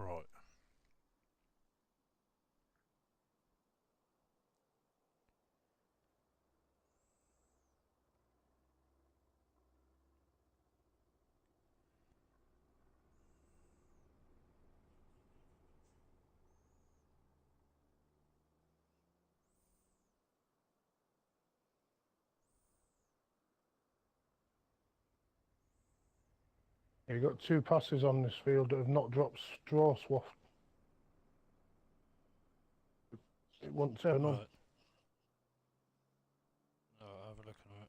Right. You've got 2 passes on this field that have not dropped straw swath. It won't turn on. Right. I'll have a look at it.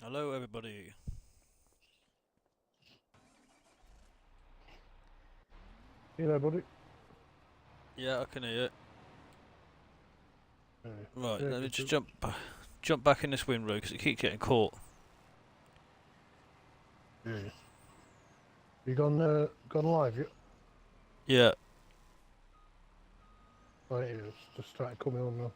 Hello, everybody. You know, buddy? Yeah, I can hear you. Right, Yeah, let me good just too. jump back in this wind road because it keeps getting caught. Yeah. You gone live yet? Yeah. Right, it's just started coming on now.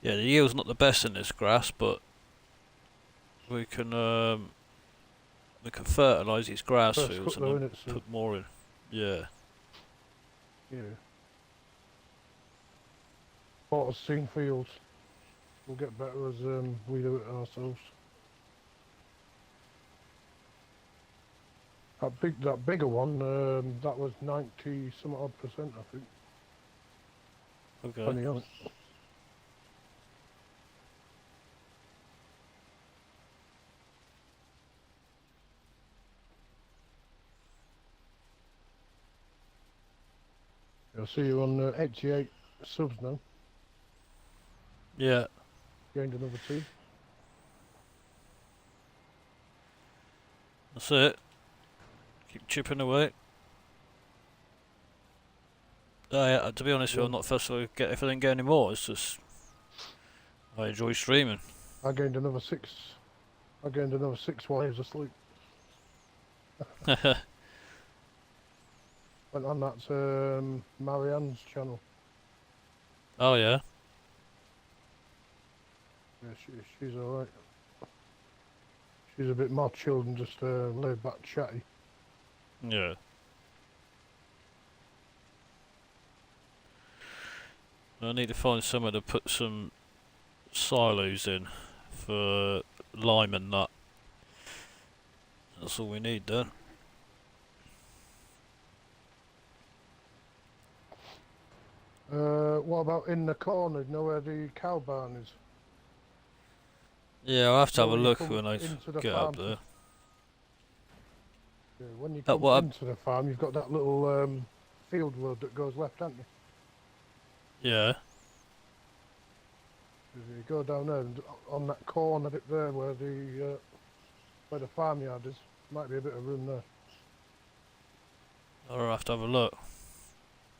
Yeah, the yield's not the best in this grass, but we can fertilise these grass First fields cut and though, then innit? So, put more in. Yeah. yeah. Bought us seen fields. We'll get better as we do it ourselves. That bigger one, that was 90 some odd percent, I think. Okay. 20 on it. I'll see you on 88 subs now. Yeah. Gained another 2. That's it. Keep chipping away. To be honest with you, I'm not fussed if I didn't get any more. It's just I enjoy streaming. I gained another 6. I gained another 6 while he was asleep. Went on that Marianne's channel. Oh yeah. Yeah, she's alright. She's a bit more chilled and just laid back chatty. Yeah. I need to find somewhere to put some silos in for lime and nut. That's all we need then. What about in the corner? You know where the cow barn is? Yeah, I'll have to You know have a when you look come when I into the get up farm there. yeah, when you That come what? into the farm, you've got that little field road that goes left, haven't you? Yeah. If you go down there and on that corner bit there where the farmyard is, might be a bit of room there. I'll have to have a look.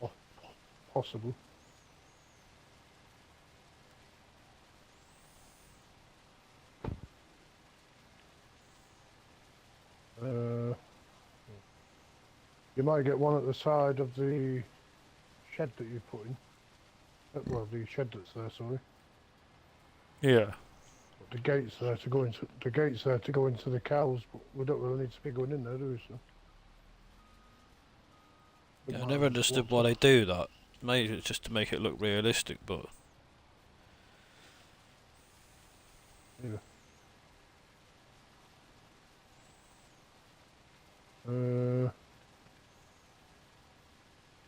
Or possible. Uh, you might get one at the side of the shed that you put in. Well, the shed that's there, sorry. Yeah. But the gates there to go into the cows, but we don't really need to be going in there, do we? So. Yeah, I never understood why they do that. Maybe it's just to make it look realistic, but Yeah.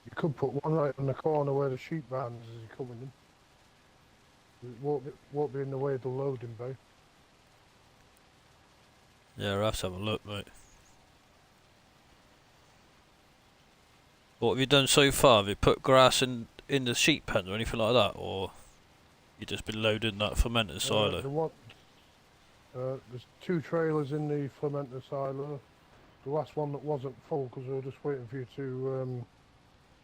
You could put one right on the corner where the sheep barn is as you're coming in. It won't be in the way of the loading bay. yeah, I'll have to have a look, mate. What have you done so far? Have you put grass in the sheep pen or anything like that, or you just been loading that fermented silo? There's 2 trailers in the fermenter silo. The last one that wasn't full because we were just waiting for you to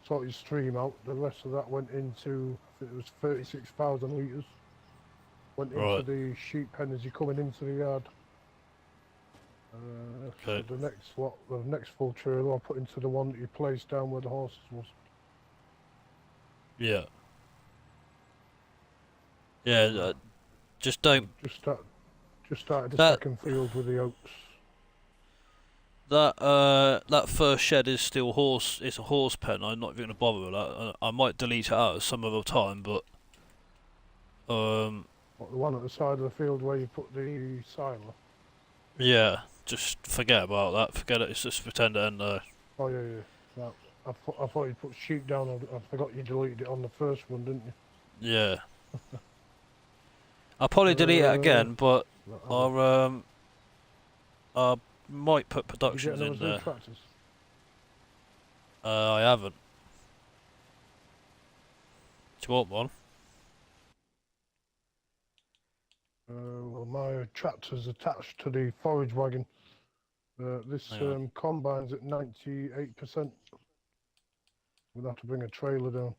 sort your stream out. The rest of that went into, I think it was 36,000 litres. Went into Right. the sheep pen as you're coming into the yard. So Okay. the next full trailer I'll put into the one that you placed down where the horses was. Yeah. Yeah. Just don't. Just started the That second field with the oats. that first shed is still horse. It's a horse pen. I'm not even gonna bother with that. I might delete it out some other time, but What, the one at the side of the field where you put the silo? yeah. Just forget about that. Forget it. It's just pretend it ain't there. Oh yeah, yeah. No, I thought you put sheep down. I forgot you deleted it on the first one, didn't you? Yeah. I'll probably delete it again, but I might put Did you get productions another in set of there. tractors? I haven't. Do you want one? Well, my tractor's attached to the forage wagon. This Hang on. combine's at 98%. We'll have to bring a trailer down.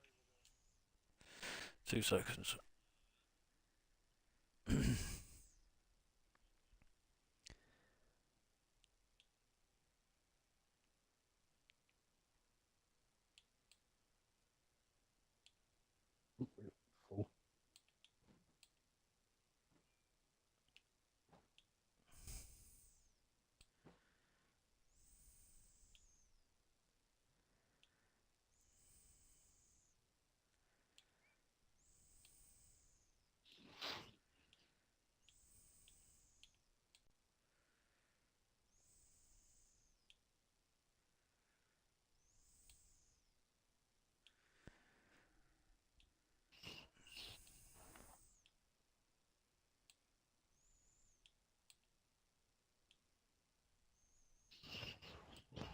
2 seconds. Full.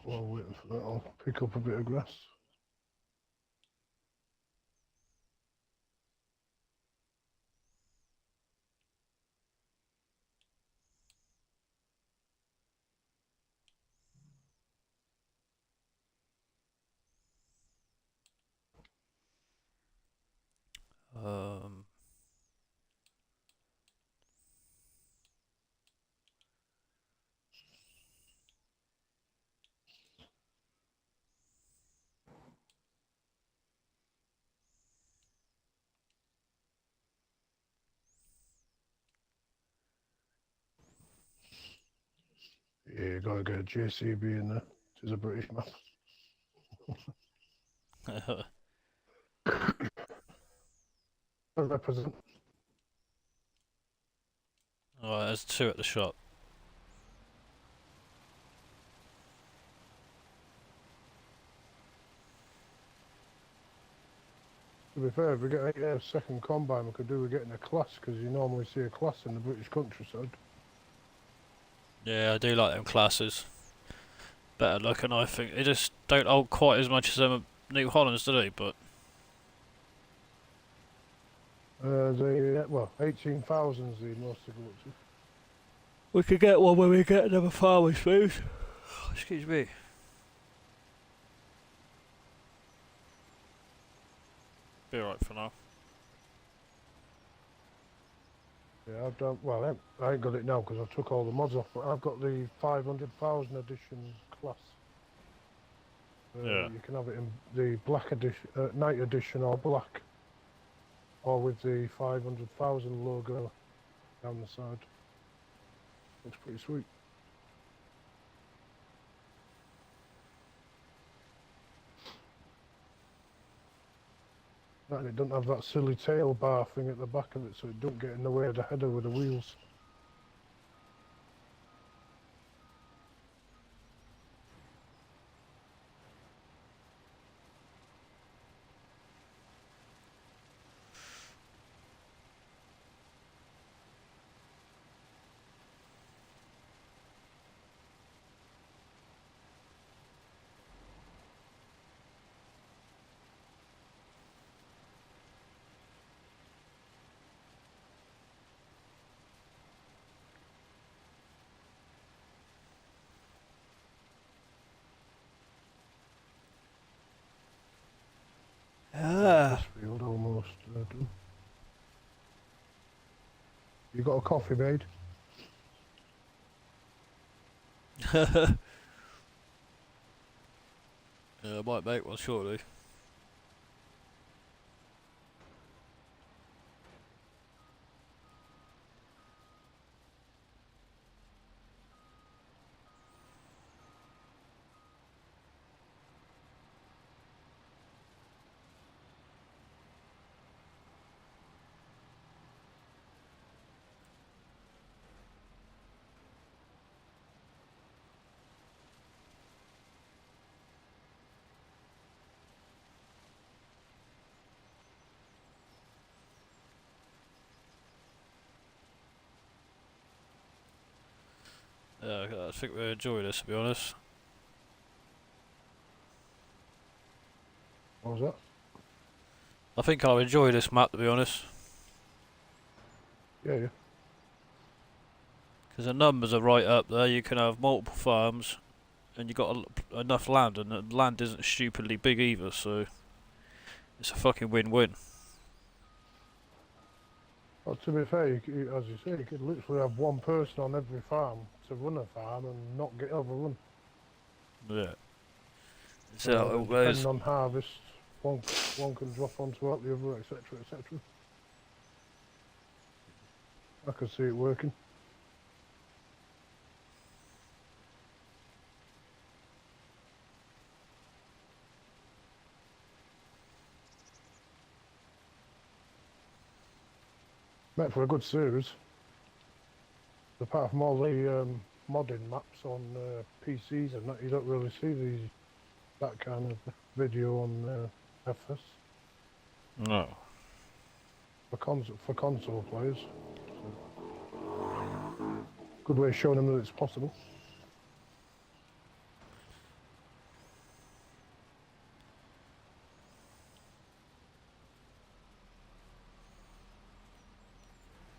While waiting for that, I'll pick up a bit of grass. Um, you gotta get a JCB in there. It is a British map. I represent. Alright, there's 2 at the shop. To be fair, if we get a second combine, we could do with getting a class, because you normally see a class in the British countryside. Yeah, I do like them classes. Better looking, I think. They just don't hold quite as much as them New Hollands, do they? But Well, 18,000's the most to go up to. we could get one when we get another farmer's food. Excuse me. Be alright for now. Yeah, I've done. Well, I ain't got it now because I took all the mods off, but I've got the 500,000 edition class. Yeah. You can have it in the black edition, night edition, or black, or with the 500,000 logo down the side. Looks pretty sweet. And it doesn't have that silly tail bar thing at the back of it, so it don't get in the way of the header with the wheels. Ah. This field almost done. You got a coffee, mate? Yeah, I might make one shortly. Yeah, I think we'll enjoy this, to be honest. What was that? I think I'll enjoy this map, to be honest. Yeah, yeah. Because the numbers are right up there. You can have multiple farms, and you've got enough land, and the land isn't stupidly big either, so it's a fucking win-win. Well, to be fair, as you say, you could literally have one person on every farm to run a farm and not get overrun. Yeah. So how it goes. Depending on harvest, one can drop onto out the other, etc., etc. I can see it working. Make for a good series. Apart from all the modding maps on PCs and that, you don't really see that kind of video on FS No. for console players. So, good way of showing them that it's possible.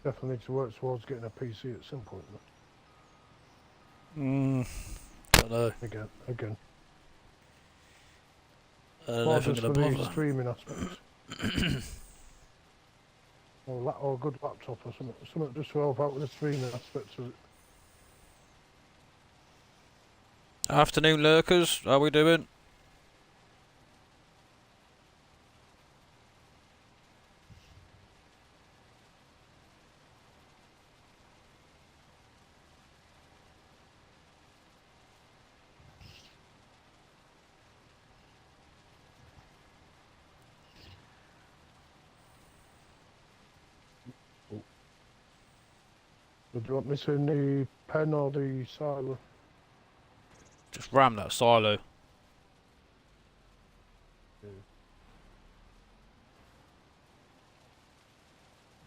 Definitely need to work towards getting a PC at some point. Don't know. Again. I don't know Or if I'm just gonna for the bother. streaming aspect. or a good laptop or something just to help out with the streaming aspects of it. Afternoon lurkers, how we doing? So do you want this in the pen or the silo? Just ram that silo. Yeah.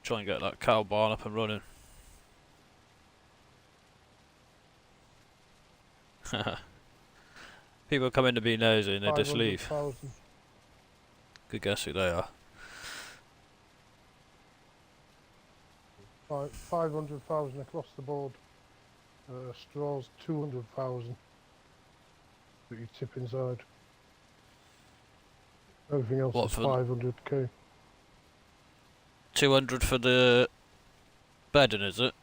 Try and get that cow barn up and running. People come in to be nosy and they just leave. 500,000. Good guess who they are. 500,000 across the board. Straws 200,000 that you tip inside. Everything else What is for? 500k. 200 for the bedding, is it?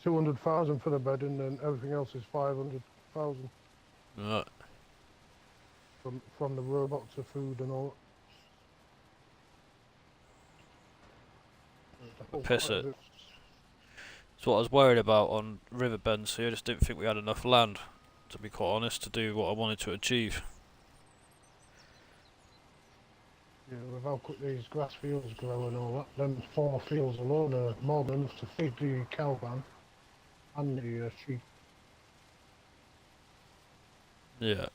200,000 for the bed, and then everything else is 500,000 Right. from the robot to food and all. Piss it. That's what I was worried about on Riverbends here. I just didn't think we had enough land, to be quite honest, to do what I wanted to achieve. Yeah, with how quick these grass fields grow and all that, them 4 fields alone are more than enough to feed the caravan and the sheep. Yeah.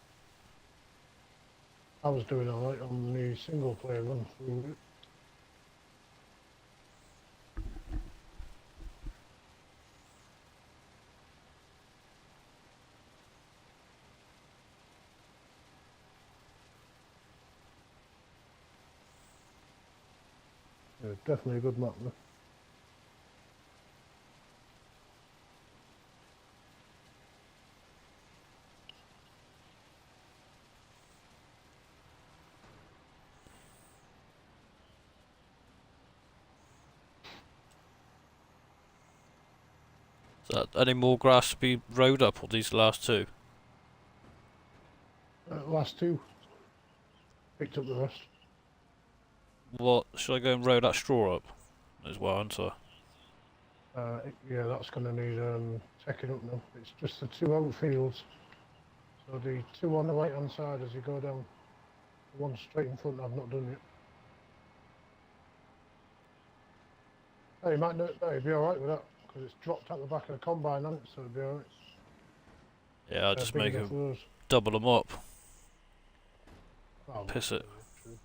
I was doing alright on the single player run through it. Yeah, definitely a good map though. Is that any more grass to be rode up, or these last two? Last 2, picked up the rest. What, should I go and row that straw up as well, aren't I? Yeah, that's going to need taking up now. It's just the 2 outfields. So the 2 on the right hand side as you go down. The one straight in front I've not done yet. Hey, you might know, no, you'd be alright with that, because it's dropped out the back of the combine, hasn't it? So it'd be alright. Yeah, I'll just make enough them, for those. double them up. Oh, Piss it. true.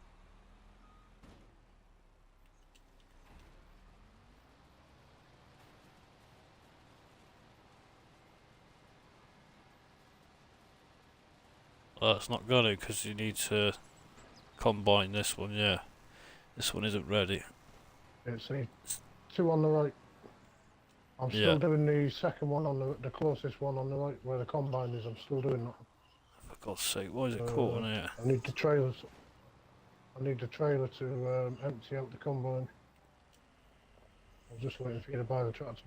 Well, it's not gonna, because you need to combine this one, yeah. This one isn't ready. It's the 2 on the right. I'm Yeah. still doing the second one on the closest one on the right, where the combine is. I'm still doing that. For God's sake, why is it caught in here? I need the trailers. I need the trailer to empty out the combine. I'm just waiting for you to buy the tractor.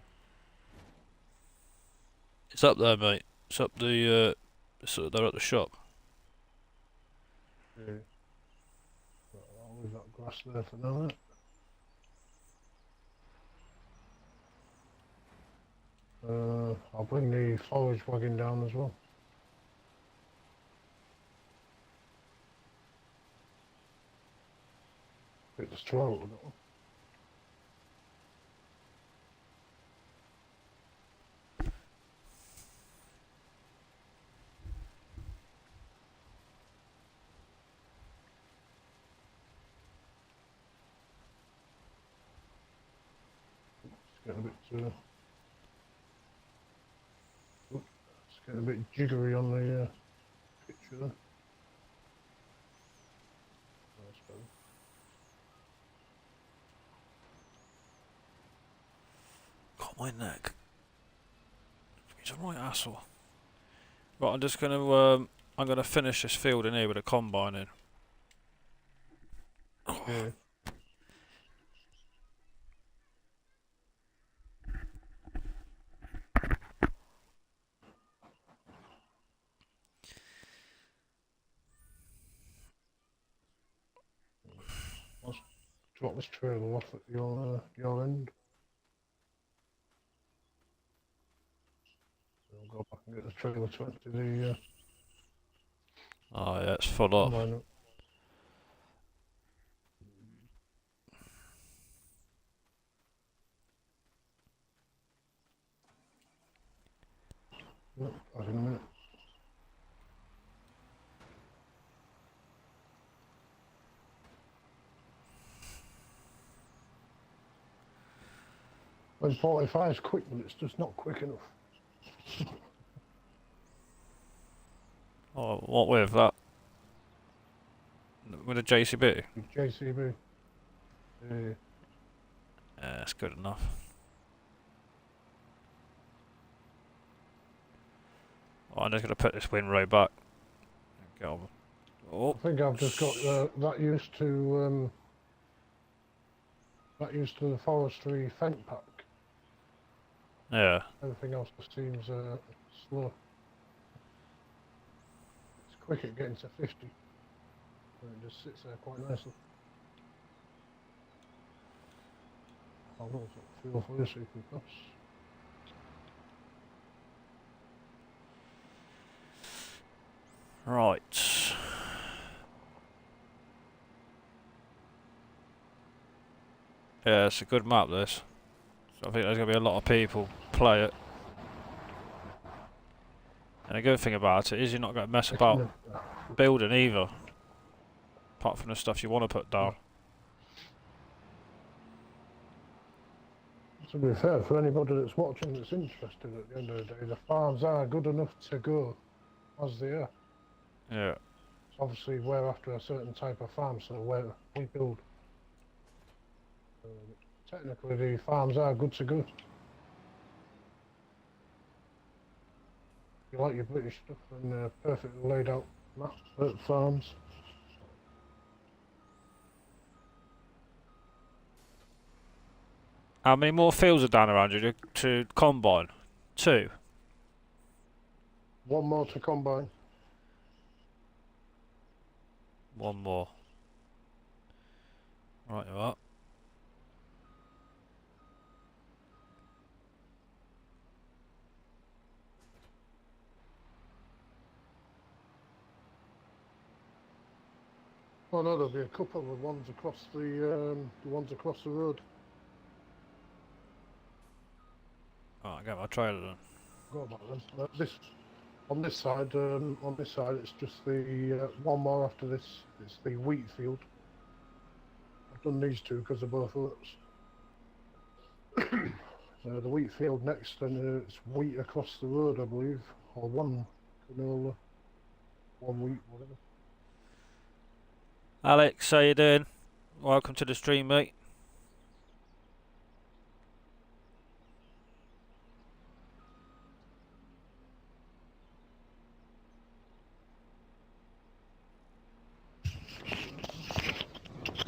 It's up there, mate. It's up the, they're at the shop. Yeah. I'll leave that grass there for now. Then. I'll bring the forage wagon down as well. Bit the straw with that one. It's getting a bit. It's getting a bit jiggery on the picture there. That's better. Got my neck. He's a right asshole. Right, I'm just gonna finish this field in here with a combine in. Yeah. Let's drop this trailer off at your end. I'll go back and get the trailer to empty the Oh yeah, it's full up. combine up. Yep, back in a minute. When 45 is quick, but it's just not quick enough. Oh, what with that? With a JCB? JCB. Yeah, that's good enough. Oh, I'm just going to put this windrow back. Get on. Oh. I think I've just got that used to the forestry fence pack. Yeah. Everything else just seems slow. It's quick at getting to 50. And it just sits there quite nicely. I'll also feel for this so you can pass. Right. Yeah, it's a good map, this. So I think there's going to be a lot of people play it. And the good thing about it is you're not going to mess about building either. Apart from the stuff you want to put down. To be fair, for anybody that's watching that's interested at the end of the day, the farms are good enough to go as they are. Yeah. Obviously, we're after a certain type of farm, so where we build. Technically, the farms are good to go. You like your British stuff and perfectly laid out map farms. How many more fields are down around you to combine? 2. One more to combine. 1 more. Right, you are. Oh no, there'll be a couple of ones across the road. Oh, I get my trailer then. Go about them. On this side, it's just the one more after this. It's the wheat field. I've done these two because they're both oats. The wheat field next, and it's wheat across the road, I believe, or one canola, one wheat, whatever. Alex, how you doing? Welcome to the stream, mate.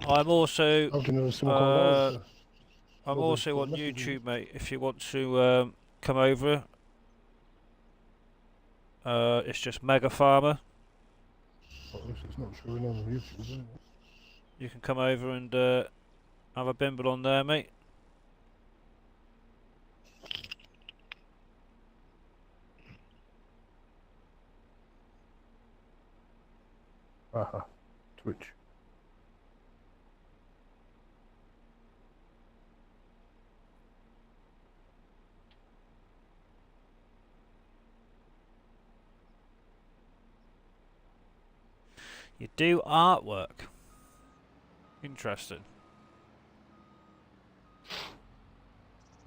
I'm also I'm also on YouTube, mate. If you want to come over, it's just Mega Farmer. It's not showing on YouTube, is it? You can come over and have a bimble on there, mate. Aha, Twitch. You do artwork. Interesting.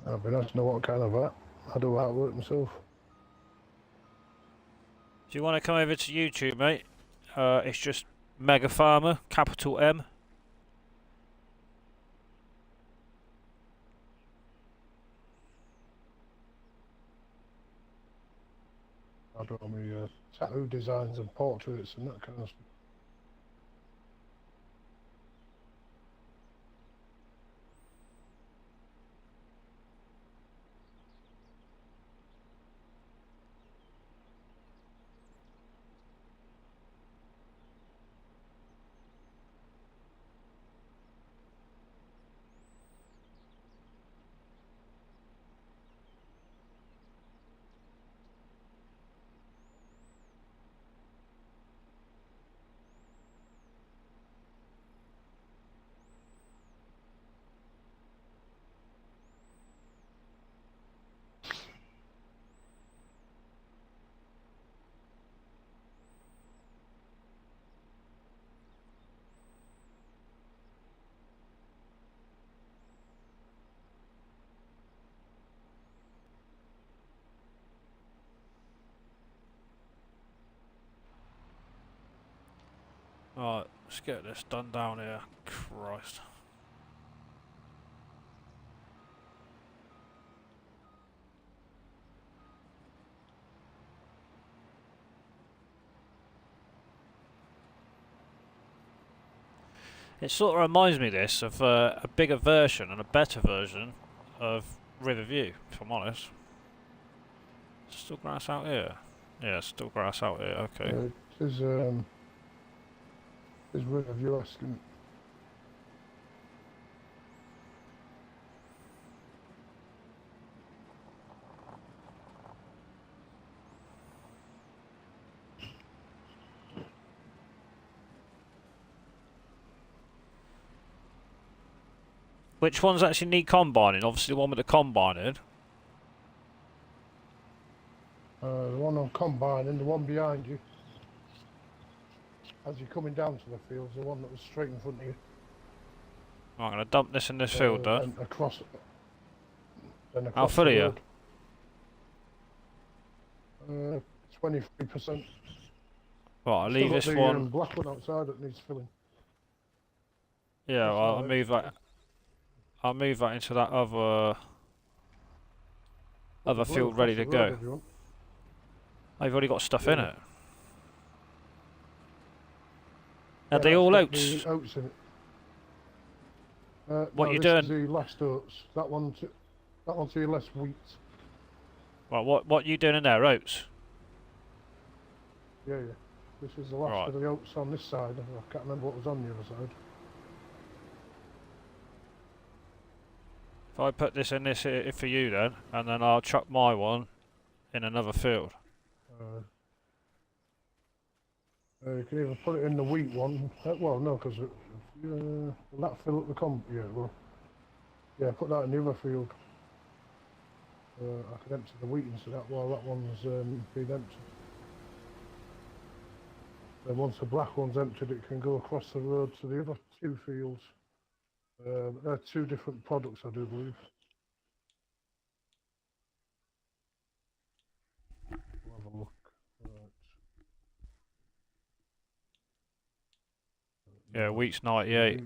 It'd be nice to know what kind of art. I do artwork myself. If you want to come over to YouTube, mate, it's just Mega Farmer, capital M. I do my tattoo designs and portraits and that kind of stuff. Right, let's get this done down here. Christ. It sort of reminds me this of a bigger version and a better version of Riverview, if I'm honest. Still grass out here? Yeah, still grass out here, okay. There's Riverview asking. Which ones actually need combining? Obviously the one with the combining. The one on combine and the one behind you. As you're coming down to the fields, the one that was straight in front of you. Right, I'm going to dump this in this field then. And across How full are the you? road. 23%. Right, I'll leave this the, one. black one outside that needs filling. Yeah, well, I'll move that. I'll move that into that other field ready to go. Oh, you've already got stuff in it. Are they all oats? The oats in it. What no, you this doing? is the last oats. That one's your less wheat. Right, what you doing in there? Oats? Yeah. This is the last of the oats on this side. I can't remember what was on the other side. If I put this in this here for you then, and then I'll chuck my one in another field. You can even put it in the wheat one. Well, no, because will that fill up the comp? Yeah, well, yeah, put that in the other field. I can empty the wheat into that while that one's been emptied. Then once the black one's emptied, it can go across the road to the other two fields. They're two different products, I do believe. We'll have a look. Right. Yeah, wheat's 98.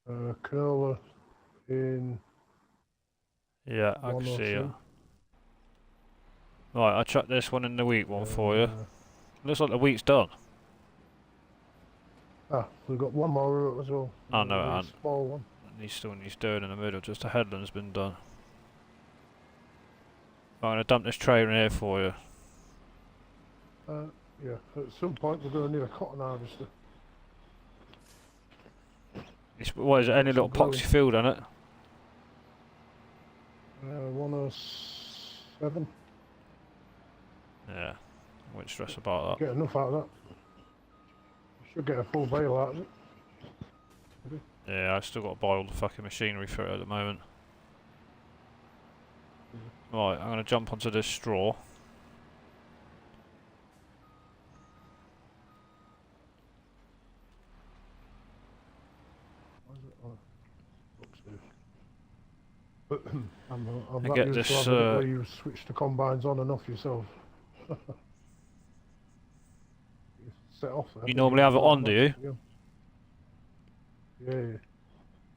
Canola in. Yeah, I can see you. Right, I'll chuck this one in the wheat one for you. Looks like the wheat's done. We've got one more route as well. Oh no, a small one. He still needs doing in the middle, just the headland's been done. I'm going to dump this trailer in here for you. Yeah, at some point we're going to need a cotton harvester. What is it, any little poxy field in it? 107. Yeah, I won't stress about that. Get enough out of that. Should get a full bale out of it. Yeah, I've still got to buy all the fucking machinery for it at the moment. Right, I'm going to jump onto this straw. I'm And not get used this, to having it where you switch the combines on and off yourself. You set off there. You normally have it on, do you? Yeah.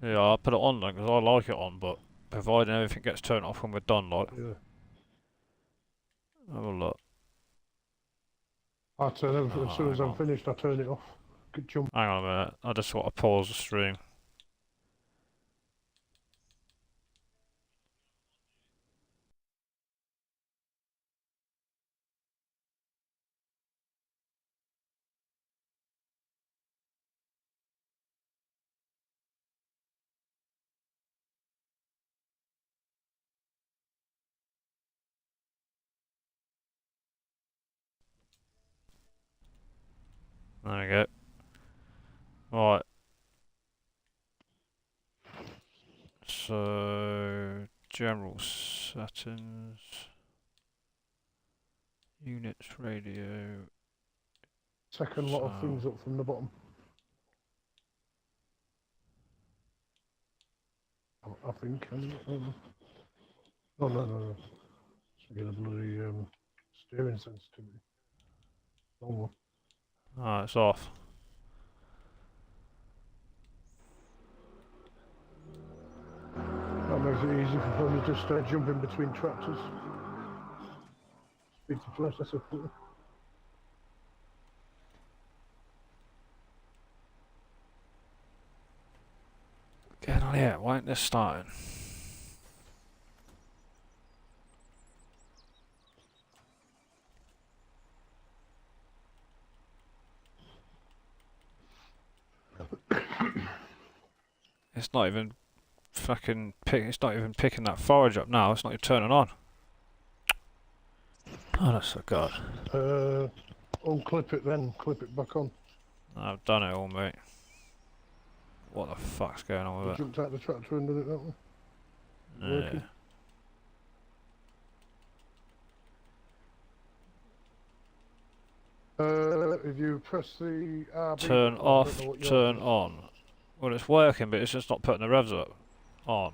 Yeah, I'll put it on then, because I like it on, but providing everything gets turned off when we're done, like. Yeah. Have a look. I turn everything, as soon as I'm finished, I turn it off. Good jump. Hang on a minute, I just want to pause the stream. There we go. Right. So, general settings. Units, radio. Second lot of things up from the bottom. I think. No. Should get a bloody steering sensitivity. Long one. Oh, it's off. That makes it easy for them to just jump in between tractors. Speed to first, that's a put. Getting on here, why ain't this starting? It's not even fucking it's not even picking that forage up now, it's not even turning on. Oh, that's so god. Unclip it then, clip it back on. I've done it all, mate. What the fuck's going on You with it? jumped out the tractor and did it that way. Working. If you press the RB Turn button, off, I don't know what yours turn is. on. Well, it's working, but it's just not putting the revs up. On.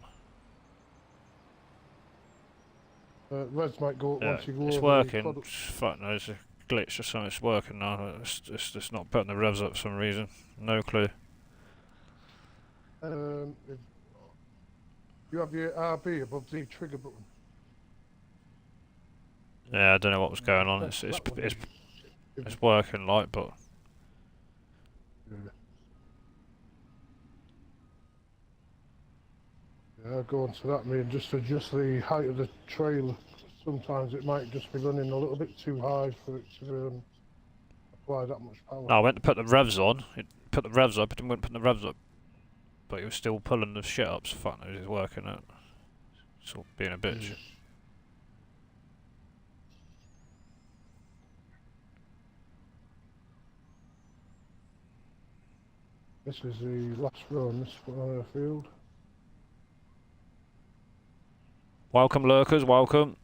Reds might go up Yeah, once you go it's over the working. product. Fuck no, it's a glitch or something. It's working now. It's just not putting the revs up for some reason. No clue. If you have your RB above the trigger button. Yeah, I don't know what was going on. Press that one if It's working, like, but yeah, go on to that. I mean, just adjust the height of the trailer. Sometimes it might just be running a little bit too high for it to apply that much power. no, I went to put the revs on. It put the revs up. It didn't put the revs up, but it was still pulling the shit up. So fuck knows it's working. It's all being a bitch. Yeah. This is the last row on this field. Welcome, lurkers. Welcome.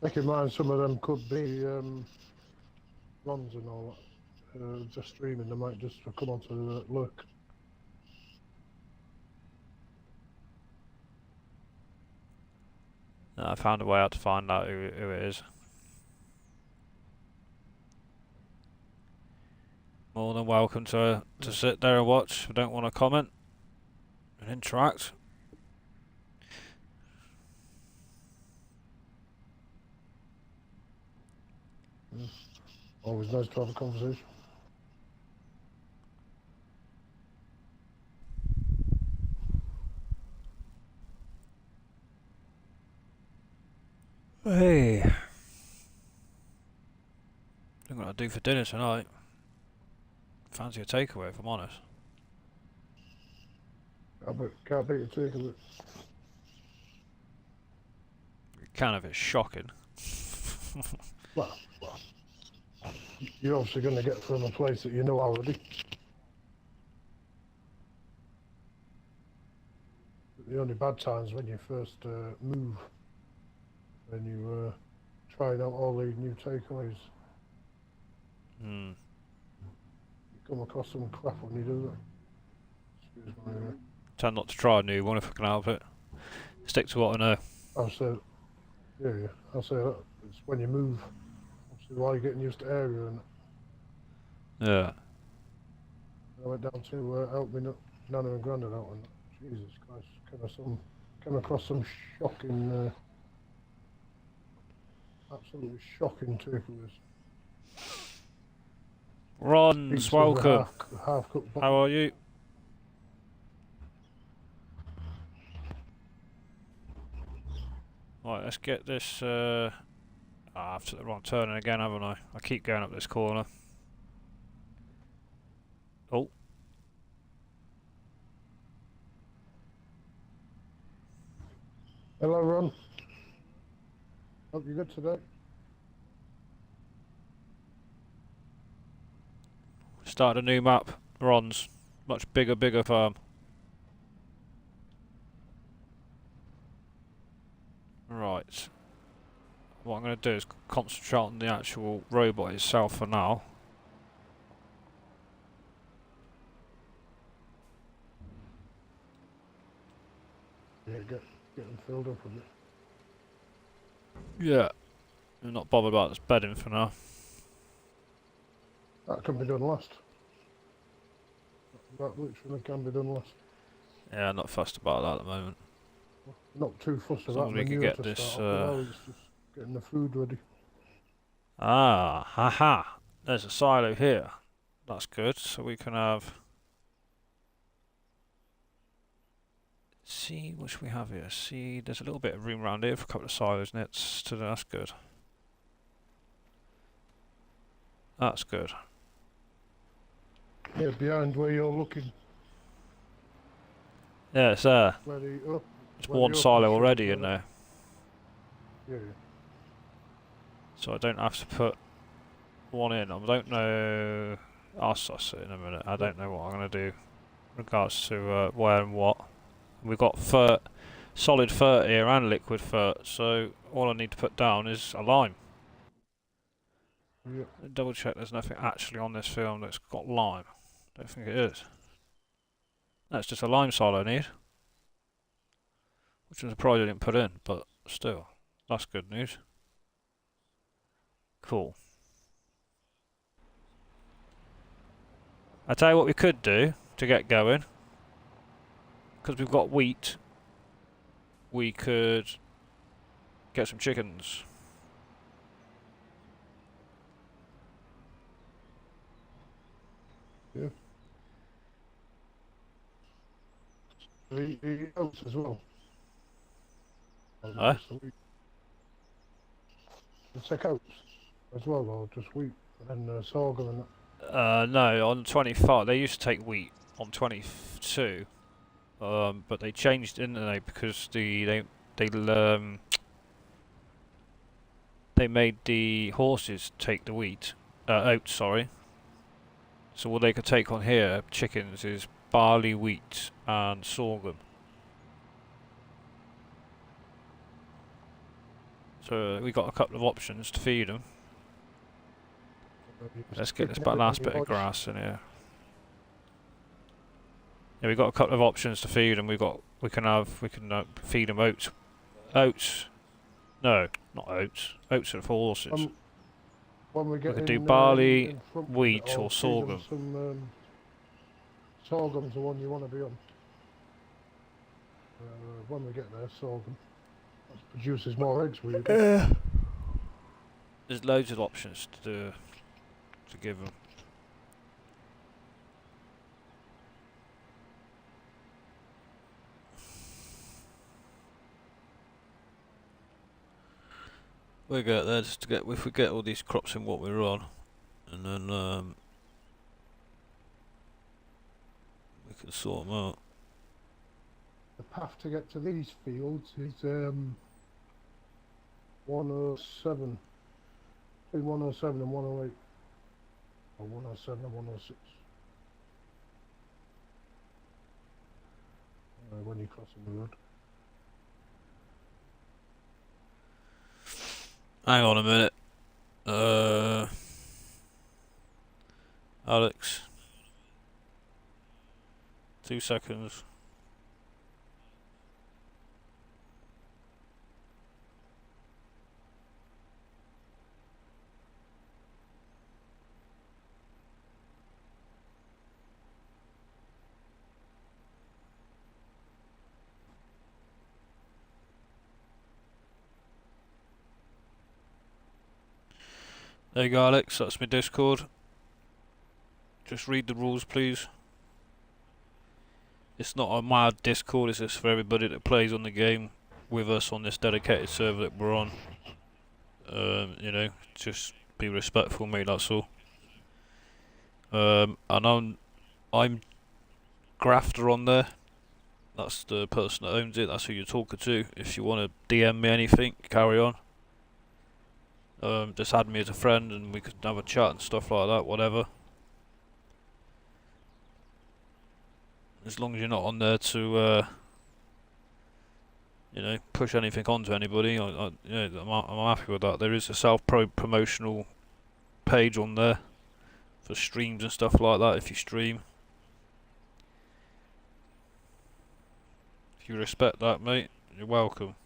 Bear in mind, some of them could be runs and all that. Just streaming, they might just come onto the lurk. I found a way out to find out who it is. More than welcome to sit there and watch. If you don't want to comment and interact. Always nice to have a conversation. Hey. I think what I'll do for dinner tonight. Fancy a takeaway, if I'm honest. Can't beat a takeaway. Kind of is shocking. Well, you're obviously going to get from a place that you know already. The only bad times when you first move, when you trying out all the new takeaways. Hmm. You come across some crap when you do that. Excuse my. Tend not to try a new one if I can help it. Stick to what I know. I'll say, yeah, I'll say that. It's when you move. Obviously, while you're getting used to area, and Yeah. I went down to help me Nana and Grandad out, and Jesus Christ, came across some shocking, absolutely shocking takeaways. Rons, welcome. Half cooked. How are you? Right, let's get this. I've took the wrong turning again, haven't I? I keep going up this corner. Oh. Hello, Ron. Hope you're good today. Started a new map. Rons. Much bigger farm. Right. What I'm going to do is concentrate on the actual robot itself for now. Yeah, get them filled up a bit. Yeah. I'm not bothered about this bedding for now. That can be done last. That literally can be done last. Yeah, I'm not fussed about that at the moment. Not too fussed As long about as we can manure get to this, start off with now, it's just getting the food ready. Ah, haha. There's a silo here. That's good. So we can have. See, what should we have here? See, there's a little bit of room around here for a couple of silos, knits. That's good. That's good. Yeah, behind where you're looking. Yeah, it's there. Where the There's where one the open silo shed already is, in there. Yeah. So I don't have to put one in. I don't know. I'll suss it in a minute. I don't know what I'm going to do in regards to where and what. We've got solid fert here and liquid fert, so all I need to put down is a lime. Yeah. Double check there's nothing actually on this film that's got lime. Don't think it is. That's just a lime silo I need. Which I'm surprised I didn't put in, but still. That's good news. Cool. I tell you what we could do to get going. Because we've got wheat, we could get some chickens. Yeah. The oats as well. Or Huh? just the wheat. The take oats as well, or just wheat and sorghum and that. No, on 25, they used to take wheat on 22. But they changed, didn't they? Because they made the horses take the wheat, oats, sorry. So what they could take on here, chickens, is barley, wheat, and sorghum. So we got a couple of options to feed them. Let's get this last bit of grass in here. Yeah, we've got a couple of options to feed them. We can feed them oats. Oats. No, not oats. Oats are for horses. When we could do barley, wheat, or feed sorghum. them some sorghum's the one you want to be on. When we get there, sorghum produces more eggs. There's loads of options to give them. We get there just to get if we get all these crops in what we're on, and then we can sort them out. The path to get to these fields is 107, between 107 and 108, or 107 and 106. When you're crossing the road. Hang on a minute. Alex. 2 seconds. There you go, Alex. That's my Discord. Just read the rules, please. It's not a mad Discord, it's just for everybody that plays on the game with us on this dedicated server that we're on. You know, just be respectful, mate, that's all. And I'm Grafter on there. That's the person that owns it, that's who you're talking to. If you want to DM me anything, carry on. Just add me as a friend and we could have a chat and stuff like that, whatever. As long as you're not on there to, you know, push anything onto anybody, I'm happy with that. There is a self-promotional page on there for streams and stuff like that if you stream. If you respect that, mate, you're welcome.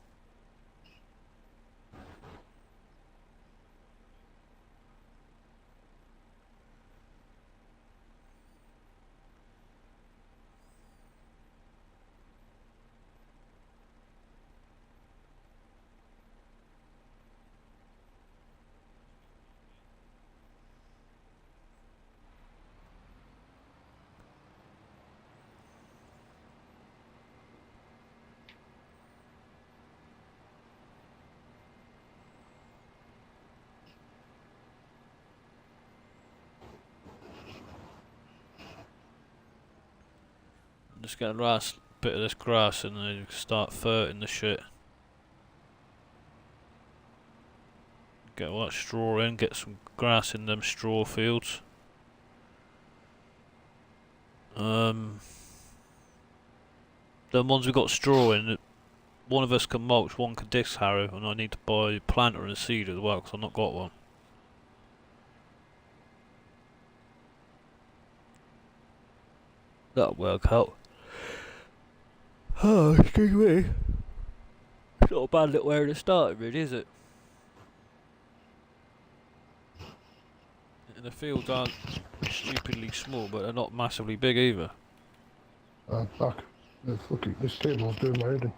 Just get a last bit of this grass and then start ferting the shit. Get all that straw in, get some grass in them straw fields. The ones we got straw in, one of us can mulch, one can disc harrow, and I need to buy planter and seed as well because I've not got one. That'll work out. Oh, excuse me. It's not a bad little area to start, really, is it? And the fields aren't stupidly small, but they're not massively big either. Fuck. Fucking, this table's doing my head in.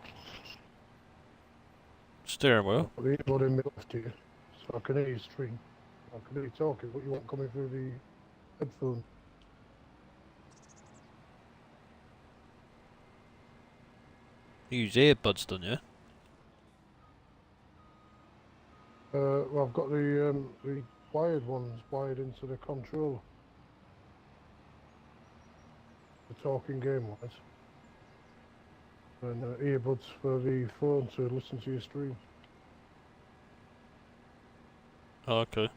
Steering wheel? Put the earbud in my left ear, so I can hear you stream. I can hear you talking, but you won't coming through the headphone. You use earbuds, don't you? Well, I've got the wired ones wired into the controller. The talking game wise. And earbuds for the phone to listen to your stream. Oh, okay.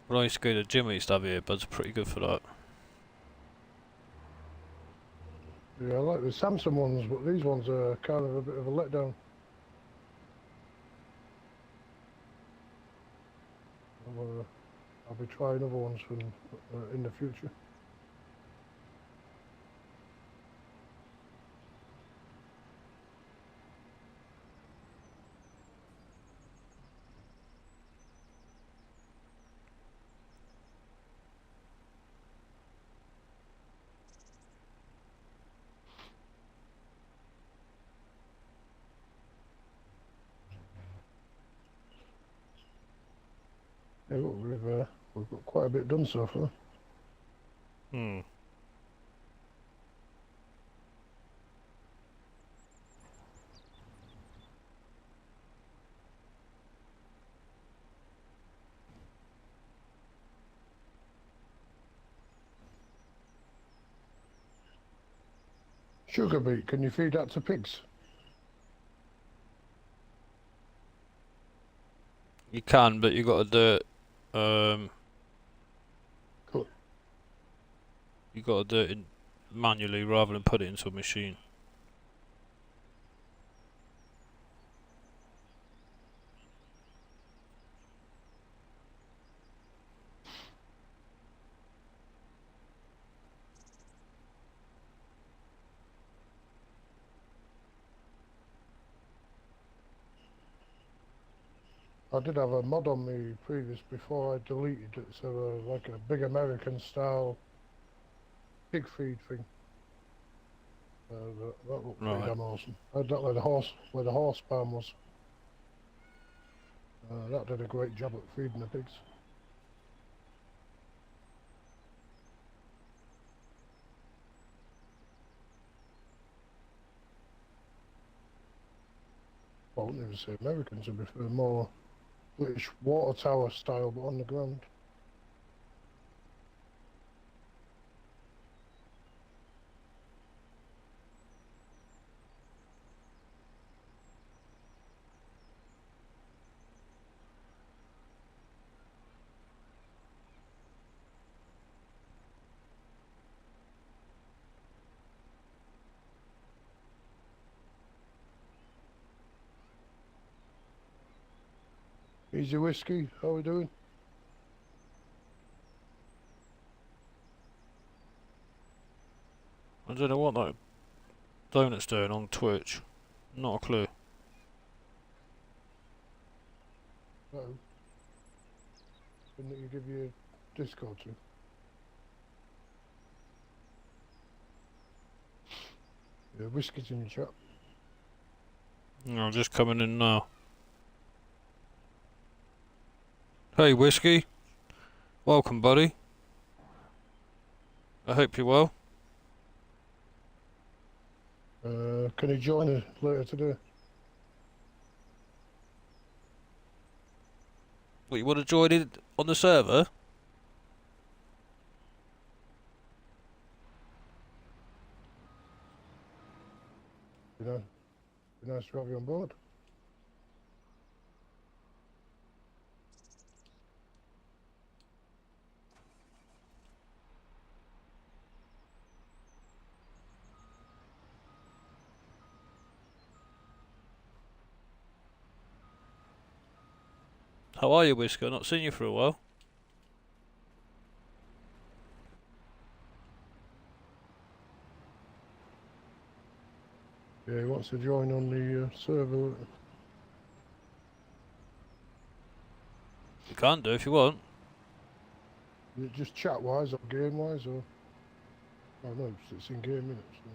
When I used to go to the gym, I used to have earbuds, pretty good for that. Yeah, I like the Samsung ones, but these ones are kind of a bit of a letdown. I'll be trying other ones from in the future. Yeah, look, we've got quite a bit done so far. Hmm. Sugar beet, can you feed that to pigs? You can, but you got to do it. Cool. You got to do it manually rather than put it into a machine. I did have a mod on me previous before I deleted it, so like a big American style pig feed thing. That looked pretty Right. damn awesome. I had that where the horse farm was. That did a great job at feeding the pigs. Well, I wouldn't even say Americans, I prefer more British water tower style, but on the ground. Easy whiskey, how are we doing? I don't know what that donut's doing on Twitch. Not a clue. No. Didn't you give your Discord to? Yeah, whiskey's in the chat. No, just coming in now. Hey, Whiskey. Welcome, buddy. I hope you're well. Can you join us later today? What, you want to join in on the server? Nice to have you on board. How are you, Whisker? Not seen you for a while. Yeah, he wants to join on the server. You can do if you want. Is it just chat-wise or game-wise, or? Oh no, it's in game minutes. So,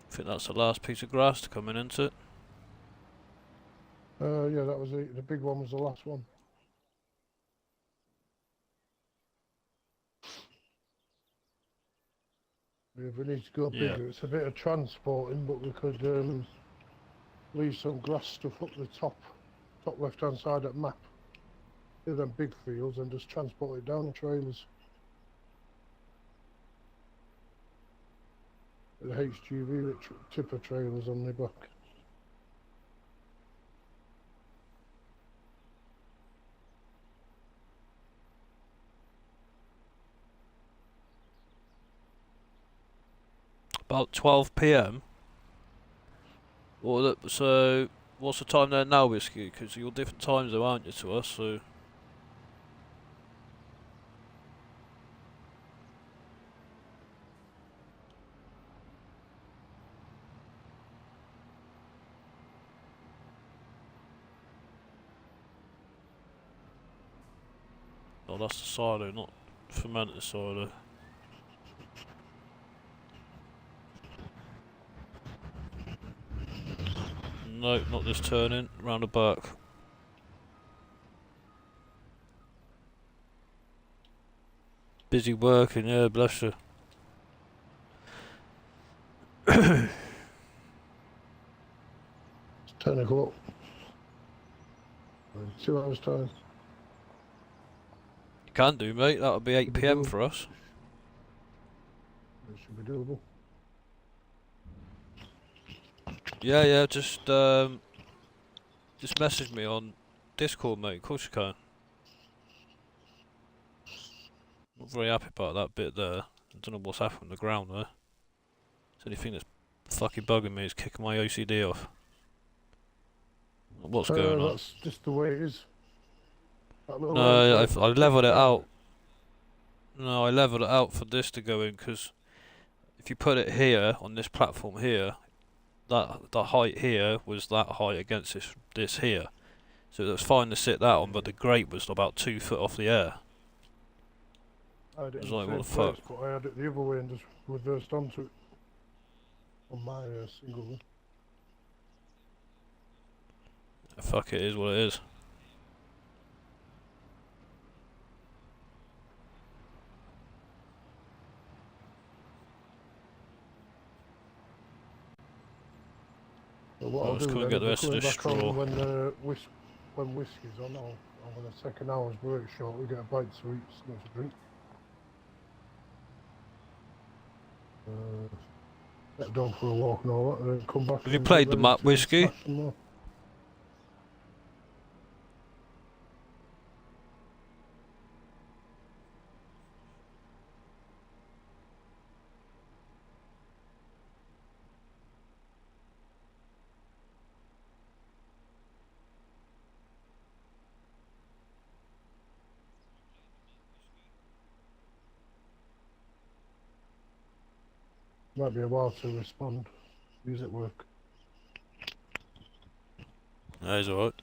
I think that's the last piece of grass to come in, isn't it? yeah, that was the big one was the last one. Yeah, if we need to go Yeah. bigger, it's a bit of transporting, but we could leave some grass stuff up the top left-hand side of the map. Yeah, them big fields and just transport it down in trailers. The HGV tipper trailers on the back. About 12 p.m. Well, so what's the time there now, Whiskey? Because you're different times though, aren't you, to us? So oh, that's the silo, not fermented silo. No, not this turning. Round the back. Busy working, yeah, bless you. It's 10 o'clock. In 2 hours time. You can do, mate. That'll be 8 p.m. for us. It should be doable. Yeah, yeah. Just message me on Discord, mate. Of course you can. Not very happy about that bit there. I don't know what's happened on the ground there. It's the only thing that's fucking bugging me is kicking my OCD off. What's going on? That's just the way it is. That little No, line I leveled it down out. No, I leveled it out for this to go in because if you put it here on this platform here, that the height here was that height against this here, so it was fine to sit that on. But the grate was about 2 foot off the air. I had it It was in the like, same what the place, fuck? but I had it the other way and just reversed onto it on my single one. Fuck, it is what it is. But what I I'll just do couldn't then, get if the we're rest of coming this back on straw. when whiskey's on, I'm going to take an hour's break short. We get a bite to eat, something to drink. Get down for a walk and all that, and then come back Have you and played get the ready map, to Whiskey? smash some more. Might be a while to respond. Use at work. That is alright.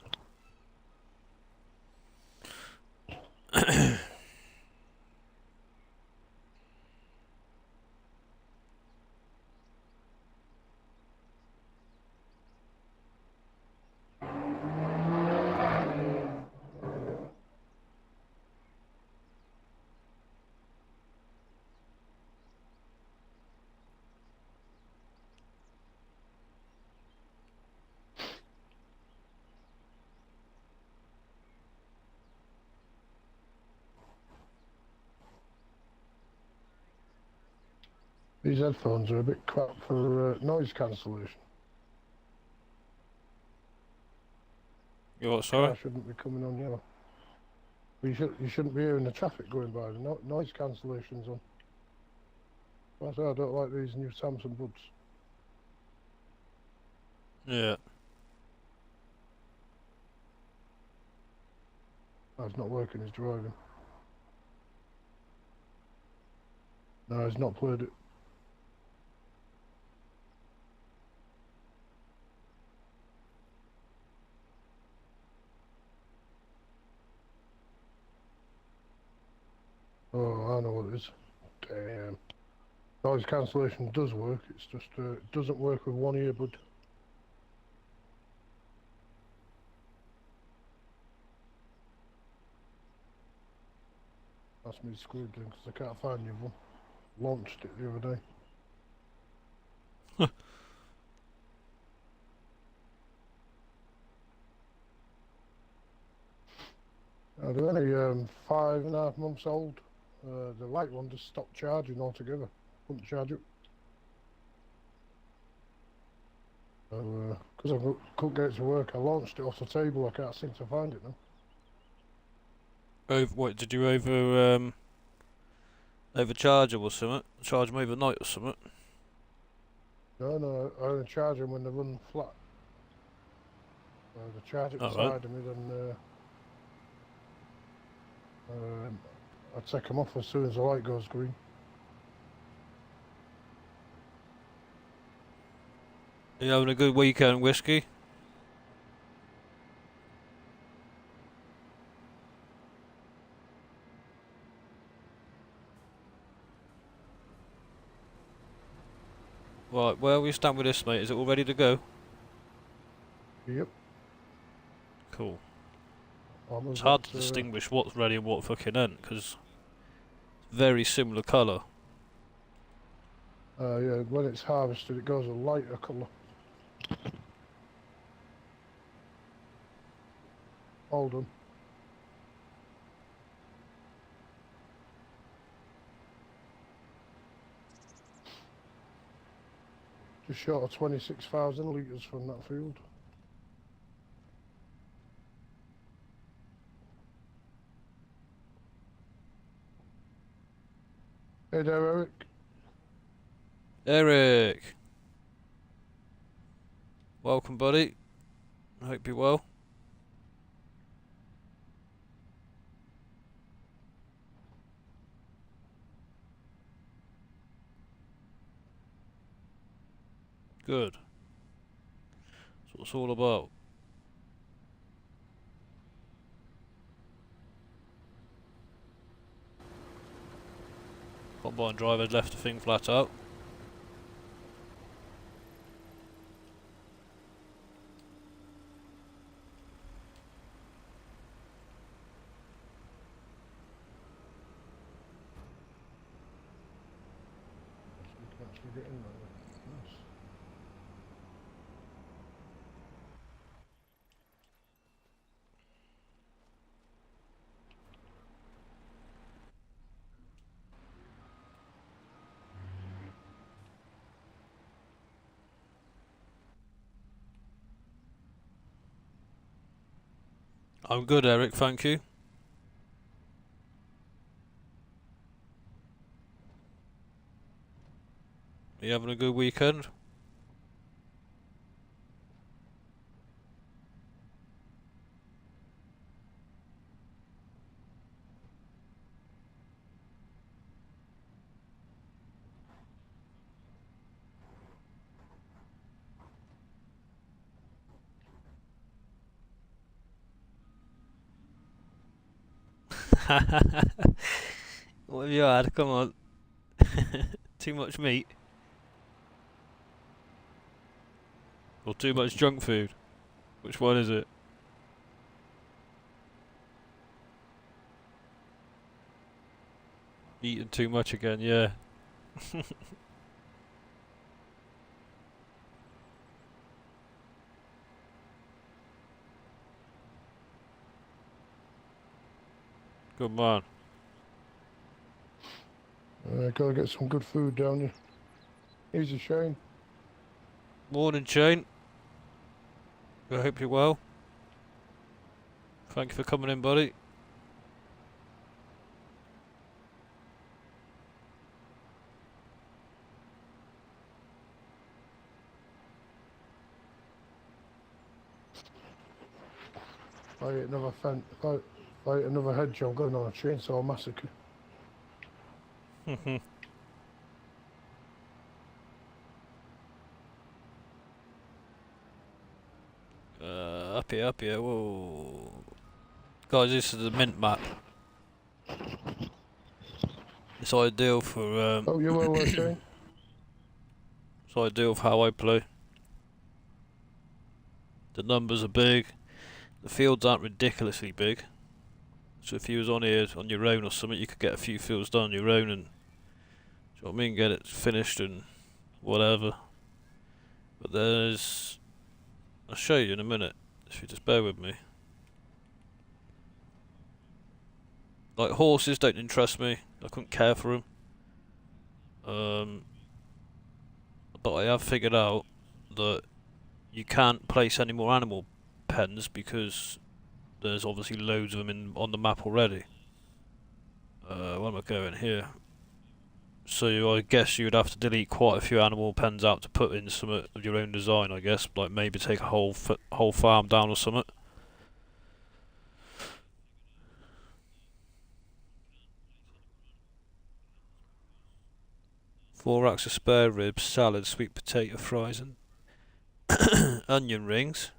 These headphones are a bit crap for noise cancellation. You what, Car sorry? shouldn't be coming on yellow. You shouldn't be hearing the traffic going by. The noise cancellation's on. That's why I don't like these new Samsung buds. Yeah. That's not working. He's driving. No, he's not played it. Oh, I know what it is. Damn. Noise cancellation does work. It's just it doesn't work with one earbud. That's me screwed then because I can't find the other one. Launched it the other day. They're only 5.5 months old. The light one just stopped charging altogether. Couldn't charge it. So, because I couldn't get it to work, I launched it off the table. I can't seem to find it now. What did you overcharge them or something? Charge them overnight or something? No, I only charge them when they run flat. They charge it Alright. beside me, then I take them off as soon as the light goes green. You having a good weekend, Whiskey? Right, where we stand with this, mate? Is it all ready to go? Yep. Cool. I've It's got, hard to distinguish what's ready and what fucking ain't, because it's very similar colour. yeah, when it's harvested, it goes a lighter colour. Hold on. Just short of 26,000 litres from that field. Hey there, Eric. Eric! Welcome, buddy. I hope you're well. Good. That's what it's all about. Combine driver's left the thing flat out. We can actually get in there. Nice. I'm good, Eric, thank you. Are you having a good weekend? What have you had? Come on. Too much meat? Or too much junk food? Which one is it? Eating too much again, yeah. Good man. Gotta get some good food down here. Easy, Shane. Morning, Shane. I hope you're well. Thank you for coming in, buddy. Like another hedgehog going on a chainsaw massacre. Up here, whoa. Guys, this is the mint map. It's ideal for, Oh, you will, Shane? it's ideal for how I play. The numbers are big. The fields aren't ridiculously big. So if you was on here on your own or something, you could get a few fields done on your own and, do you know what I mean, get it finished and whatever. But there's, I'll show you in a minute, if you just bear with me. Like, horses don't interest me, I couldn't care for them. But I have figured out that you can't place any more animal pens because there's obviously loads of them on the map already. Where am I going here? So I guess you'd have to delete quite a few animal pens out to put in some of your own design, I guess. Like maybe take a whole farm down or something. Four racks of spare ribs, salad, sweet potato fries, and onion rings.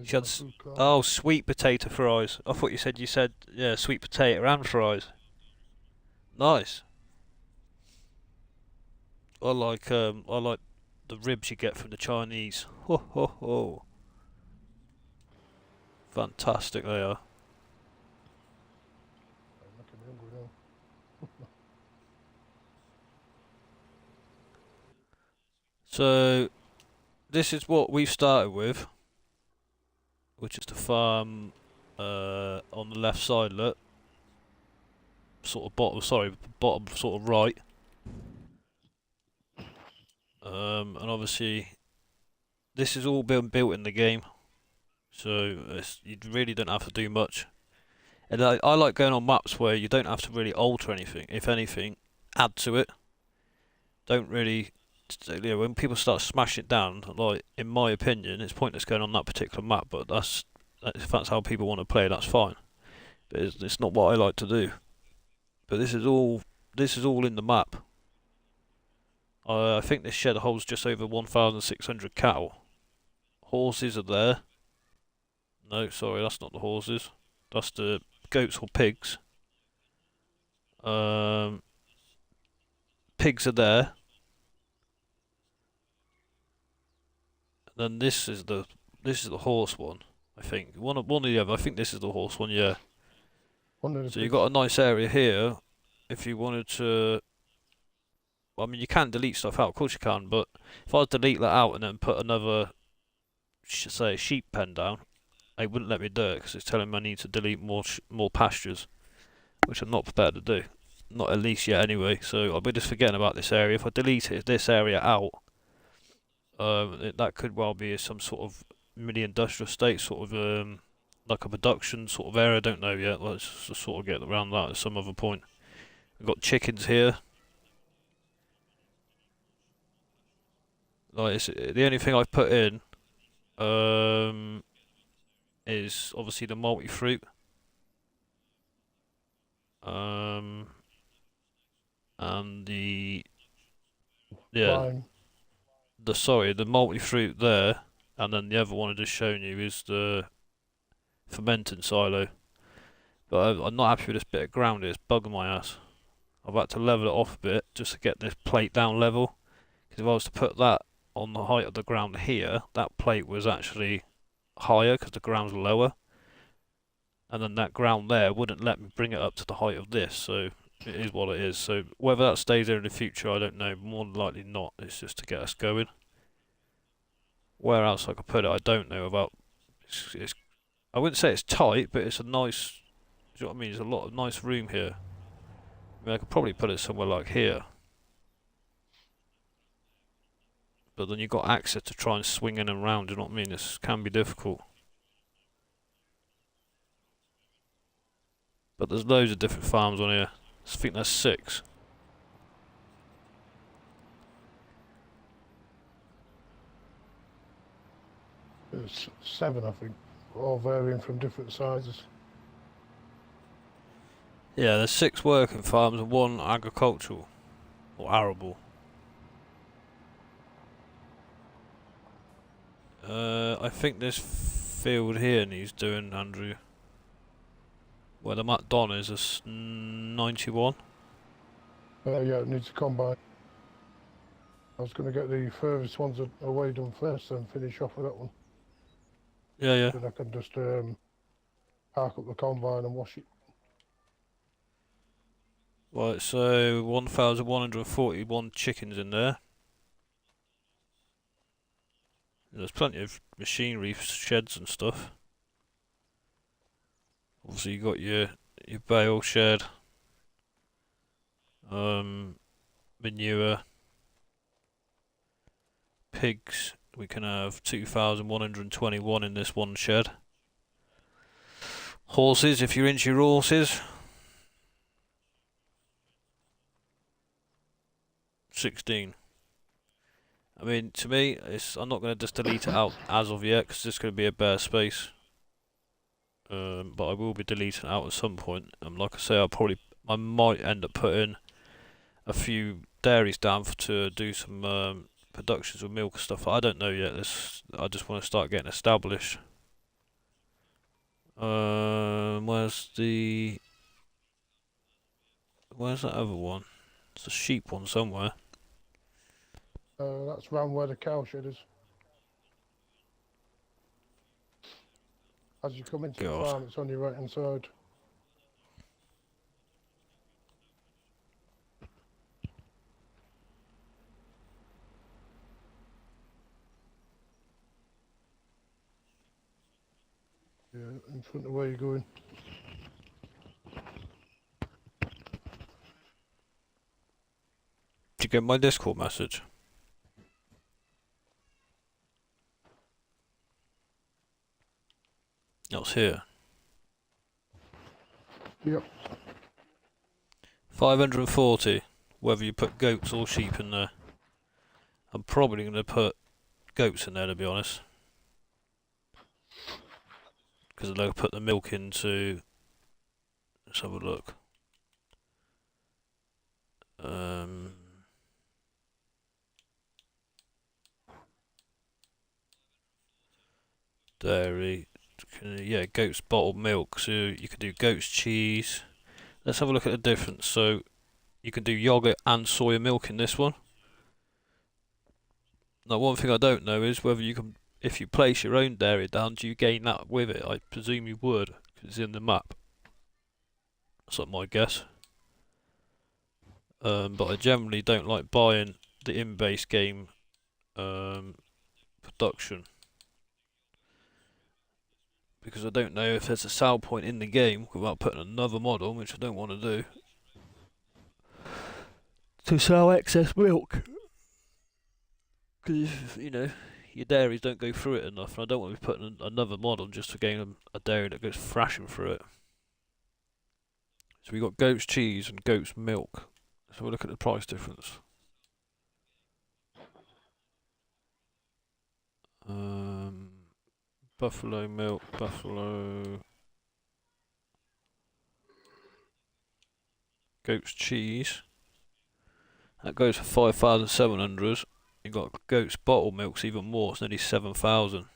She had oh, sweet potato fries. I thought you said yeah, sweet potato and fries. Nice. I like the ribs you get from the Chinese. Ho ho ho. Fantastic they are. So this is what we've started with, which is the farm on the left side, look. Sort of bottom sort of right. And obviously this is all been built in the game, so you really don't have to do much. And I like going on maps where you don't have to really alter anything. If anything, add to it. Don't really, you know, when people start smashing it down, like in my opinion, it's pointless going on that particular map. But if that's how people want to play, that's fine. But it's not what I like to do. But this is all in the map. I think this shed holds just over 1,600 cattle. Horses are there. No, sorry, that's not the horses. That's the goats or pigs. Pigs are there. And then this is the horse one. I think one of the other. I think this is the horse one. Yeah. So you've got a nice area here. If you wanted to, well, I mean, you can delete stuff out. Of course you can. But if I delete that out and then put another, say, sheep pen down, it wouldn't let me do it because it's telling me I need to delete more pastures, which I'm not prepared to do. Not at least yet, anyway. So I'll be just forgetting about this area. If I delete this area out, that could well be some sort of mini industrial estate, sort of like a production sort of area. I don't know yet. Let's just sort of get around that at some other point. We've got chickens here. Like the only thing I've put in is obviously the multi-fruit. And the the multi-fruit there, and then the other one I just shown you is the fermenting silo. But I'm not happy with this bit of ground. It's bugging my ass. I've had to level it off a bit just to get this plate down level. Because if I was to put that on the height of the ground here, that plate was actually higher because the ground's lower. And then that ground there wouldn't let me bring it up to the height of this, so it is what it is. So whether that stays there in the future, I don't know. More than likely not. It's just to get us going. Where else I could put it, I don't know about. I wouldn't say it's tight, but it's a nice. Do you know what I mean? There's a lot of nice room here. I mean, I could probably put it somewhere like here. but then you've got access to try and swing in and round, you know what I mean? It can be difficult. But there's loads of different farms on here. I think there's 6. There's 7, I think, all varying from different sizes. Yeah, there's 6 working farms and 1 agricultural, or arable. I think this field here needs doing, Andrew. Where the Matt Don is a 91. Yeah, it needs a combine. I was going to get the furthest ones away done first and finish off with that one. Yeah, yeah. Then I can just park up the combine and wash it. Right, so 1,141 chickens in there. There's plenty of machinery, sheds and stuff. Obviously you got your bale shed, manure, pigs. We can have 2,121 in this one shed. Horses, if you're into your horses. 16. I mean, to me, I'm not going to just delete it out as of yet, because it's going to be a bare space. But I will be deleting it out at some point. Like I say, I might end up putting a few dairies down to do some productions with milk and stuff. I don't know yet. I just want to start getting established. Where's that other one? It's a sheep one somewhere. That's round where the cow shed is. As you come into the farm, it's on your right hand side. Yeah, in front of where you're going. Did you get my Discord message? It's here. Yep. 540, whether you put goats or sheep in there. I'm probably going to put goats in there, to be honest. Because they'll put the milk into... Let's have a look. Dairy. Yeah, goat's bottled milk. So you can do goat's cheese. Let's have a look at the difference. So you can do yogurt and soya milk in this one. Now, one thing I don't know is whether you can, if you place your own dairy down, do you gain that with it? I presume you would, because it's in the map. That's like my guess. But I generally don't like buying the in-base game production, because I don't know if there's a sell point in the game without putting another mod on, which I don't want to do, to sell excess milk. Because, you know, your dairies don't go through it enough, and I don't want to be putting another mod on just to gain a dairy that goes thrashing through it. So we got goat's cheese and goat's milk. So we'll look at the price difference. Buffalo milk, buffalo... Goat's cheese. That goes for 5,700. You got goat's bottle milk's even more, it's nearly 7,000.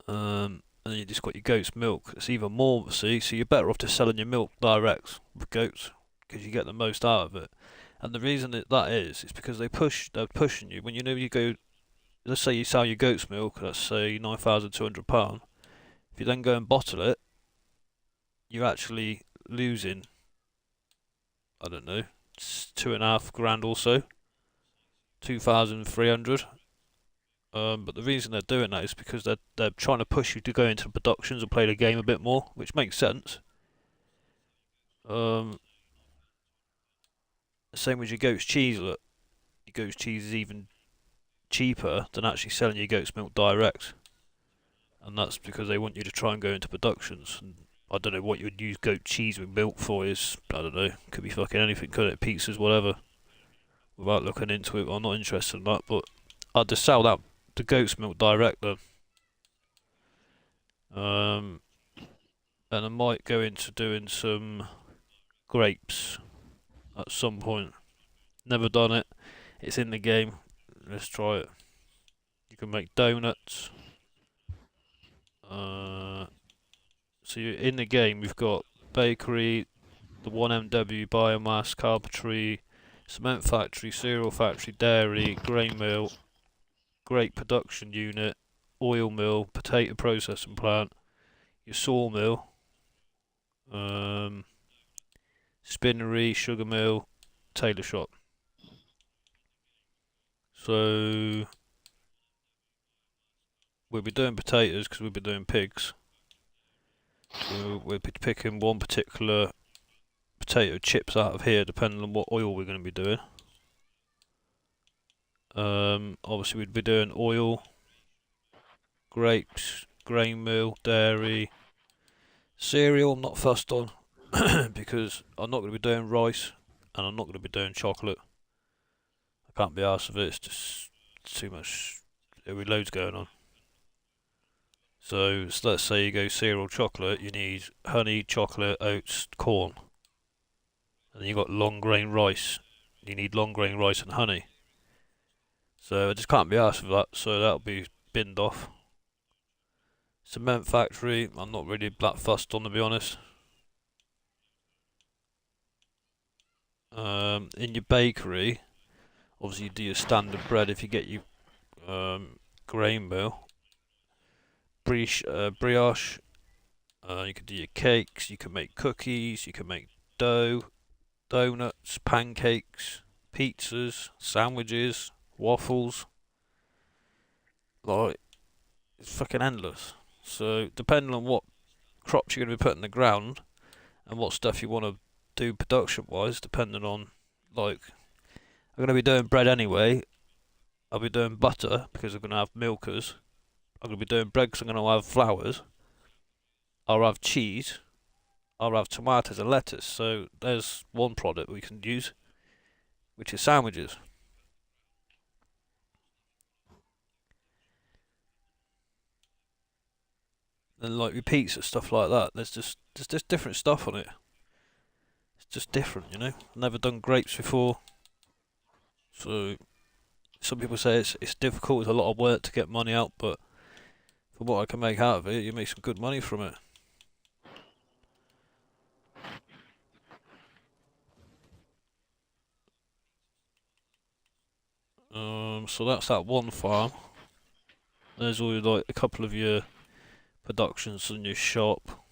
And then you just got your goat's milk. It's even more, see, so you're better off just selling your milk direct with goats, because you get the most out of it. And the reason that is because they're pushing you. When you go, let's say you sell your goat's milk, let's say £9,200. If you then go and bottle it, you're actually losing, I don't know, £2,500 or so, 2,300. But the reason they're doing that is because they're trying to push you to go into productions and play the game a bit more, which makes sense. Same with your goat's cheese. Look, your goat's cheese is even cheaper than actually selling your goat's milk direct, and that's because they want you to try and go into productions. And I don't know what you would use goat cheese with milk for. Is I don't know. Could be fucking anything, could it? Pizzas, whatever. Without looking into it, I'm not interested in that. But I'd just sell that the goat's milk direct then. And I might go into doing some grapes at some point. Never done it. It's in the game. Let's try it. You can make donuts. So in the game, we've got bakery, the 1MW biomass, carpentry, cement factory, cereal factory, dairy, grain mill, grape production unit, oil mill, potato processing plant, your sawmill, spinnery, sugar mill, tailor shop. So we'll be doing potatoes because we'll be doing pigs. So we'll be picking one particular potato chips out of here, depending on what oil we're going to be doing. Obviously we'd be doing oil, grapes, grain mill, dairy, cereal. I'm not fussed on because I'm not going to be doing rice and I'm not going to be doing chocolate. I can't be arsed with it. It's just too much. There'll be loads going on. So let's say you go cereal chocolate, you need honey, chocolate, oats, corn. And then you've got long grain rice. You need long grain rice and honey. So I just can't be arsed with that, so that'll be binned off. Cement factory, I'm not really that fussed on, to be honest. In your bakery, obviously you do your standard bread if you get your grain mill. Brioche, you can do your cakes, you can make cookies, you can make dough, donuts, pancakes, pizzas, sandwiches, waffles. Like, it's fucking endless. So, depending on what crops you're going to be putting in the ground and what stuff you want to do production wise, depending on, like, I'm going to be doing bread anyway. I'll be doing butter because I'm going to have milkers. I'm going to be doing bread because I'm going to have flours. I'll have cheese. I'll have tomatoes and lettuce. So there's one product we can use, which is sandwiches. And like your pizza, stuff like that. There's just different stuff on it. It's just different, you know. I've never done grapes before, so some people say it's difficult. It's a lot of work to get money out, but from what I can make out of it, you make some good money from it. So that's that one farm. There's all like a couple of your productions in your shop.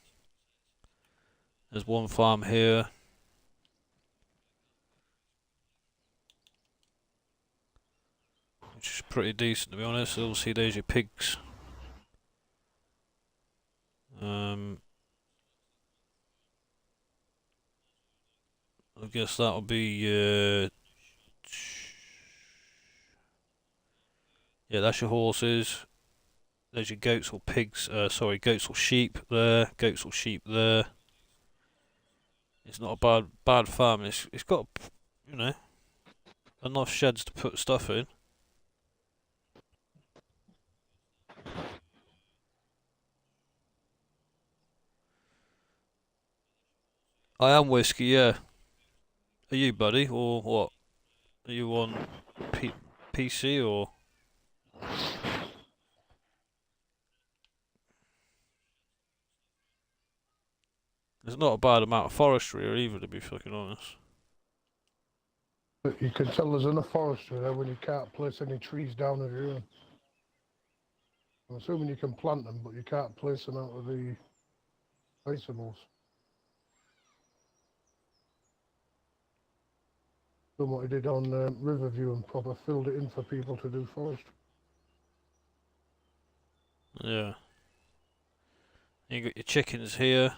There's one farm here. Which is pretty decent, to be honest. Obviously there's your pigs. I guess that'll be yeah, that's your horses. There's your goats or pigs. Sorry, goats or sheep there. Goats or sheep there. It's not a bad farm. It's got, you know, enough sheds to put stuff in. I am whiskey, yeah. Are you, buddy, or what? Are you on PC or? There's not a bad amount of forestry here either, to be fucking honest. But you can tell there's enough forestry there when you can't place any trees down of your own. I'm assuming you can plant them, but you can't place them out of the vegetables. Done what he did on Riverview and proper filled it in for people to do forestry. Yeah. You got your chickens here.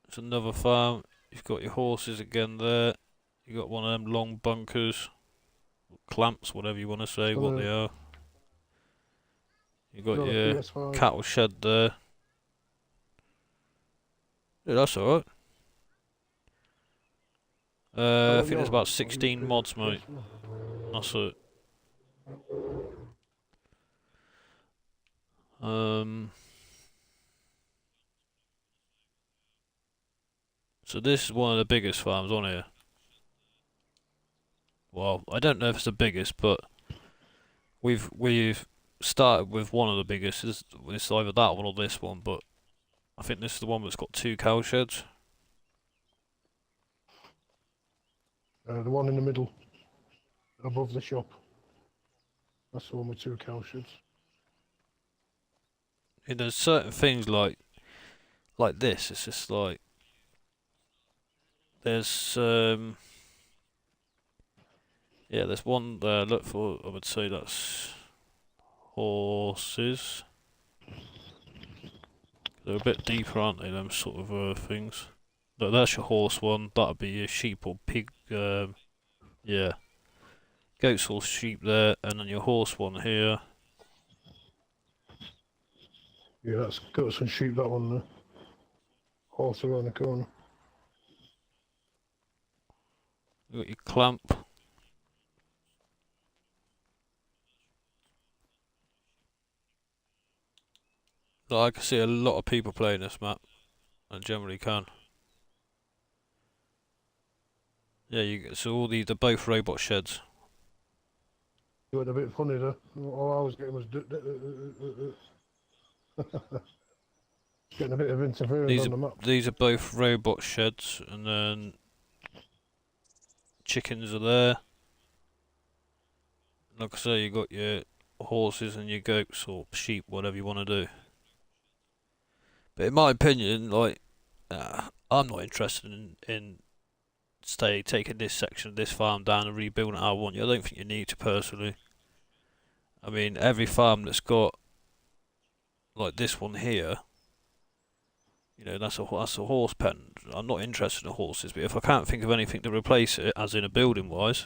It's another farm. You've got your horses again there. You got one of them long bunkers, clamps, whatever you want to say, what So they are. You got got a your PS5. cattle shed there. Yeah, that's alright. I Oh, think there's no, about I didn't 16 see mods, the mate. PS5. That's it. Um, so this is one of the biggest farms on here. Well, I don't know if it's the biggest, but we've started with one of the biggest. It's either that one or this one, but I think this is the one that's got 2 cow sheds. The one in the middle, above the shop. That's the one with 2 cow sheds. And there's certain things like this. It's just like there's yeah, there's one there. Look for, I would say that's horses. They're a bit deeper, aren't they? Them sort of things. Look, that's your horse one. That'd be your sheep or pig. Yeah, goats, horse, sheep there, and then your horse one here. Yeah, that's got some sheep, that one there. Horse around the corner. You got your clamp. Like, I can see a lot of people playing this map, and generally can. Yeah, so all they're both robot sheds. It went a bit funny there. All I was getting was getting a bit of interference These on are the map. these are both robot sheds, and then chickens are there. Like I say, you got your horses and your goats or sheep, whatever you want to do. But in my opinion, like, I'm not interested in taking this section of this farm down and rebuilding it how I want you. I don't think you need to personally. I mean, every farm that's got like this one here, you know, that's a horse pen. I'm not interested in horses, but if I can't think of anything to replace it, as in a building wise,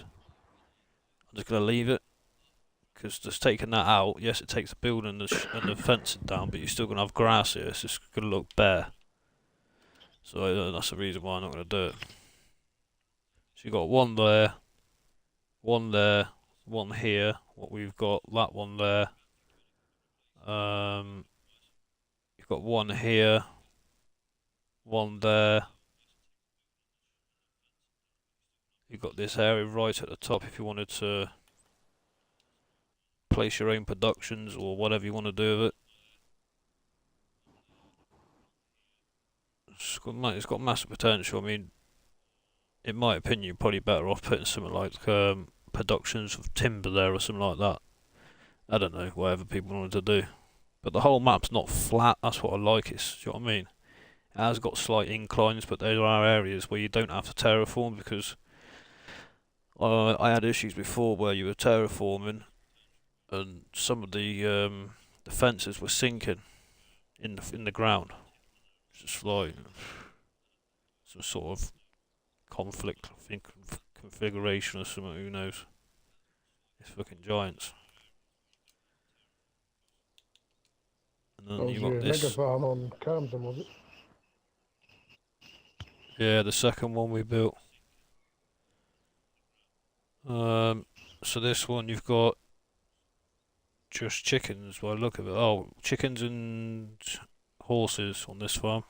I'm just gonna leave it. Because just taking that out, yes, it takes the building and the fencing down, but you're still gonna have grass here. It's just gonna look bare. So that's the reason why I'm not gonna do it. So you got one there, one here. What we've got, that one there. You've got one here, one there. You've got this area right at the top if you wanted to place your own productions or whatever you want to do with it. It's got massive potential. I mean, in my opinion, you're probably better off putting something like productions of timber there or something like that. I don't know, whatever people wanted to do. But the whole map's not flat, that's what I like, do you know what I mean? It has got slight inclines, but there are areas where you don't have to terraform because I had issues before where you were terraforming and some of the fences were sinking in the ground. It's just like some sort of conflict, I think, configuration or something, who knows. It's fucking giants. And That then was you got your mega this. farm on Camden, was it? Yeah, the second one we built. So this one you've got just chickens by the look of it. Oh, chickens and horses on this farm.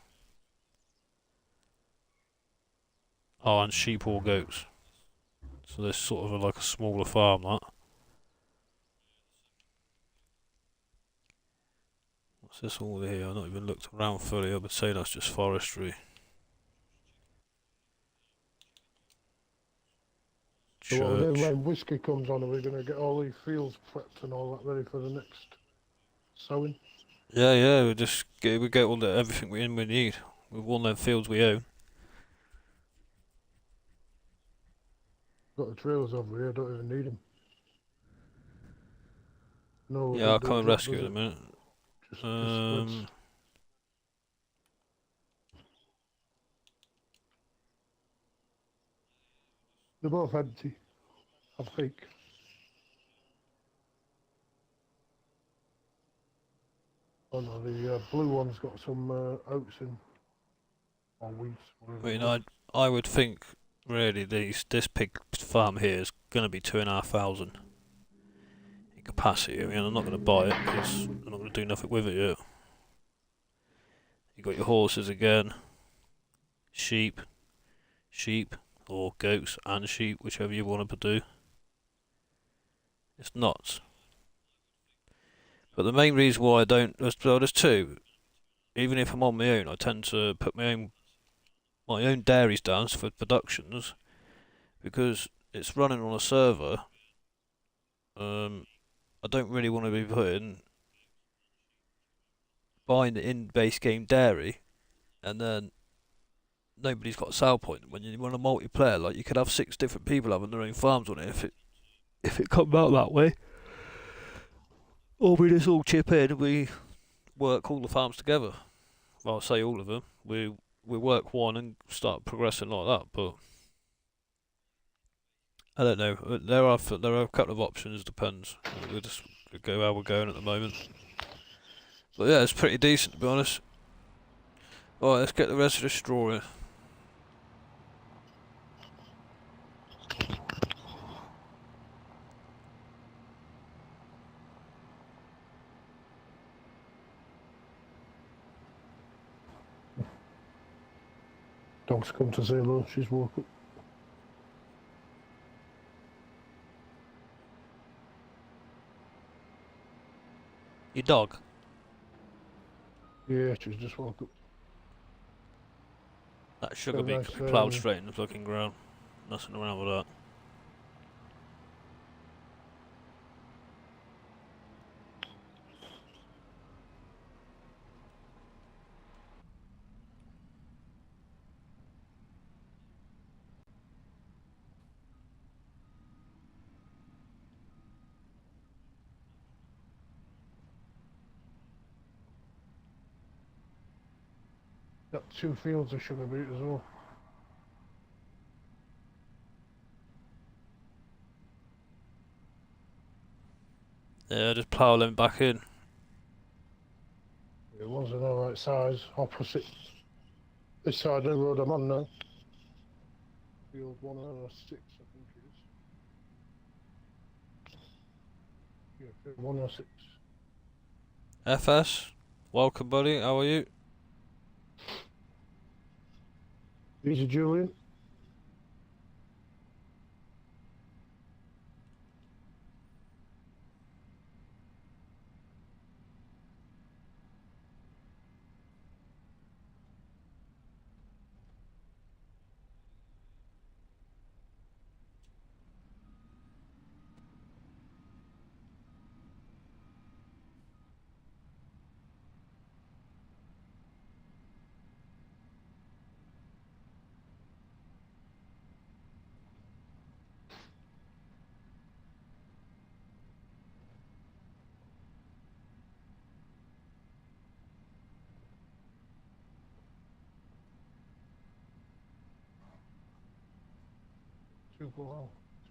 Oh, and sheep or goats. So this sort of like a smaller farm, that. What's this all here? I've not even looked around fully. I would say that's just forestry. So what we're doing Church. when whiskey comes on, are we going to get all these fields prepped and all that ready for the next sowing? Yeah, we get all everything we need with all them fields we own. Got the trailers over here, don't even need them. No, Yeah, I'll come don't and drop, rescue does it in a it? minute. Just spreads. They're both empty, I think. Oh no, the blue one's got some oats in, or wheat, I whatever it mean, was. I would think really this pig farm here is going to be 2,500 in capacity. I mean, I'm not going to buy it because I'm not going to do nothing with it yet. You got your horses again, sheep, or goats and sheep, whichever you want to do. It's nuts. But the main reason why I don't, there's two. Even if I'm on my own, I tend to put my own dairies down for productions because it's running on a server. I don't really want to be buying the in-base game dairy, and then nobody's got a sale point. When you run a multiplayer, like you could have 6 different people having their own farms on it if it comes out that way. Or we just all chip in, we work all the farms together. Well, I say all of them. We work one and start progressing like that. But I don't know. There are a couple of options. Depends. We'll just go how we're going at the moment. But yeah, it's pretty decent to be honest. Alright, let's get the rest of the straw in. Dog's come to say hello, she's woke up. Your dog? Yeah, she's just woke up. That sugar Got a beet nice, could be ploughed straight in the fucking ground. Nothing around with that. Got 2 fields of sugar beet as well. Yeah, just plough them back in. It was an alright size, opposite this side of the road I'm on now. Field 106, I think it is. Yeah, field 106. FS, welcome buddy, how are you? Easy, Julian.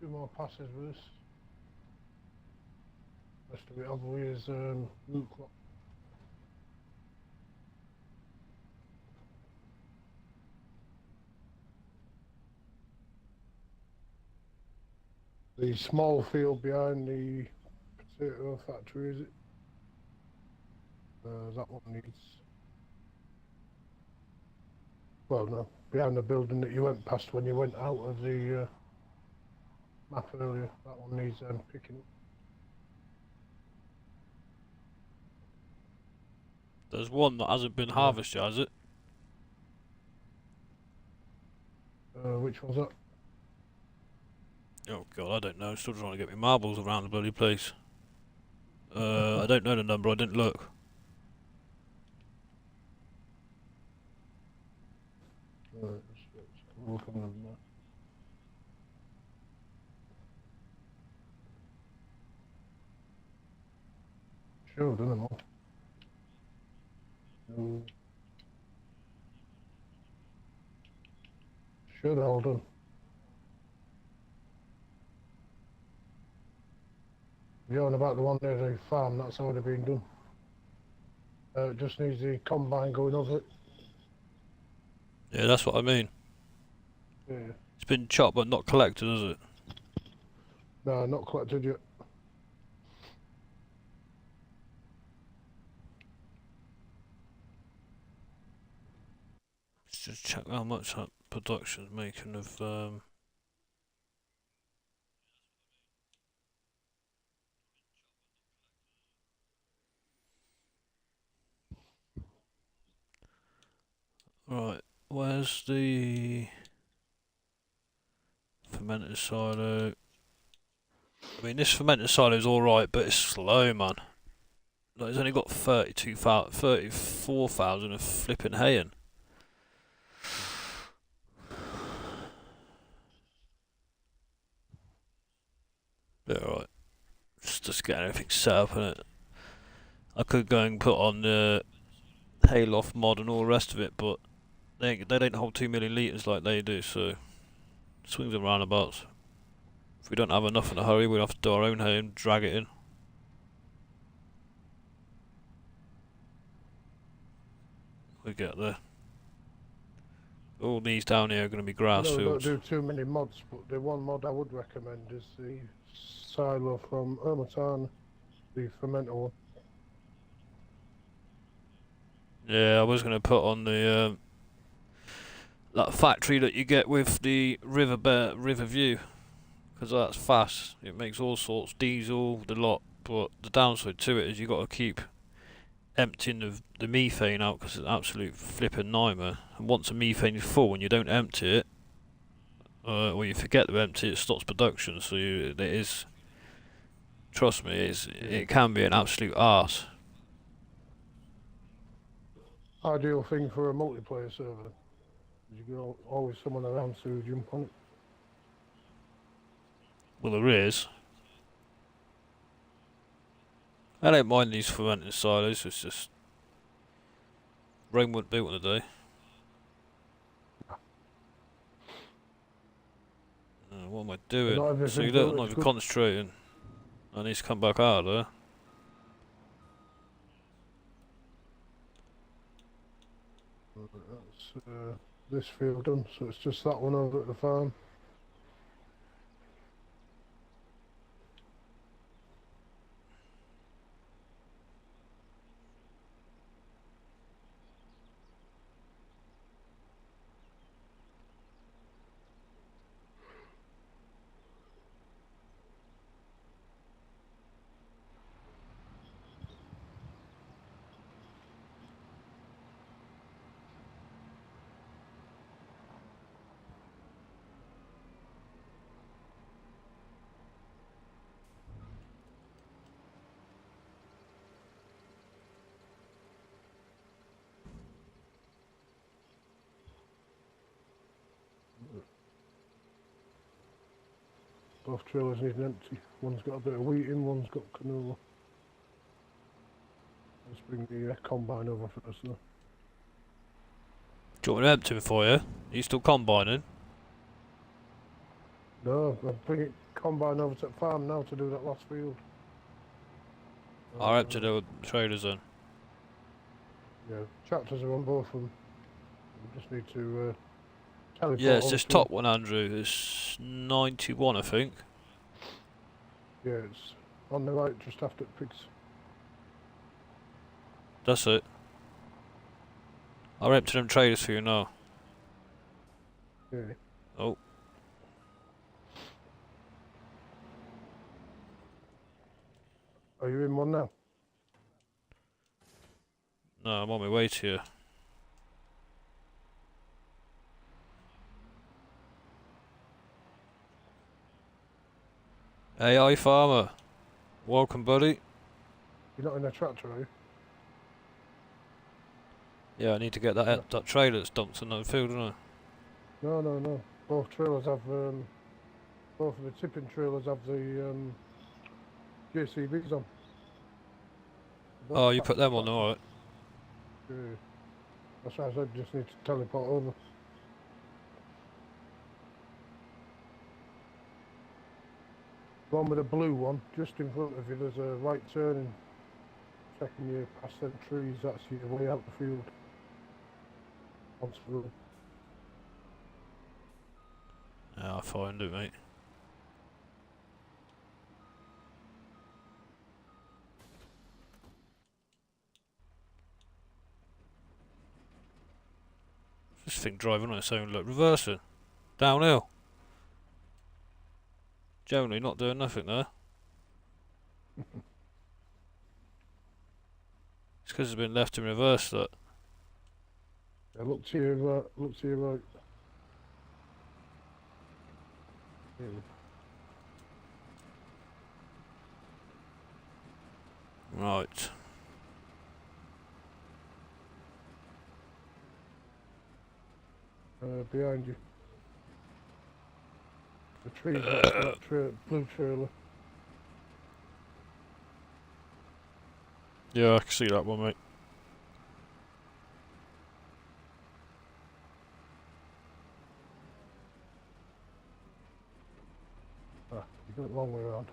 Two more passes with this. Rest of it over here is root crop. The small field behind the potato factory, is it? That one needs... Well, no, behind the building that you went past when you went out of the map earlier. That one needs picking up. There's one that hasn't been harvested, has it? Which one's that? Oh god, I don't know. I'm still trying to get my marbles around the bloody place. I don't know the number, I didn't look. Let's look on them now. Sure, done them all. No. Sure, they're all done. You're on about the one near the farm, that's already been done. It just needs the combine going over it. Yeah, that's what I mean. Yeah. It's been chopped but not collected, is it? No, not collected yet. Let's just check how much that production's making of right, where's the fermented silo? I mean, this fermented silo's alright, but it's slow, man. Like, it's only got 34,000 of flipping hay in. Yeah, right. Just getting everything set up in it. I could go and put on the hayloft mod and all the rest of it, but they don't hold 2 million litres like they do, so swings and roundabouts. If we don't have enough in a hurry, we'll have to do our own hay and drag it in. We get there. All these down here are going to be I grass know we don't fields. do too many mods, but the one mod I would recommend is the silo from Hermitan, the fermenter one. Yeah, I was going to put on the that factory that you get with the river view, because that's fast. It makes all sorts, diesel, the lot. But the downside to it is you got to keep emptying the methane out because it's an absolute flipping nightmare. And once the methane is full and you don't empty it, or you forget to empty it, stops production. So it is, trust me, it can be an absolute arse. Ideal thing for a multiplayer server. You got always someone around to jump on it. Well, there is. I don't mind these fermenting silos. It's just Rome wouldn't be one today. What am I doing? Not See, everything look, I'm built not is even good. concentrating. I need to come back out of there. That's this field done, so it's just that one over at the farm. Both trailers need an empty. One's got a bit of wheat in, one's got canola. Let's bring the combine over first though. Do you want me to empty for you? Are you still combining? No, I'm bringing combine over to the farm now to do that last field. I'll empty the traders then. Yeah, tractors are on both of them. We just need to teleport Yeah, it's over this to them. top one, Andrew. It's 91, I think. Yeah, it's on the right just after it picks. That's it. I'll empty them traders for you now. Yeah. Oh. Are you in one now? No, I'm on my way to you. AI farmer. Welcome, buddy. You're not in a tractor, are you? Yeah, I need to get that trailer that's dumped in that field, don't I? No, no, no. Both trailers have, both of the tipping trailers have the JCBs on. Both Oh, you put them on, tractors. alright. Yeah. That's why I said just need to teleport over. The one with the blue one, just in front of you, there's a right turning. Checking you past them trees, that's your way out the field. Onto the road. Yeah, I'll find it, mate. This thing driving on its own, look, reversing. Downhill. Generally not doing nothing there. It's because it's been left in reverse, look. Yeah, look to your right, look to your right. Yeah. Right. Behind you. The trees next to that blue trailer. Yeah, I can see that one, mate. Ah, you got it the wrong way around.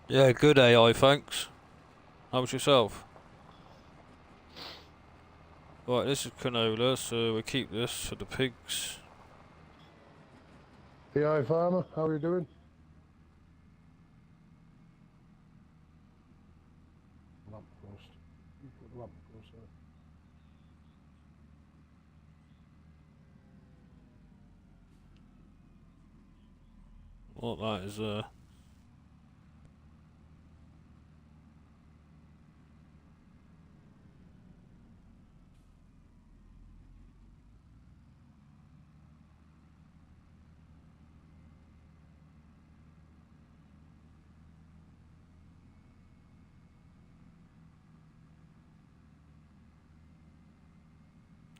Yeah, good AI, thanks. How was yourself? Right, this is canola, so we keep this for the pigs. PI farmer, how are you doing? Lamp post. You put the lamp post there. What that is,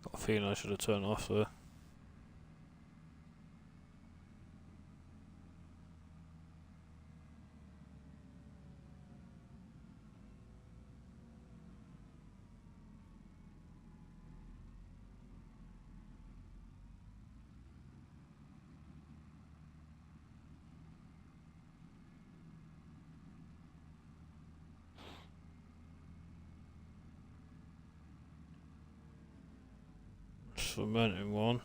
got a feeling I should have turned off there. Fermenting one.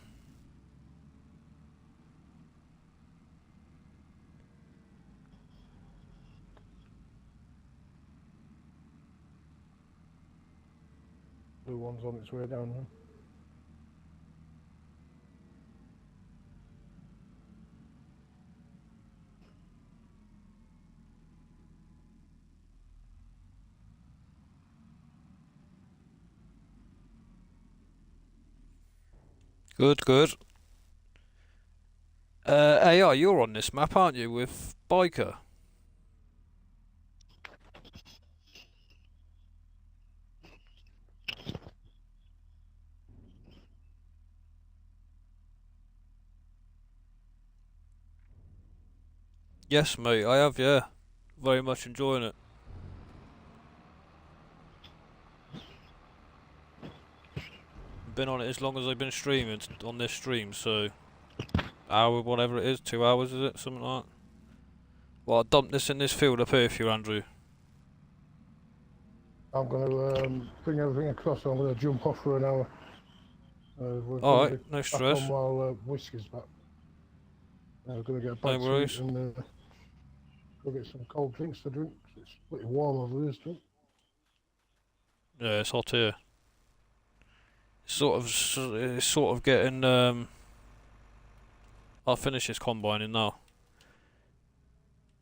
Blue one's on its way down now. Good, good. AI, you're on this map, aren't you, with Biker? Yes, mate, I have, yeah. Very much enjoying it. Been on it as long as I've been streaming on this stream, so hour, whatever it is, 2 hours is it, something like that. Well, I dumped this in this field up here for you, Andrew. I'm going to bring everything across. I'm going to jump off for an hour. We're going to Alright, be no back stress. on while Whiskey's back. We're going to get a No bite to worries. eat and go get some cold drinks to drink. It's pretty warm over here still. Yeah, it's hot here. It's sort of getting. I'll finish this combining now.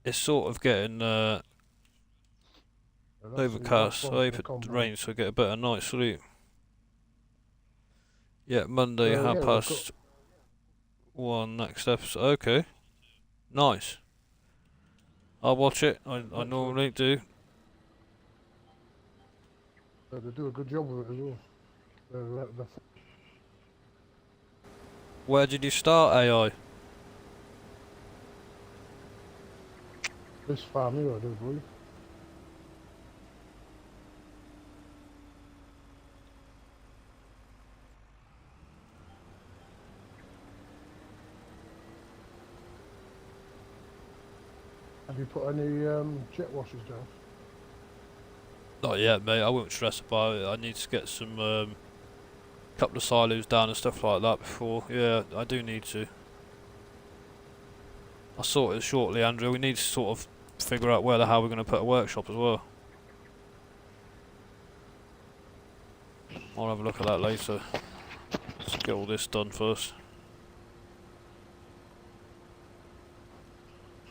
It's sort of getting That's the last overcast. I one for hope the it combine. rains so I get a better night's sleep. Yeah, Monday, Yeah, we've got 1:30 next episode. Okay, nice. I'll watch it. I normally do. they do a good job with it as well. They're Where did you start, AI? this farm here, I do believe. you put any jet washers down? Not yet, mate. I won't stress about it. I need to get some couple of silos down and stuff like that before. Yeah, I do need to. I'll sort it shortly, Andrew. We need to sort of figure out where the hell we're going to put a workshop as well. I'll have a look at that later. Let's get all this done first.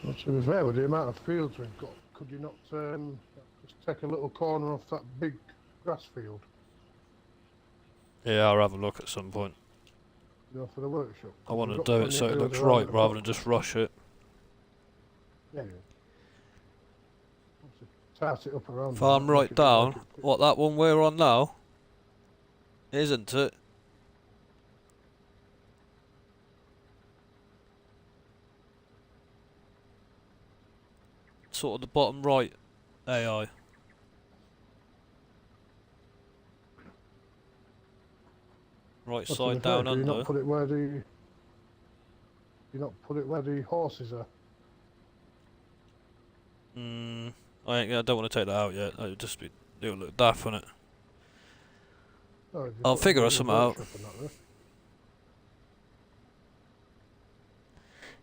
Well, to be fair, with the amount of fields we've got, could you not just take a little corner off that big grass field, Yeah, I'll have a look at some point. you know, for the workshop? I want to We've got do it plenty so of it fields looks around right the rather than block. just rush it. Yeah, yeah. Tart it up around. If there, I'm not make right it look down, like it- what, that one we're on now? Isn't it? Sort of the bottom right AI. Right Well, to be side fair, down do you under. not put it where the horses are? I don't want to take that out yet. It'll look daft, won't it? Oh, if you I'll put figure the us something out. workshop and that there.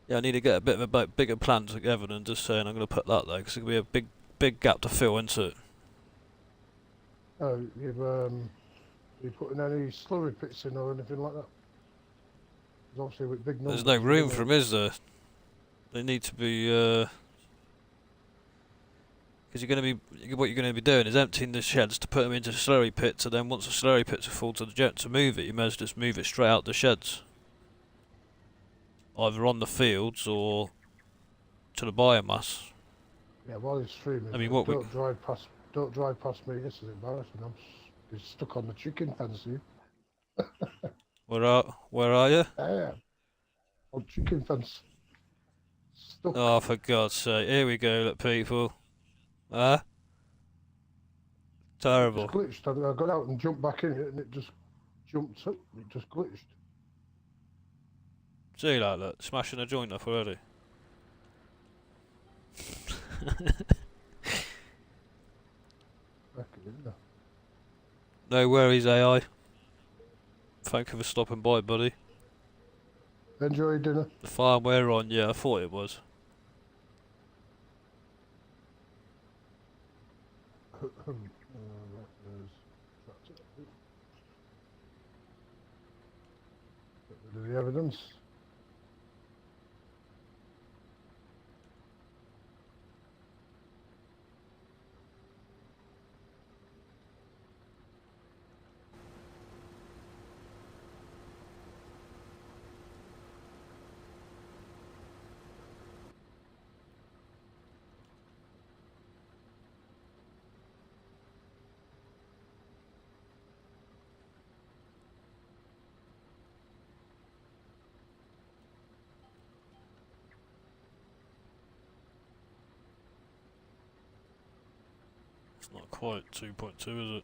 Yeah, I need to get a bit of a bigger plan together than just saying I'm going to put that there, because it'll be a big gap to fill, isn't it? Oh, you putting any slurry pits in or anything like that? 'Cause obviously with big numbers. There's no room you for know, them, is there? They need to be, because what you're going to be doing is emptying the sheds to put them into slurry pits, and then once the slurry pits are full to the jet to move it, you may as well just move it straight out the sheds. Either on the fields or to the biomass. Yeah, while you're streaming, I mean, what don't drive past me. This is embarrassing. I'm stuck on the chicken fence here. Where are you? Yeah, on chicken fence. Stuck. Oh, for God's sake! Here we go, look, people. Huh? It's Terrible. glitched. I got out and jumped back in it, and it just jumped up. It just glitched. See that? Look, smashing a joint off already. Back in there. No worries, AI. Thank you for stopping by, buddy. Enjoy your dinner. The farm we're on, yeah, I thought it was. Get rid of the evidence. It's not quite 2.2, is it?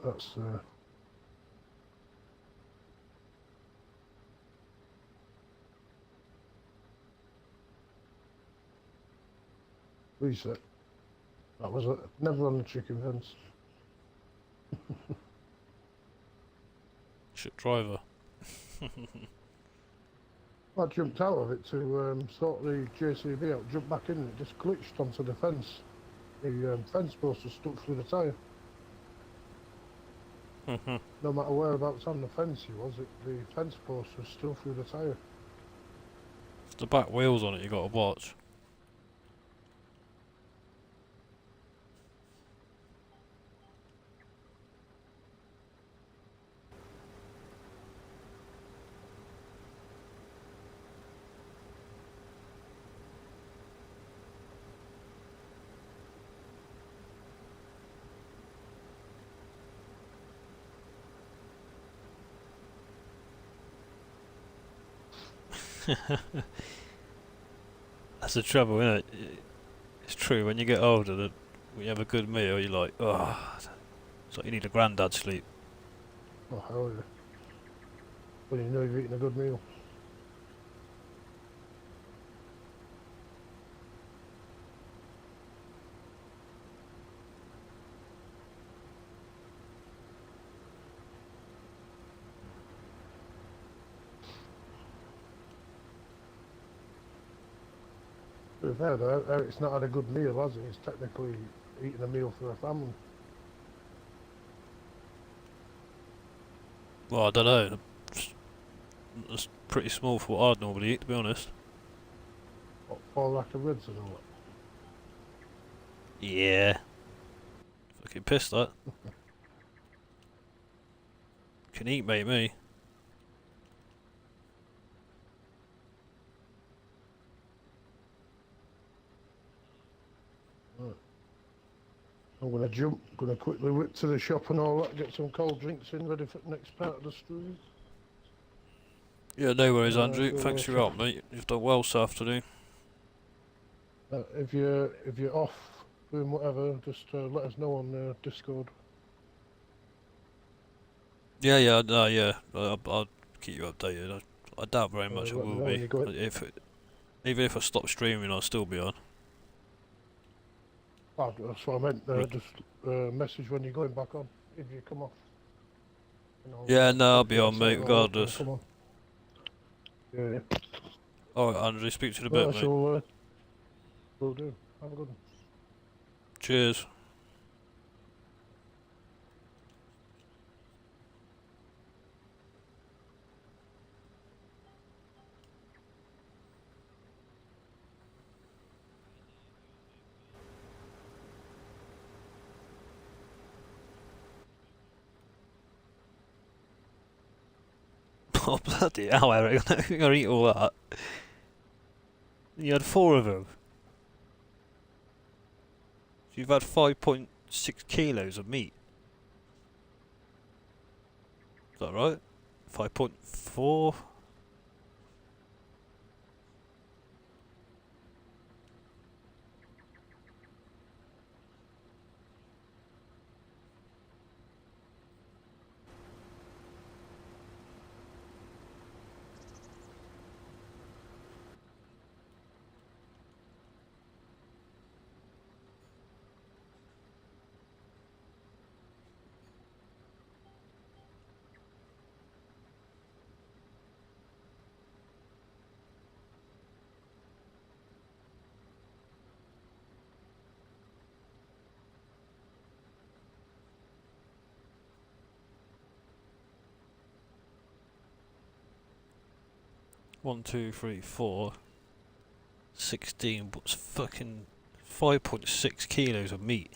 That's reset. That was never on the chicken fence. Shit driver. I jumped out of it to sort the JCB out, jumped back in, and it just glitched onto the fence. The fence post was stuck through the tyre. No matter whereabouts on the fence he was, the fence post was still through the tyre. It's the back wheels on it you got to watch. That's the trouble, isn't it? It's true, when you get older, that when you have a good meal, you're like, oh, it's like you need a granddad sleep. Oh, hell yeah. When you know you've eaten a good meal. To be fair though, Eric's not had a good meal, has he? He's technically eating a meal for a family. Well, I don't know. It's pretty small for what I'd normally eat, to be honest. What, 4 rack of ribs and all Yeah. Fucking pissed that. Can eat, mate, me. that? Right. I'm gonna quickly whip to the shop and all that, get some cold drinks in, ready for the next part of the stream. Yeah, no worries, Andrew. So Thanks for your help, mate. You've done well this afternoon. if you're off doing whatever, just let us know on Discord. Yeah, yeah, no, yeah. I'll keep you updated. I doubt very much I Let me will know when be. you go. Even if I stop streaming, I'll still be on. Oh, that's what I meant. Reg- Just message when you're going back on if you come off. You know, Yeah, no, I'll be hopefully I'll on, say mate, hello when I regardless. come on. Yeah. Alright, Andrew, speak to you in a Well, bit, that's mate. all. Will do. Have a good one. Cheers. Oh, bloody hell, Eric. I don't think I'll eat all that. You had 4 of them. So you've had 5.6 kilos of meat. Is that right? 5.4? One, two, three, 4. 16, but it's fucking 5.6 kilos of meat.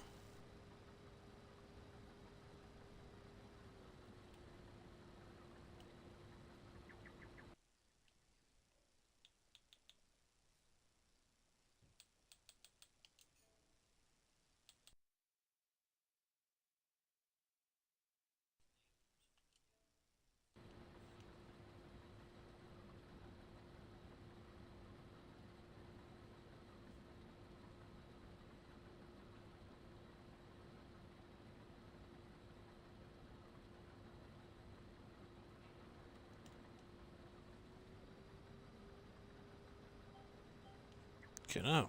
You know.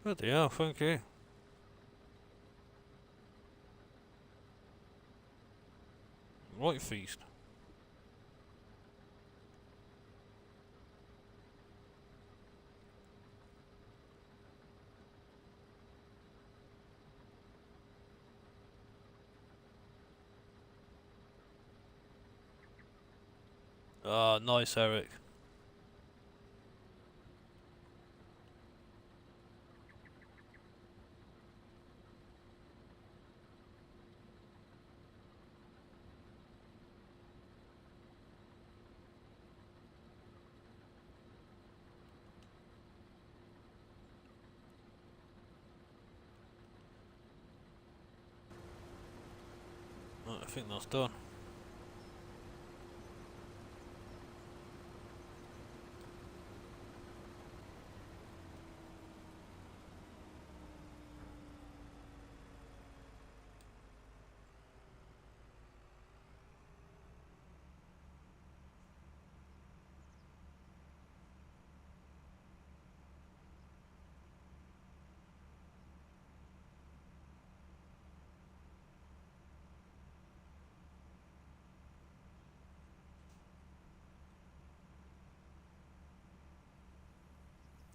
Bloody hell, thank you. Right feast. Ah, nice, Eric. Right, I think that's done.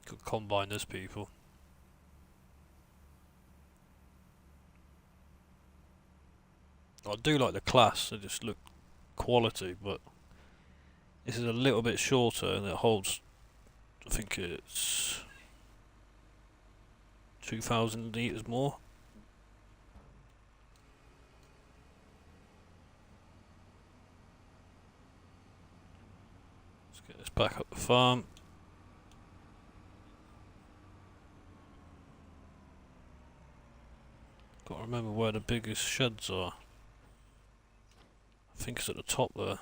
Could combine this, people. I do like the class, they just look quality, but this is a little bit shorter and it holds, I think it's 2,000 litres more. Let's get this back up the farm. Got to remember where the biggest sheds are. I think it's at the top there.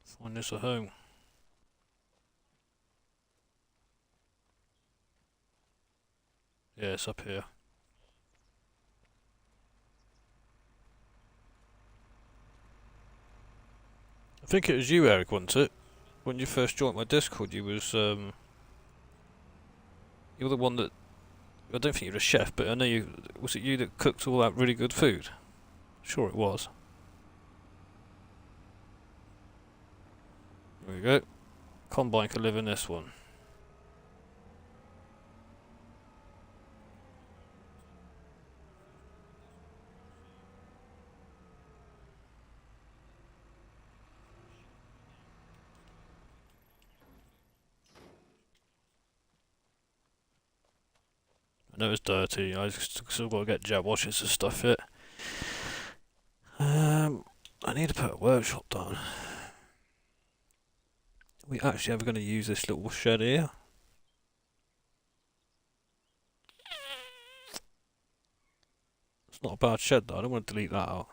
Find this a home. Yeah, it's up here. I think it was you, Eric, wasn't it? When you first joined my Discord, you was you were the one that, I don't think you were a chef, but I know you, was it you that cooked all that really good food? Sure it was. There we go. Combine can live in this one. I know it's dirty, I still got to get jet washers to stuff it. I need to put a workshop down. Are we actually ever going to use this little shed here? It's not a bad shed though, I don't want to delete that out.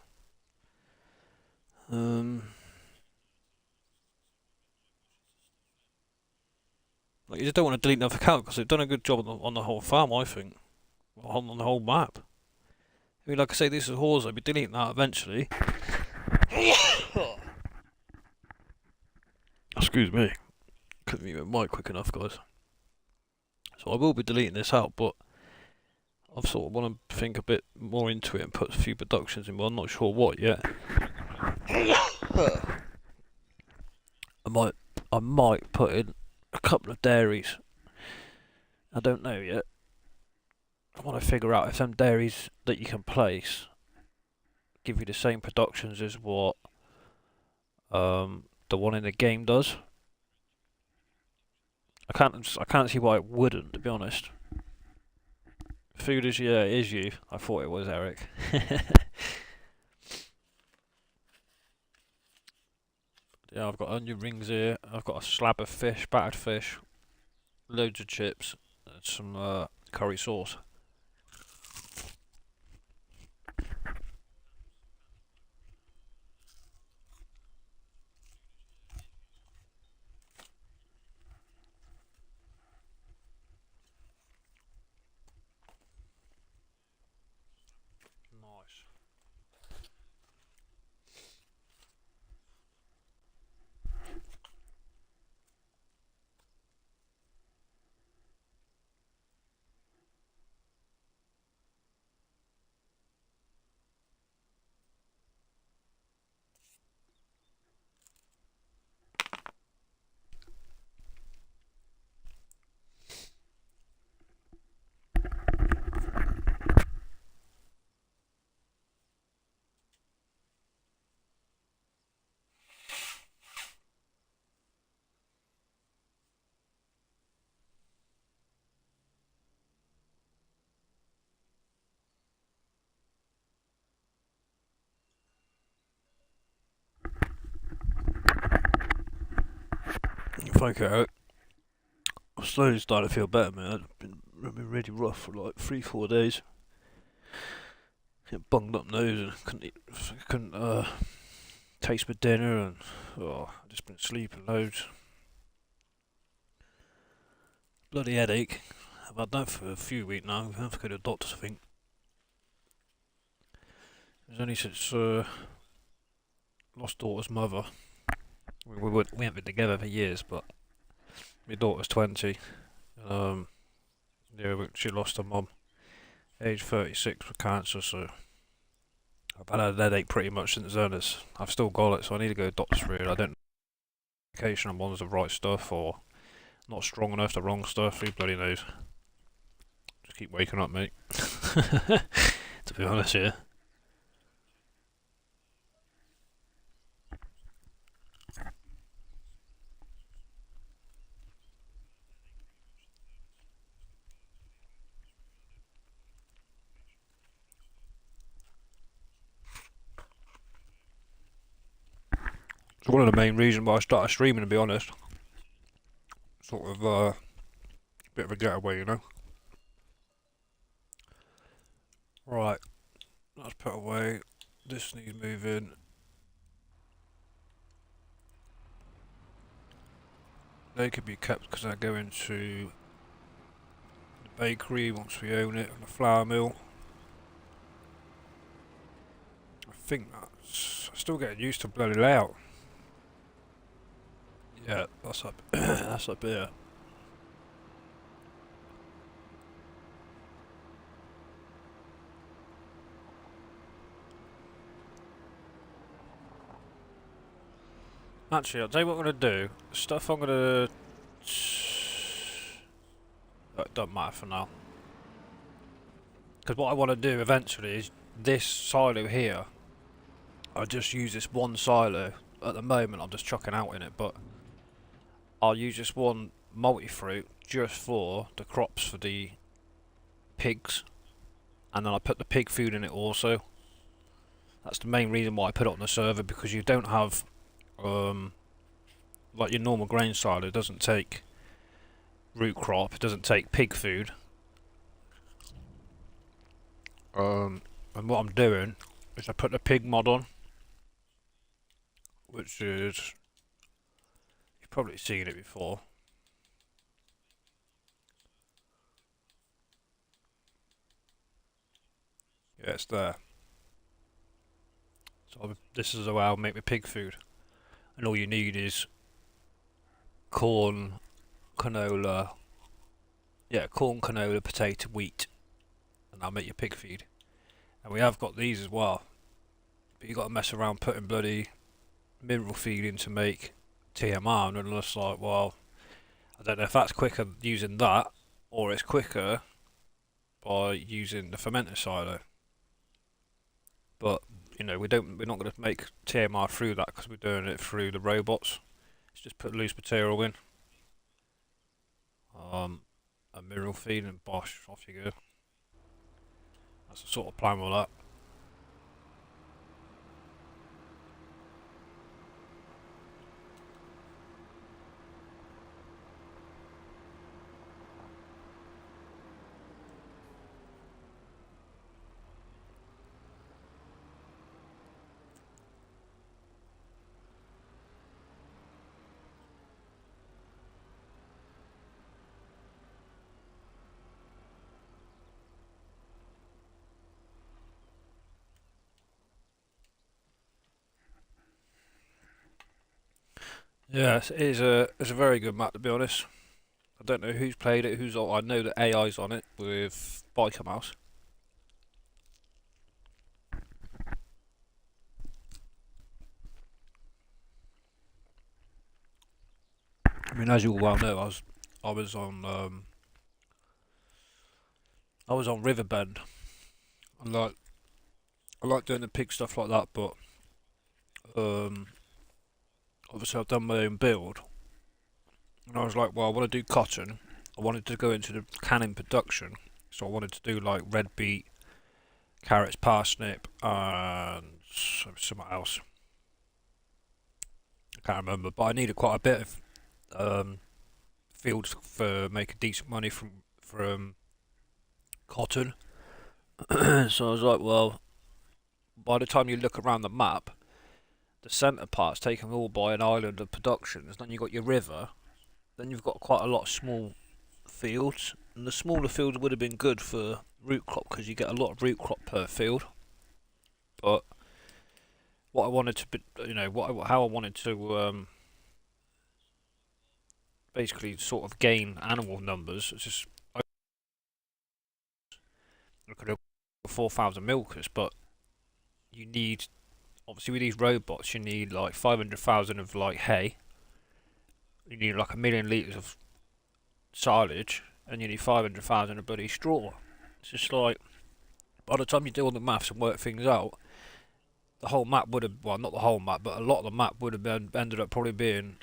Like, you just don't want to delete another account because they've done a good job on the whole farm, I think. On the whole map. I mean, like I say, this is Hawes, I'll be deleting that eventually. Excuse me. Couldn't mute my mic quick enough, guys. So I will be deleting this out, but I've sort of want to think a bit more into it and put a few productions in, but I'm not sure what yet. I might put in a couple of dairies. I don't know yet. I want to figure out if them dairies that you can place give you the same productions as what the one in the game does. I can't see why it wouldn't, to be honest. Food is, yeah, it is you. I thought it was Eric. Yeah, I've got onion rings here. I've got a slab of fish, battered fish, loads of chips, and some curry sauce. Nice. Thank you, Eric. I'm slowly starting to feel better, man. I've been really rough for like 3-4 days. Get bunged up nose and couldn't taste my dinner, and I've just been sleeping loads. Bloody headache. I've had that for a few weeks now. I have to go to the doctors, I think. It was only since lost daughter's mother. We haven't been together for years, but my daughter's 20. Yeah, she lost her mum, age 36 with cancer. So I've had a headache pretty much since then. I've still got it, so I need to go to the doctor's really. I don't know if the medication I'm on is the right stuff or Not strong enough, the wrong stuff, who bloody knows. Just keep waking up, mate. To be honest here. It's one of the main reasons why I started streaming, to be honest. Sort of bit of a getaway, you know. Right, let's put away. This needs moving. They could be kept because they go into the bakery once we own it, and the flour mill. I think that's... I'm still getting used to bloody layout. Yeah, that's up. That's up here. Actually, I'll tell you what I'm going to do. Stuff I'm going to... It doesn't matter for now. Because what I want to do eventually is this silo here. I just use this one silo. At the moment, I'm just chucking out in it, but I'll use this one multi-fruit just for the crops for the pigs. And then I put the pig food in it also. That's the main reason why I put it on the server, because you don't have... like your normal grain silo, it doesn't take root crop, it doesn't take pig food. And what I'm doing is I put the pig mod on, which is, you've probably seen it before. Yeah, it's there. So this is how I'll make my pig food. And all you need is corn, canola, corn, canola, potato, wheat, and that'll make your pig feed. And we have got these as well, but you got to mess around putting bloody mineral feed in to make TMR, and I'm just like, well, I don't know if that's quicker using that, or it's quicker by using the fermenter silo. But you know, we're not going to make TMR through that because we're doing it through the robots. Let's just put loose material in, a mineral feed, and bosh, off you go. That's the sort of plan with that. Yeah, it's a very good map, to be honest. I don't know who's played it, who's on. I know that AI's on it with Biker Mouse. I mean, as you all well know, I was on Riverbend, and I like doing the pig stuff like that, but obviously I've done my own build, and I was like, well, I want to do cotton. I wanted to go into the canning production, so I wanted to do like red beet, carrots, parsnip, and something else. I can't remember, but I needed quite a bit of fields for making decent money from cotton. So I was like, well, by the time you look around the map, the centre part's taken all by an island of productions. Then you've got your river. Then you've got quite a lot of small fields. And the smaller fields would have been good for root crop because you get a lot of root crop per field. But what I wanted to, how I wanted to basically sort of gain animal numbers. It's just I could have 4,000 milkers, but you need, obviously with these robots, you need like 500,000 of like hay. You need like 1 million litres of silage, and you need 500,000 of bloody straw. It's just like, by the time you do all the maths and work things out, the whole map would have, well, not the whole map, but a lot of the map would have been, ended up probably being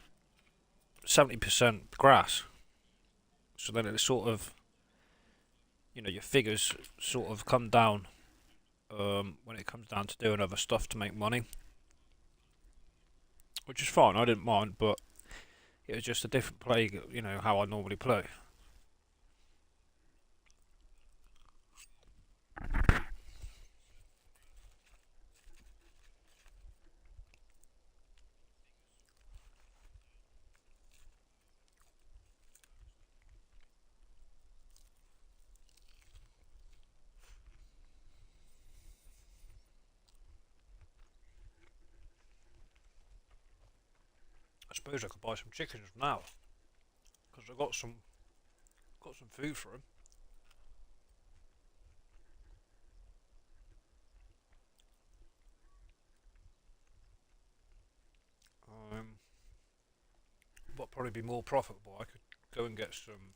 70% grass. So then it's sort of, your figures sort of come down when it comes down to doing other stuff to make money. Which is fine, I didn't mind, but it was just a different play, how I normally play. I suppose I could buy some chickens now, because I got some food for them. But probably be more profitable. I could go and get some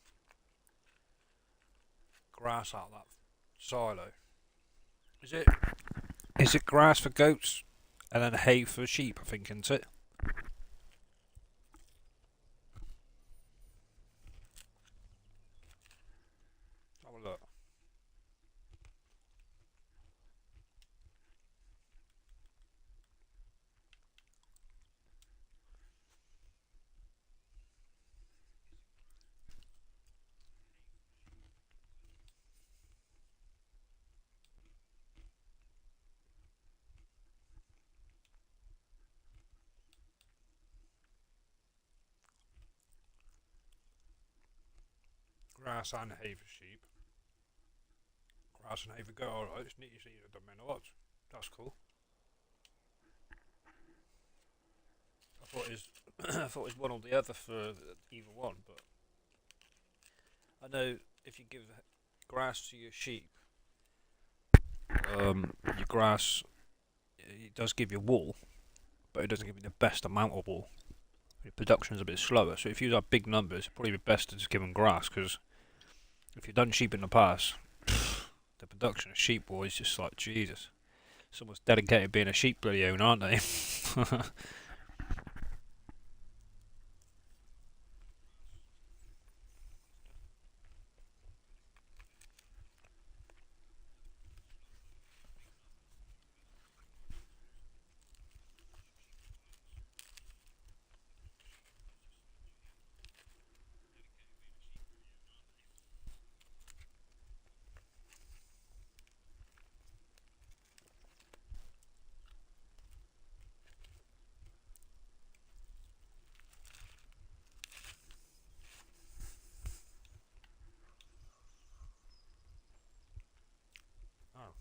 grass out of that silo. Is it grass for goats and then hay for sheep? I think, isn't it? Have a look. Grass and hay for sheep. Grass and hay for goat. Alright, it's neat. You see the domino. That's cool. I thought it was one or the other for either one, but I know if you give grass to your sheep, your grass, it does give you wool, but it doesn't give you the best amount of wool. Your production is a bit slower, so if you have big numbers, it'd probably be best to just give them grass, because if you've done sheep in the past, the production of sheep is just like, Jesus. Someone's dedicated being a sheep bloody owner, aren't they? Oh.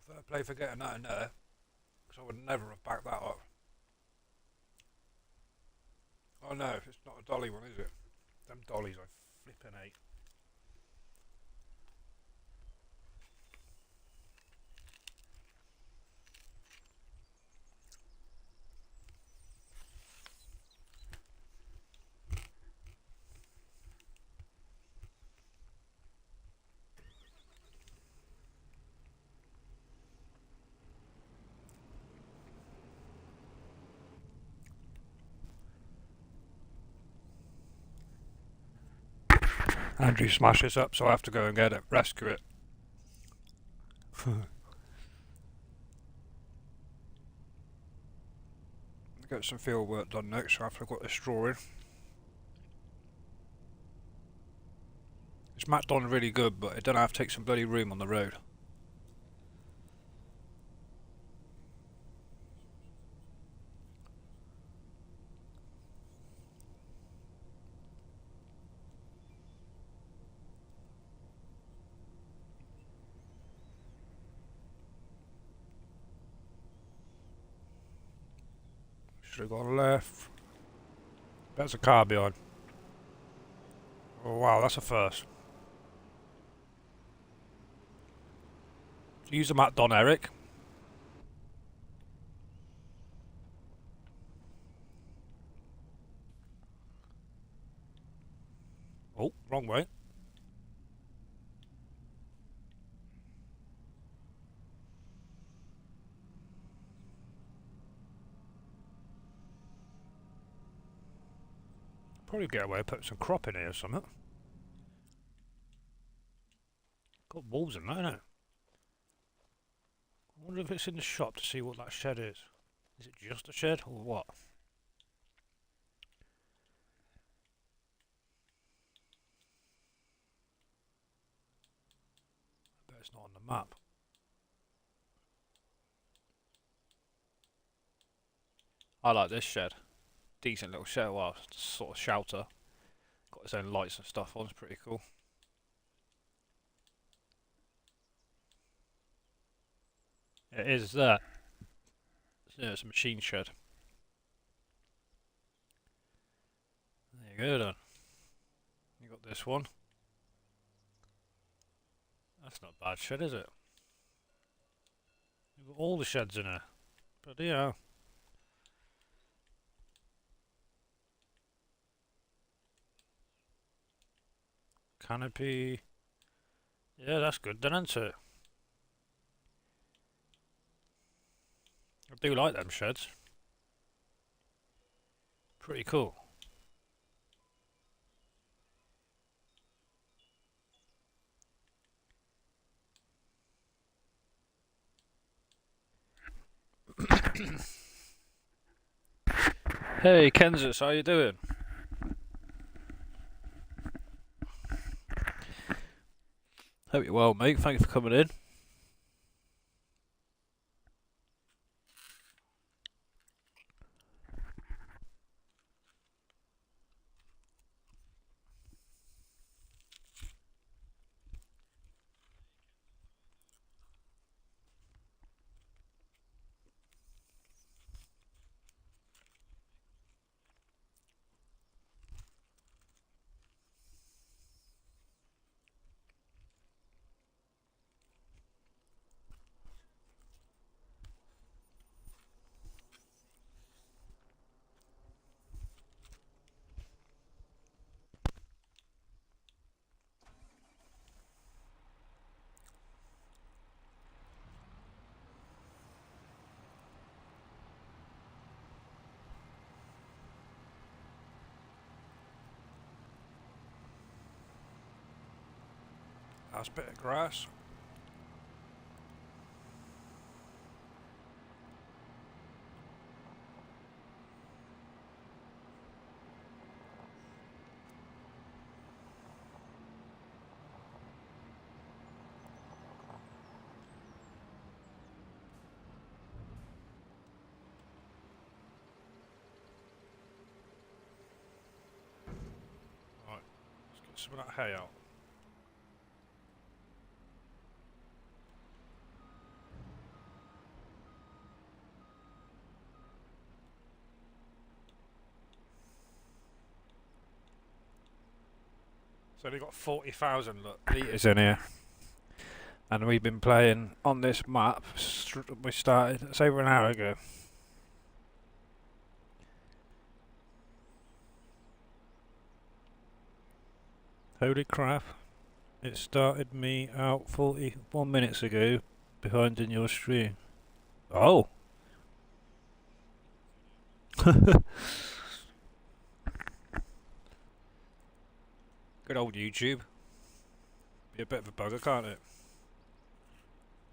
Well, fair play for getting that in there, because I would never have backed that up. Oh no, it's not a dolly one, is it? Them dollies I flipping hate. Andrew smashes up, so I have to go and get it, rescue it. Get some field work done next after I've got this straw in. It's mapped on really good, but it don't have to take some bloody room on the road. Should have gone left. There's a car behind. Oh wow, that's a first. Use the map, Don Eric. Oh, wrong way. Probably get away with putting some crop in here or something. Got wolves in there, innit? I wonder if it's in the shop to see what that shed is. Is it just a shed or what? I bet it's not on the map. I like this shed. Decent little shed, well, sort of shelter. Got its own lights and stuff on, it's pretty cool. It is that. Yeah, it's a machine shed. There you go then. You got this one. That's not a bad shed, is it? You've got all the sheds in here. But yeah. Canopy. Yeah, that's good then, isn't it? I do like them sheds. Pretty cool. Hey Kansas, how you doing? Hope you're well, mate. Thanks for coming in. That's a bit of grass. Right, let's get some of that hay out. So they've got 40,000 litres in here. And we've been playing on this map. We started, it's over an hour ago. Holy crap. It started me out 41 minutes ago behind in your stream. Oh! Good old YouTube. Be a bit of a bugger, can't it?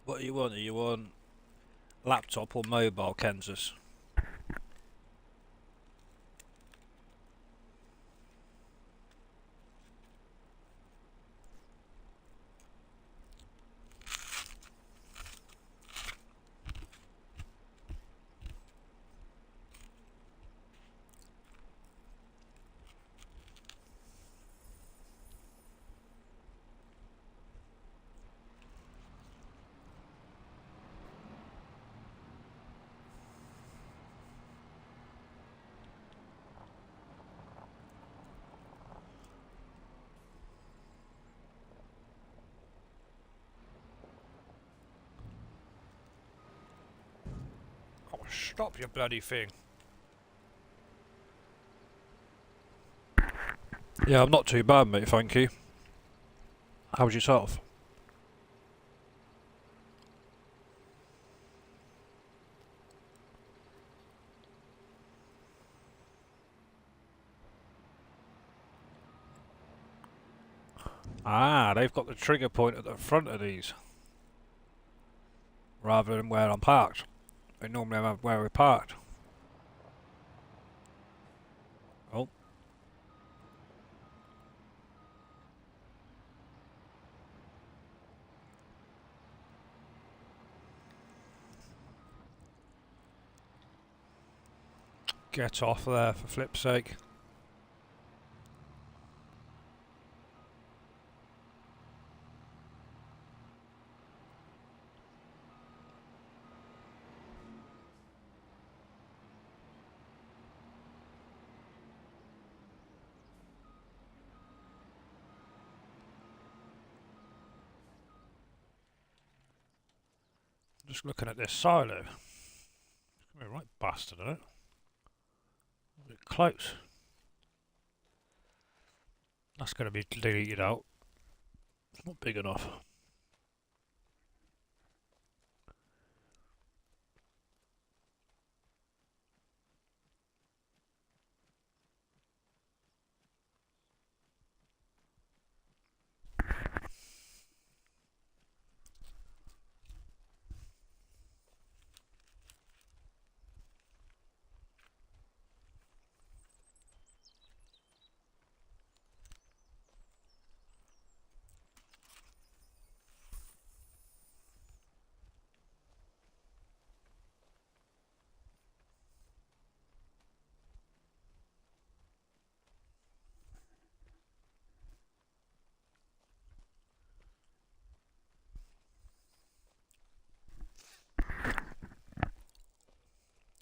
What do you want? Are you on laptop or mobile, Kansas? Oh, stop your bloody thing. Yeah, I'm not too bad, mate, thank you. How's yourself? Ah, they've got the trigger point at the front of these, rather than where I'm parked. They normally have where we're parked. Oh. Get off there, for flip's sake. Just looking at this silo. It's going to be a right bastard, isn't it? A bit close. That's going to be deleted out. It's not big enough.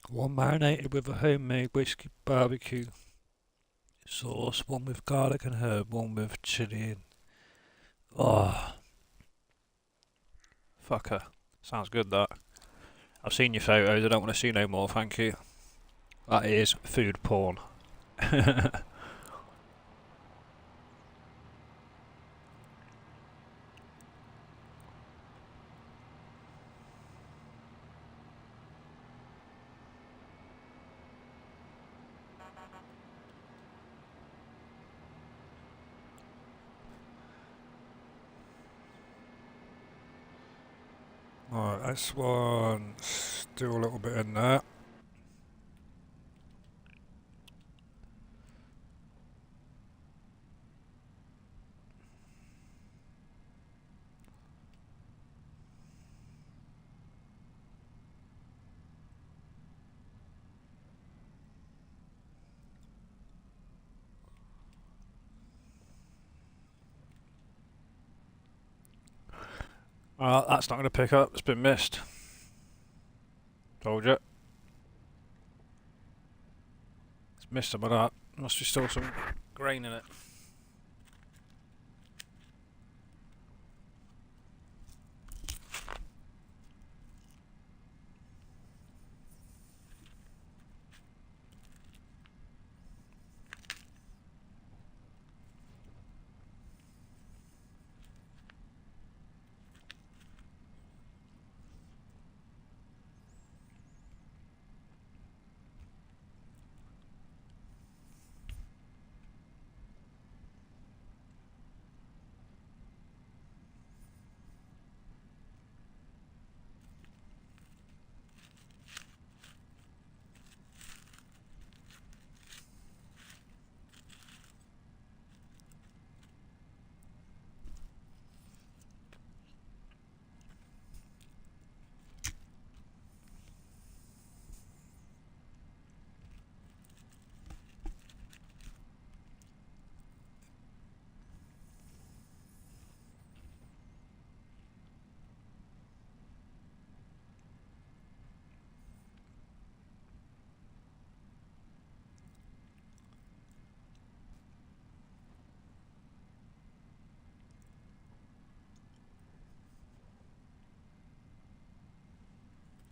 One marinated with a homemade whiskey barbecue sauce, one with garlic and herb, one with chili and... Oh, fucker. Sounds good, that. I've seen your photos, I don't want to see no more, thank you. That is food porn. Alright, this one, still a little bit in there. That's not going to pick up, it's been missed. Told you. It's missed some of that. Must be still some grain in it.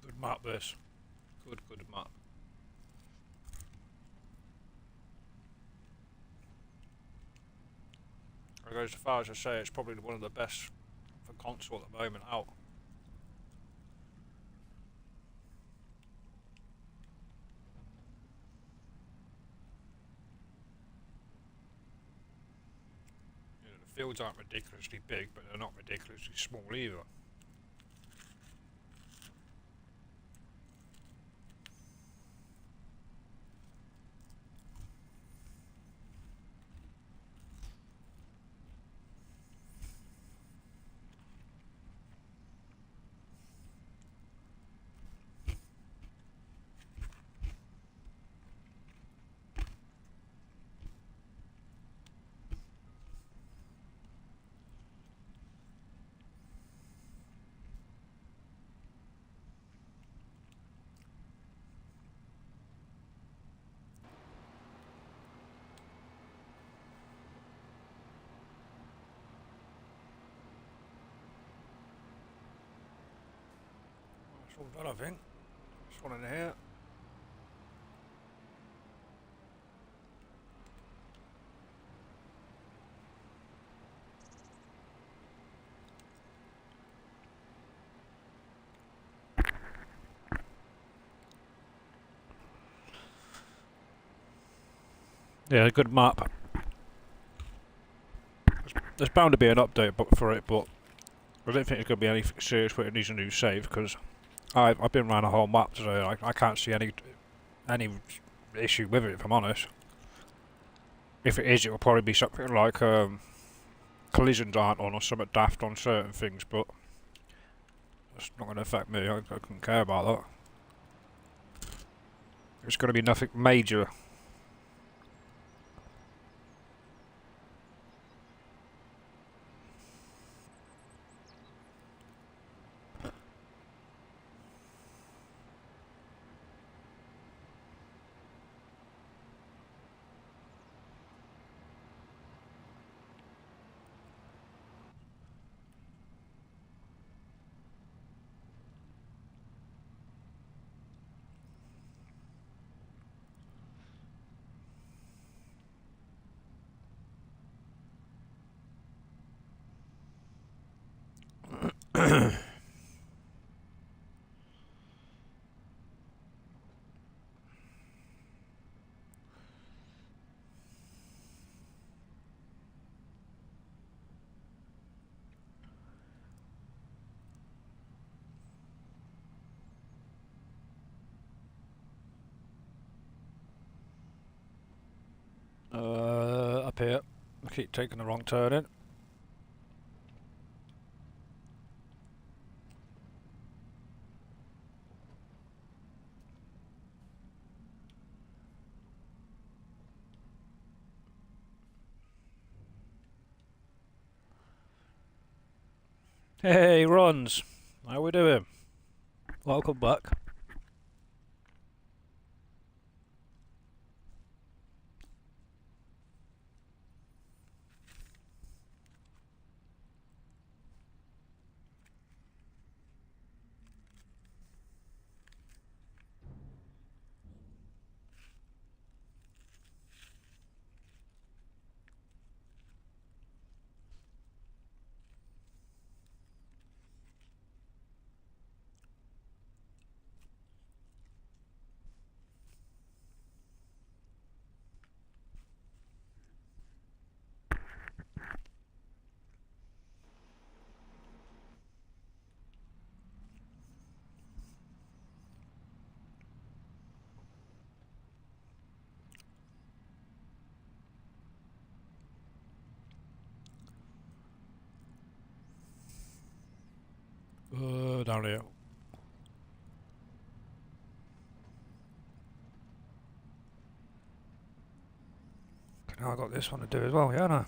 Good map this. Good map. goes as far as to say it's probably one of the best for console at the moment out. You know, the fields aren't ridiculously big, but they're not ridiculously small either. That's all done, I think. This one in here. Yeah, a good map. There's bound to be an update for it, but I don't think there's going to be anything serious where it needs a new save, because I've been around the whole map today. I can't see any issue with it, if I'm honest. If it is, it will probably be something like collisions aren't on or something daft on certain things, but that's not going to affect me. I couldn't care about that. It's going to be nothing major. Up here. I keep taking the wrong turn in. Hey, Runs! How we doing? Welcome back. Down here. Now I got this one to do as well, yeah, no?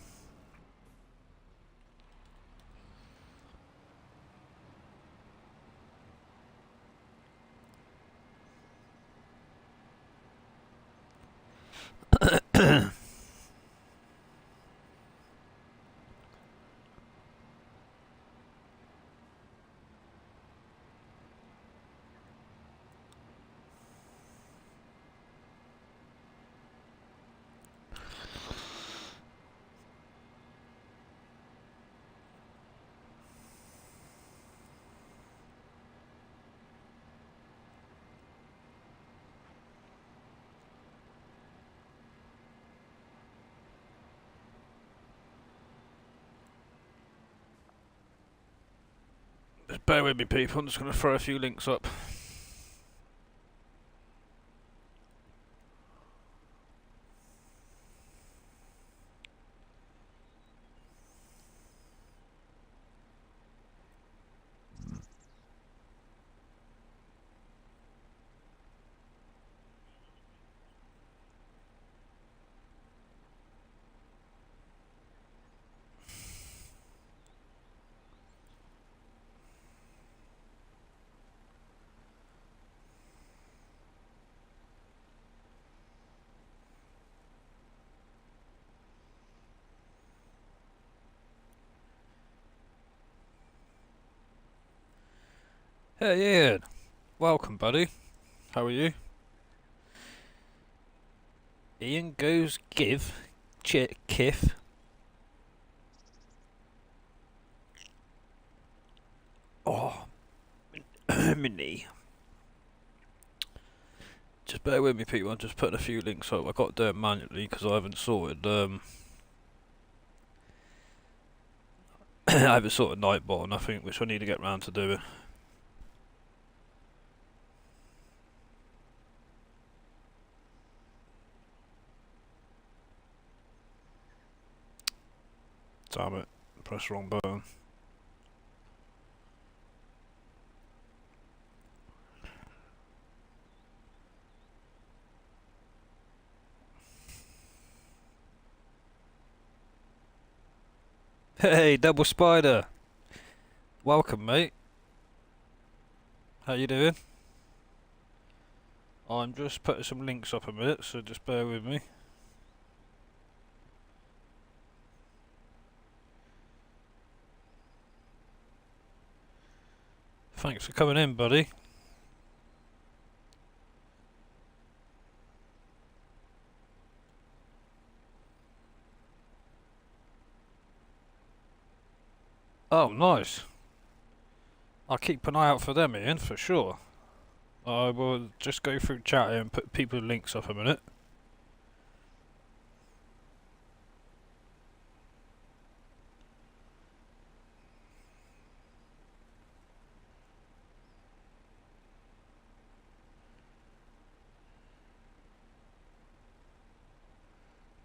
bear with me, people. I'm just going to throw a few links up. Hey Ian, welcome buddy. How are you? Ian goes kiff. Oh, my knee. Just bear with me, people. I'm just putting a few links up. I've got to do it manually because I haven't sorted. I haven't sorted Nightbot or nothing, which I need to get round to doing. Damn it! Press the wrong button. Hey, Double Spider. Welcome, mate. How you doing? I'm just putting some links up a minute, so just bear with me. Thanks for coming in, buddy. Oh, nice. I'll keep an eye out for them, Ian, for sure. I will just go through chat here and put people's links up a minute.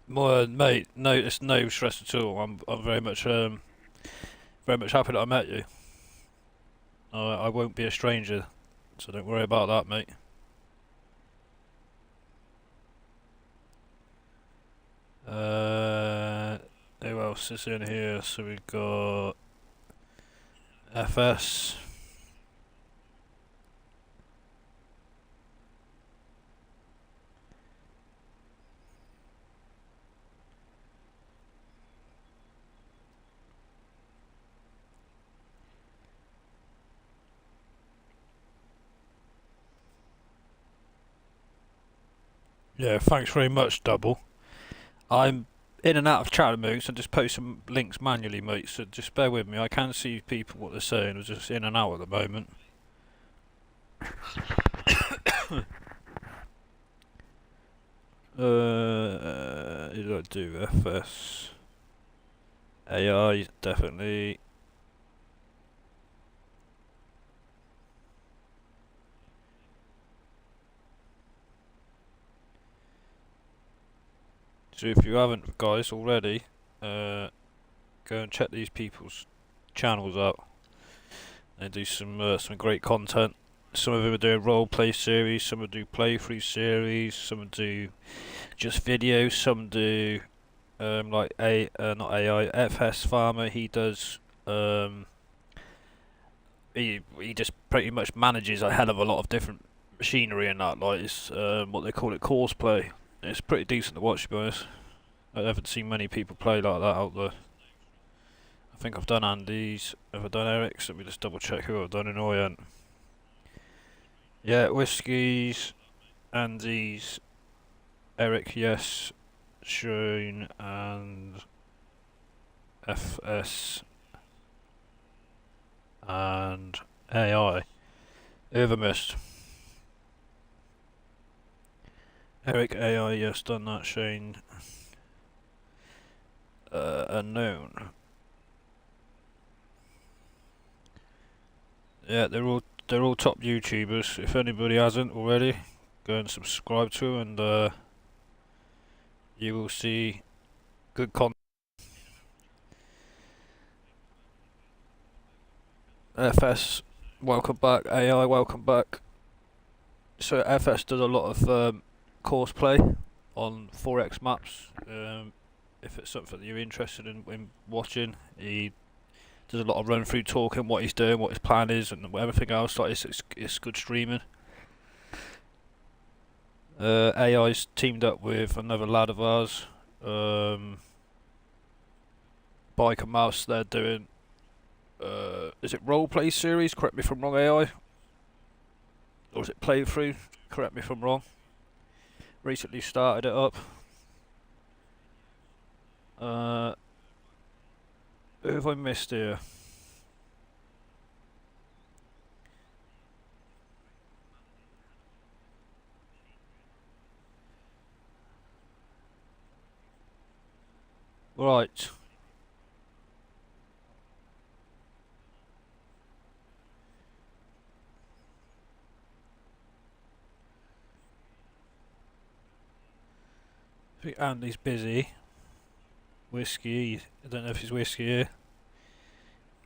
Well, mate, no, it's no stress at all. I'm very much happy that I met you. I won't be a stranger, so don't worry about that, mate. Who else is in here? So we've got FS. Yeah, thanks very much, Double. I'm in and out of chat modes and just post some links manually, mate, so just bear with me. I can see people what they're saying, I'm just in and out at the moment. Did I do FS? AI, definitely. So if you haven't, guys, already, go and check these people's channels out. They do some great content. Some of them are doing role play series, some will do playthrough series, some do just videos, some do like not AI, FS Farmer. He does he just pretty much manages a hell of a lot of different machinery and that. Like it's what they call it, course play. It's pretty decent to watch, to be honest. I haven't seen many people play like that out there. I think I've done Andy's. Have I done Eric's? Let me just double check who I've done in Orient. Yeah, Whiskey's, Andy's, Eric, yes, Shane, and FS, and AI. Who have I missed? Eric, AI, yes, done that. Shane, unknown. Yeah, they're all top YouTubers. If anybody hasn't already, go and subscribe to them, and you will see good content. FS, welcome back. AI, welcome back. So FS does a lot of course play on 4X maps. If it's something that you're interested in watching, he does a lot of run through talking what he's doing, what his plan is, and everything else. Like it's good streaming. AI's teamed up with another lad of ours, Bike and Mouse. They're doing is it roleplay series? Correct me if I'm wrong, AI. Or is it playthrough? Correct me if I'm wrong. Recently started it up. Who have I missed here? Right. I think Andy's busy. Whiskey, I don't know if he's Whiskey here.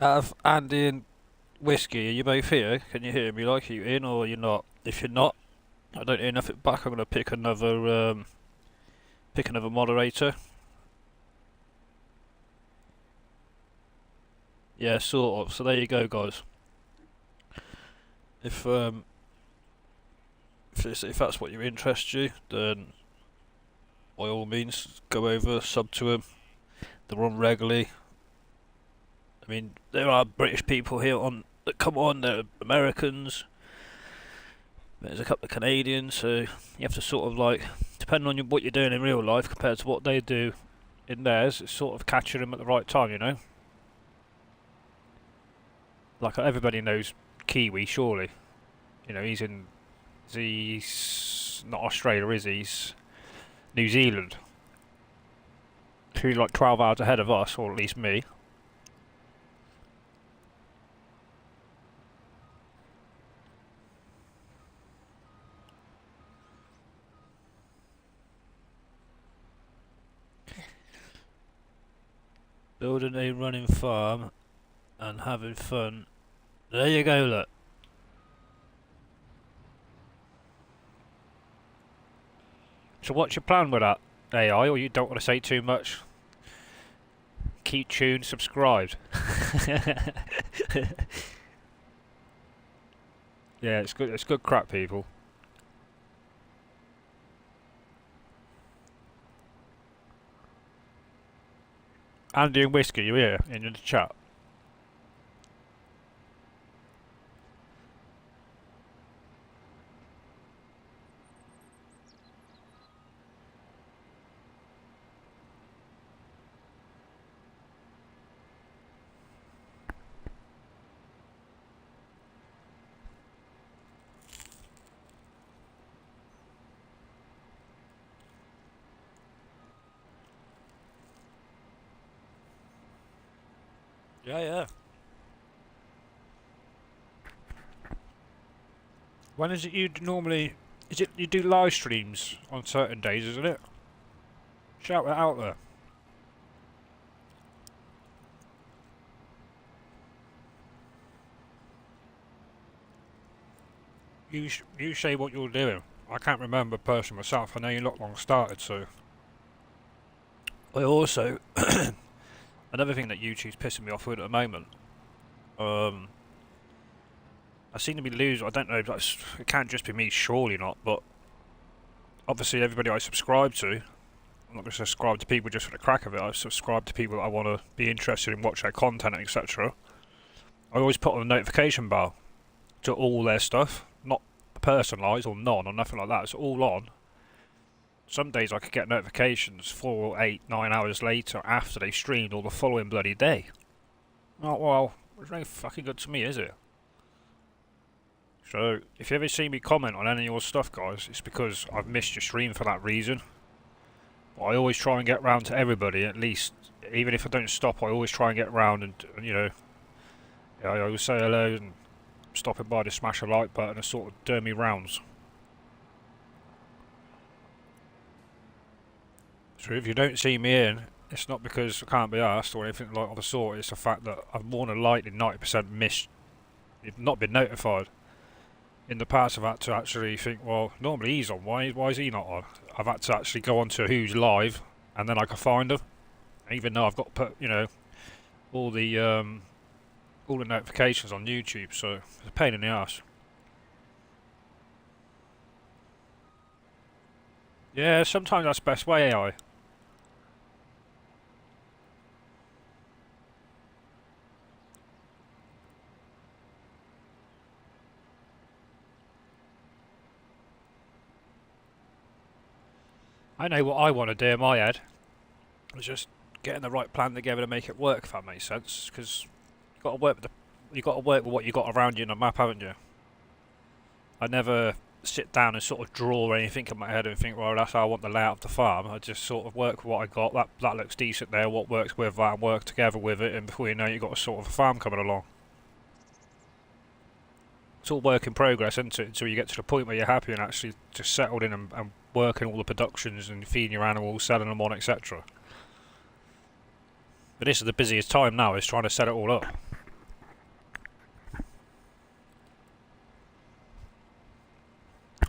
Out of Andy and Whiskey, are you both here? Can you hear me? Like, are you in or you're not? If you're not, I don't hear nothing back. I'm gonna pick another moderator. Yeah, sort of. So there you go, guys. If that's what interests you, then by all means go over, sub to them. They're on regularly. I mean, there are British people here that come on. There are Americans. There's a couple of Canadians. So you have to sort of like, depending on what you're doing in real life compared to what they do in theirs, it's sort of catching them at the right time, you know. Like everybody knows Kiwi, surely. You know, he's not Australia, is he? He's New Zealand. So he's like 12 hours ahead of us, or at least me. Building a running farm and having fun. There you go, look. So what's your plan with that, AI, or you don't want to say too much? Keep tuned, subscribed. Yeah, it's good crap, people. Andy and Whiskey, you here in the chat? Yeah, yeah. When is it you normally... Is it you do live streams on certain days, isn't it? Shout that out there. You say what you're doing. I can't remember personally myself. I know you're not long started, so... I also... Another thing that YouTube's pissing me off with at the moment... I seem to be losing... I don't know, it can't just be me, surely not, but... Obviously everybody I subscribe to... I'm not going to subscribe to people just for the crack of it. I subscribe to people that I want to be interested in, watch their content, etc. I always put on a notification bell to all their stuff. Not personalised or none or nothing like that. It's all on. Some days I could get notifications 4, 8, 9 hours later after they streamed or the following bloody day. Oh, well, it's no fucking good to me, is it? So, if you ever see me comment on any of your stuff, guys, it's because I've missed your stream for that reason. But I always try and get round to everybody, at least. Even if I don't stop, I always try and get round and you know... I always say hello and stopping by to smash a like button and sort of do me rounds. So if you don't see me in, it's not because I can't be asked or anything like of the sort, it's the fact that I've more than likely 90% missed, not been notified. In the past I've had to actually think, well, normally he's on, why is he not on? I've had to actually go on to who's live, and then I can find them. Even though I've got to put, you know, all the notifications on YouTube, so it's a pain in the ass. Yeah, sometimes that's the best way, AI. I know what I want to do in my head. It's just getting the right plan together to make it work, if that makes sense. Because you got to work with what you got around you in the map, haven't you? I never sit down and sort of draw anything in my head and think, well, that's how I want the layout of the farm. I just sort of work with what I got. That looks decent there. What works with that, and work together with it. And before you know it, you've got a sort of a farm coming along. It's all work in progress, isn't it? Until you get to the point where you're happy and actually just settled in and working all the productions and feeding your animals, selling them on, etc. But this is the busiest time now, is trying to set it all up.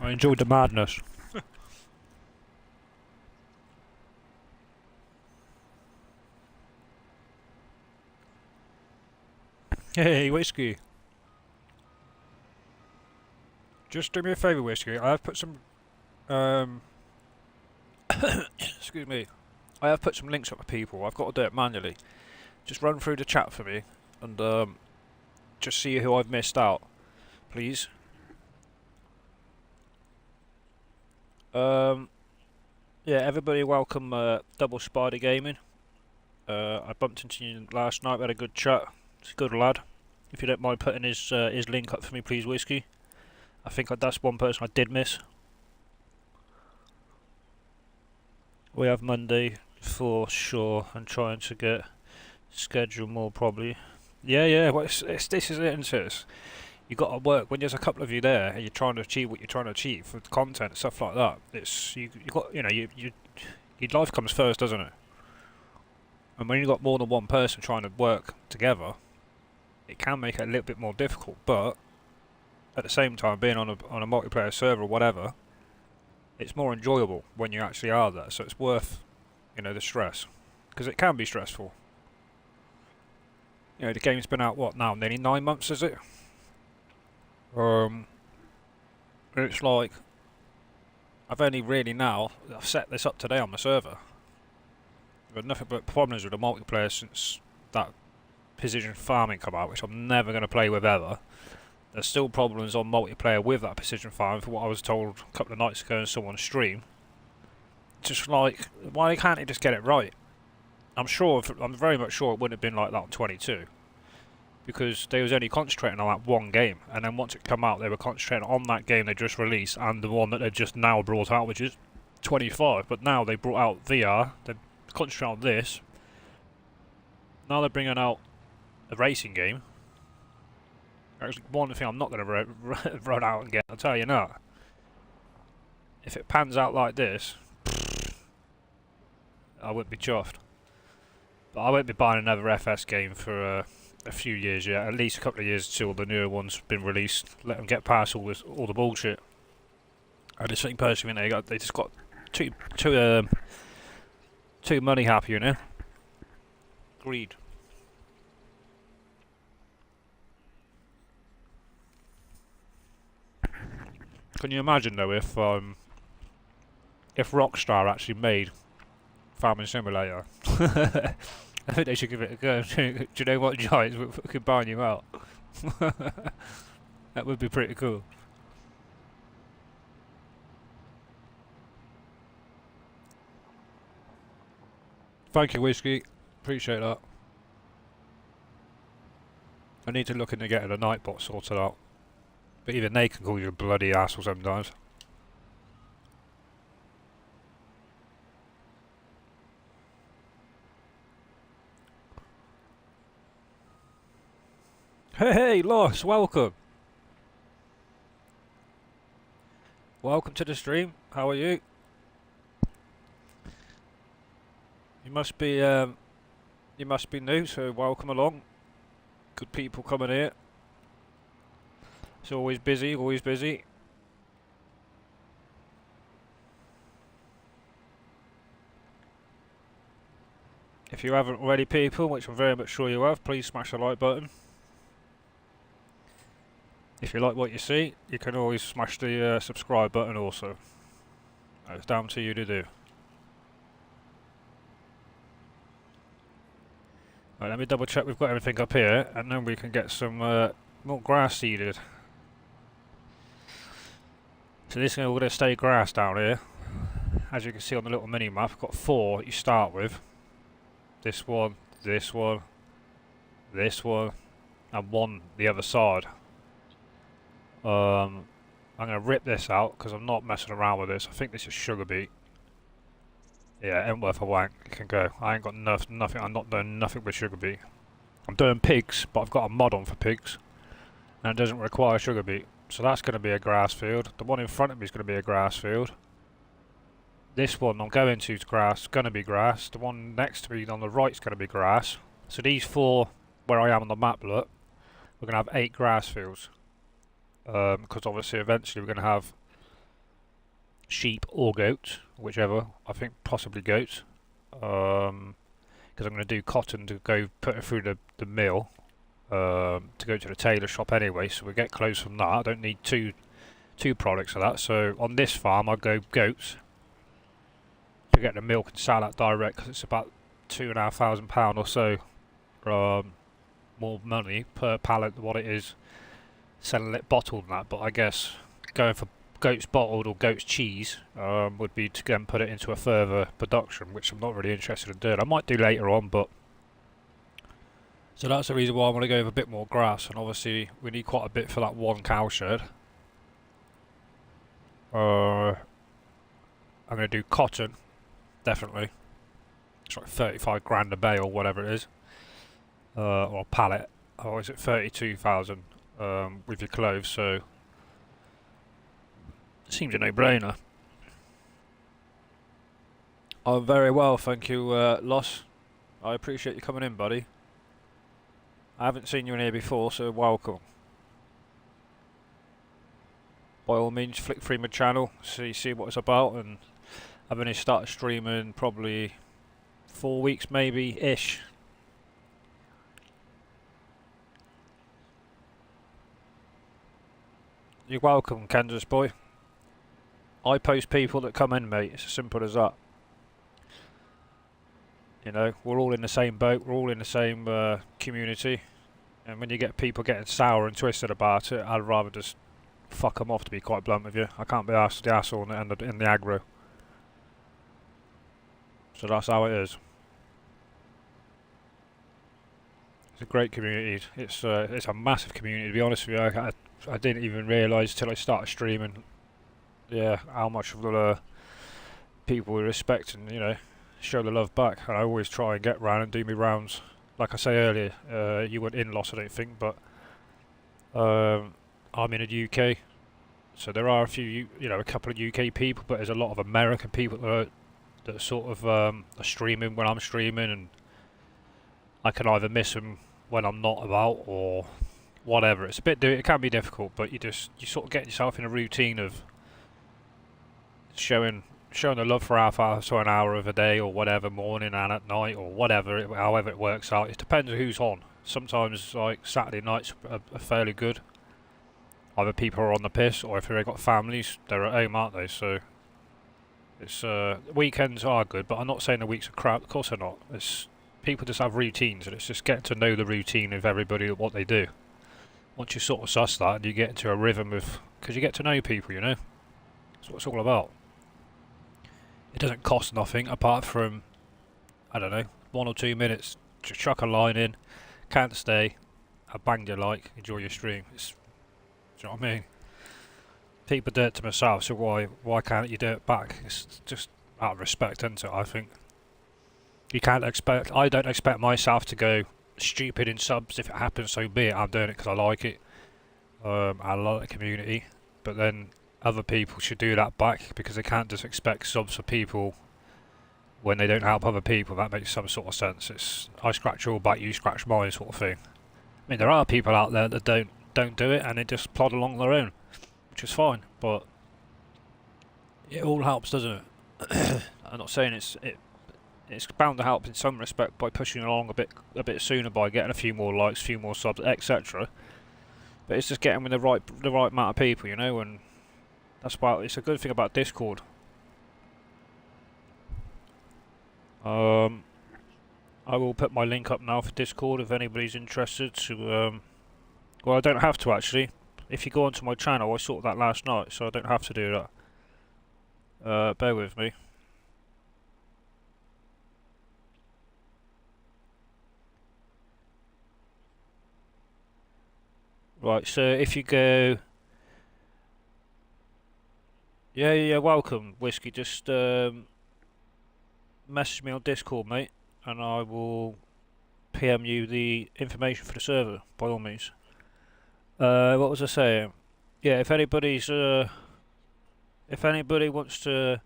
I enjoyed the madness. Hey, Whiskey. Just do me a favour, Whiskey. I have put some... excuse me. I have put some links up for people. I've got to do it manually. Just run through the chat for me and just see who I've missed out, please. Yeah, everybody welcome Double Spider Gaming. I bumped into you last night, we had a good chat. He's a good lad. If you don't mind putting his link up for me, please, Whiskey. I think that's one person I did miss. We have Monday for sure, and trying to get schedule more probably. Yeah. Well, this is it, isn't it? You got to work when there's a couple of you there, and you're trying to achieve what you're trying to achieve for the content, stuff like that. It's you got, you know, your life comes first, doesn't it? And when you've got more than one person trying to work together, it can make it a little bit more difficult. But at the same time, being on a multiplayer server or whatever, it's more enjoyable when you actually are there. So it's worth, you know, the stress, because it can be stressful. You know, the game's been out what now? Nearly 9 months, is it? It's like I've only really now I've set this up today on the server. I've had nothing but problems with the multiplayer since that precision farming come out, which I'm never going to play with ever. There's still problems on multiplayer with that precision farming, for what I was told a couple of nights ago in someone's stream. Just like, why can't he just get it right? I'm very much sure it wouldn't have been like that on 22. Because they was only concentrating on that one game, and then once it come out they were concentrating on that game they just released and the one that they just now brought out, which is 25. But now they brought out VR, they're concentrating on this. Now they're bringing out a racing game. Actually, one thing I'm not going to run out and get, I'll tell you now. If it pans out like this, I wouldn't be chuffed. But I won't be buying another FS game for a few years yet, at least a couple of years until the newer one's been released. Let them get past all the bullshit. I just think personally they just got too money happy, you know. Greed. Can you imagine though if Rockstar actually made Farming Simulator? I think they should give it a go. Do you know what, Giants? We're fucking buying you out. That would be pretty cool. Thank you, Whiskey. Appreciate that. I need to look into getting a Nightbot sorted out. But even they can call you a bloody asshole sometimes. Hey, Loss, welcome. welcome to the stream. How are you? You must be new, so welcome along. Good people coming here. It's always busy, always busy. If you haven't already, people, which I'm very much sure you have, please smash the like button. If you like what you see, you can always smash the subscribe button also. It's down to you to do. Right, let me double check we've got everything up here, and then we can get some more grass seeded. So this is all going to stay grass down here. As you can see on the little mini map, I've got 4 you start with. This one, this one, this one, and 1 the other side. I'm going to rip this out because I'm not messing around with this. I think this is sugar beet. Yeah, it ain't worth a wank. It can go. I ain't got nothing. I'm not doing nothing with sugar beet. I'm doing pigs, but I've got a mod on for pigs, and it doesn't require sugar beet. So that's going to be a grass field. The one in front of me is going to be a grass field. This one I'm going to is grass, going to be grass. The one next to me on the right is going to be grass. So these 4, where I am on the map, look, we're going to have 8 grass fields. Because obviously eventually we're going to have sheep or goats, whichever. I think possibly goats. Because I'm going to do cotton to go put it through the mill. To go to the tailor shop anyway, so we get clothes from that. I don't need two products of that. So on this farm I'll go goats. To get the milk and sell that direct, because it's about £2,500 or so more money per pallet than what it is selling it bottled and that. But I guess going for goats bottled or goats cheese would be to go and put it into a further production, which I'm not really interested in doing. I might do later on, but so that's the reason why I want to go with a bit more grass, and obviously we need quite a bit for that 1 cow shed. I'm going to do cotton. Definitely. It's like 35 grand a bale or whatever it is. Or a pallet. Or is it 32,000 with your clothes, so it seems a no-brainer. I'm very well, thank you, Loss. I appreciate you coming in, buddy. I haven't seen you in here before, so welcome. By all means, flick through my channel, see what it's about, and I've only started streaming probably 4 weeks maybe-ish. You're welcome, Kansas boy. I post people that come in, mate. It's as simple as that. You know, we're all in the same boat. We're all in the same community. And when you get people getting sour and twisted about it, I'd rather just fuck them off, to be quite blunt with you. I can't be asked the asshole in the aggro. So that's how it is. It's a great community. It's a massive community, to be honest with you. I didn't even realise till I started streaming, yeah, how much of the people we respect and, you know, show the love back. And I always try and get round and do me rounds. Like I say earlier, you weren't in Loss, I don't think, but I'm in the UK, so there are a few, a couple of UK people, but there's a lot of American people that sort of are streaming when I'm streaming, and I can either miss them when I'm not about or whatever. It's it can be difficult, but you sort of get yourself in a routine of showing the love for half hour to an hour of a day or whatever, morning and at night or whatever, however it works out. It depends on who's on. Sometimes like Saturday nights are fairly good. Either people are on the piss, or if they've got families, they're at home, aren't they? So it's weekends are good, but I'm not saying the weeks are crap. Of course they're not. It's people just have routines, and it's just getting to know the routine of everybody, what they do. Once you sort of suss that, and you get into a rhythm of, because you get to know people, you know. That's what it's all about. It doesn't cost nothing apart from, I don't know, 1 or 2 minutes. Just chuck a line in, can't stay, I banged your like, enjoy your stream. Do you know what I mean? People do it to myself, so why can't you do it back? It's just out of respect, isn't it, I think. You can't expect, I don't expect myself to go stupid in subs. If it happens, so be it. I'm doing it because I like it. I like the community. But then other people should do that back, because they can't just expect subs for people when they don't help other people. That makes some sort of sense. It's I scratch your back, you scratch mine sort of thing. I mean, there are people out there that don't do it and they just plod along their own, which is fine, but it all helps, doesn't it? I'm not saying it's bound to help in some respect by pushing along a bit sooner, by getting a few more likes, a few more subs, etc. But it's just getting with the right amount of people, you know, and it's a good thing about Discord. I will put my link up now for Discord if anybody's interested to, well, I don't have to actually. If you go onto my channel, I sorted that last night, so I don't have to do that. Bear with me. Right, so if you go... Yeah, welcome, Whiskey. Just message me on Discord, mate, and I will PM you the information for the server, by all means. What was I saying? Yeah, if anybody wants to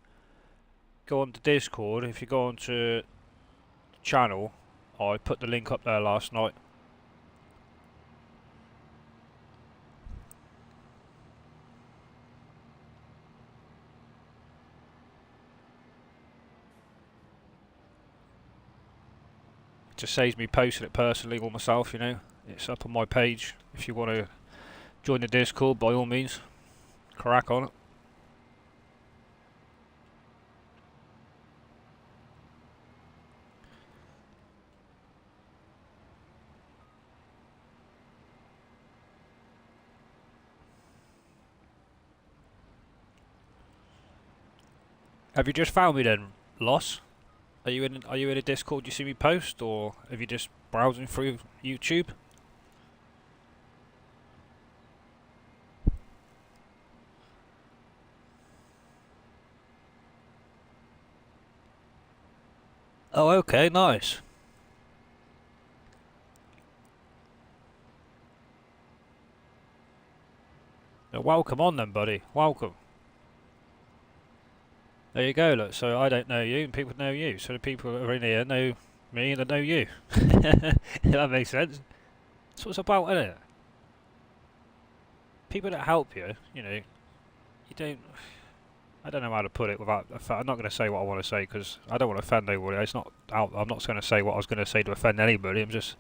go on to Discord, if you go on to the channel, I put the link up there last night. It just saves me posting it personally or myself, you know. It's up on my page. If you want to join the Discord, by all means, crack on it. Have you just found me then, Loss? Are you in a Discord? Do you see me post, or have you just browsing through YouTube? Oh, okay, nice. Welcome on then, buddy. Welcome. There you go, look, so I don't know you and people know you, so the people that are in here know me and they know you. That makes sense. That's what it's about, isn't it? People that help you, you know, you don't... I don't know how to put it without... I'm not going to say what I want to say because I don't want to offend anybody. It's not out. I'm not going to say what I was going to say to offend anybody. I'm just...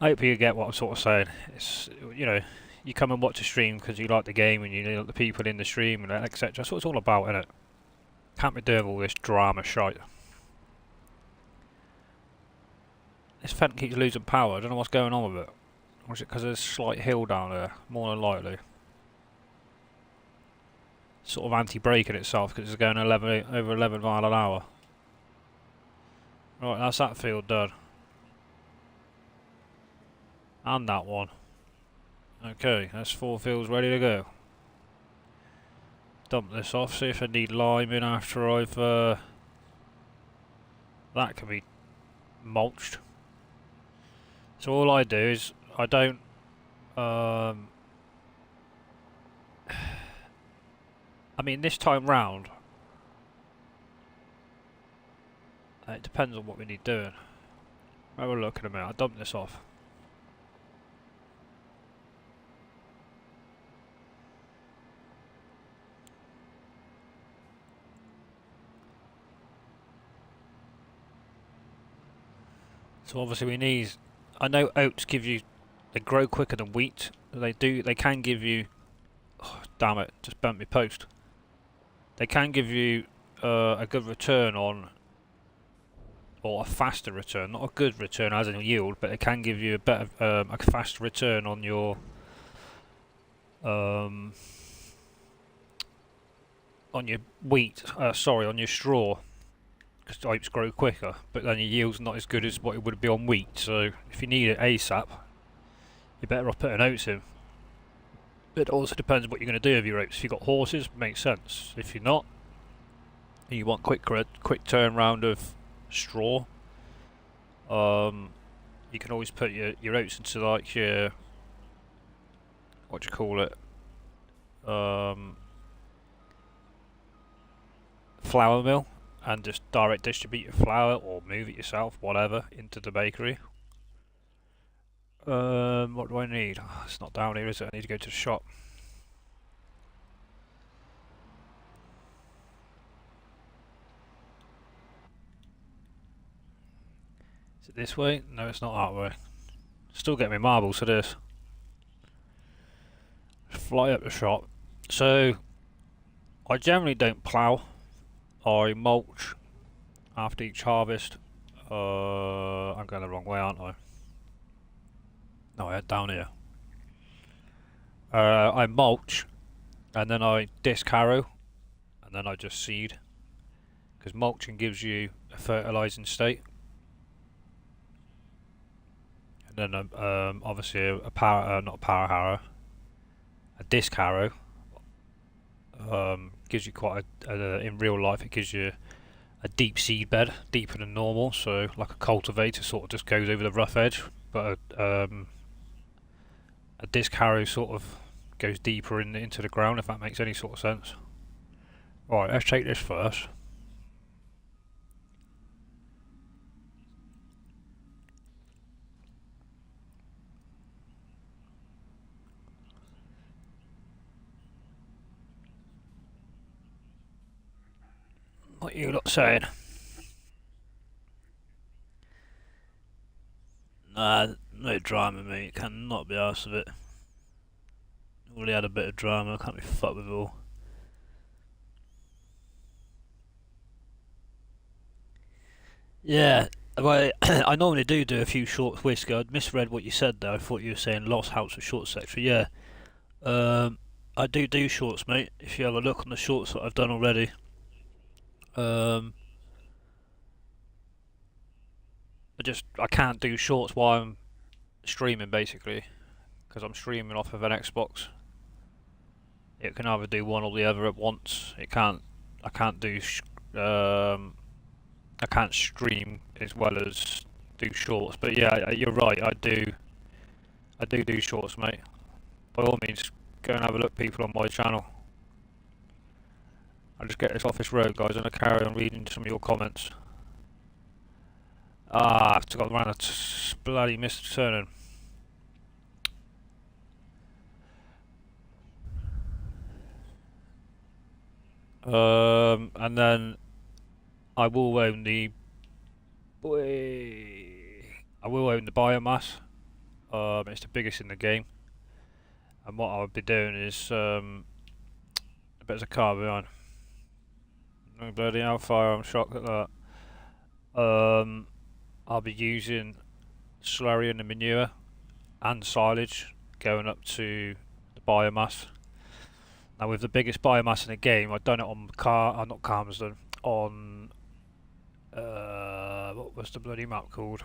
I hope you get what I'm sort of saying. It's, you know, you come and watch a stream because you like the game and you like the people in the stream and etc. That's what it's all about, innit? Can't be doing all this drama shite. This vent keeps losing power. I don't know what's going on with it. Or is it because there's a slight hill down there? More than likely. Sort of anti-braking itself because it's going over 11 mile an hour. Right, that's that field done. And that one. Okay, that's 4 fields ready to go. Dump this off, see if I need lime in after I've... that can be mulched. So all I do is, I don't... I mean, this time round, it depends on what we need doing. Have a look in a minute, I'll dump this off. So obviously we need... I know oats give you... They grow quicker than wheat. They can give you... Oh, damn it, just burnt my post. They can give you a good return on... Or a faster return. Not a good return as in yield, but it can give you a better... a faster return on your... on your wheat... sorry, on your straw. Because oats grow quicker, but then your yield's not as good as what it would be on wheat. So if you need it ASAP, you're better off putting oats in. But it also depends what you're going to do with your oats. If you've got horses, makes sense. If you're not, and you want quick turnaround of straw, you can always put your oats into like your, what do you call it, flour mill and just direct distribute your flour or move it yourself, whatever, into the bakery. What do I need? Oh, it's not down here, is it? I need to go to the shop. Is it this way? No, it's not that way. Still get me marbles for this. Fly up the shop. So, I generally don't plough. I mulch after each harvest. I'm going the wrong way, aren't I? No, I head down here. I mulch, and then I disc harrow, and then I just seed. Because mulching gives you a fertilising state. And then obviously a power, not a power harrow, a disc harrow gives you quite in real life it gives you a deep seed bed, deeper than normal, so like a cultivator sort of just goes over the rough edge, but a disc harrow sort of goes deeper into the ground, if that makes any sort of sense. Right, let's take this first. What you lot saying? Nah, no drama, mate. Cannot be arsed of it. Already had a bit of drama. Can't be fucked with it all. Yeah, well, I normally do a few shorts. Whiskey. I misread what you said there. I thought you were saying Lost House of Short Section. Yeah, I do shorts, mate. If you have a look on the shorts that I've done already. I can't do shorts while I'm streaming, basically, because I'm streaming off of an Xbox. It can either do one or the other at once. I can't do I can't stream as well as do shorts. But yeah, you're right. I do shorts, mate. By all means, go and have a look, people, on my channel. I'll just get this off this road, guys, and I'll carry on reading some of your comments. Ah, I've got around a bloody missed turning. And then I will own the biomass. It's the biggest in the game. And what I would be doing is a bit of a car behind. No bloody hellfire! I'm shocked at that. I'll be using slurry and the manure and silage going up to the biomass. Now, with the biggest biomass in the game, I've done it on not Carmarsden, on what was the bloody map called?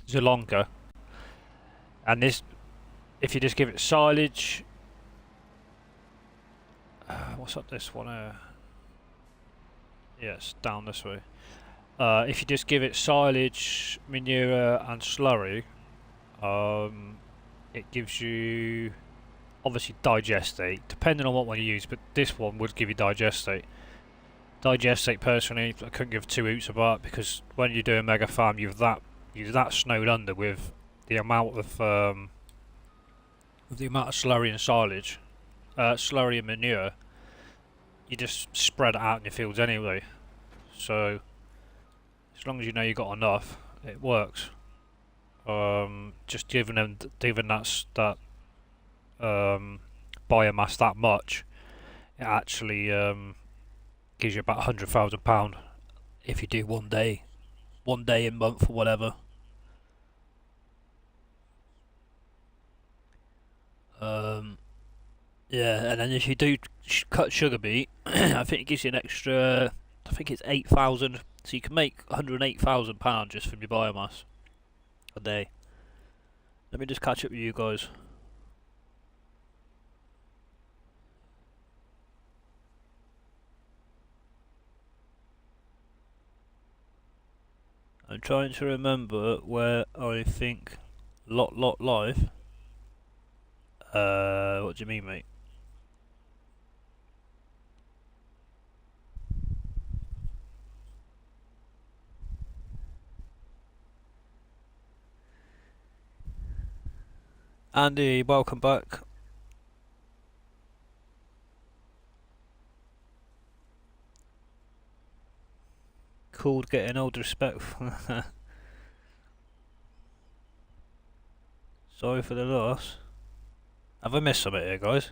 Zalonga. And this, if you just give it silage, what's up this one here? Yes, down this way. If you just give it silage, manure and slurry, it gives you obviously digestate, depending on what one you use, but this one would give you digestate. Digestate, personally, I couldn't give two hoots about, because when you do a mega farm, you're that snowed under with the amount of slurry and silage, slurry and manure. You just spread it out in your fields anyway. So as long as you know you got enough, it works. Just giving that biomass that much, it actually gives you about £100,000 if you do one day in month or whatever. Yeah, and then if you do cut sugar beet, I think it gives you an extra. I think it's 8,000, so you can make £108,000 just from your biomass a day. Let me just catch up with you guys. I'm trying to remember where I think lot live. What do you mean, mate? Andy, welcome back. Called getting old respectful. Sorry for the loss. Have I missed something here, guys?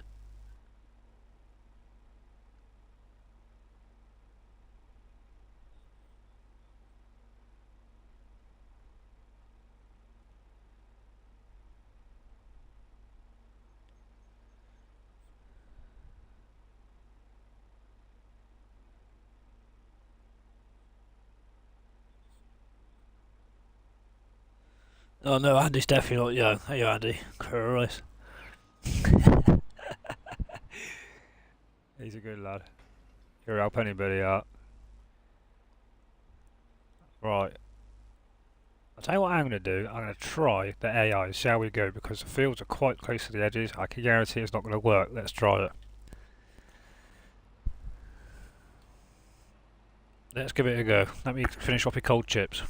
Oh no, Andy's definitely not young. Hey Andy, Christ. He's a good lad. He'll help anybody out. Right. I'll tell you what I'm going to do. I'm going to try the AI, see how we go, because the fields are quite close to the edges. I can guarantee it's not going to work. Let's try it. Let's give it a go. Let me finish off your cold chips.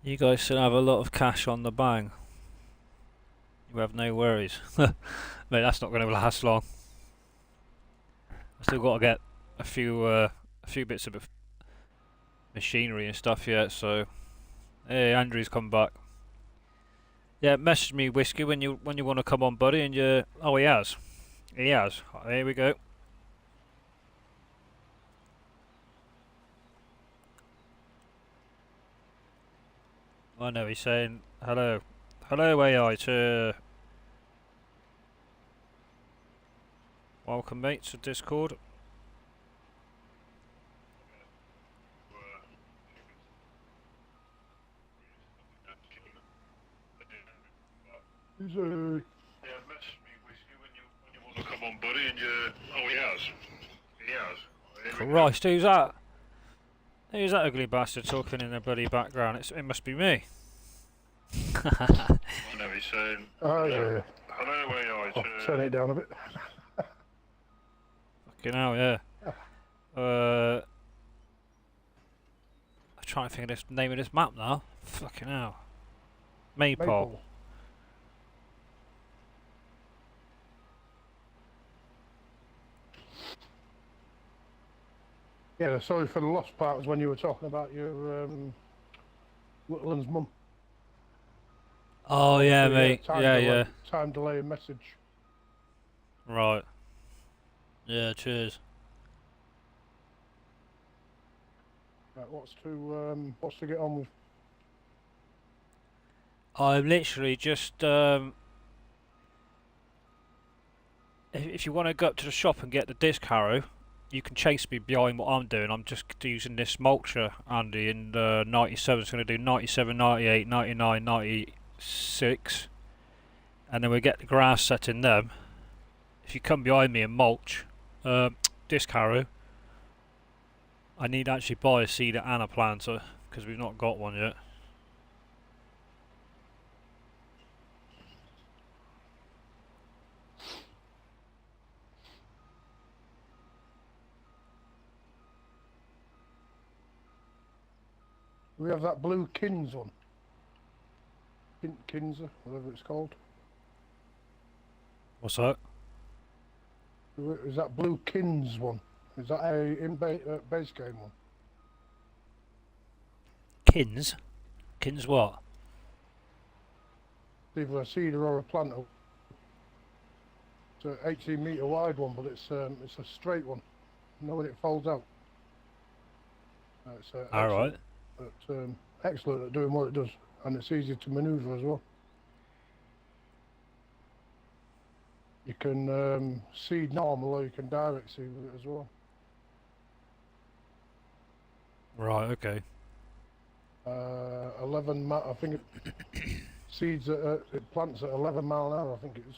You guys should have a lot of cash on the bang. You have no worries. Mate, that's not going to last long. I've still got to get a few bits of machinery and stuff yet, so... Hey, Andrew's come back. Yeah, message me, Whiskey, when you want to come on, buddy, and you... Oh, he has. He has. Here we go. I know, he's saying hello. Hello, AI, to... Welcome, mate, to Discord. Who's Yeah, message me, Whiskey, when you want to come on, buddy, and you... Oh, he has. He has. Christ, who's that? Who's that ugly bastard talking in the bloody background? It must be me. I know, he's saying... Oh yeah. Hello, AI, I'll turn it down a bit. Fucking hell, yeah. I'm trying to think of the name of this map now. Fucking hell. Maypole. Yeah, sorry for the lost part was when you were talking about your little one's mum. Oh yeah, mate. Yeah. Time delay message. Right. Yeah, cheers. Right, what's to get on with? I'm literally just if you want to go up to the shop and get the disc harrow, you can chase me behind what I'm doing. I'm just using this mulcher, Andy, in 97. It's going to do 97, 98, 99, 96. And then we get the grass set in them. If you come behind me and mulch, disc harrow, I need to actually buy a seeder and a planter, because we've not got one yet. We have that blue Kins one. Kinzer, whatever it's called. What's that? Is that blue Kins one? Is that a base game one? Kins? Kins what? Either a seeder or a planter. It's an 18 metre wide one, but it's a straight one. You know when it folds out. It's Alright. excellent at doing what it does, and it's easy to manoeuvre as well. You can seed normal, or you can direct seed with it as well. Right, okay. 11 I think it seeds at it plants at 11 mile an hour, I think it is.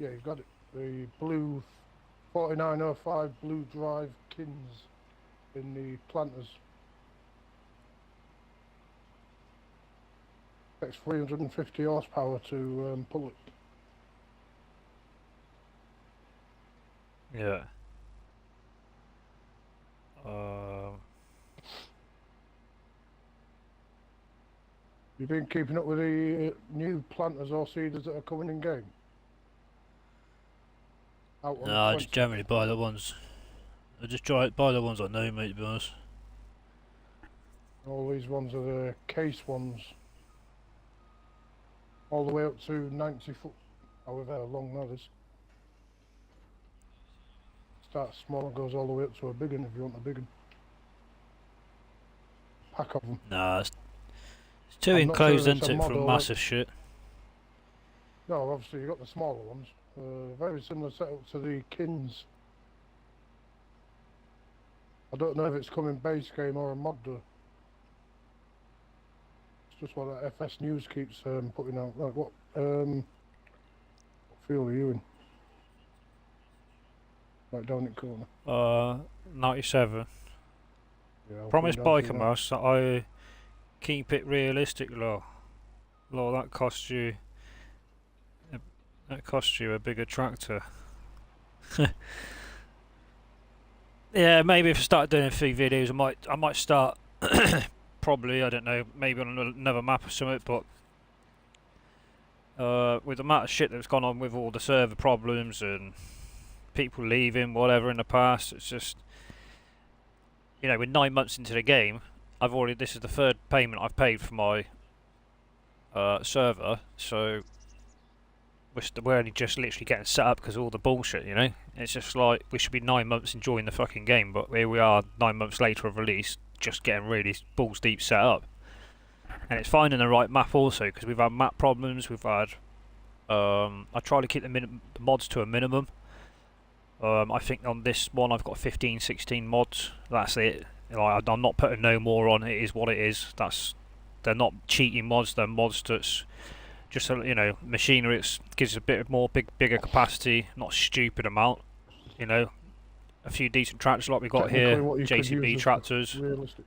Yeah, you've got it. The blue 4905 blue drive Kins in the planters. Takes 350 horsepower to pull it. Yeah. You've been keeping up with the new planters or seeders that are coming in game? Out on No, the I 20. just generally buy the ones. I just try buy the ones I know, mate. To be honest. All these ones are the case ones. All the way up to 90 foot, however long that is. Starts small and goes all the way up to a big one if you want a big one. Pack of them. Nah, it's too I'm not sure enclosed if it's into a it for model massive shit. No, obviously you've got the smaller ones. Very similar setup to the Kins. I don't know if it's coming base game or a mod though. It's just what that FS News keeps putting out. Like what field are you in? Right down in the corner. 97. Yeah, I'll Promise put it down to biker that. mouse that I keep it realistic, law. Law, that costs you. That costs you a bigger tractor. Yeah, maybe if I start doing a few videos, I might start. Probably, I don't know, maybe on another map or something. But with the amount of shit that's gone on with all the server problems and people leaving, whatever in the past, it's just, you know, we're 9 months into the game. This is the third payment I've paid for my server, so we're only just literally getting set up because of all the bullshit, you know. It's just like we should be 9 months enjoying the fucking game, but here we are 9 months later of release, just getting really balls deep set up. And it's finding the right map also, because we've had map problems. We've had I try to keep the mods to a minimum. I think on this one I've got 15, 16 mods. That's it. Like, I'm not putting no more on. It is what it is. They're not cheating mods. They're mods that's just, you know, machinery. It gives a bit more bigger capacity, not a stupid amount. You know, a few decent tractors like we got here, Technically what you could JCB use is tractors. realistic.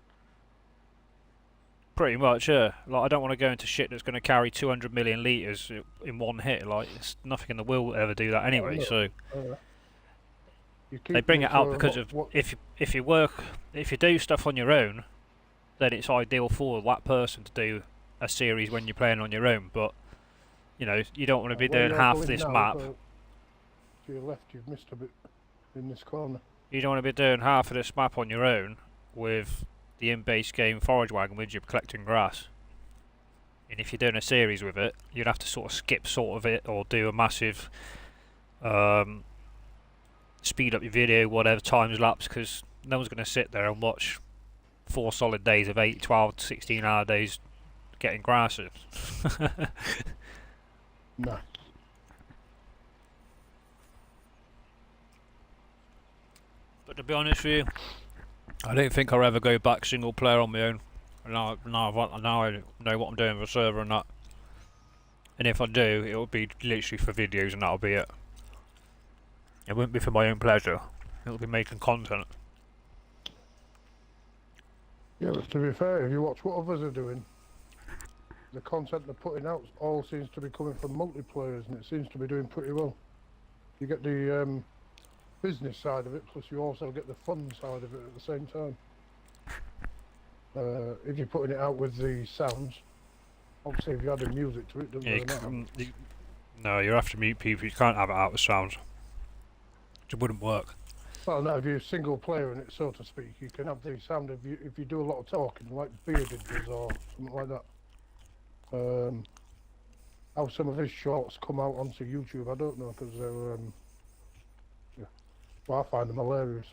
Pretty much, yeah. Like, I don't want to go into shit that's going to carry 200 million litres in one hit. Like, it's nothing in the world will ever do that anyway. So they bring it out because of if you do stuff on your own, then it's ideal for that person to do a series when you're playing on your own. But you know, you don't want to be doing half this map. To your left, you've missed a bit in this corner. You don't want to be doing half of this map on your own with the in-base game forage wagon with you collecting grass. And if you're doing a series with it, you'd have to sort of skip sort of it or do a massive speed up your video, whatever, times lapse, because no one's going to sit there and watch 4 solid days of 8, 12, 16 hour days getting grass in. No. But to be honest with you, I don't think I'll ever go back single player on my own. Now I know what I'm doing for a server and that. And if I do, it'll be literally for videos and that'll be it. It won't be for my own pleasure. It'll be making content. Yeah, but to be fair, if you watch what others are doing, the content they're putting out all seems to be coming from multiplayers, and it seems to be doing pretty well. You get the business side of it, plus you also get the fun side of it at the same time. If you're putting it out with the sounds, obviously if you add the music to it, doesn't really matter. No, you have to mute people. You can't have it out with sounds. It wouldn't work. Well, no, if you're single player in it, so to speak, you can have the sound if you do a lot of talking, like Bearded does or something like that. How some of his shorts come out onto YouTube, I don't know, because they're yeah. Well, I find them hilarious.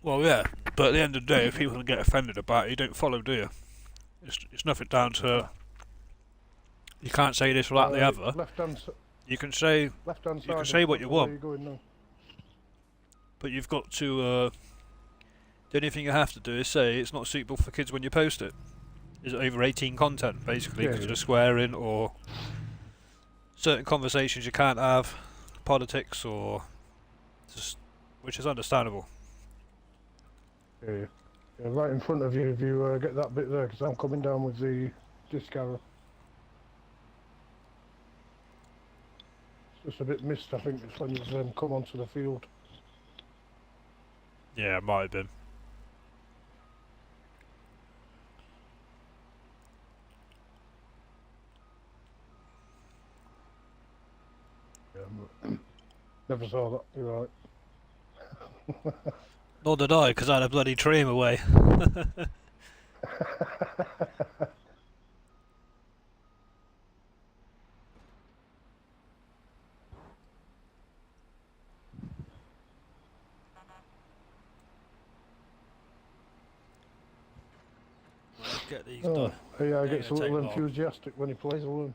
Well, yeah, but at the end of the day, if people get offended about it, you don't follow, do you? It's nothing down to. You can't say this or that, the other. You can say what you want. But you've got to. The only thing you have to do is say it's not suitable for kids when you post it. Is it over 18 content, basically, because of the swearing or certain conversations you can't have, politics or just, which is understandable. Yeah, yeah, right in front of you if you get that bit there, because I'm coming down with the disc arrow. It's just a bit missed, I think, it's when it's come onto the field. Yeah, it might have been. Yeah, never saw that, you're right. Nor did I, because I had a bloody tree in my way. Let's get these Oh, done. yeah, They're gets a gonna little take long. enthusiastic when he plays alone.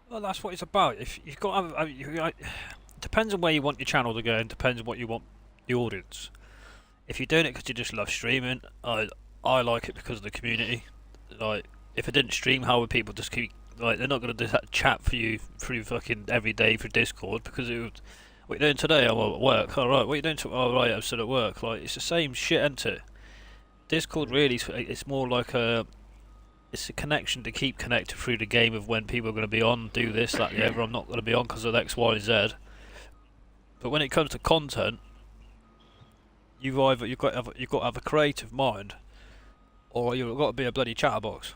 Well, that's what it's about. If you've got, depends on where you want your channel to go, and depends on what you want the audience. If you're doing it because you just love streaming, I like it because of the community. Like, if I didn't stream, how would people just keep? Like, they're not going to do that chat for you through fucking every day through Discord because it would. What you doing today? I'm at work. All right. What you doing? Oh right, I'm still at work. Like, it's the same shit, isn't it? Discord really, it's more like it's a connection to keep connected through the game of when people are going to be on, do this, that, the other. I'm not going to be on because of X, Y, and Z. But when it comes to content, you've got to have a creative mind, or you've got to be a bloody chatterbox.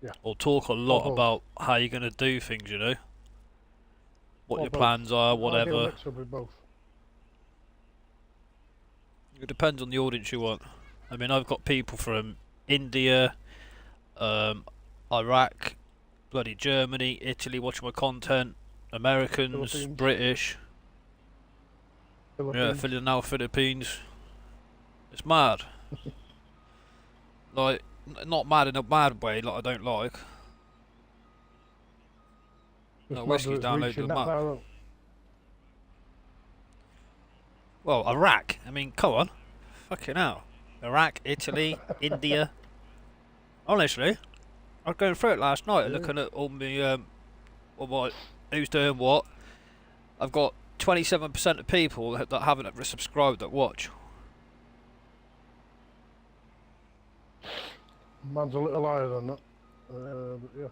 Yeah. Or talk a lot both. about how you're going to do things, you know? What Or your both. plans are, Ideal whatever. mix up with both. It depends on the audience you want. I mean, I've got people from India, Iraq, bloody Germany, Italy watching my content, Americans, Philippines. British, Philippines. now Philippines. It's mad. Like, not mad in a bad way, like I don't like. Just No, mad whiskey's that it's downloaded reaching the that map. far out. Well, Iraq, I mean, come on. Fucking hell. Iraq, Italy, India. Honestly, I was going through it last night and Yeah. looking at all my, who's doing what. I've got 27% of people that haven't subscribed that watch. Mine's a little higher than that. But yeah.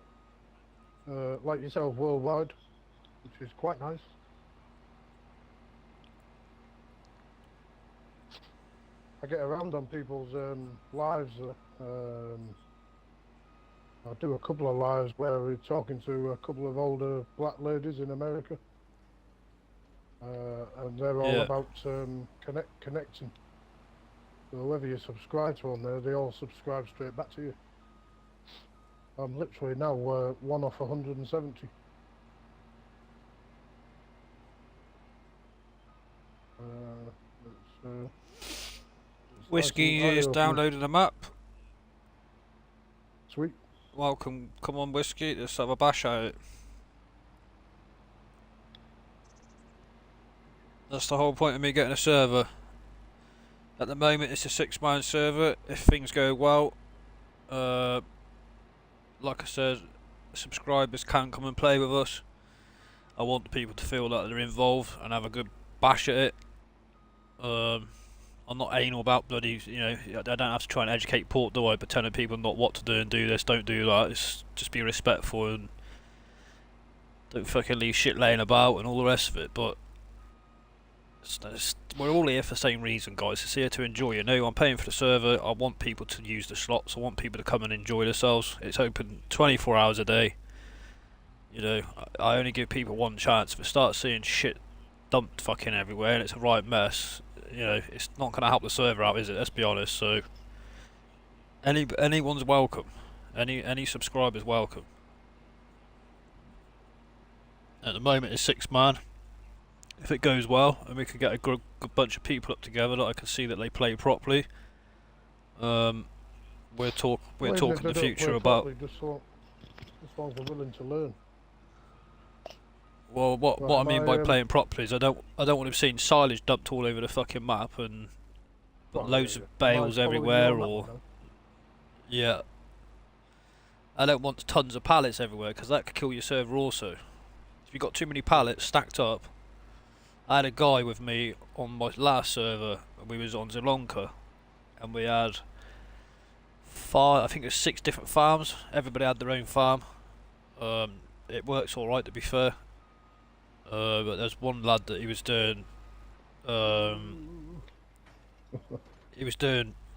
Like yourself, worldwide, which is quite nice. I get around on people's lives. I do a couple of lives where we're talking to a couple of older black ladies in America. And they're all Yeah. about connecting. So whoever you subscribe to on there, they all subscribe straight back to you. I'm literally now 1 off 170. It's Whiskey nice and is eye-opening. downloading the map. Sweet. Welcome, come on, Whiskey, let's have a bash at it. That's the whole point of me getting a server. At the moment, it's a 6-man server. If things go well, like I said, subscribers can come and play with us. I want the people to feel that they're involved and have a good bash at it. I'm not anal about bloody, you know, I don't have to try and educate port, do I? By telling people not what to do and do this, don't do that. It's just be respectful and don't fucking leave shit laying about and all the rest of it. But we're all here for the same reason, guys. It's here to enjoy. You know, I'm paying for the server. I want people to use the slots. I want people to come and enjoy themselves. It's open 24 hours a day. You know, I only give people one chance. If I start seeing shit dumped fucking everywhere and it's a right mess, you know, it's not going to help the server out, is it? Let's be honest. So, anyone's welcome. Any subscriber's welcome. At the moment, it's 6-man. If it goes well and we can get a good bunch of people up together that I can see that they play properly, we're talking in the future about. Just as long as they're willing to learn. Well, what Right, what I am mean I, by playing properly is I don't want him seeing silage dumped all over the fucking map and well, loads yeah. of Am I bales following you everywhere on that or one now? yeah. I don't want tons of pallets everywhere because that could kill your server also. If you've got too many pallets stacked up. I had a guy with me on my last server and we was on Zelonka and we had I think it was 6 different farms. Everybody had their own farm. It works alright to be fair. But there's one lad that he was doing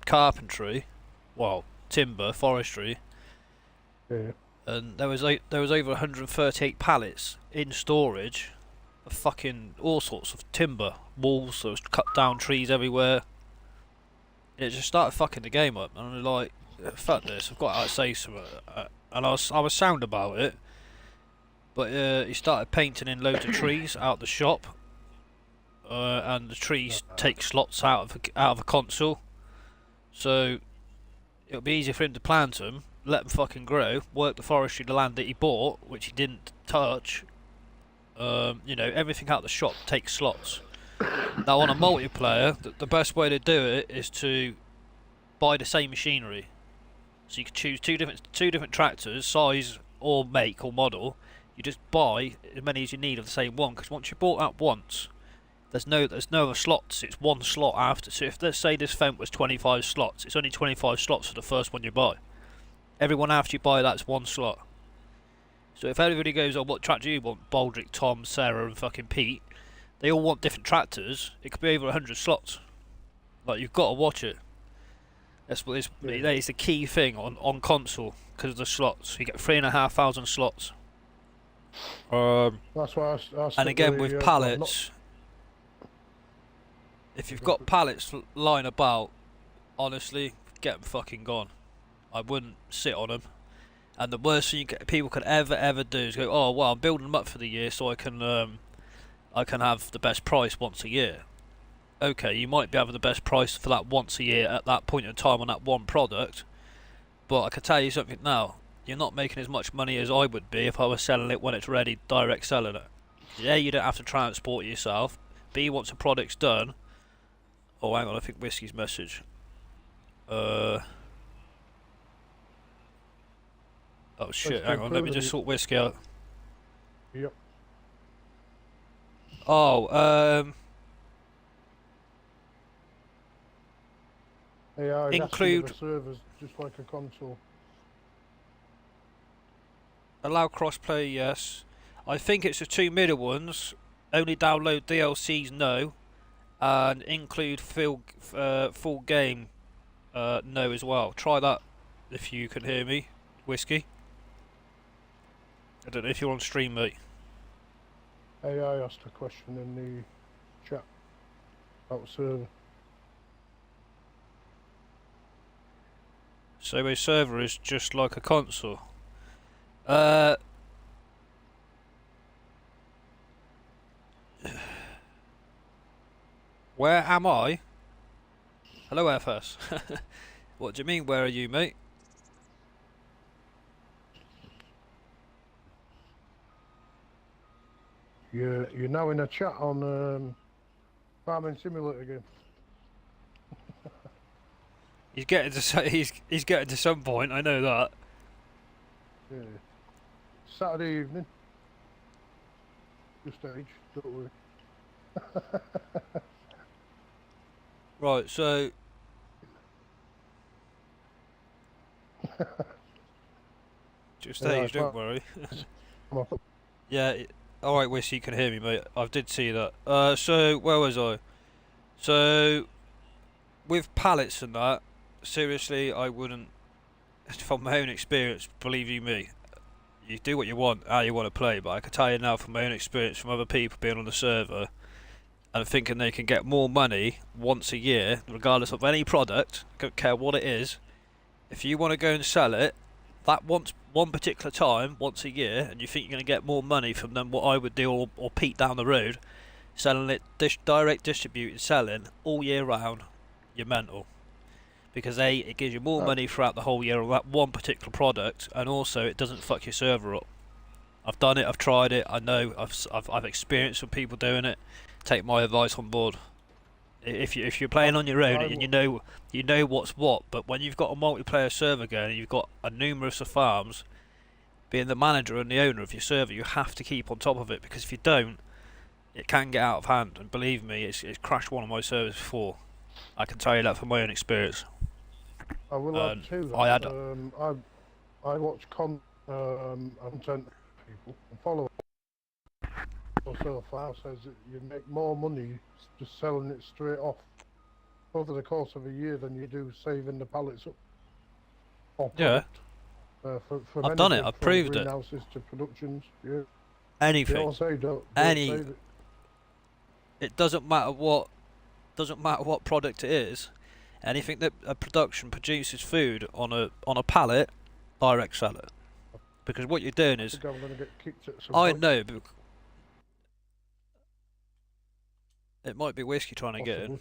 carpentry, well, timber, forestry, Yeah. and there was over 138 pallets in storage of fucking all sorts of timber, walls, there was cut down trees everywhere. It just started fucking the game up, and I'm like, fuck this, I've got to say something. And I was sound about it, but he started painting in loads of trees out the shop, and the trees take slots out of a console, so it'll be easier for him to plant them, let them fucking grow, work the forestry, the land that he bought, which he didn't touch. You know, everything out the shop takes slots. Now on a multiplayer, the best way to do it is to buy the same machinery. So you can choose two different tractors, size or make or model. You just buy as many as you need of the same one, because once you bought that once, there's no other slots. It's one slot after. So if let's say this fence was 25 slots, it's only 25 slots for the first one you buy. Everyone after you buy that's one slot. So if everybody goes, oh, what tractor do you want? Baldric, Tom, Sarah and fucking Pete. They all want different tractors. It could be over 100 slots. Like, you've got to watch it. That is the key thing on console, because of the slots. You get 3,500 slots. That's why I And again with pallets, if you've got pallets lying about, honestly, get them fucking gone. I wouldn't sit on them. And the worst thing people could ever do is go, oh well, I'm building them up for the year so I can have the best price once a year. Okay, you might be having the best price for that once a year at that point in time on that one product, but I can tell you something now, you're not making as much money as I would be if I was selling it when it's ready, direct selling it. Yeah, you don't have to transport it yourself. B, once the product's done. Oh, hang on, I think Whiskey's message. Oh shit, hang on, let me just sort Whiskey out. Yep. Oh, AI include servers just like a console. allow crossplay, yes. I think it's the 2 middle ones. Only download DLCs, no. And include full game, no as well. Try that if you can hear me, Whiskey. I don't know if you're on stream, mate. AI asked a question in the chat about the server. So a server is just like a console. Where am I? Hello, FS. What do you mean, where are you, mate? You're now in a chat on Farming Simulator again. He's getting to he's getting to some point. I know that. Yeah. Saturday evening. Just age, don't worry. Right, so just Yeah, age, don't worry. Yeah, alright, Wiss, you can hear me, mate. I did see that. So where was I? So with pallets and that, seriously, I wouldn't. From my own experience, believe you me, you do what you want, how you want to play. But I can tell you now, from my own experience, from other people being on the server, and thinking they can get more money once a year, regardless of any product, don't care what it is. If you want to go and sell it, that one particular time, once a year, and you think you're going to get more money from them, what I would do, or Pete down the road, selling it direct distributed selling all year round, you're mental. Because A, it gives you more money throughout the whole year on that one particular product, and also it doesn't fuck your server up. I've done it. I've tried it. I know. I've experienced some people doing it. Take my advice on board. If you're playing on your own and you know what's what, but when you've got a multiplayer server going and you've got a numerous of farms, being the manager and the owner of your server, you have to keep on top of it, because if you don't, it can get out of hand. And believe me, it's crashed one of my servers before. I can tell you that from my own experience. I will add to that. I had I watch and send people and follow. So far says that you make more money just selling it straight off over the course of a year than you do saving the pallets up. Yeah. From I've done it. I've proved it. Greenhouses to productions. Yeah. Anything. They all say don't Any. save it. It doesn't matter what. Doesn't matter what product it is. Anything that a production produces food on a pallet, direct sell it. Because what you're doing is. I think I'm going to get kicked at some I point. know. But it might be whiskey trying to get in.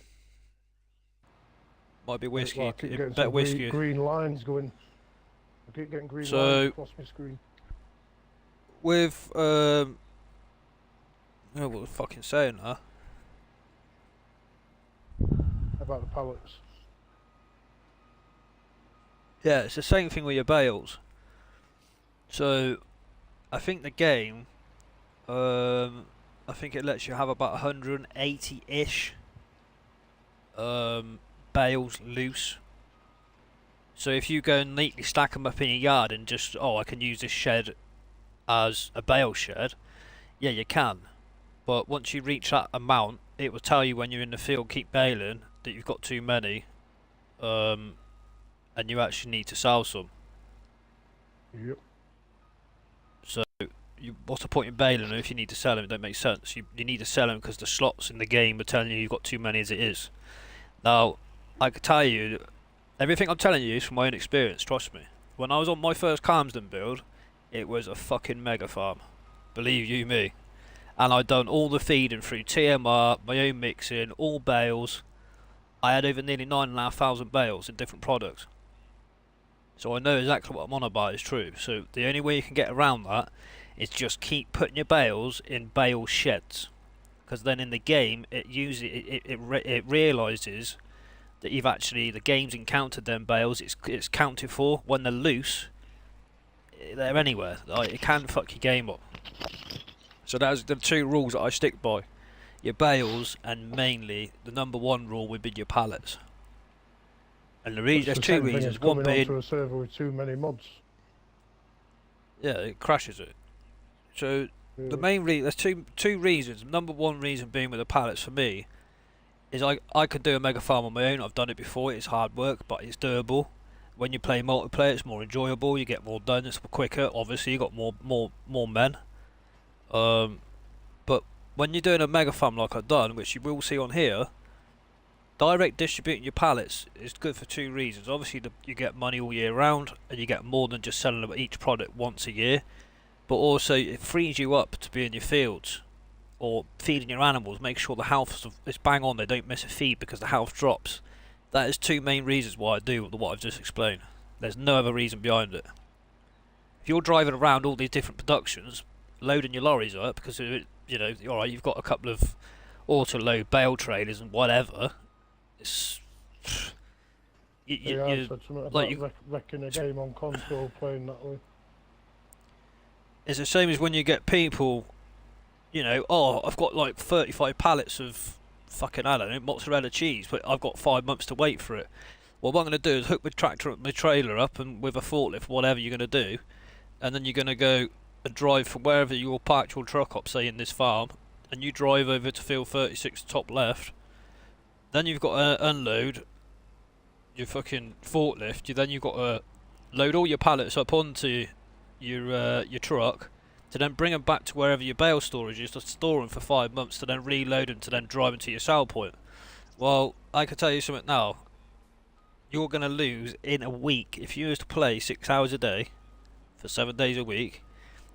Might be whiskey. Well, I keep getting Bet some whiskey. green lines going. I keep getting green So, lines across my screen. With oh, what was I fucking saying now? About the pallets. Yeah, it's the same thing with your bales. So, I think the game, I think it lets you have about 180-ish bales loose. So if you go and neatly stack them up in your yard and just, I can use this shed as a bale shed, yeah, you can. But once you reach that amount, it will tell you when you're in the field, keep baling, that you've got too many, and you actually need to sell some. Yep. So, what's the point in baling them if you need to sell them? It don't make sense. You need to sell them because the slots in the game are telling you you've got too many as it is. Now, I can tell you, everything I'm telling you is from my own experience, trust me. When I was on my first Calmsden build, it was a fucking mega farm. Believe you me. And I'd done all the feeding through TMR, my own mixing, all bales. I had over nearly 9,500 bales in different products. So I know exactly what I'm on about is true. So the only way you can get around that is just keep putting your bales in bale sheds. Because then in the game, it realises that you've actually, the game's encountered them bales, it's counted for. When they're loose, they're anywhere. Like, it can fuck your game up. So that's the two rules that I stick by. Your bales, and mainly the number one rule would be your pallets. And there's two reasons. One being, onto a server with too many mods. Yeah, it crashes it. So the main there's two reasons. Number one reason being with the pallets for me is I could do a mega farm on my own. I've done it before. It's hard work, but it's doable. When you play multiplayer, it's more enjoyable. You get more done. It's quicker. Obviously, you got more men. But when you're doing a mega farm like I've done, which you will see on here, direct distributing your pallets is good for two reasons. Obviously, you get money all year round, and you get more than just selling each product once a year. But also, it frees you up to be in your fields or feeding your animals. Make sure the health is bang on. They don't miss a feed because the health drops. That is two main reasons why I do what I've just explained. There's no other reason behind it. If you're driving around all these different productions, loading your lorries up because alright, you've got a couple of auto-load bale trailers and whatever. It's I said something about wrecking a game on console playing that way. It's the same as when you get people, I've got like 35 pallets of fucking, I don't know, mozzarella cheese, but I've got 5 months to wait for it. Well, what I'm going to do is hook my trailer up and with a forklift, whatever you're going to do, and then you're going to go and drive from wherever you parked your truck up, say in this farm, and you drive over to field 36 top left. Then you've got to unload your fucking forklift. Then you've got to load all your pallets up onto your truck, to then bring them back to wherever your bale storage is, to store them for 5 months, to then reload them, to then drive them to your sell point. Well, I can tell you something now. You're going to lose in a week. If you was to play 6 hours a day for 7 days a week,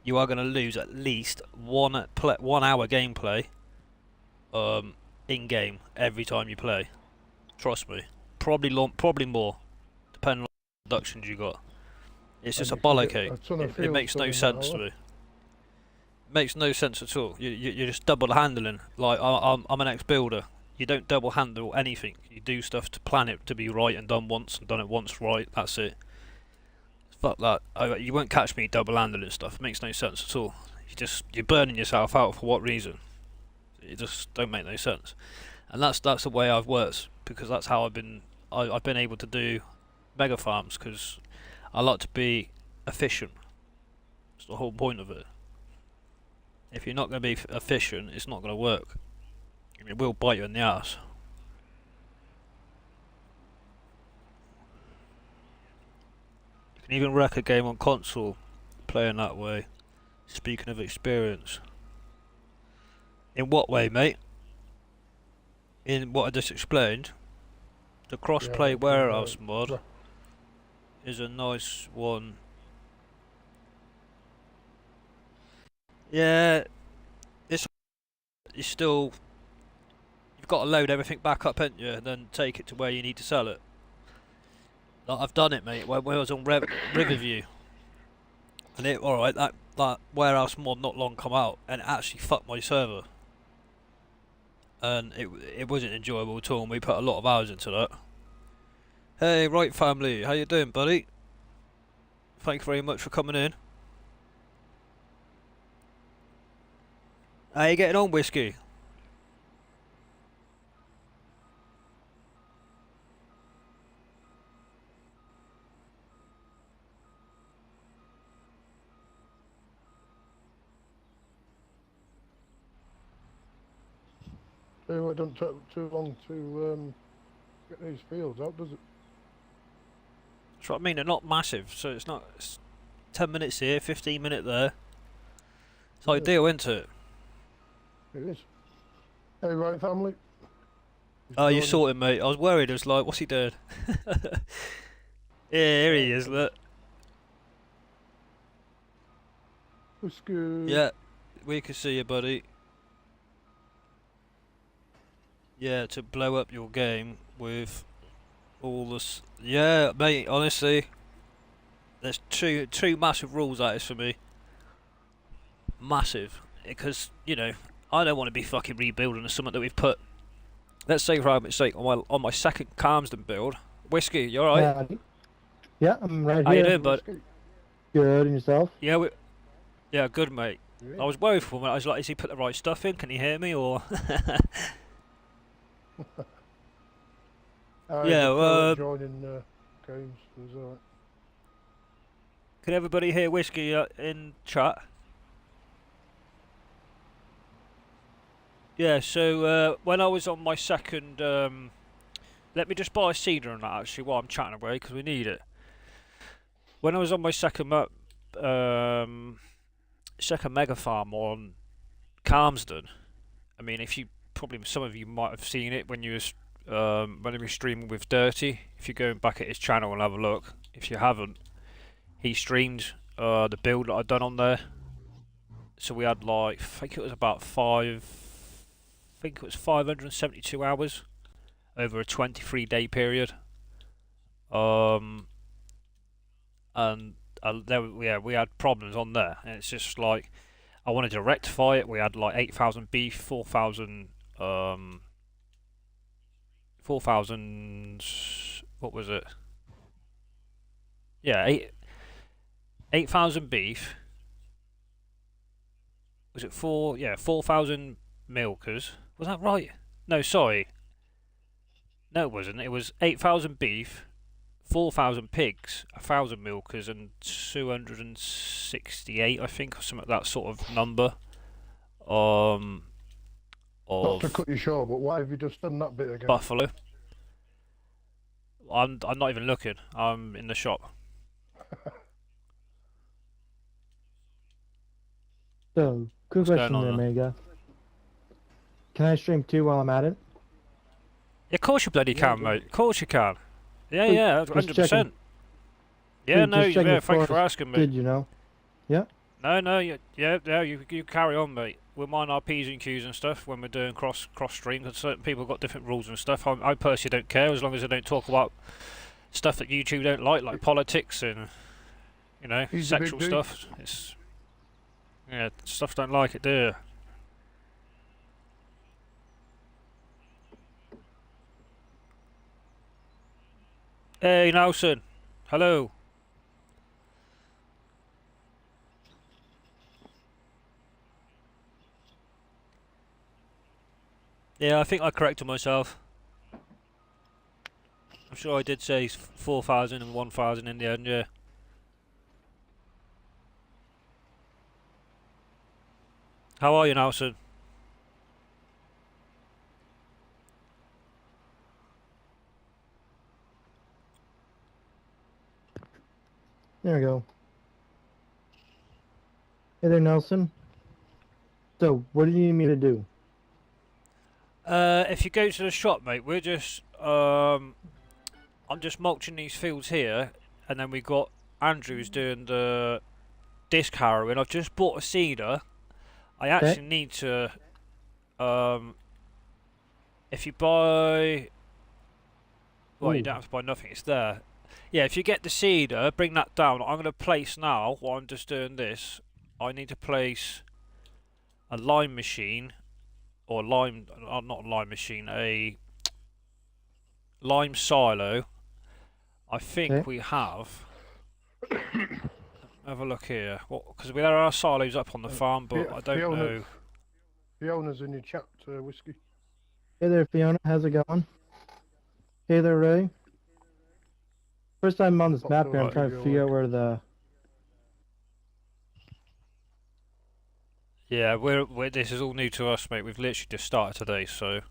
you are going to lose at least 1 hour gameplay in game every time you play. Trust me. Probably more, depending on the productions you got. It's just a bollock. It makes no sense to me. Makes no sense at all. You're just double handling. Like I'm an ex-builder. You don't double handle anything. You do stuff to plan it to be right and done once and done it once right. That's it. Fuck that. You won't catch me double handling stuff. It makes no sense at all. You're burning yourself out for what reason? It just don't make no sense. And that's the way I've worked, because that's how I've been able to do mega farms, because I like to be efficient. That's the whole point of it. If you're not going to be efficient, it's not going to work. It will bite you in the ass. You can even wreck a game on console playing that way. Speaking of experience. In what way, mate? In what I just explained, the cross-play warehouse mod is a nice one. Yeah, you've got to load everything back up, haven't you, and then take it to where you need to sell it. Like, I've done it, mate. When I was on Riverview, and alright, that warehouse mod not long come out, and it actually fucked my server. And it wasn't enjoyable at all, and we put a lot of hours into that. Hey, right family, how you doing, buddy? Thank you very much for coming in. How you getting on, Whiskey? It doesn't take too long to get these fields out, does it? That's what I mean, they're not massive, so it's 10 minutes here, 15 minutes there. It's ideal, isn't it? It is. Hey, right family. Oh, you sorted, mate. I was worried. I was like, what's he doing? Yeah, here he is, look. Whiskey. Yeah, we can see you, buddy. Yeah, to blow up your game with all this. Yeah, mate, honestly. There's two massive rules that is for me. Massive. Because, you know, I don't want to be fucking rebuilding something that we've put. Let's say for argument's sake, on my second Calmsden build. Whiskey, you alright? Yeah, I'm right How here. you doing, bud? Good, and yourself? Yeah, yeah, good, mate. Yeah. I was worried for a minute. I was like, has he put the right stuff in? Can he hear me, or? Yeah, joining games as well. Can everybody hear Whiskey in chat? Yeah, so when I was on my second, let me just buy a cedar on that actually while I'm chatting away, because we need it. When I was on my second mega farm on Calmsden, I mean, some of you might have seen it when you was when he was streaming with Dirty. If you're going back at his channel and have a look, if you haven't, he streamed the build that I'd done on there. So we had like, I think it was 572 hours over a 23-day period. And we had problems on there, and it's just like I wanted to rectify it. We had like 8,000 beef, 4,000 what was it? Yeah, 8,000 beef. Was it 4,000 milkers. Was that right? No, sorry. No, it wasn't. It was 8,000 beef, 4,000 pigs, 1,000 milkers, and 268, I think, or something like that sort of number. Not to cut you short, but why have you just done that bit again? Buffalo. I'm not even looking. I'm in the shop. So, quick What's question going there, on, Mega. Can I stream too while I'm at it? Yeah, of course you bloody can, mate. Of course you can. Yeah, Just yeah, 100%. checking. Yeah, Just no, checking yeah, the thanks for forest asking me. Did you know? Yeah. No, you carry on, mate. We'll mind our P's and Q's and stuff when we're doing cross stream, because certain people got different rules and stuff. I personally don't care, as long as they don't talk about stuff that YouTube don't like politics and, you know, He's a big sexual dude. stuff. It's, Yeah, stuff don't like it, do you? Hey, Nelson. Hello. Yeah, I think I corrected myself. I'm sure I did say 4,000 and 1,000 in the end, yeah. How are you, Nelson? There we go. Hey there, Nelson. So, what do you need me to do? If you go to the shop, mate, we're just, I'm just mulching these fields here, and then we got Andrew's doing the disc harrowing. I've just bought a seeder. I actually need to, if you buy, well, you don't have to buy nothing, it's there. Yeah, if you get the seeder, bring that down. I'm going to place now, while I'm just doing this, I need to place a lime machine, or lime, not a lime machine, a lime silo. I think we have. Have a look here. Because there are silos up on the farm, but I don't know. Fiona's in your chat, Whiskey. Hey there, Fiona. How's it going? Hey there, Ray. First time on this map here, I'm trying to figure out where the... Yeah, this is all new to us, mate. We've literally just started today, so.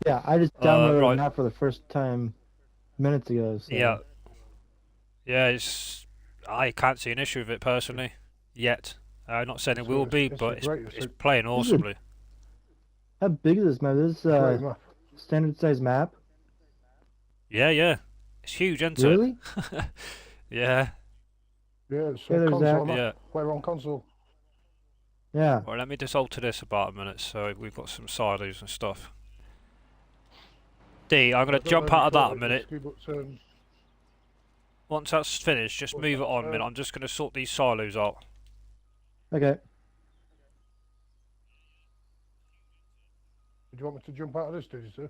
Yeah, I just downloaded the map for the first time minutes ago. So. Yeah. Yeah, I can't see an issue with it personally yet. I'm not saying it will be, but it's playing awesomely. How big is this map? This is standard size map? Yeah. It's huge, isn't it? Really? Yeah. Yeah, it's console. Yeah. We're on console. Yeah. Well, let me just alter this about a minute, so we've got some silos and stuff. D, I'm going to jump out of that a minute. Once that's finished, just move it on a minute. I'm just going to sort these silos out. Okay. Did you want me to jump out of this, did you, sir?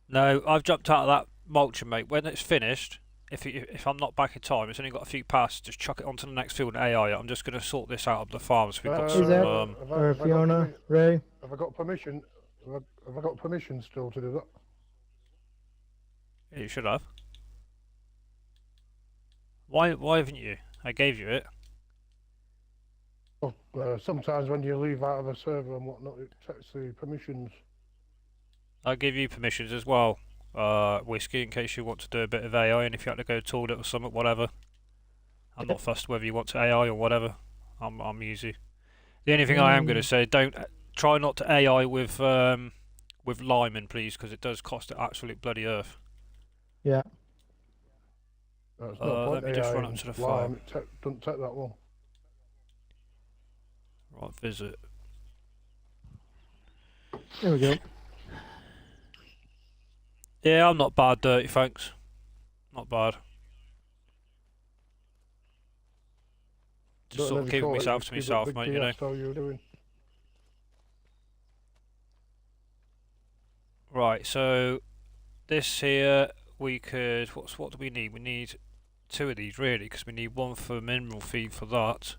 No, I've jumped out of that mulching, mate. When it's finished, if I'm not back in time, it's only got a few passes, just chuck it onto the next field and AI. I'm just going to sort this out of the farm. So we've got some. Fiona, Ray. Have I got permission? Have I got permission still to do that? Yeah, you should have. Why haven't you? I gave you it. Oh, sometimes when you leave out of a server and whatnot, it takes the permissions. I give you permissions as well, Whiskey, in case you want to do a bit of AI, and if you had to go toilet or something, whatever. I'm not fussed whether you want to AI or whatever. I'm easy. The only thing I am going to say, don't try not to AI with liming, please, because it does cost an absolute bloody earth. Yeah. Let me just run up to the farm. It doesn't take that long. Right, visit. There we go. Yeah, I'm not bad, Dirty, thanks. Not bad. Just sort of keeping myself to myself, mate, you know. How you're doing. Right, so this here we could. What do we need? We need 2 of these really, because we need 1 for mineral feed for that.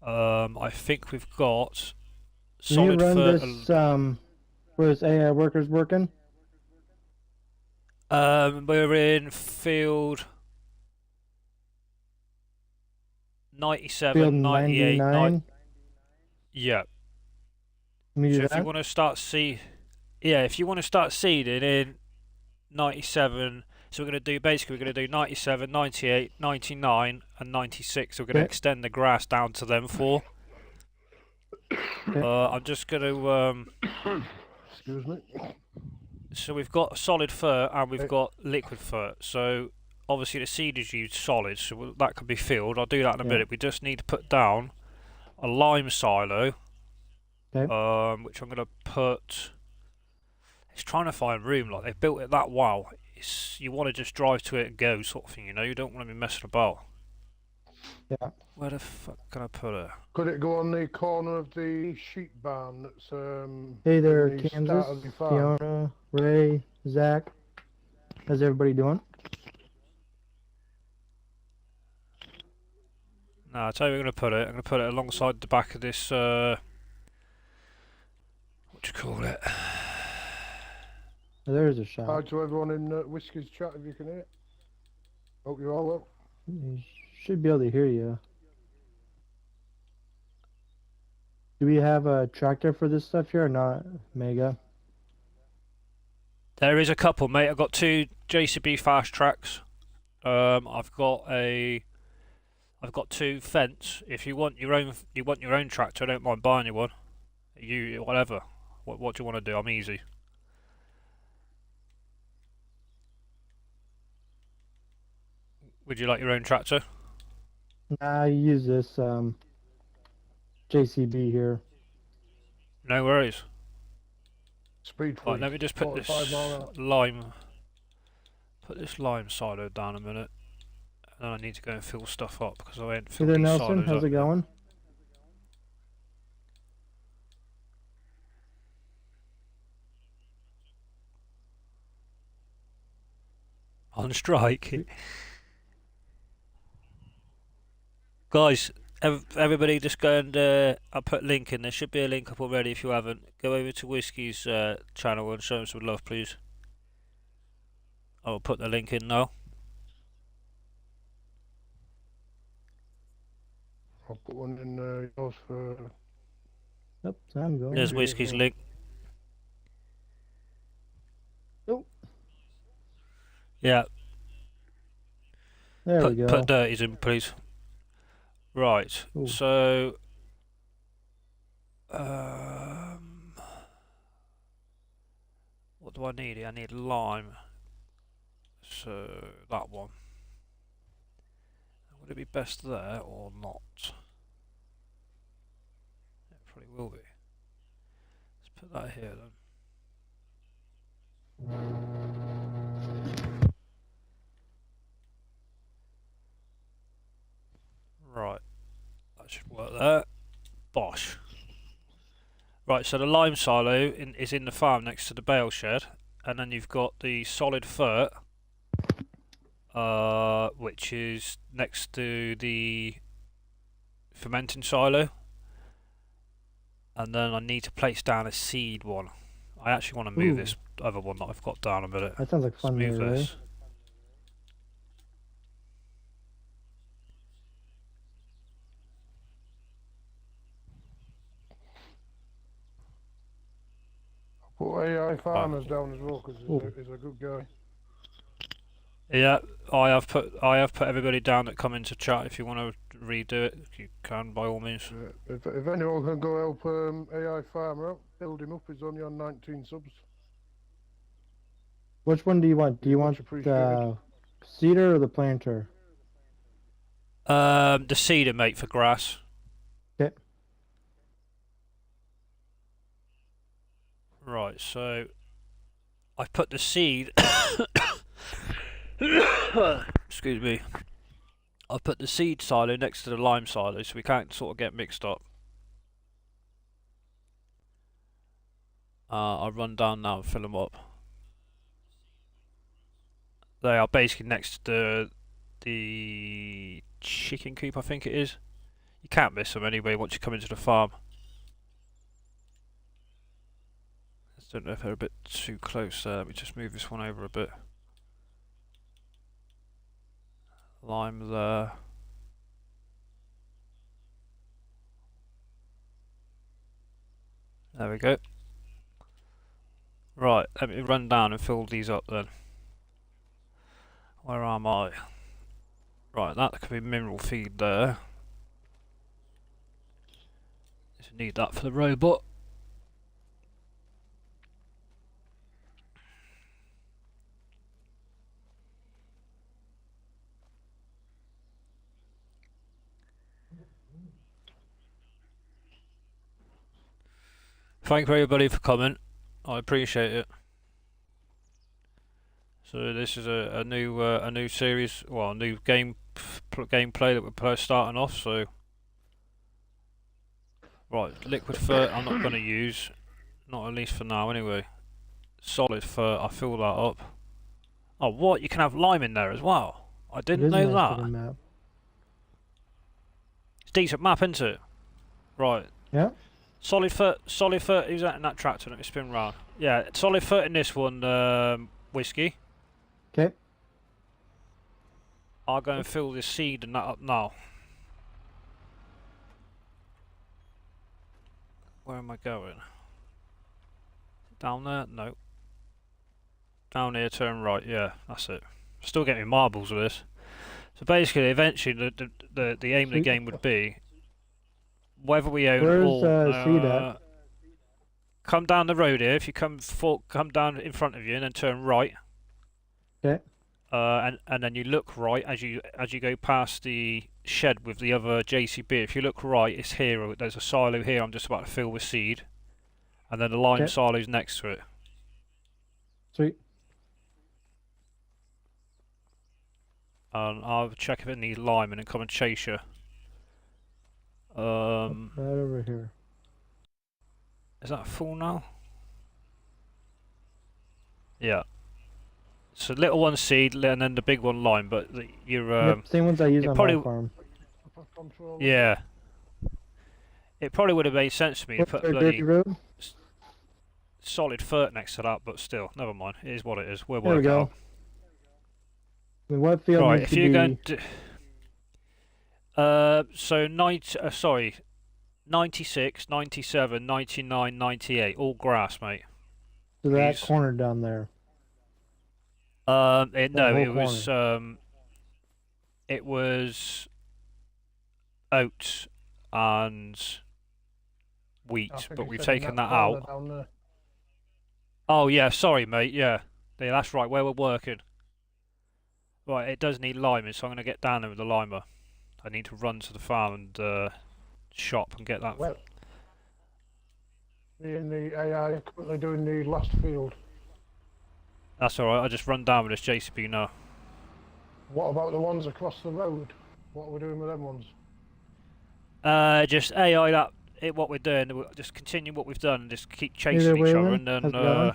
I think we've got solid. Can you run this? Where's AI workers working? We're in field 97, field 98, 99. Yeah. So if you want to start if you want to start seeding in 97, so we're going to do 97, 98, 99 and 96. So we're going to extend the grass down to them 4. I'm just going to excuse me. So we've got solid fur and we've got liquid fur. So obviously the seed is used solid, so that can be filled. I'll do that in a minute. We just need to put down a lime silo, which I'm going to put. It's trying to find room. Like they've built it that well. You want to just drive to it and go, sort of thing. You know, you don't want to be messing about. Yeah. Where the fuck can I put it? Could it go on the corner of the sheep barn that's Hey there, in the Kansas, start of the farm? Fiona, Ray, Zach. How's everybody doing? No, I'll tell you where I'm going to put it. I'm going to put it alongside the back of this, what do you call it? Oh, there's a Hi shot. to everyone in Whiskey's chat if you can hear. Hope you're all well. You should be able to hear you. Do we have a tractor for this stuff here or not, Mega? There is a couple, mate. I've got 2 JCB fast tracks. I've got 2 fence. If you want your own tractor, I don't mind buying you one. You whatever. What do you want to do? I'm easy. Would you like your own tractor? Nah, I use this JCB here. No worries. Speed Right, freeze. let me just put this 45 mile an hour. lime. Put this lime silo down a minute. And then I need to go and fill stuff up because I ain't Hey filled there, these Nelson. silos How's up it yet. going? On strike. Guys, everybody just go and I'll put a link in. There should be a link up already if you haven't. Go over to Whiskey's channel and show him some love, please. I'll put the link in now. I'll put one in yours for. Yep, I'm going. There's Yeah, Whiskey's well. link. Oh, Yeah, there we go. put dirties in, please. Right, Ooh. so what do I need here? I need lime. So that one. Would it be best there or not? It probably will be. Let's put that here then. Right, that should work there. Bosh. Right, so the lime silo is in the farm next to the bale shed, and then you've got the solid fert, which is next to the fermenting silo, and then I need to place down a seed one. I actually want to move Ooh. this other one that I've got down a minute. That sounds like Let's fun move there, Ray. this. Put AI Farmers down as well because Ooh. he's a good guy. Yeah, I have put everybody down that come into chat. If you want to redo it, you can by all means. If anyone can go help AI Farmer out, build him up. He's only on 19 subs. Which one do you want? Do you Much want appreciated. the cedar or the planter? The cedar, mate, for grass. Okay. Right, so I've put the seed. Excuse me. I've put the seed silo next to the lime silo, so we can't sort of get mixed up. I'll run down now and fill them up. They are basically next to the chicken coop, I think it is. You can't miss them anyway once you come into the farm. I don't know if they're a bit too close there. Let me just move this one over a bit. Lime there. There we go. Right, let me run down and fill these up then. Where am I? Right, that could be mineral feed there. Just need that for the robot. Thank you everybody for coming. I appreciate it. So this is a new series, well, a new game gameplay that we're starting off. So, right, liquid fert I'm not going to use, not at least for now anyway. Solid fert, I fill that up. Oh, what? You can have lime in there as well. I It didn't is a know nice that. looking map. It's a decent map, isn't it? Right. Yeah. Solid fert. Who's that in that tractor? Let me spin round. Yeah, solid fert in this one. Whiskey. Okay. I'll go and fill this seed and that up now. Where am I going? Down there? No. Down here, turn right. Yeah, that's it. Still getting marbles with this. So basically, eventually, the aim of the game would be whether we own Where's all. seed at? Come down the road here. If you come down in front of you and then turn right. Okay. And then you look right as you go past the shed with the other JCB. If you look right, it's here. There's a silo here. I'm just about to fill with seed, and then the lime silo's next to it. Sweet. And I'll check if it needs lime and then come and chase you. Right over here. Is that full now? Yeah. So little one seed and then the big one lime, but Yep, same ones I use on probably- my farm. yeah. It probably would have made sense to me to What's put our bloody dirty road? solid fert next to that, but still, never mind. It is what it is. We'll There we work go. out. I mean, what field Right, needs if to you're be... going to... sorry, 96, 97, 99, 98, all grass, mate. to that Please. corner down there. No, whole it was oats and wheat, but we've taken that out. Oh yeah, sorry mate, yeah, that's right, where we're working. Right, it does need liming, so I'm going to get down there with the limer. I need to run to the farm and shop and get that. Well, me and the AI are currently doing the last field. That's alright, I'll just run down with this JCB now. What about the ones across the road? What are we doing with them ones? Just AI that, what we're doing, we'll just continue what we've done and just keep chasing Either each way, other then, how's it going?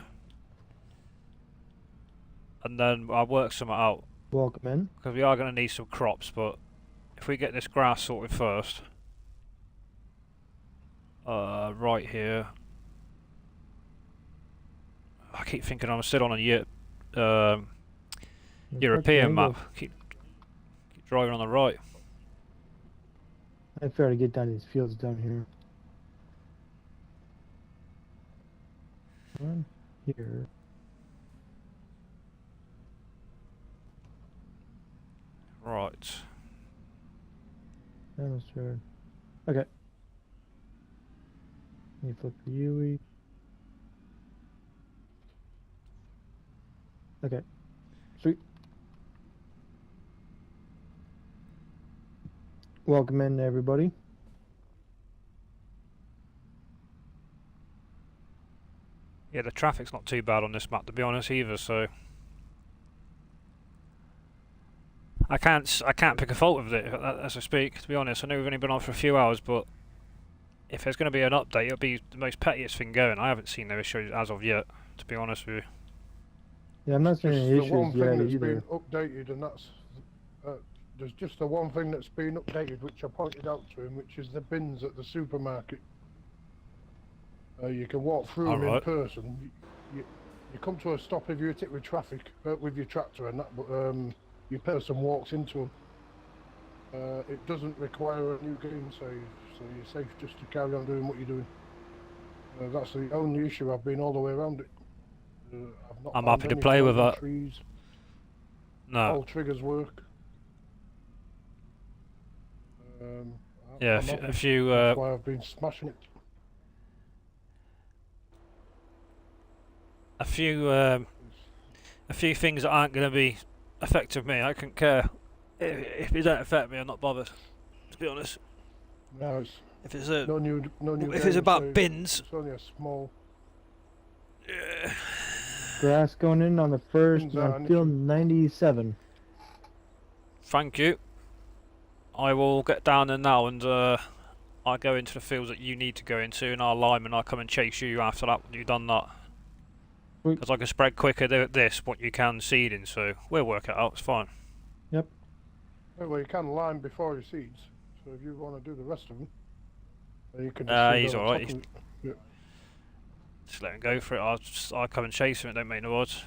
and then I'll work some out. Welcome in. Because we are going to need some crops, but if we get this grass sorted first, right here. I keep thinking I'm still on a European map. Keep driving on the right. I fair to get down these fields down here. One here. Right. Atmosphere. Okay. You flip the UE. Okay. Sweet. Welcome in, everybody. Yeah, the traffic's not too bad on this map, to be honest, either. So I can't pick a fault with it as I speak. To be honest, I know we've only been on for a few hours, but if there's going to be an update, it'll be the most pettiest thing going. I haven't seen no issues as of yet, to be honest with you. Yeah, I'm not seeing any The one issues thing yet that's either. been updated, and that's there's just the one thing that's been updated, which I pointed out to him, which is the bins at the supermarket. You can walk through them in person. You come to a stop if you hit it with traffic, with your tractor and that, but your person walks into them. It doesn't require a new game save, so you're safe just to carry on doing what you're doing. That's the only issue. I've been all the way around it. I've not I'm found happy to any play with floating that. Trees. No. All triggers work. Yeah, I'm happy. if you That's why I've been smashing it. a few things that aren't going to be affecting me, I couldn't care. If it don't affect me, I'm not bothered. To be honest. No, it's If it's no new if it's game about save. bins, It's only a small. Grass going in on the first Bins are on an field issue. 97. thank you. I will get down there now and I'll go into the fields that you need to go into, and I'll lime and I'll come and chase you after that when you've done that. Sweet. Because I can spread quicker at this what you can seeding, so we'll work it out. It's fine. Yep. Well, you can line before he seeds, so if you want to do the rest of them, then you can He's on alright. top of it. Just let him go for it. I'll come and chase him. It don't make no odds.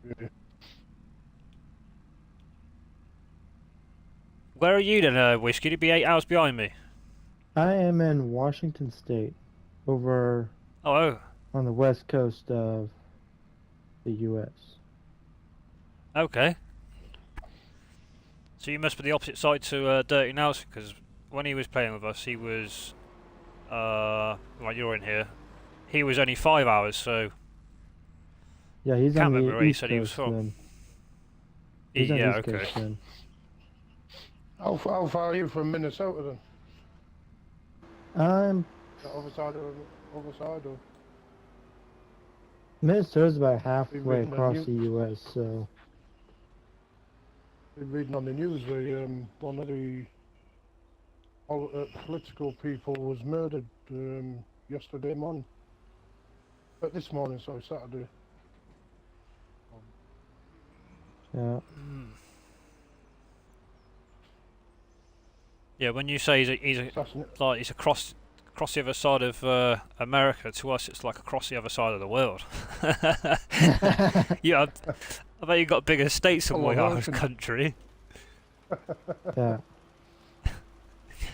Yeah. Where are you then, Whiskey? You'd be 8 hours behind me. I am in Washington State, over Oh, on the west coast of the U.S. okay. So you must be the opposite side to Dirty Nelson, because when he was playing with us, he was, right, you're in here. He was only 5 hours, so Yeah, he's Can't on remember the where he east said he was coast from. then. He's on the yeah, east okay. coast then. How far are you from Minnesota then? I'm The other side or? Minnesota's about Been halfway reading the across the U.S., so Been reading on the news where one of the political people was murdered yesterday morning. But this morning, sorry, Saturday. yeah. Yeah, when you say he's across the other side of America, to us it's like across the other side of the world. Yeah, I bet you got bigger states than we are as a country. Yeah.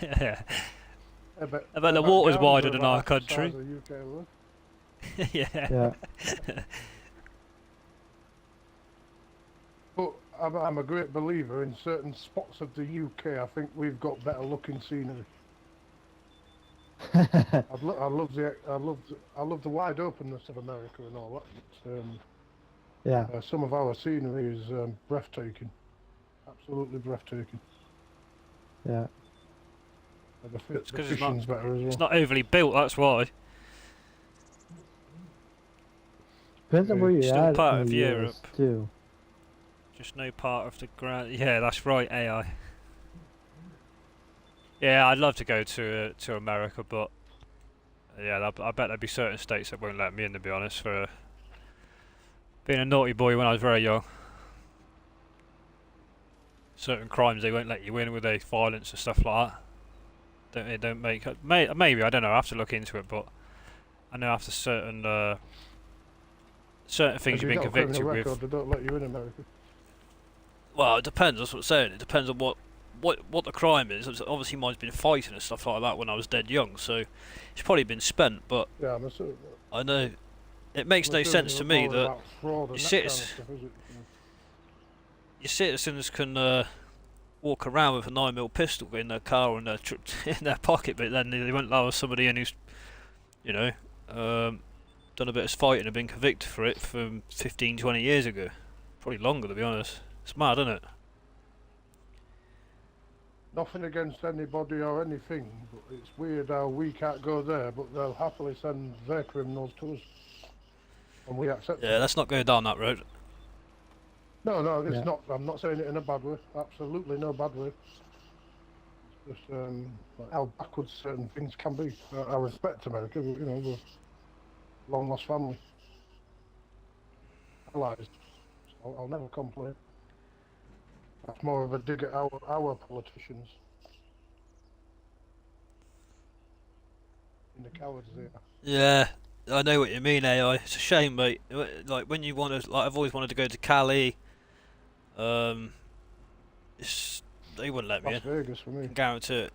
Yeah. I bet the water's wider than our country. Yeah. Yeah. But I'm a great believer in certain spots of the UK. I think we've got better looking scenery. I love the wide openness of America and all that. Yeah. Some of our scenery is breathtaking, absolutely breathtaking. Yeah. And the 'cause fishing's better as well. It's not overly built, that's why. Depends on where you're Still at part in of the Europe. US too. Just no part of the ground. Yeah, that's right, AI. Yeah, I'd love to go to America, but yeah, I bet there'd be certain states that won't let me in, to be honest, for being a naughty boy when I was very young. Certain crimes they won't let you in with their violence and stuff like that. They don't make it. Maybe, I don't know. I have to look into it, but I know after certain things you've been convicted with. They don't let you in America. Well, it depends. That's what I'm saying. It depends on what the crime is. Obviously, mine's been fighting and stuff like that when I was dead young, so it's probably been spent. But Yeah, I'm assuming. I know it makes no sense to me that your citizens can walk around with a 9mm pistol in their car or in their pocket, but then they won't allow somebody in who's, you know, done a bit of fighting and been convicted for it from 15, 20 years ago. Probably longer, to be honest. It's mad, isn't it? Nothing against anybody or anything, but it's weird how we can't go there, but they'll happily send their criminals to us, and we accept. Yeah, let's not go down that road. No, it's Yeah. not. I'm not saying it in a bad way. Absolutely no bad way. Just like how backwards certain things can be. I respect America, but you know, we're long lost family. Allies. I'll never complain. That's more of a dig at our politicians. And the cowards there. Yeah, I know what you mean, AI. It's a shame, mate. Like when you want to, like I've always wanted to go to Cali. They wouldn't let me Las in. Vegas for me. I can guarantee it.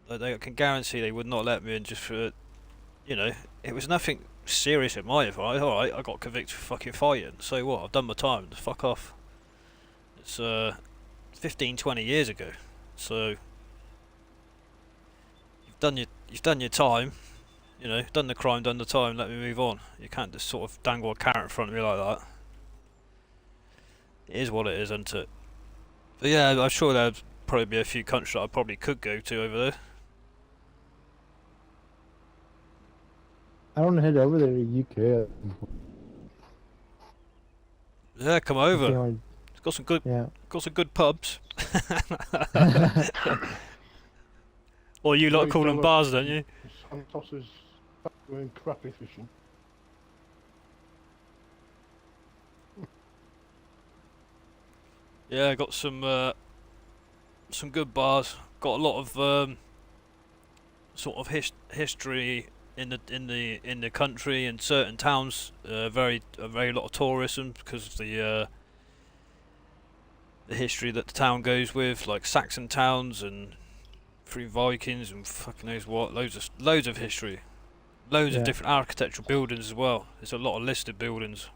Like, I can guarantee they would not let me in just for, you know, it was nothing serious in my life. Alright, I got convicted for fucking fighting. So what? I've done my time. Fuck off. It's 15, 20 years ago. So you've done your time. You know, done the crime, done the time. Let me move on. You can't just sort of dangle a carrot in front of me like that. It is what it is, isn't it? But yeah, I'm sure there'd probably be a few countries that I probably could go to over there. I don't head over there to UK. Yeah, come over. The only- It's Got some good, Yeah. got some good pubs. Or you lot Very call them jealous bars, don't you? Santos is doing crappie fishing. Yeah, got some good bars. Got a lot of sort of history in the country and certain towns. A very lot of tourism because of the history that the town goes with, like Saxon towns and through Vikings and fucking knows what. Loads of history. Loads of Yeah. different architectural buildings as well. There's a lot of listed buildings.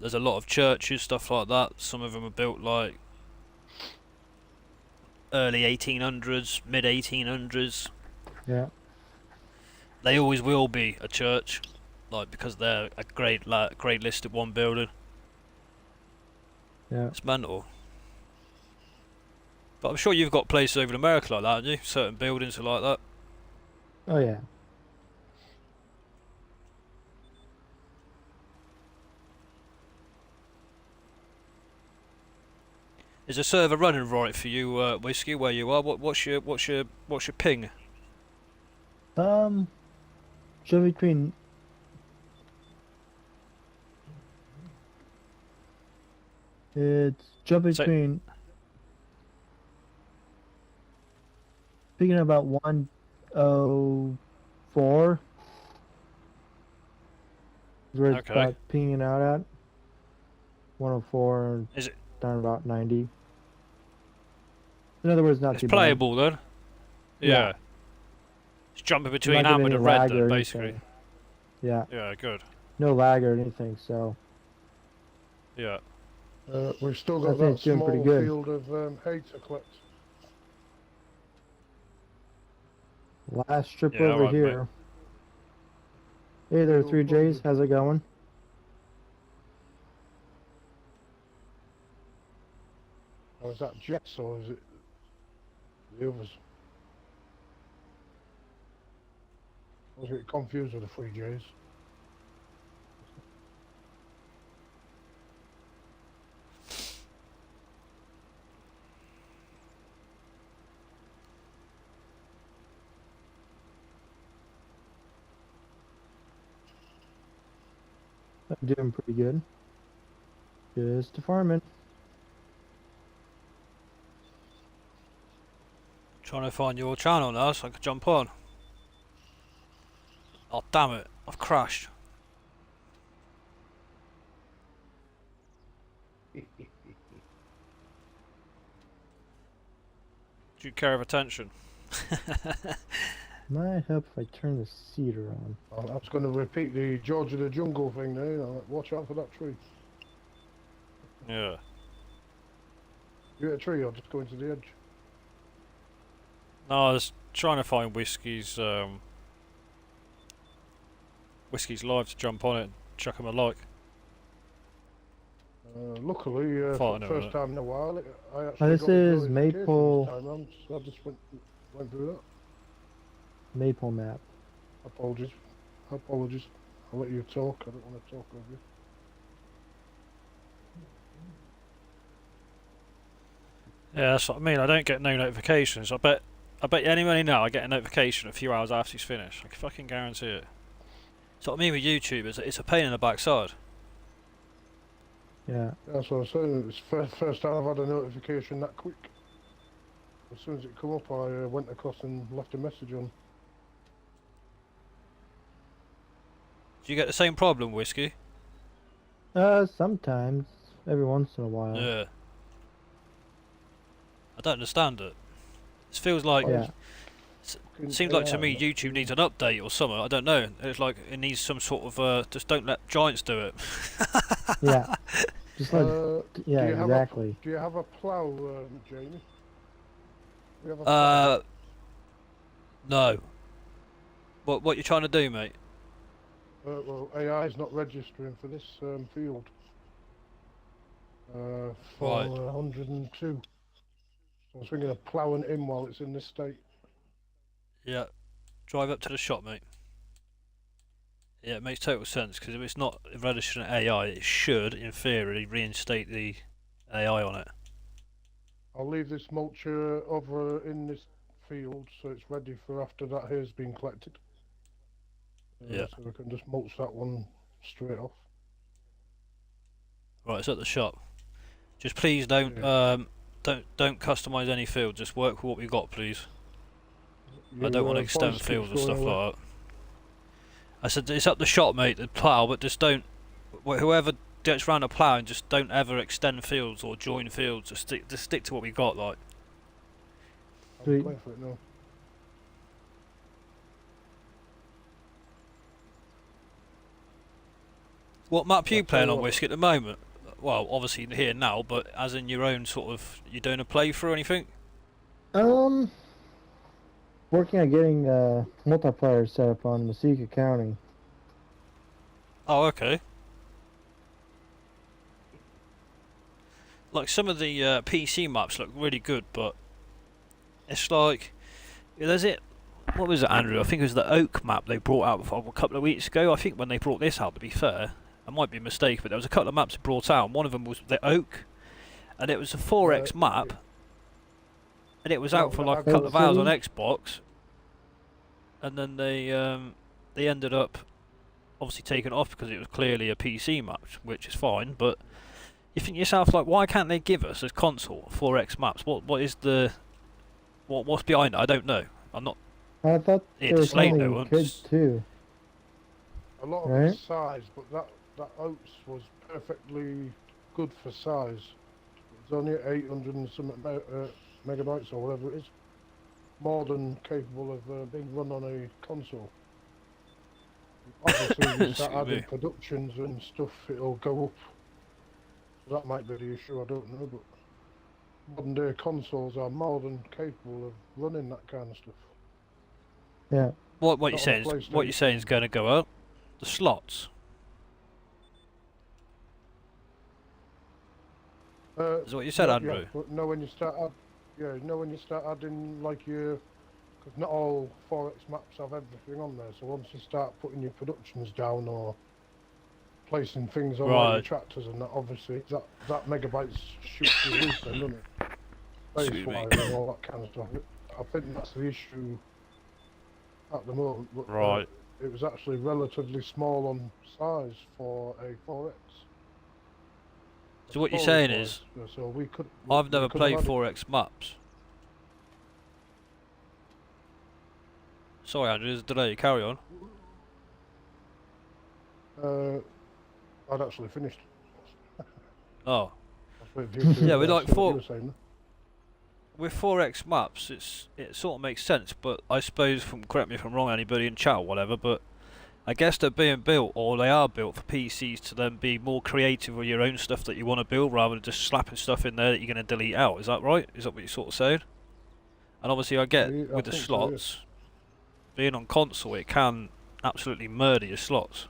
There's a lot of churches, stuff like that. Some of them are built like early 1800s, mid 1800s. Yeah. They always will be a church, like because they're a great listed one building. Yeah. It's mental. But I'm sure you've got places over in America like that, haven't you? Certain buildings are like that. Oh yeah. Is the server running right for you, Whiskey? Where you are? What's your ping? So between it's jump So- between speaking about 104 is where it's Okay. about pinging out at 104 Is it? down about 90. In other words, not It's too playable then. Yeah. Yeah. It's jumping bad. between Not giving amber any and red lag then, or basically. anything. Yeah, Yeah, good. no lag or anything. So Yeah. We've still I got think that it's doing pretty small good. field of hay to collect. last trip Yeah, over alright, mate. here. Hey there, No 3Js. problem. How's it going? Or is that Jets or is it the others? I was a bit confused with the 3Js. I'm doing pretty good. Just farming. Trying to find your channel now so I can jump on. Oh damn it! I've crashed. Due care of attention. Might help if I turn the cedar on. I was going to repeat the George of the Jungle thing there. You know, watch out for that tree. Yeah. You hit a tree or just go into the edge? No, I was trying to find Whiskey's live to jump on it and chuck him a like. Luckily, for Thought I the know first that. time in a while, I actually this got is the notification Maypole. this time round, so I just went through that. Maypole map. Apologies. Apologies. I'll let you talk. I don't want to talk over you. Yeah, that's what I mean. I don't get no notifications. I bet you any money now I get a notification a few hours after he's finished. I can fucking guarantee it. That's what I mean with YouTube. It's a pain in the backside. Yeah. That's what I was saying. It's the first time I've had a notification that quick. As soon as it come up, I went across and left a message on. Do you get the same problem, Whiskey? Sometimes. Every once in a while. Yeah. I don't understand it. It feels like Yeah. it seems like to me YouTube needs an update or something. I don't know. It's like it needs some sort of just don't let giants do it. Yeah. Just like, yeah, do you have exactly. do you have a plough, Jamie? Do you have a plough? No. What you trying to do, mate? Well, AI is not registering for this field. For Right. 102. So I was thinking of ploughing it in while it's in this state. Yeah. Drive up to the shop, mate. Yeah, it makes total sense because if it's not registering AI, it should, in theory, reinstate the AI on it. I'll leave this mulch over in this field so it's ready for after that hay's been collected. Yeah. So we can just mulch that one straight off. Right, it's at the shop. Just please don't don't customise any field. Just work with what we've got, please. I don't want to extend fields and stuff like that. I said it's up the shop, mate, the plough, but just don't. Whoever gets round a ploughing, just don't ever extend fields or join fields. Just stick to what we got, like. I'll play for it now. What map are you playing on, Whiskey, at the moment? Well, obviously here now, but as in your own sort of, you doing a playthrough or anything? Working on getting multiplayer set up on Masika County. Oh, okay. Like some of the PC maps look really good, but it's like there's it. What was it, Andrew? I think it was the Oak map they brought out a couple of weeks ago. I think when they brought this out, to be fair, I might be a mistake, but there was a couple of maps they brought out. And one of them was the Oak, and it was a 4X map, and it was out for like a couple of hours on Xbox, and then they ended up obviously taking it off because it was clearly a PC map, which is fine. But you think to yourself, like, why can't they give us as console 4X maps? What is the what's behind it? I don't know. I'm not. I thought Yeah, there was Slate something though, you could too. A lot of it's size, but that oats was perfectly good for size. It's only 800 and some megabytes or whatever it is. More than capable of being run on a console. Obviously, if you start adding productions and stuff, it'll go up. So that might be the issue, I don't know, but modern day consoles are more than capable of running that kind of stuff. Yeah. What you're saying? What you're saying is going to go up? The slots. Is what you said, Andrew? Yeah, but no, when you start when you start adding like your, because not all 4X maps have everything on there. So once you start putting your productions down or placing things on like your tractors and that, obviously that megabytes shoots the roof then, doesn't it? Space-wise and all that kind of stuff. I think that's the issue at the moment. But, it was actually relatively small on size for a 4X. So what you're saying is, so I've never played 4X maps. Sorry, Andrew, there's a delay. Carry on. I'd actually finished. Oh. Yeah, we like with 4X maps, it sort of makes sense, but I suppose, correct me if I'm wrong, anybody in chat or whatever, but I guess they're being built, or they are built for PCs to then be more creative with your own stuff that you want to build, rather than just slapping stuff in there that you're going to delete out. Is that right? Is that what you're sort of saying? And obviously I get with the slots, being on console, it can absolutely murder your slots.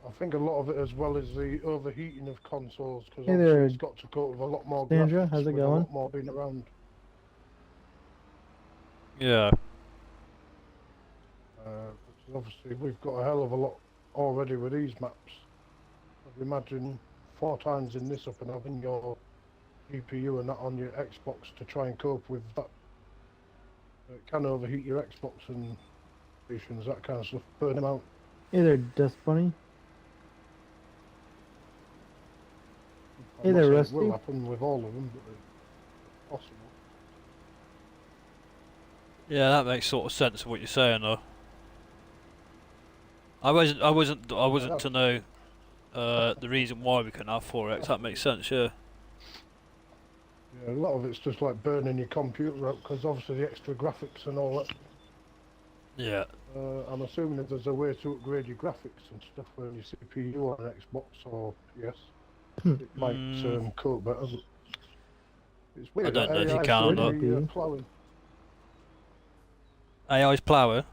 I think a lot of it as well is the overheating of consoles, because it's got to cope with a lot more Sandra, graphics, how's it with going? a lot more being around. Yeah. Obviously we've got a hell of a lot already with these maps. I'd imagine 4 times in this up and having your GPU and that on your Xbox to try and cope with that. It can overheat your Xbox and stations, that kind of stuff, burn them out. Hey there, Dust Bunny. Hey there, Rusty. It will happen with all of them, but it's possible. Yeah, that makes sort of sense of what you're saying, though. I wasn't to know the reason why we couldn't have 4X. That makes sense, yeah. Yeah, a lot of it's just like burning your computer out, because obviously the extra graphics and all that. Yeah. I'm assuming that there's a way to upgrade your graphics and stuff when your CPU on an Xbox or PS. It might cope better. But it's weird. I don't know if you can or not. Plowing. AI's plougher?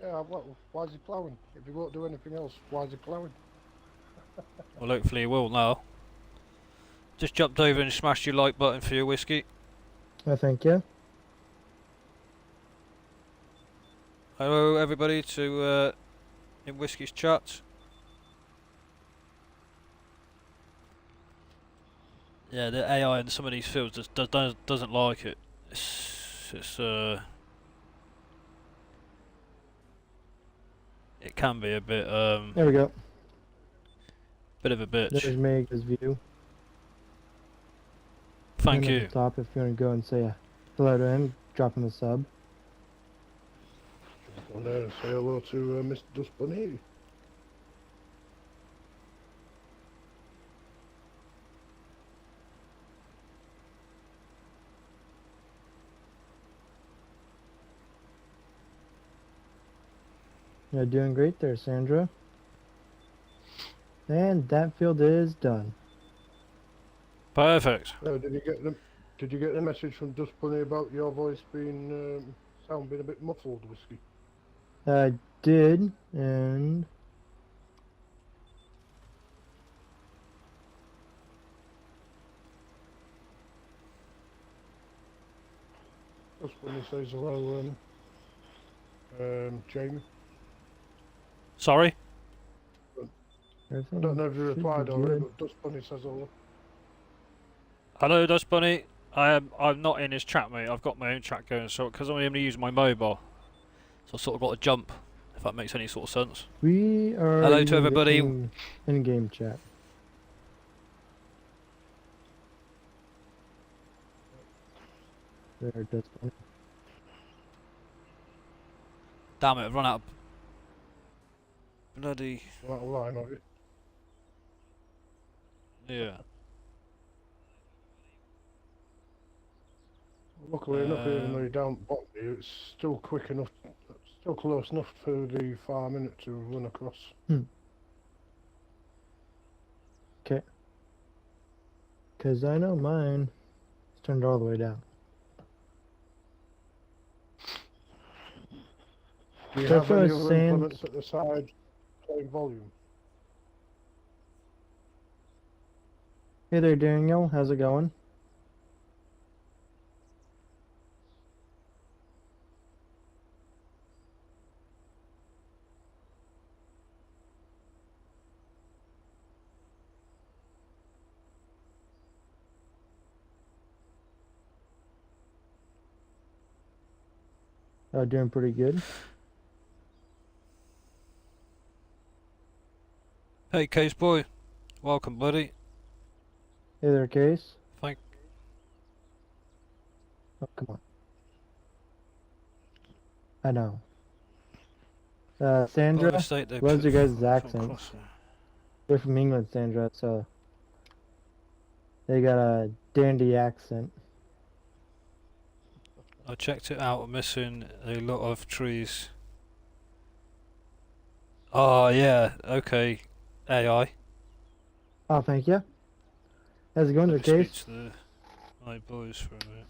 Yeah, why is he ploughing? If he won't do anything else, why is he ploughing? Well, hopefully he will now. Just jumped over and smashed your like button for your whiskey. I thank you. Hello everybody to in Whiskey's chat. Yeah, the AI in some of these fields doesn't like it. It's it can be a bit There we go. bit of a bitch. There's Mega's view. Thank And you. at the top, if you want to go and say hello to him, drop him a sub. Jump on there and say hello to Mr. Dust Bunny. You're doing great there, Sandra. And that field is done. Perfect. Did you get the message from Dust Bunny about your voice being sounding a bit muffled, Whiskey? I did, and Dust Bunny says hello, Jamie. Sorry? I don't know if you should be replied already, good. but Dust Bunny says hello. Hello, Dust Bunny. I'm not in his chat, mate. I've got my own chat going, so because I'm only using my mobile, so I sort of got to jump. If that makes any sort of sense. We are Hello to using the everybody. in-game chat. There, Dust Bunny. Damn it! I've run out of bloody That line of it. yeah. Luckily enough, even though you're down at the bottom here, it's still quick enough, still close enough for the far minute to run across. Okay. Because I know mine is turned all the way down. Do you So have for any a other sand- implements at the side playing volume? Hey there, Daniel. How's it going? Doing pretty good. Hey, Case Boy. Welcome, buddy. Hey there, Case. Thank. Oh, come on. I know. Sandra, By mistake, they what's put your guys' from accents? Crosshair. They're from England, Sandra, so they got a dandy accent. I checked it out. Missing a lot of trees. Oh yeah. Okay. AI. Oh, thank you. How's it going, there, Let me speak Case? to my boys for a minute.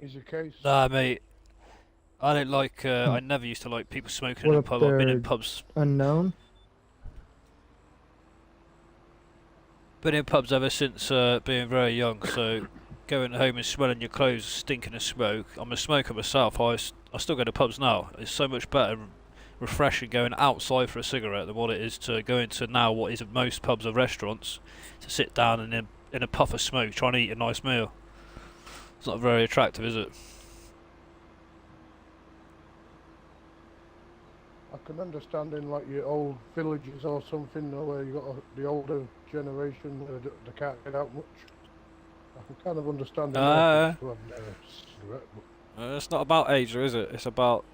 Is your case? Nah, mate. I don't like. I never used to like people smoking What in a up pub. I've been in there? pubs. Unknown? Been in pubs ever since being very young. So going home and smelling your clothes stinking of smoke. I'm a smoker myself. I still go to pubs now. It's so much better, and refreshing going outside for a cigarette than what it is to go into now what is most pubs or restaurants to sit down and in a puff of smoke trying to eat a nice meal. It's not very attractive, is it? I can understand in like your old villages or something, where you got the older generation they can't get out much. I can kind of understand in Uh, to have a cigarette, but It's not about age, is it? It's about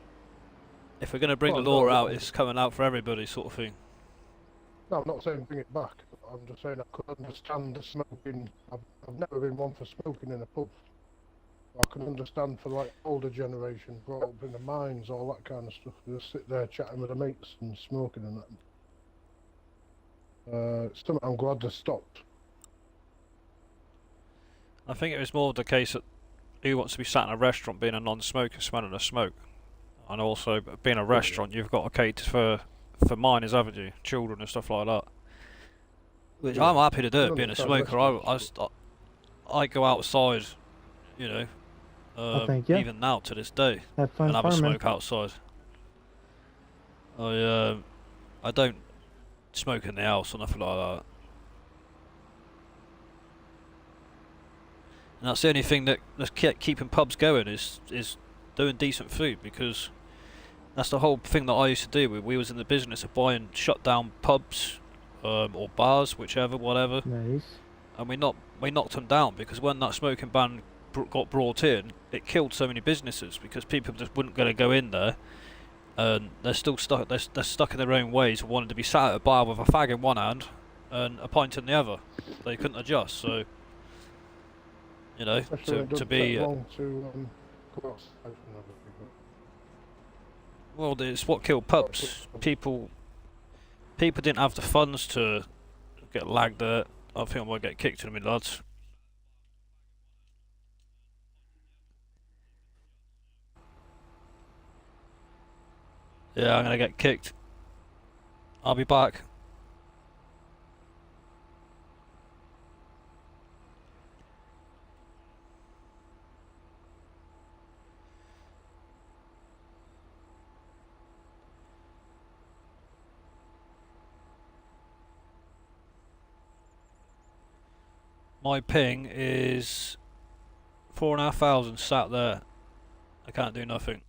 if we're going to bring Well, the law no, out, no. it's coming out for everybody, sort of thing. no, I'm not saying bring it back. I'm just saying I could understand the smoking. I've never been one for smoking in a pub. I can understand for like older generation, brought up in the mines, all that kind of stuff. They just sit there chatting with their mates and smoking and that. It's something I'm glad they stopped. I think it was more the case that who wants to be sat in a restaurant being a non-smoker smelling a smoke, and also being a restaurant you've got to cater for minors, haven't you? Children and stuff like that. Which Yeah. I'm happy to do I it. Being a understand smoker, restaurants, I go outside, you know, Oh, thank you. even now to this day, Have fun and have a farming. smoke outside. I don't smoke in the house or nothing like that. And that's the only thing that's keeping pubs going is doing decent food, because that's the whole thing that I used to do. We was in the business of buying shut down pubs, or bars, whichever, whatever, Nice. and we knocked them down, because when that smoking ban got brought in, it killed so many businesses, because people just weren't going to go in there, and they're still stuck. They're stuck in their own ways of wanting to be sat at a bar with a fag in one hand and a pint in the other. They couldn't adjust, so you know, Especially when it to doesn't be take long to go outside and everything. well, it's what killed pubs. People didn't have the funds to get lagged at. I think I might get kicked in a minute, lads. Yeah, I'm gonna get kicked. I'll be back. My ping is 4,500 sat there. I can't do nothing.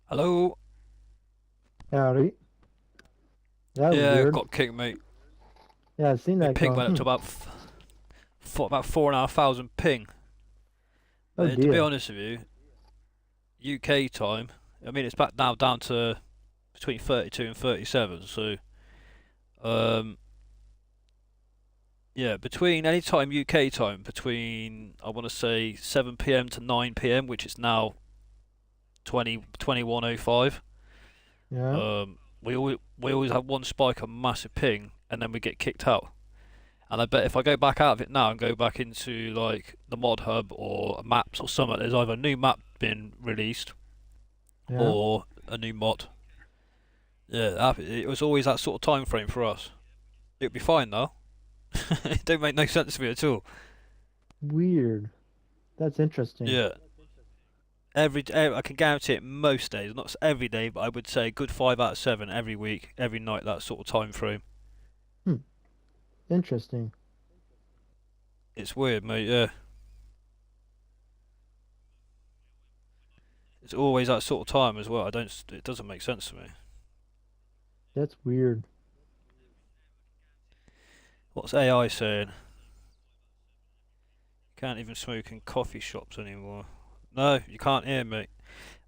Hello? Howdy. That was Yeah, weird. got kicked, mate. Yeah, I've seen My that ping going. went up to about 4,500 ping. Oh To be dear. honest with you, UK time. I mean, it's back now down to between 32 and 37. So, um, yeah, between any time UK time, between I want to say 7 p.m. to 9 p.m., which is now 21:05. Yeah. We always have one spike, a massive ping, and then we get kicked out. And I bet if I go back out of it now and go back into like the mod hub or maps or something, there's either a new map being released Yeah. or a new mod. Yeah, it was always that sort of time frame for us. It'd be fine though. It don't make no sense to me at all. Weird. That's interesting. Yeah, I can guarantee it most days, not every day, but I would say a good 5 out of 7 every week, every night, that sort of time frame. Hmm. Interesting. It's weird, mate. Yeah, it's always that sort of time as well. I don't. It doesn't make sense to me. That's weird. What's AI saying? Can't even smoke in coffee shops anymore. No, you can't hear me.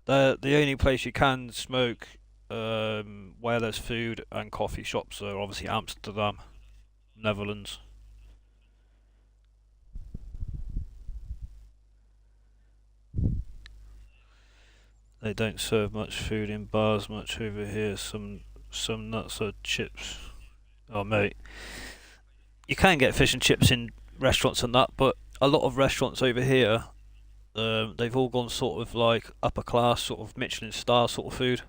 The only place you can smoke, where there's food and coffee shops, are obviously Amsterdam, Netherlands. They don't serve much food in bars much over here. Some nuts or chips. Oh mate, you can get fish and chips in restaurants and that, but a lot of restaurants over here, they've all gone sort of like upper class, sort of Michelin star sort of food.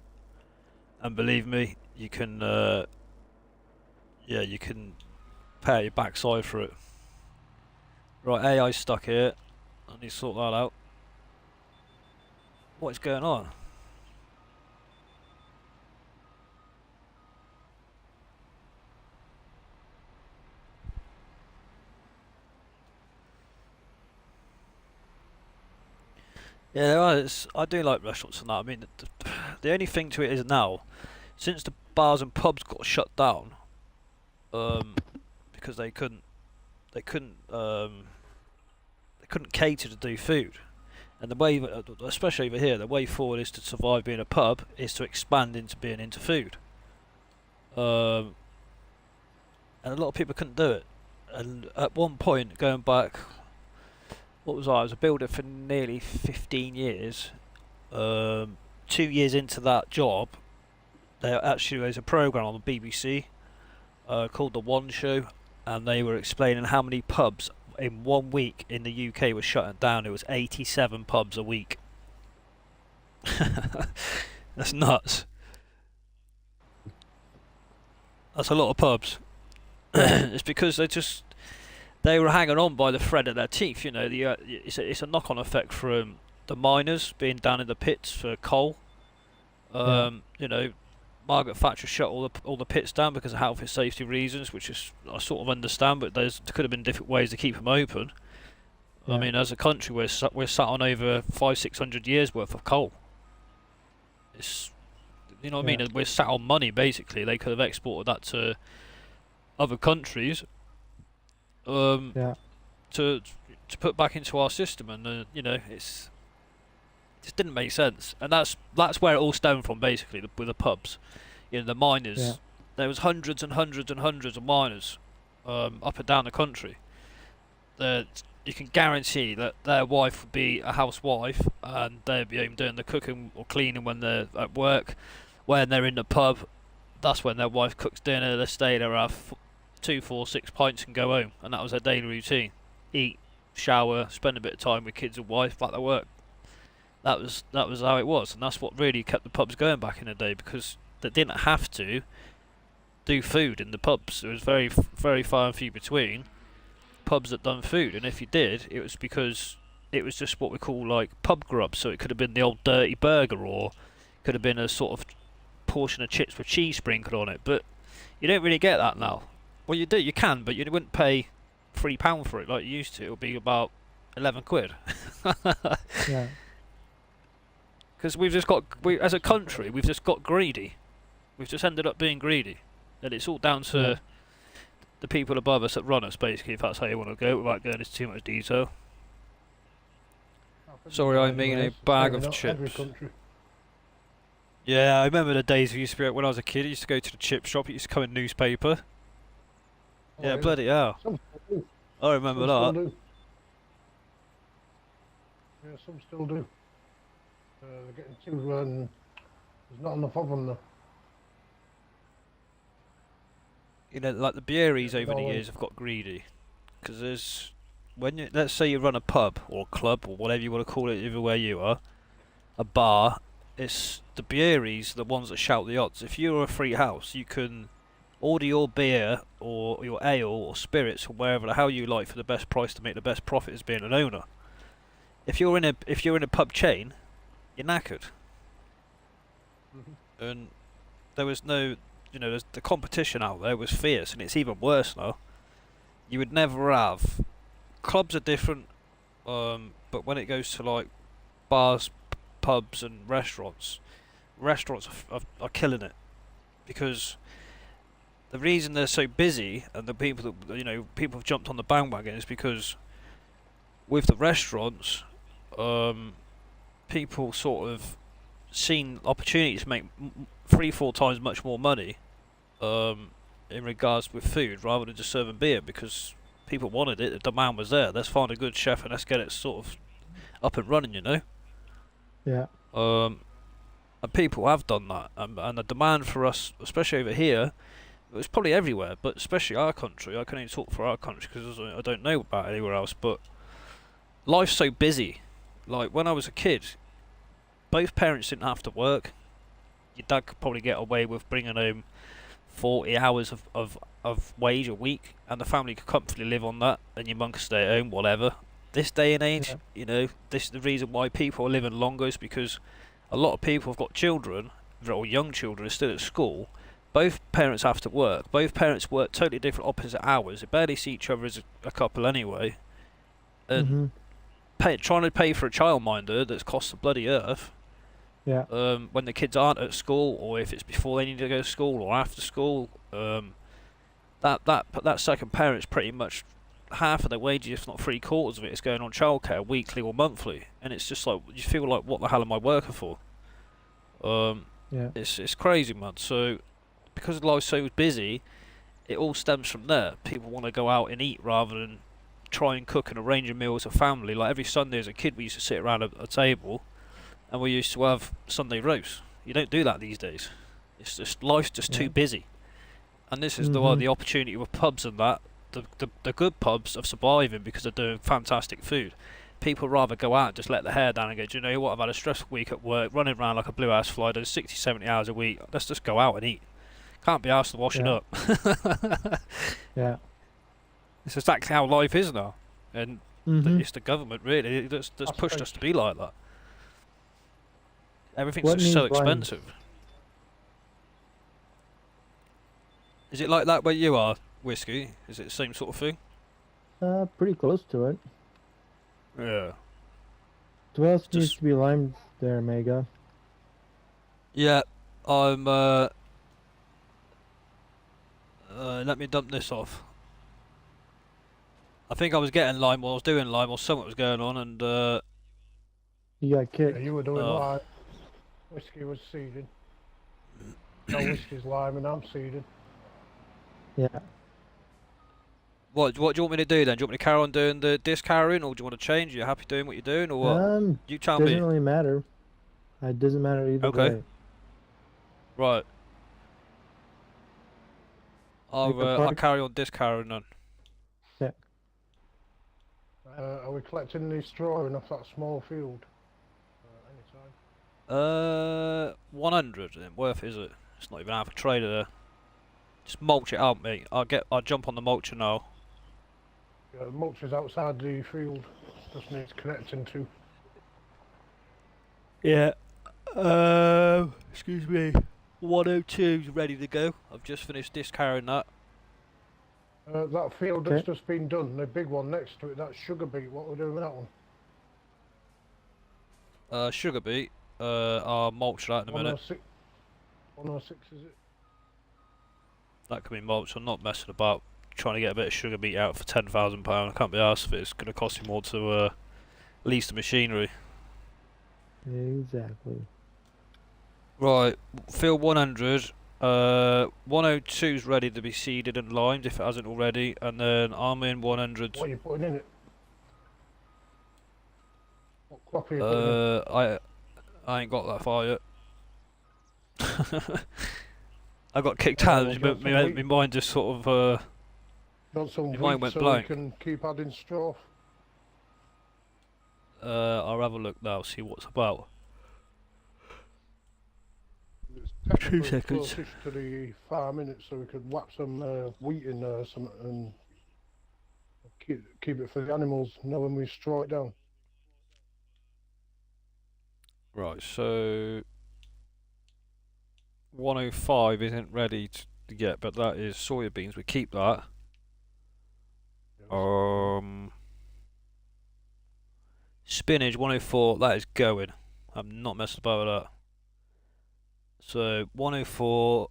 And believe me, you can, yeah, you can pay your backside for it. Right, AI's stuck here. I need to sort that out. What is going on? Yeah, I do like restaurants and that. I mean, the only thing to it is now, since the bars and pubs got shut down, because they couldn't cater to do food, and the way, especially over here, the way forward is to survive being a pub is to expand into being into food. And a lot of people couldn't do it. And at one point, going back, what was I was a builder for nearly 15 years. 2 years into that job, there actually was a program on the BBC called The One Show, and they were explaining how many pubs in 1 week in the UK were shutting down. It was 87 pubs a week. That's nuts. That's a lot of pubs. It's because they were hanging on by the thread of their teeth. You know, it's a knock-on effect from the miners being down in the pits for coal. You know, Margaret Thatcher shut all the pits down because of health and safety reasons, which is I sort of understand, but there could have been different ways to keep them open. Yeah. I mean, as a country, we're sat on over 500-600 years worth of coal. It's, you know what I mean? We're sat on money basically. They could have exported that to other countries. To put back into our system, and you know, it just didn't make sense, and that's where it all stemmed from basically, with the pubs. You know, the miners. Yeah. There was hundreds and hundreds and hundreds of miners up and down the country. That you can guarantee that their wife would be a housewife, and they'd be doing the cooking or cleaning when they're at work. When they're in the pub, that's when their wife cooks dinner. They stay there, have 2, 4, 6 pints and go home, and that was their daily routine. Eat, shower, spend a bit of time with kids and wife, back to work. That was how it was, and that's what really kept the pubs going back in the day, because they didn't have to do food in the pubs. There was very far and few between pubs that done food, and if you did, it was because it was just what we call like pub grub. So it could have been the old dirty burger, or could have been a sort of portion of chips with cheese sprinkled on it. But you don't really get that now. Well, you do, you can, but you wouldn't pay £3 for it like you used to. It would be about 11 quid. Yeah. Because as a country, we've just got greedy. We've just ended up being greedy, and it's all down to the people above us that run us, basically, if that's how you want to go, without going into too much detail. Sorry, I mean a bag of chips. Yeah, I remember the days we used to be, when I was a kid, I used to go to the chip shop, it used to come in newspaper. Yeah, bloody hell. I remember that. Still do. Yeah, some still do. They're getting too, there's not enough of them though. You know, like the beeries over the years have got greedy. Because let's say you run a pub, or club, or whatever you want to call it, either where you are, a bar, it's the beeries, the ones that shout the odds. If you're a free house, you can order your beer, or your ale, or spirits, or wherever the hell you like, for the best price to make the best profit as being an owner. If you're in a pub chain, you're knackered. And there was no, you know, the competition out there was fierce, and it's even worse now. You would never have, clubs are different, but when it goes to like bars, pubs and restaurants are killing it, because the reason they're so busy, and the people that, you know, people have jumped on the bandwagon, is because with the restaurants, people sort of seen opportunities to make 3-4 times much more money in regards with food, rather than just serving beer, because people wanted it, the demand was there. Let's find a good chef and let's get it sort of up and running, you know. Yeah. And people have done that, and the demand for us, especially over here, It's probably everywhere, but especially our country. I can only talk for our country because I don't know about anywhere else. But life's so busy. Like when I was a kid, both parents didn't have to work. Your dad could probably get away with bringing home 40 hours of wage a week, and the family could comfortably live on that, and your mum could stay at home, whatever. This day and age, this is the reason why people are living longer, is because a lot of people have got children, or young children are still at school. Both parents have to work. Both parents work totally different opposite hours. They barely see each other as a couple anyway. And trying to pay for a childminder that's cost the bloody earth. Yeah. When the kids aren't at school, or if it's before they need to go to school or after school, that second parent's pretty much half of their wages, if not 3/4 of it, is going on childcare, weekly or monthly, and it's just like you feel like, what the hell am I working for? Yeah. It's crazy, man. So because life's so busy, it all stems from there. People want to go out and eat rather than try and cook and arrange a meal as a family. Like every Sunday as a kid, we used to sit around a table, and we used to have Sunday roast. You don't do that these days. It's just life's just too busy, and this is the opportunity with pubs and that. The good pubs are surviving because they're doing fantastic food. People rather go out and just let the hair down and go, do you know what, I've had a stressful week at work, running around like a blue ass fly, doing 60, 70 hours a week, let's just go out and eat. Can't be asked to wash it up. Yeah. It's exactly how life is now. And it's the government, really, that's pushed us to be like that. Everything's just so expensive. Is it like that where you are, Whiskey? Is it the same sort of thing? Pretty close to it. Yeah. So what else needs to be limed there, Mega? Yeah, I'm, let me dump this off. I think I was getting lime while I was doing lime, or something was going on, and, You got kicked. Yeah, you were doing lime. Whiskey was seeding. No, Whiskey's lime and I'm seeding. Yeah. What do you want me to do then? Do you want me to carry on doing the disc carrying, or do you want to change? Are you happy doing what you're doing, or what? You tell me. Doesn't really matter. It doesn't matter either way. Right. I'll carry on disc carrying then. Yeah. Are we collecting any straw off that small field? Anytime. 100 ain't worth it, is it? It's not even half a trailer there. Just mulch it out, mate. I'll jump on the mulcher now. Yeah, the mulch is outside the field. Just needs connecting to. Yeah. Excuse me. 102's ready to go. I've just finished disc carrying that. That field that's just been done, the big one next to it, that's sugar beet. What are we doing with that one? Sugar beet. I'll mulch that in a minute. 106 is it? That can be mulched. I'm not messing about trying to get a bit of sugar beet out for £10,000. I can't be arsed if it's going to cost me more to lease the machinery. Exactly. Right, field 100. 102's ready to be seeded and limed if it hasn't already, and then I'm in 100. What are you putting in it? What crop are you putting in? I ain't got that far yet. I got kicked out, but my mind just sort of Got some my mind wheat went so blank. we can keep adding straw. I'll have a look now, see what's about. It's 2 seconds. closest to the farm in it, so we could whack some wheat in there and keep it for the animals. Know when we straw it down. Right, so 105 isn't ready to get, but that is soybeans. We keep that. Spinach 104, that is going. I'm not messing about with that. So 104,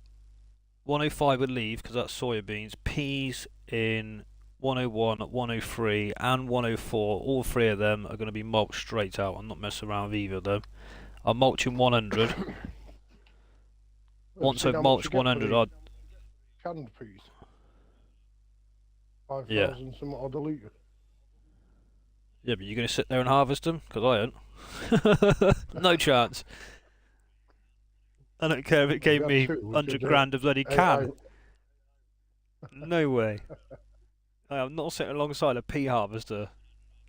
105 would leave because that's soybeans. Peas in 101, 103 and 104, all three of them are going to be mulched straight out. I'm not messing around with either of them. I'm mulching 100. Once I've mulched 100, I'd... Canned peas. 5,000 Yeah. something odd a litre. Yeah, but you're going to sit there and harvest them? Because I ain't. No chance. I don't care if it gave me 100 grand of bloody can. No way. I am not sitting alongside a pea harvester.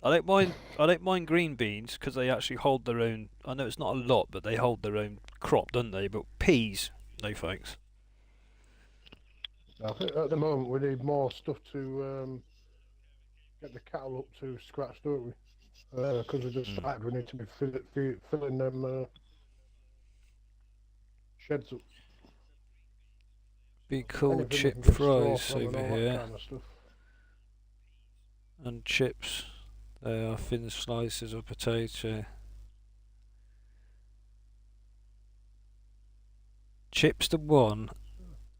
I don't mind. I don't mind green beans because they actually hold their own. I know it's not a lot, but they hold their own crop, don't they? But peas, no thanks. I think at the moment we need more stuff to get the cattle up to scratch, don't we? Because we just started, we need to be filling them sheds up. Be cool. Anything we Chip can get straw fries from and over all that here, kind of stuff. and chips. They are thin slices of potato. Chips to one.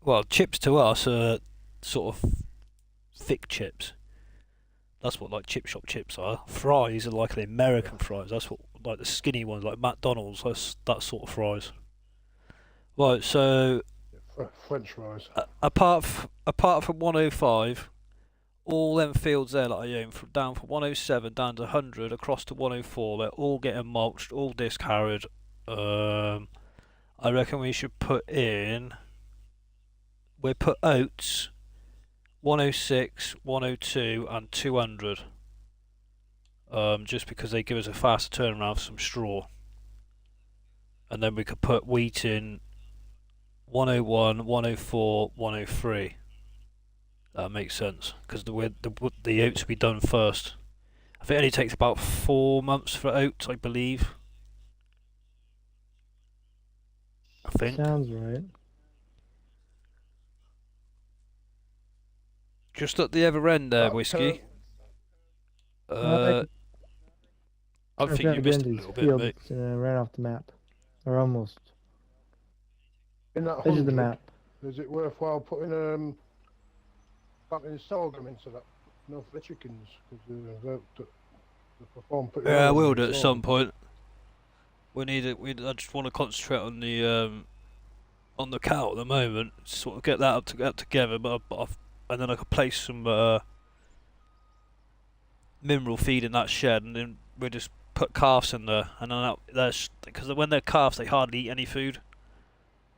Well, chips to us are sort of thick chips. That's what like chip shop chips are. Fries are like the American fries. That's what like the skinny ones, like McDonald's. That's that sort of fries. Right. So French fries. apart from 105, all them fields there that I own, from down from 107 down to 100 across to 104, they're all getting mulched, all disc harrowed. I reckon we should put in. We put oats 106, 102, and 200. Just because they give us a faster turnaround for some straw. And then we could put wheat in 101, 104, 103. That makes sense because the oats will be done first. I think it only takes about 4 months for oats, I believe. I think. Sounds right. Just at the other end there, whiskey. I I'm think trying you to get missed into a these little bit, fields mate. right off the map, or almost. In that Edge of the 100, map. is it worthwhile putting planting sorghum into that? No, for the chickens, because they perform pretty well. Yeah, I on will the do it at sorghum. some point. We need it. I just want to concentrate on the cow at the moment. Sort of get that up together, and then I could place some mineral feed in that shed, and then we just put calves in there, and then that's because when they're calves, they hardly eat any food.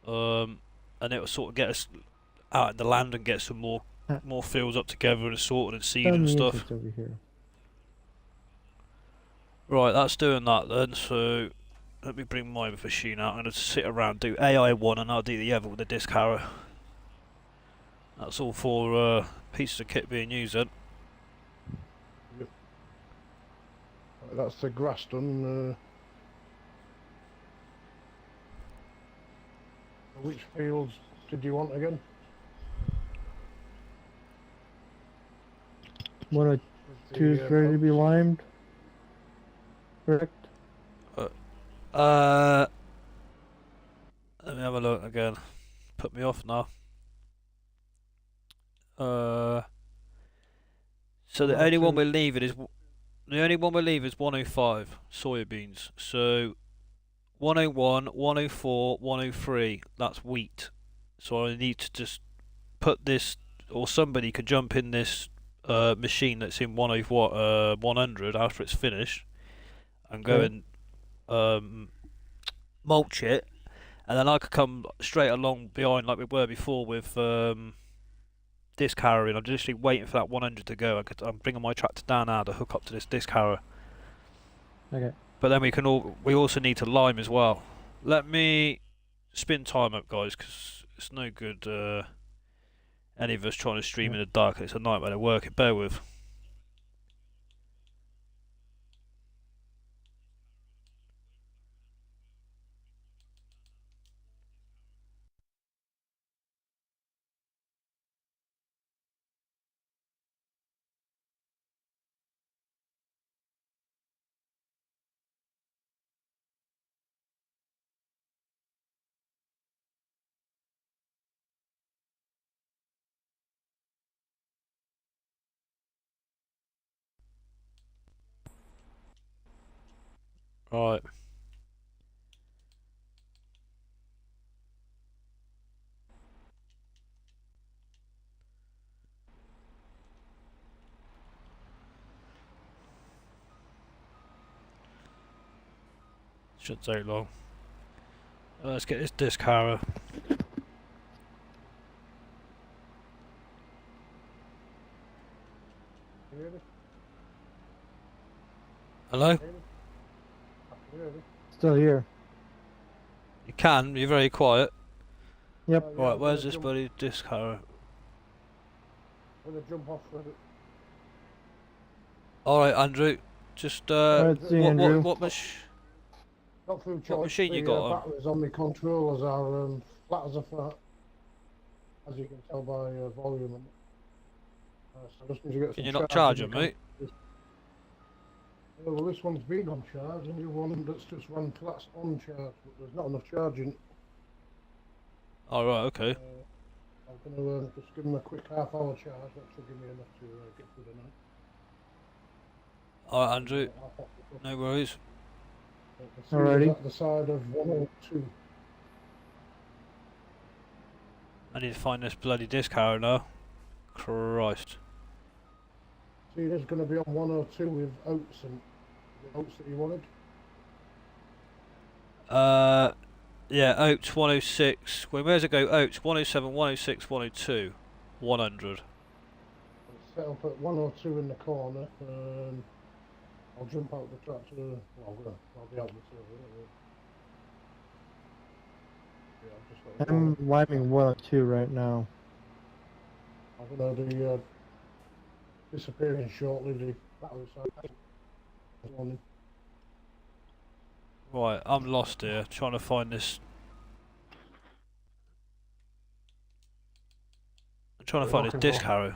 And it will sort of get us out in the land and get some more fields up together and sorted and seed Found and the stuff. interest over here. Right, that's doing that then. So let me bring my machine out. I'm gonna sit around, do AI one, and I'll do the other with the disc harrow. That's all 4 pieces of kit being used then. That's the grass done. Which fields did you want again? 102 is ready to be limed. Correct. Let me have a look again. Put me off now. So the only one we're leaving is 105 soybeans. So 101, 104, 103. That's wheat. So I need to just put this, or somebody could jump in this machine that's in 100 after it's finished, and go Okay. and mulch it, and then I could come straight along behind like we were before with disc harrowing. I'm just literally waiting for that 100 to go. I'm bringing my tractor down now to hook up to this disc harrow. Okay. But then we also need to lime as well. Let me spin time up, guys, because it's no good any of us trying to stream in the dark. It's a nightmare to work it. Bear with. Right. Shouldn't take long. Let's get this disc harrow. Hello? Still here. You can, you're very quiet. Yep. Right, where's this bloody disc harrow? I'm gonna jump off for it. Alright, Andrew. Just, Alright, see you, Andrew. what Not through choice. machine you the got on? batteries on my controllers are flat as a flat, as you can tell by volume. And, so I just need to get Can some you not charge charge in them, the mate? well, this one's been on charge, and the one that's just run flats on charge, but there's not enough charging. Alright, okay. I'm gonna just give them a quick half-hour charge. That should give me enough to get through the night. Alright, Andrew. No worries. Alrighty. At the side of 102. I need to find this bloody disc harrow now. Christ. See, there's going to be on 102 with oats and the oats that you wanted. Yeah, Oats 106. Well, where's it go? Oats 107, 106, 102, 100. Set up at 102 in the corner. I'll jump out the tractor. Well, I'll be out the server. Yeah, I'm wiping 102 right now. I'm going to be disappearing shortly. The battery side. Morning. Right, I'm lost here, trying to find this. I'm trying to find this disc harrow.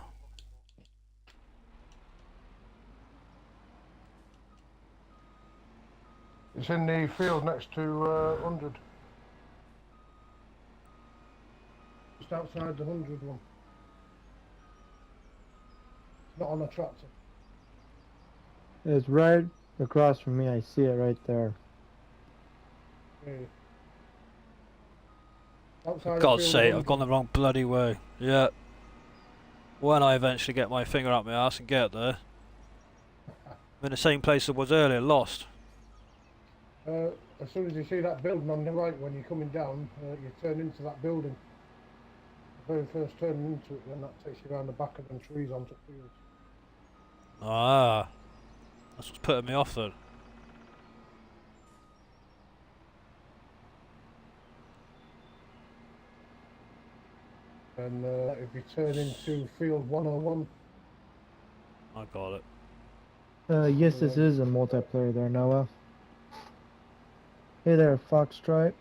It's in the field next to 100. Just outside the 100 one. It's not on a tractor. It's right across from me. I see it right there. Okay. For God's sake, I've gone the wrong bloody way. Yeah. When I eventually get my finger up my ass and get there, I'm in the same place I was earlier, lost. As soon as you see that building on the right when you're coming down, you turn into that building. The very first turn into it, then that takes you around the back of them trees onto the field. Ah. That's what's putting me off then. And if you turn into field 101. I got it. Yes, this is a multiplayer there, Noah. Hey there, Foxtrot.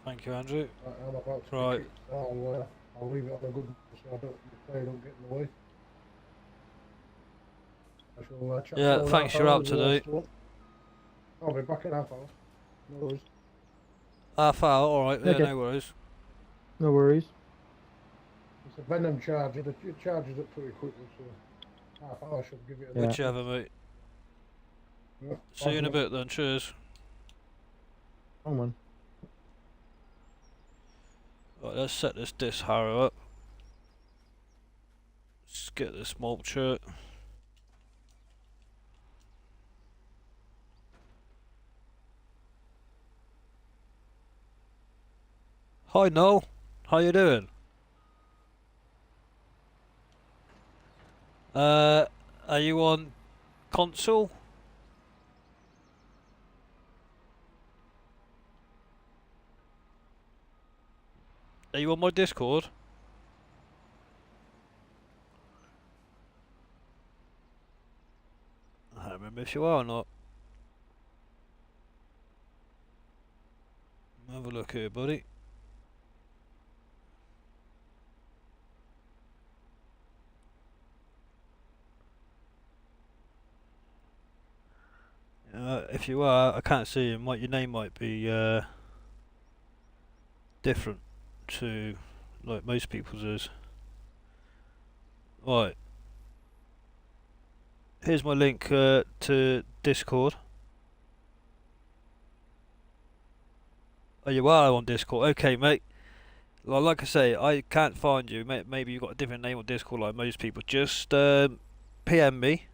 Thank you, Andrew. I'm about to Right. I'll leave it on a good one so the player don't get in the way. I shall chat Yeah, to thanks, you're out today. I'll be back in half hour. No worries. Half hour, alright, yeah, Okay. no worries. No worries. It's a venom charger. It charges it pretty quickly, so half hour should give it a Yeah. Whichever, mate. Yeah. See you in a bit then, cheers. Wrong one. Right, let's set this disc harrow up. Let's get this mulcher. Hi Noel, how you doing? Are you on console? Are you on my Discord? I don't remember if you are or not. Have a look here, buddy. If you are, I can't see you. Your name might be different to like most people's is. Right. Here's my link to Discord. Oh, you are on Discord. Okay, mate. Well, like I say, I can't find you. Maybe you've got a different name on Discord like most people. Just PM me.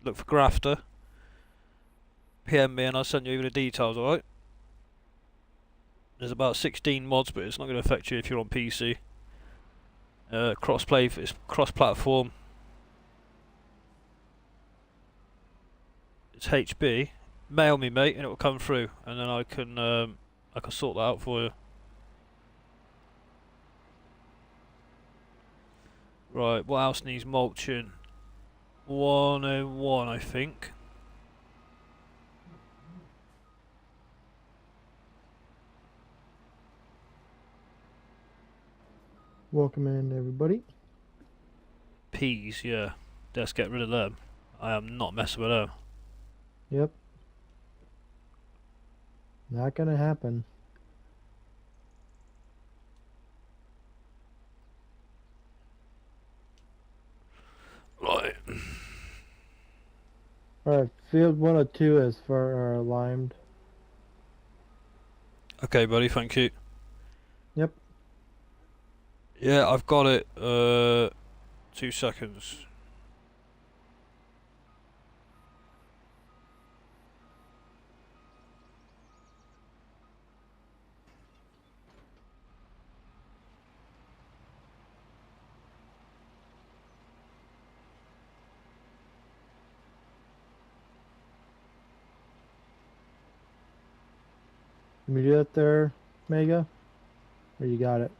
Look for Grafter. PM me and I'll send you over the details, alright? There's about 16 mods, but it's not going to affect you if you're on PC. Cross-play, it's cross-platform. It's HB. Mail me, mate, and it will come through, and then I can sort that out for you. Right, what else needs mulching? 101, I think. Welcome in, everybody. Peas, yeah. Let's get rid of them. I am not messing with them. Yep. Not gonna happen. Right. Alright, field 102 is for limed. Okay, buddy, thank you. Yep. Yeah, I've got it. 2 seconds. Can we do that there, Mega? Or you got it?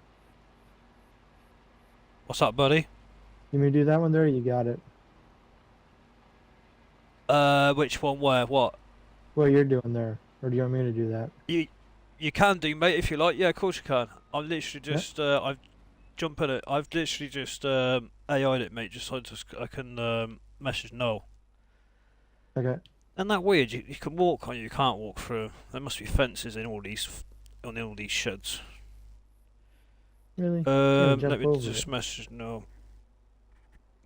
What's that, buddy? Can we do that one there? Or you got it? Which one? Where? What? What you're doing there? Or do you want me to do that? You can do, mate, if you like. Yeah, of course you can. I'm literally Yeah. just I've jumped in it. I've literally just AI'd it, mate, just so I can message Noel. Okay. Isn't that weird? You can walk on, you can't walk through. There must be fences in all these sheds. Really? Can't Let jump me over just it. message Noel.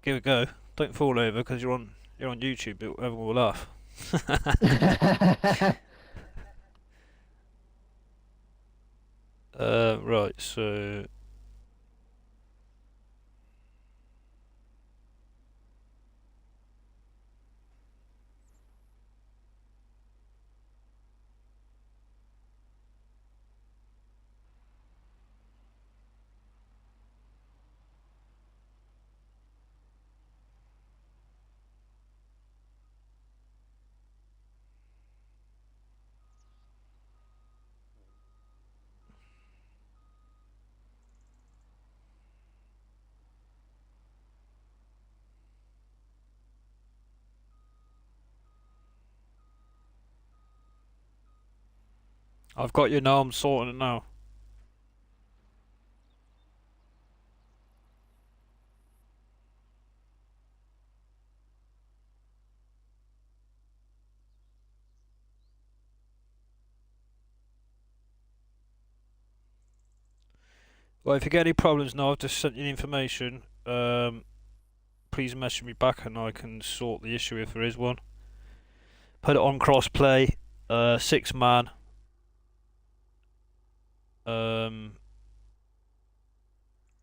Give it a go. Don't fall over because you're on YouTube. Everyone will laugh. Right. So. I've got you now. I'm sorting it now. Well, if you get any problems now, I've just sent you the information. Please message me back and I can sort the issue if there is one. Put it on crossplay, 6-man.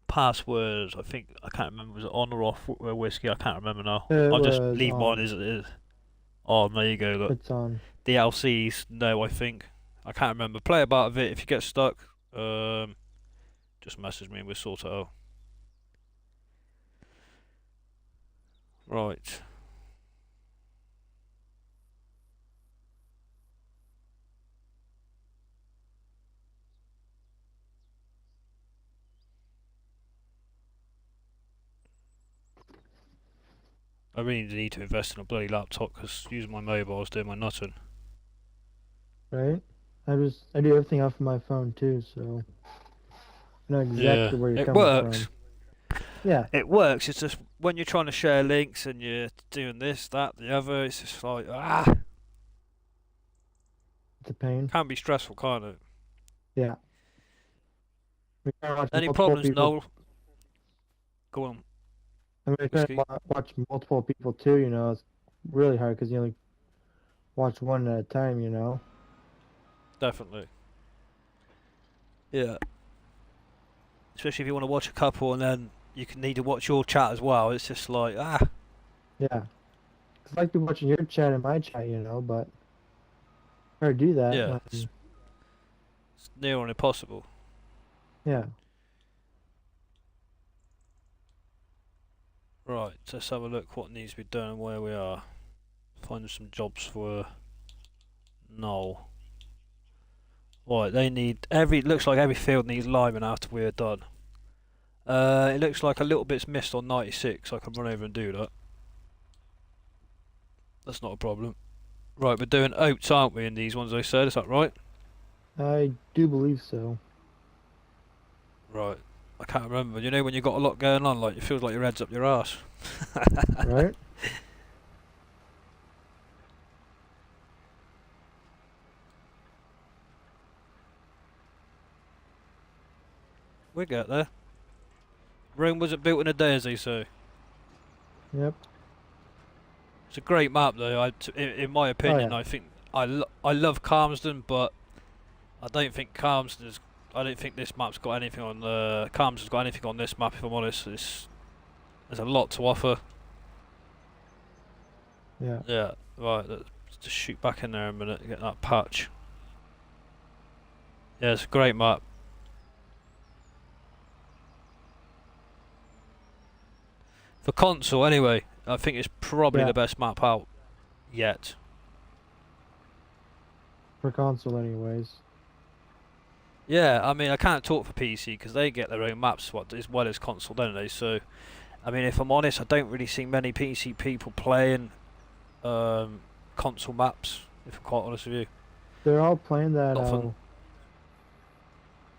Passwords, I think, I can't remember, was it on or off whiskey? I can't remember now. It I'll just was leave mine on. as it is. Oh, there you go, look. It's on. DLCs, no, I think. I can't remember. Play about with it. If you get stuck, just message me and we'll sort it out. Right. I really need to invest in a bloody laptop because using my mobile is doing my nutting. Right? I do everything off of my phone too, so I know exactly Yeah, where you're it coming works. from. Yeah. It works. It's just when you're trying to share links and you're doing this, that, the other. It's just like It's a pain. can be stressful, can't it? Yeah. We try to watch Any multiple problems, people. Noel? Go on. I mean, we try Whiskey? to watch multiple people too. You know, it's really hard because you only watch one at a time. You know. Definitely. Yeah. Especially if you want to watch a couple and then you can need to watch your chat as well. It's just like Yeah. It's like watching your chat and my chat. You know, but hard to do that. yeah, when- it's near on impossible. yeah. Right, let's have a look what needs to be done and where we are. Find some jobs for Noel. Right, they need looks like every field needs liming after we're done. It looks like a little bit's missed on 96, so I can run over and do that. That's not a problem. Right, we're doing oats, aren't we, in these ones I said, is that right? I do believe so. Right. I can't remember. You know when you've got a lot going on, like it feels like your head's up your arse. Right? We get there. Rome wasn't built in a day, as they say. Yep. It's a great map, though. In my opinion, yeah. I think I love Calmsden, but I don't think I don't think this map's got anything on the Calmsden's got anything on this map. If I'm honest, there's a lot to offer. Yeah. Yeah. Right. Let's just shoot back in there a minute and get that patch. Yeah, it's a great map. For console, anyway, I think it's probably Yeah. the best map out yet. For console, anyways. Yeah, I mean, I can't talk for PC because they get their own maps as well as console, don't they? So, I mean, if I'm honest, I don't really see many PC people playing console maps, if I'm quite honest with you. They're all playing that Not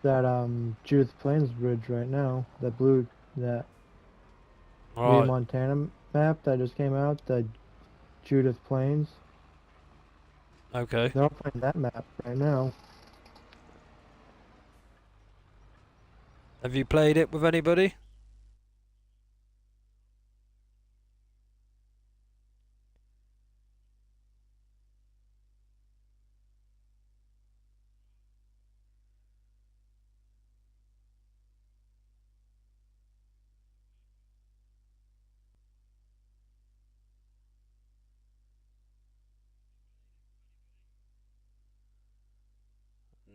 fun. Judith Plains Bridge right now. That Lee Right, Montana map that just came out. The Judith Plains. okay. They're all playing that map right now. Have you played it with anybody?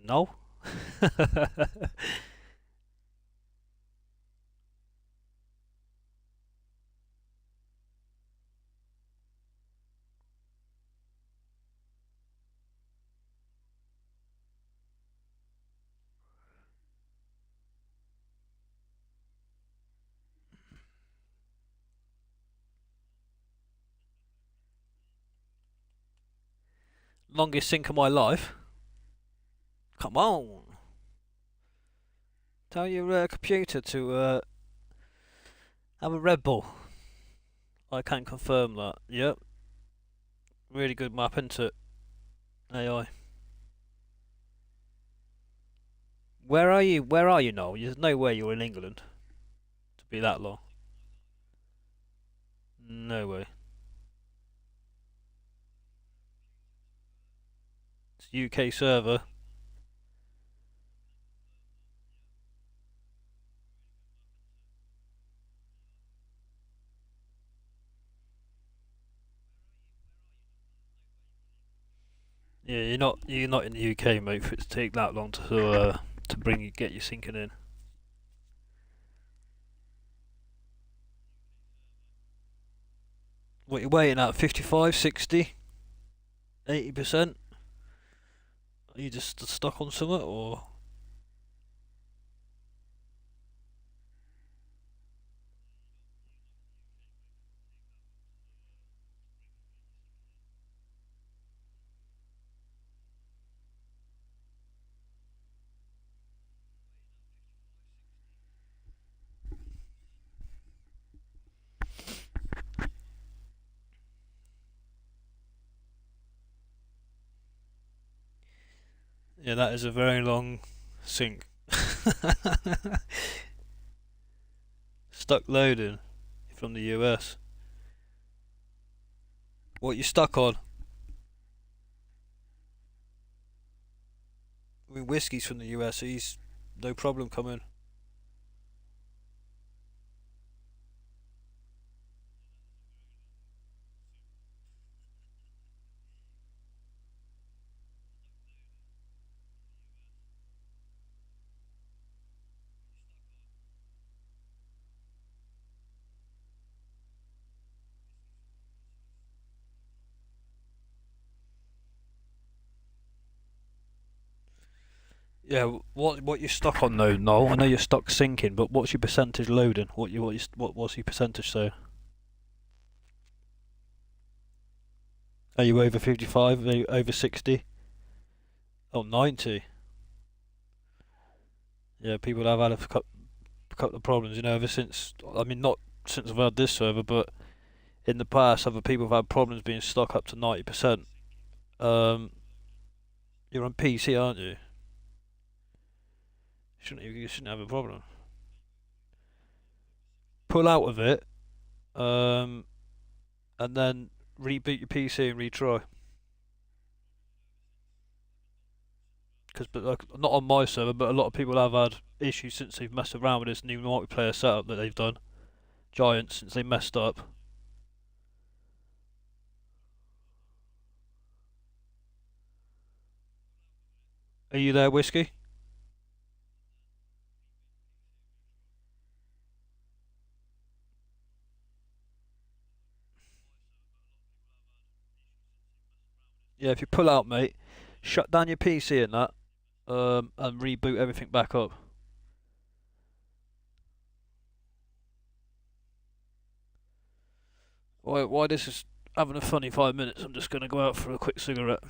No? Longest sync of my life? Come on! Tell your computer to have a Red Bull. I can confirm that. Yep. Really good map, isn't it? AI. Where are you? Where are you now? There's no way you're in England to be that long. No way. It's UK server. Yeah, you're not in the UK, mate. For it to take that long to get you sinking in. What you waiting at? 55, 60, 80%? Are you just stuck on something or? Yeah, that is a very long sink. Stuck loading from the US. What you stuck on? I mean, whiskey's from the US. He's no problem coming. Yeah, what you stuck on though, Noel? I know you're stuck sinking, but what's your percentage loading? What's your percentage say? Are you over 55? Are you over 60? Oh, 90. Yeah, people have had a couple of problems, ever since. I mean, not since I've had this server, but in the past, other people have had problems being stuck up to 90%. Um, you're on PC, aren't you? You shouldn't have a problem. Pull out of it, um, and then reboot your PC and retry. Because, but like, not on my server, but a lot of people have had issues since they've messed around with this new multiplayer setup that they've done. Giants, since they messed up. Are you there, Whiskey? Yeah, if you pull out, mate, shut down your PC and that, and reboot everything back up. Why this is having a funny 5 minutes, I'm just going to go out for a quick cigarette.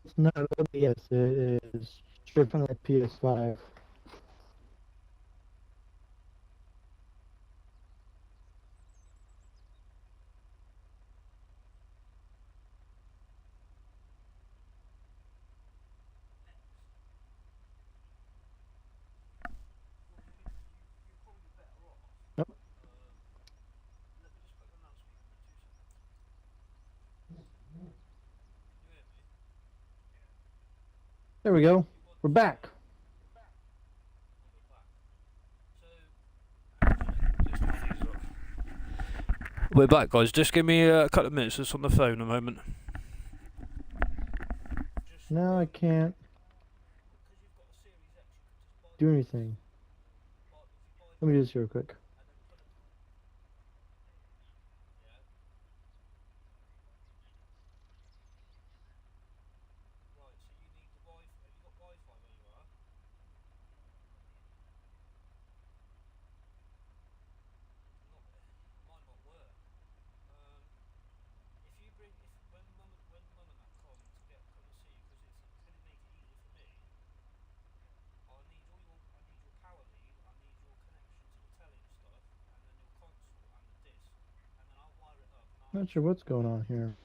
It's not OBS, it is straight from the PS5. Yep. There we go. We're back. We're back, guys. Just give me a couple of minutes. Just on the phone a moment. Now I can't do anything. Let me do this real quick. Not sure what's going on here.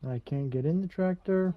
I can't get in the tractor.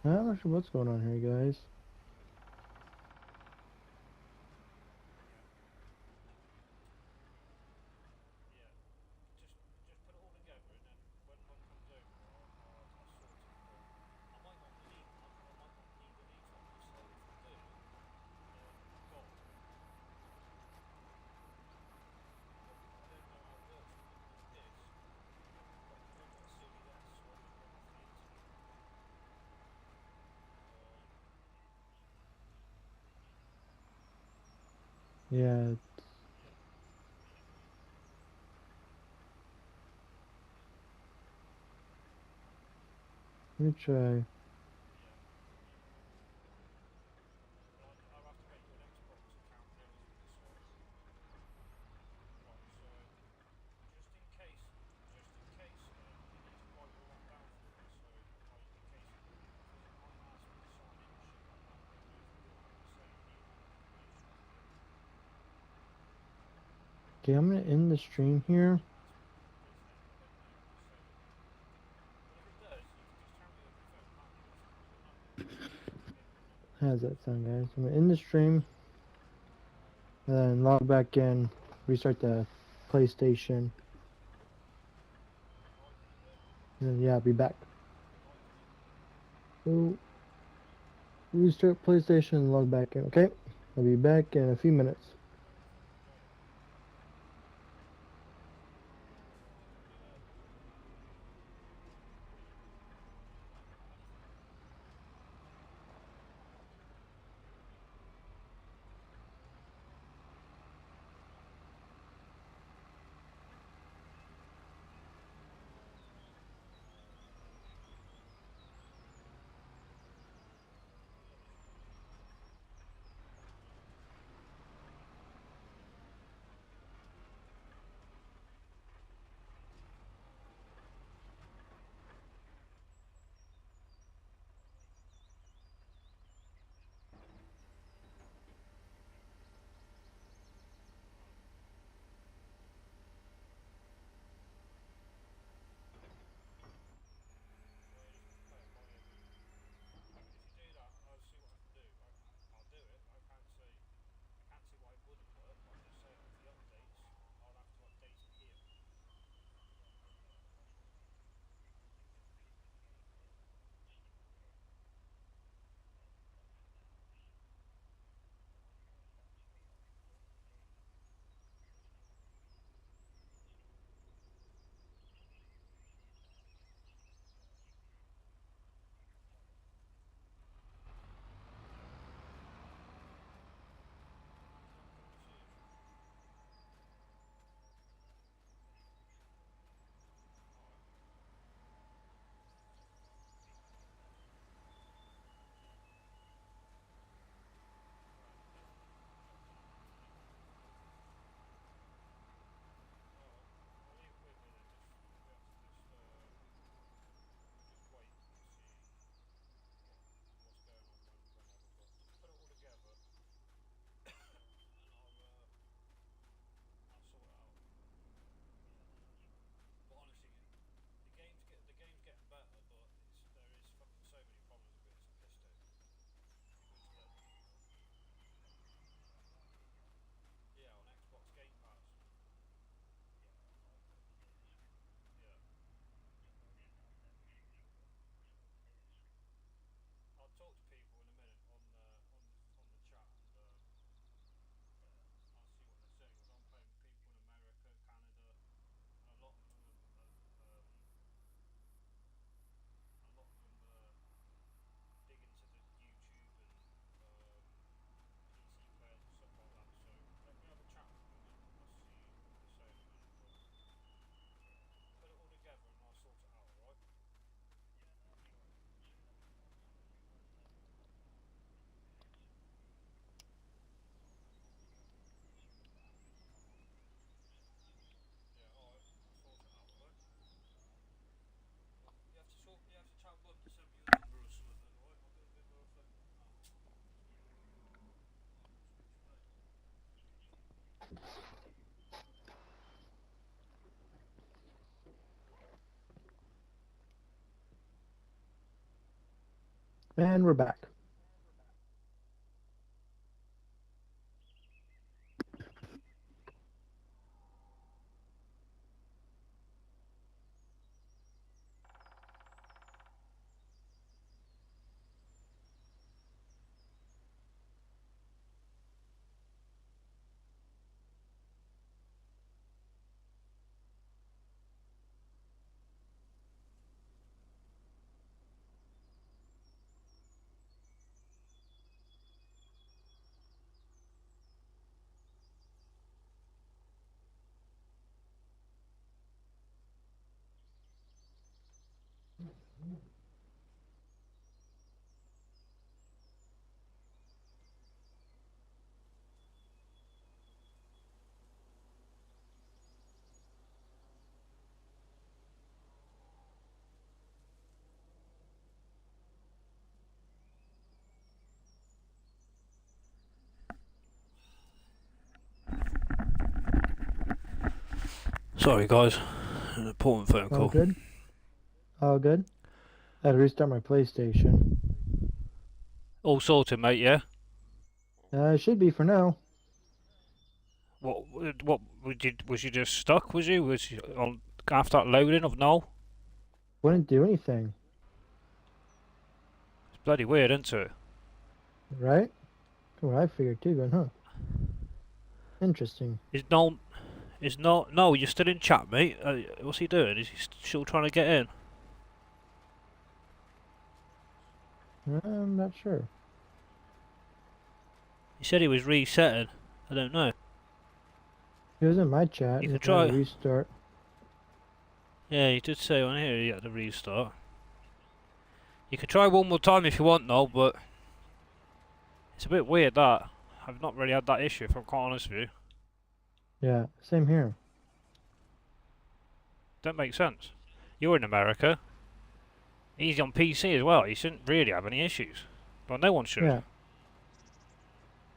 I'm not sure what's going on here, guys. Yeah. Let me try. Okay, I'm gonna end the stream here. How does that sound, guys? I'm gonna end the stream. And then log back in. Restart the PlayStation. And then, yeah, I'll be back. So, restart PlayStation and log back in, okay? I'll be back in a few minutes. And we're back. Sorry guys, an important phone All call. good? All good? I had to restart my PlayStation. All sorted, mate, yeah? It should be for now. What was you just stuck, was you? Was you on after that loading of no? Wouldn't do anything, It's bloody weird, isn't it? right? Well, I figured too, then, huh? Interesting. No, you're still in chat, mate. What's he doing? Is he still trying to get in? I'm not sure. He said he was resetting. I don't know. He was in my chat. You He could tried try. to restart. Yeah, he did say on here he had to restart. You could try one more time if you want, though, but it's a bit weird that. I've not really had that issue, if I'm quite honest with you. Yeah, same here. Don't make sense. You're in America. He's on PC as well. He shouldn't really have any issues. Well, no one should. Yeah.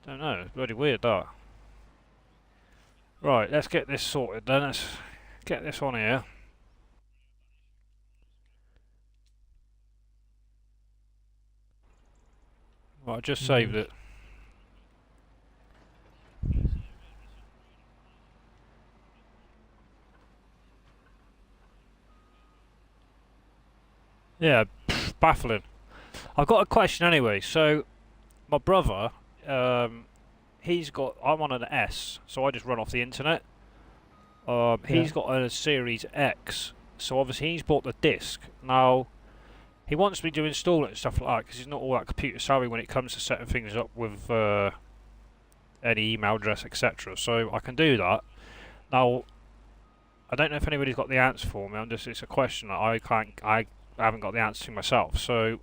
Don't know. It's bloody weird that. Right, let's get this sorted then. Let's get this on here. Right, I just saved it. Yeah, baffling. I've got a question anyway. So, my brother, I'm on an S, so I just run off the internet. He's got a Series X, so obviously he's bought the disc. Now, he wants me to install it and stuff like that because he's not all that computer savvy when it comes to setting things up with any email address, etc. So I can do that. Now, I don't know if anybody's got the answer for me. It's a question that I haven't got the answer to myself. So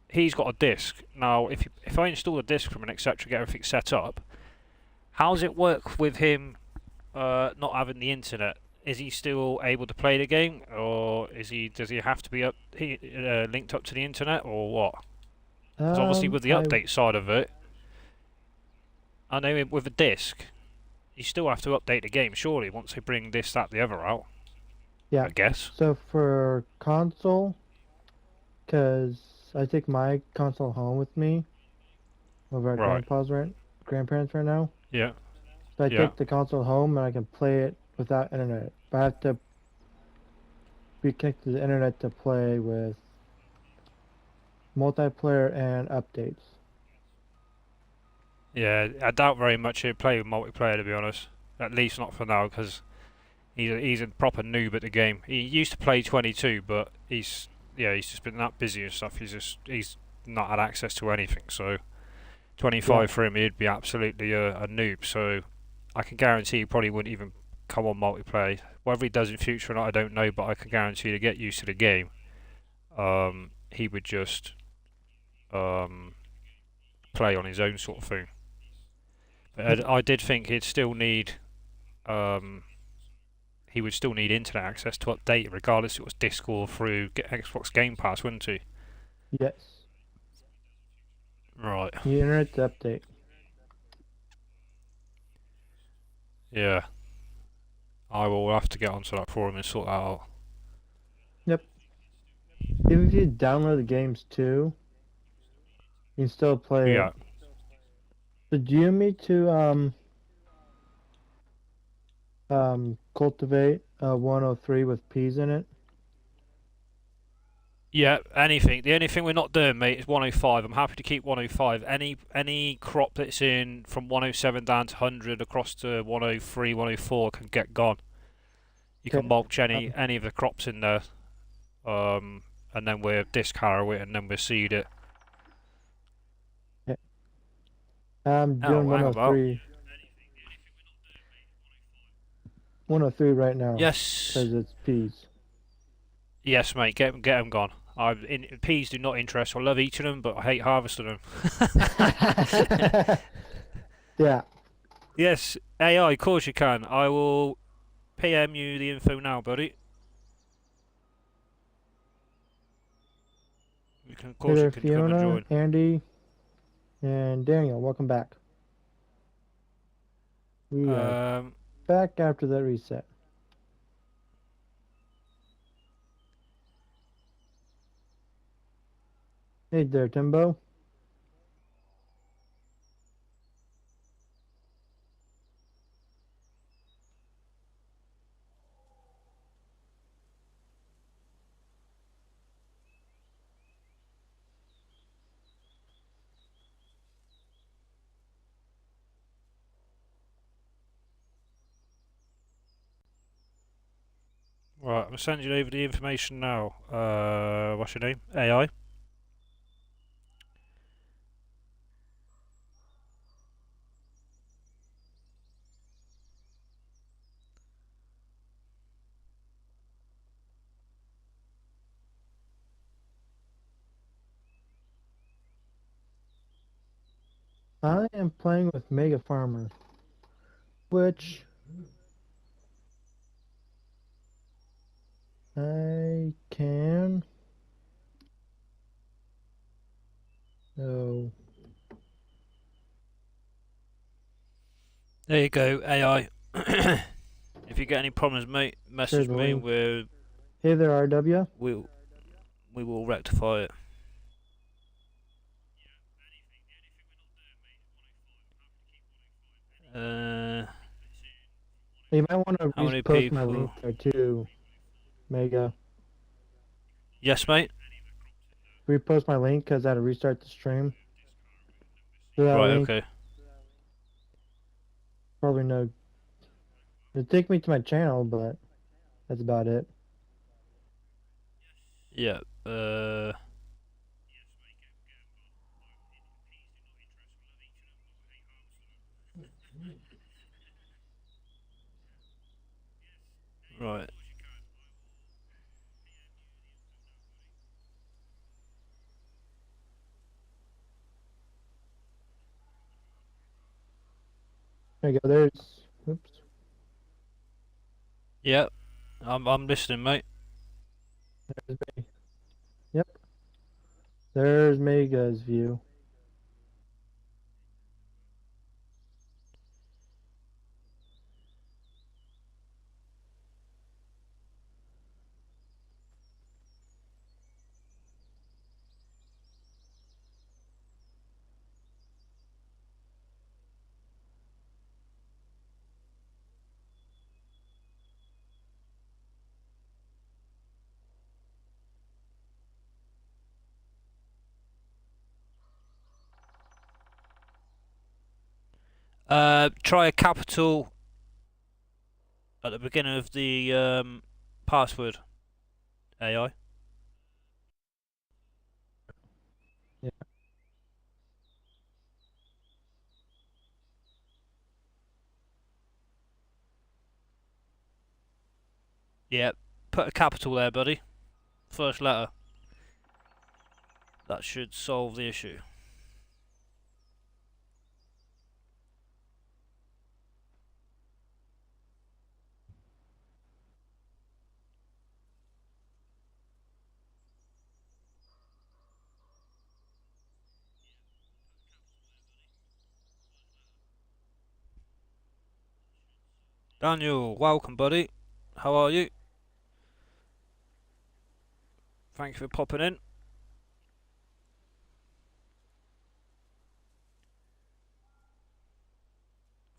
he's got a disc. Now, if I install the disc from an etc., get everything set up, how does it work with him not having the internet? Is he still able to play the game, or does he have to be linked up to the internet, or what? Because obviously with the update side of it, I know with a disc, you still have to update the game, surely, once they bring this, that, the other out. Yeah. I guess. So for console, because I take my console home with me over at grandparents right now. Yeah. So I take the console home and I can play it without internet. But I have to be connected to the internet to play with multiplayer and updates. Yeah, I doubt very much he'll play with multiplayer, to be honest. At least not for now, because he's a proper noob at the game. He used to play 22, but he's just been that busy and stuff. He's not had access to anything. So 25 for him, he'd be absolutely a noob. So I can guarantee he probably wouldn't even come on multiplayer. Whether he does in future or not, I don't know. But I can guarantee to get used to the game, he would just play on his own sort of thing. But I did think he'd still need he would still need internet access to update, regardless if it was disc or through Xbox Game Pass, wouldn't he? Yes. Right. The internet to update. Yeah. I will have to get onto that forum and sort that out. Yep. Even if you download the games too, You can still play Yeah. it. So do you want me to cultivate 103 with peas in it? Yeah, anything. The only thing we're not doing, mate, is 105. I'm happy to keep 105. Any crop that's in from 107 down to 100 across to 103, 104 can get gone. You can Okay. mulch any of the crops in there, and then we'll disc harrow it and then we'll seed it. Okay. I'm Oh, doing hang about. 103. 103 right now Yes, because it's peas. yes, mate. Get them gone. Peas do not interest. I love eating them, but I hate harvesting them. Yeah. Yes, AI, of course you can. I will PM you the info now, buddy. Of Hey course, you there, can come and Fiona, join. Andy, and Daniel. Welcome back. We are Um, back after that reset. Hey there, Timbo. right, I'm sending you over the information now. What's your name? AI. I am playing with Mega Farmer, which I can. Oh, There you go, AI. If you get any problems, mate, share message the me. link. Hey there, RW. We'll we will rectify it. Uh, You might want to how many repost my link people? there too, Mega. Yes, mate. Repost my link because I had to restart the stream. So that Right. link Okay. probably no. It'll take me to my channel, but that's about it. Yeah. Right. There you go. There's. Oops. Yeah. I'm listening, mate. There's me. Yep. There's Mega's view. Try a capital at the beginning of the password. AI. Yeah. Yeah. Put a capital there, buddy. First letter. That should solve the issue. Daniel, welcome, buddy. How are you? Thank you for popping in.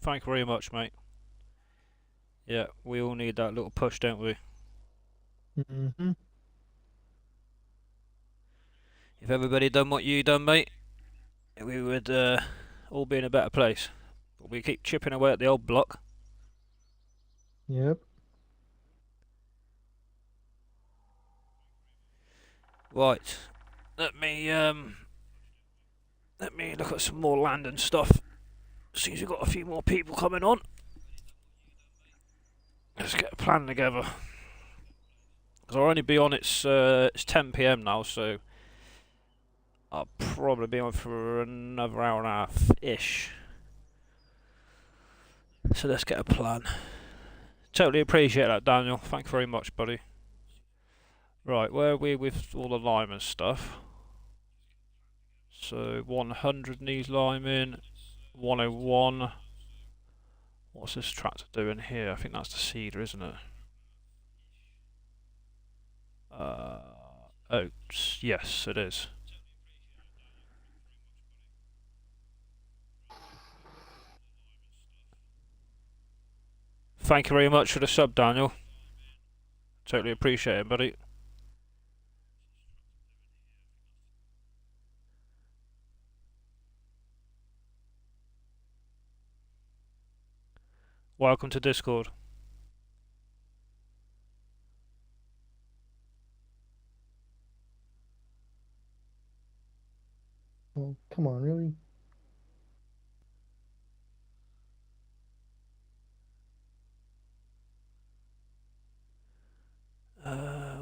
Thank you very much, mate. Yeah, we all need that little push, don't we? Mm-hmm. If everybody done what you done, mate, we would all be in a better place. But we keep chipping away at the old block. Yep. Right. Let me look at some more land and stuff. Seems we've got a few more people coming on. Let's get a plan together. Because I'll only be on, it's 10 PM now, so I'll probably be on for another hour and a half-ish. So let's get a plan. Totally appreciate that, Daniel. Thank you very much, buddy. Right, where are we with all the lime and stuff? So 100 needs liming, 101. What's this tractor doing here? I think that's the seeder, isn't it? Oats. Yes, it is. Thank you very much for the sub, Daniel. Totally appreciate it, buddy. Welcome to Discord. Oh, come on, really?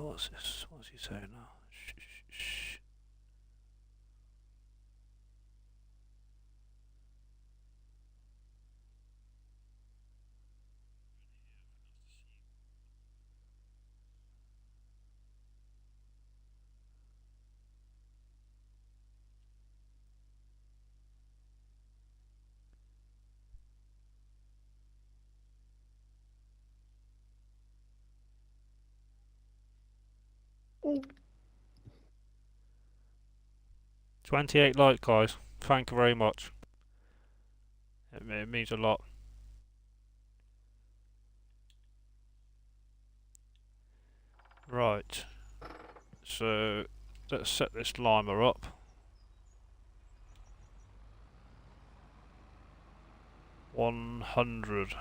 What's this? What's he saying now? Shh, shh, shh. Oh. 28 likes, guys. Thank you very much. It means a lot. Right. So let's set this limer up. $100.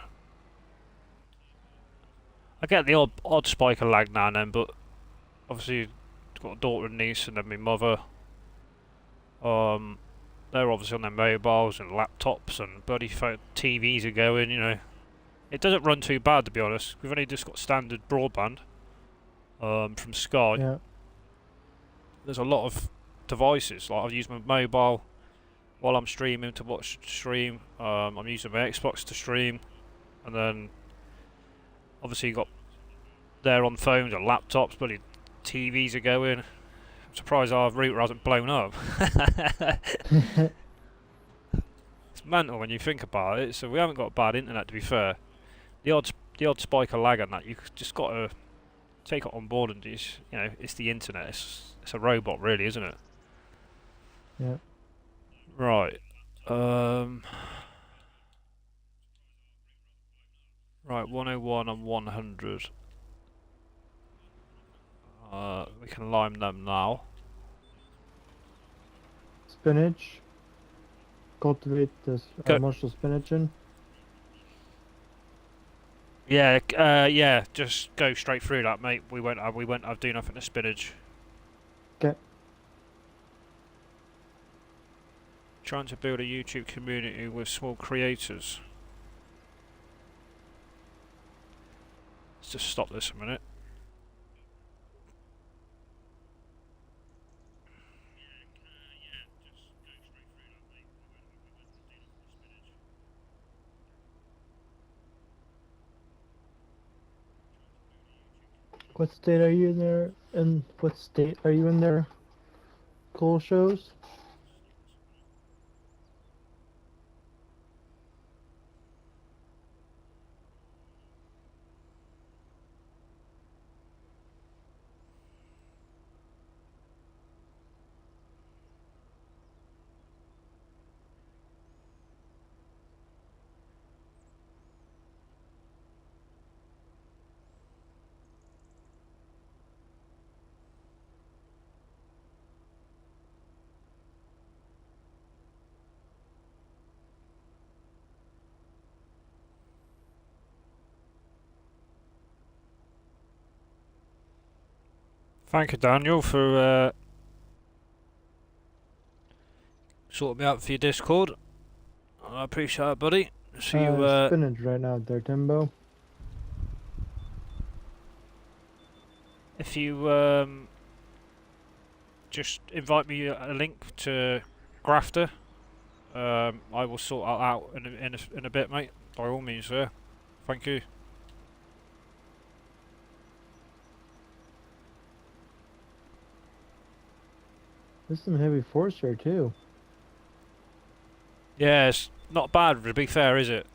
I get the odd spike of lag now and then, but obviously I've got a daughter and niece and then my mother. They're obviously on their mobiles and laptops and bloody TVs are going, you know. It doesn't run too bad, to be honest. We've only just got standard broadband from Sky. Yeah. There's a lot of devices. Like I've used my mobile while I'm streaming to watch stream. I'm using my Xbox to stream, and then obviously you got there on phones and laptops. Bloody TVs are going. I'm surprised our router hasn't blown up. It's mental when you think about it. So we haven't got bad internet, to be fair. The odd spike of lag on that, you just got to take it on board and just, you know, it's the internet. It's a robot, really, isn't it? Yeah. Right. Right, 101 and 100. We can lime them now. Spinach. Cultivate this commercial spinach in. Yeah, yeah. Just go straight through that, mate. We won't have do nothing to spinach. Okay. Trying to build a YouTube community with small creators. Let's just stop this a minute. What state are you in there? And what state are you in there? Cool shows? Thank you, Daniel, for sorting me out for your Discord. I appreciate it, buddy. See you. Spinach right now there, Timbo. If you just invite me a link to Grafter, I will sort that out in a bit, mate. By all means, sir. Thank you. There's some heavy force here too. Yeah, it's not bad to be fair, is it?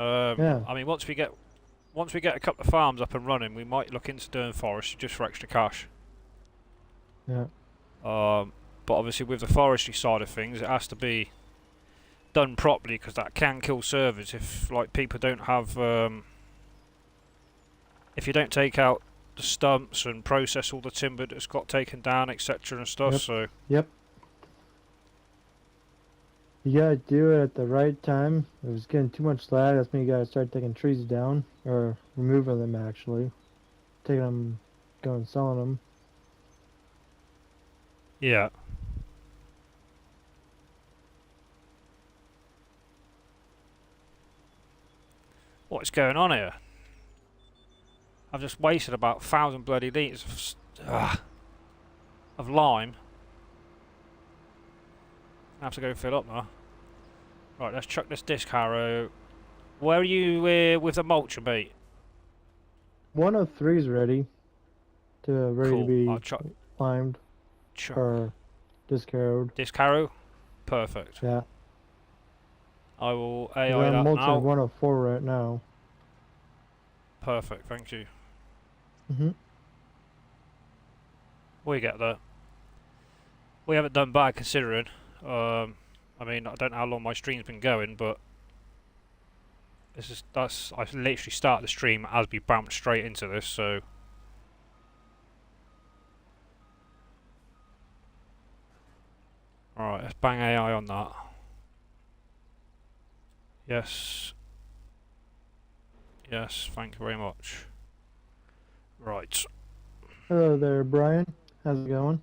Yeah. I mean, once we get a couple of farms up and running, we might look into doing forestry just for extra cash. Yeah. But obviously with the forestry side of things, it has to be done properly because that can kill servers if like people don't have if you don't take out the stumps and process all the timber that's got taken down, etc. and stuff. Yep. So Yep. You gotta do it at the right time. If it's getting too much lag, that's when you gotta start taking trees down or removing them. Actually, taking them, going selling them. yeah. What's going on here? I've just wasted about 1,000 bloody litres of lime. I have to go fill up now. Right, let's chuck this disc harrow. Where are you with the mulcher, mate? 103 is ready Cool. to be I'll chuck limed or discarrowed. disc harrow. Perfect. Yeah. I will I'm AI that mulching now. 104 right now. Perfect, thank you. Mhm. We get there. We haven't done bad considering. I mean, I don't know how long my stream's been going, but I literally started the stream as we bounced straight into this, so alright, let's bang AI on that. Yes. Yes, thank you very much. Right. Hello there, Brian. How's it going?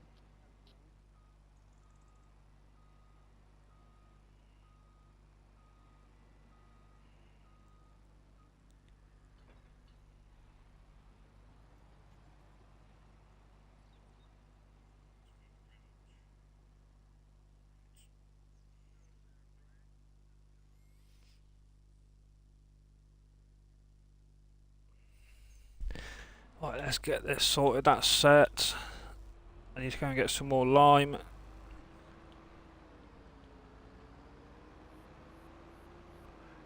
Right, let's get this sorted. That's set. I need to go and get some more lime.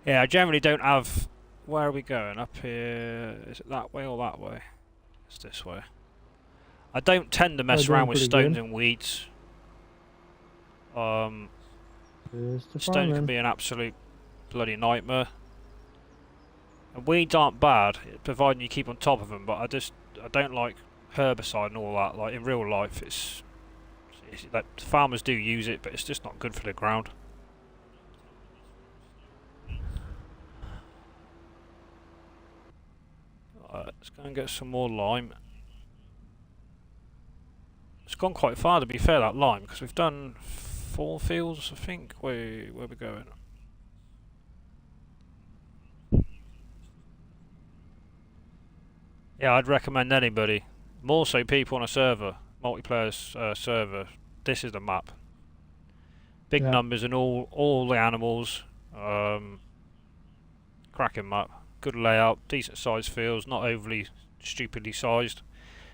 Yeah, I generally don't have... Where are we going? Up here... Is it that way or that way? It's this way. I don't tend to mess doing around with pretty stones good. and weeds. Just a Stones can farming. be an absolute bloody nightmare. And weeds aren't bad, providing you keep on top of them, but I don't like herbicide and all that. Like in real life, it's like farmers do use it, but it's just not good for the ground. Let's go and get some more lime. It's gone quite far to be fair, that lime, because we've done 4 fields, I think. Where are we going? Yeah, I'd recommend anybody, more so people on a server, multiplayer server. This is the map. Big Yeah. numbers and all the animals. Cracking map. Good layout, decent sized fields, not overly stupidly sized.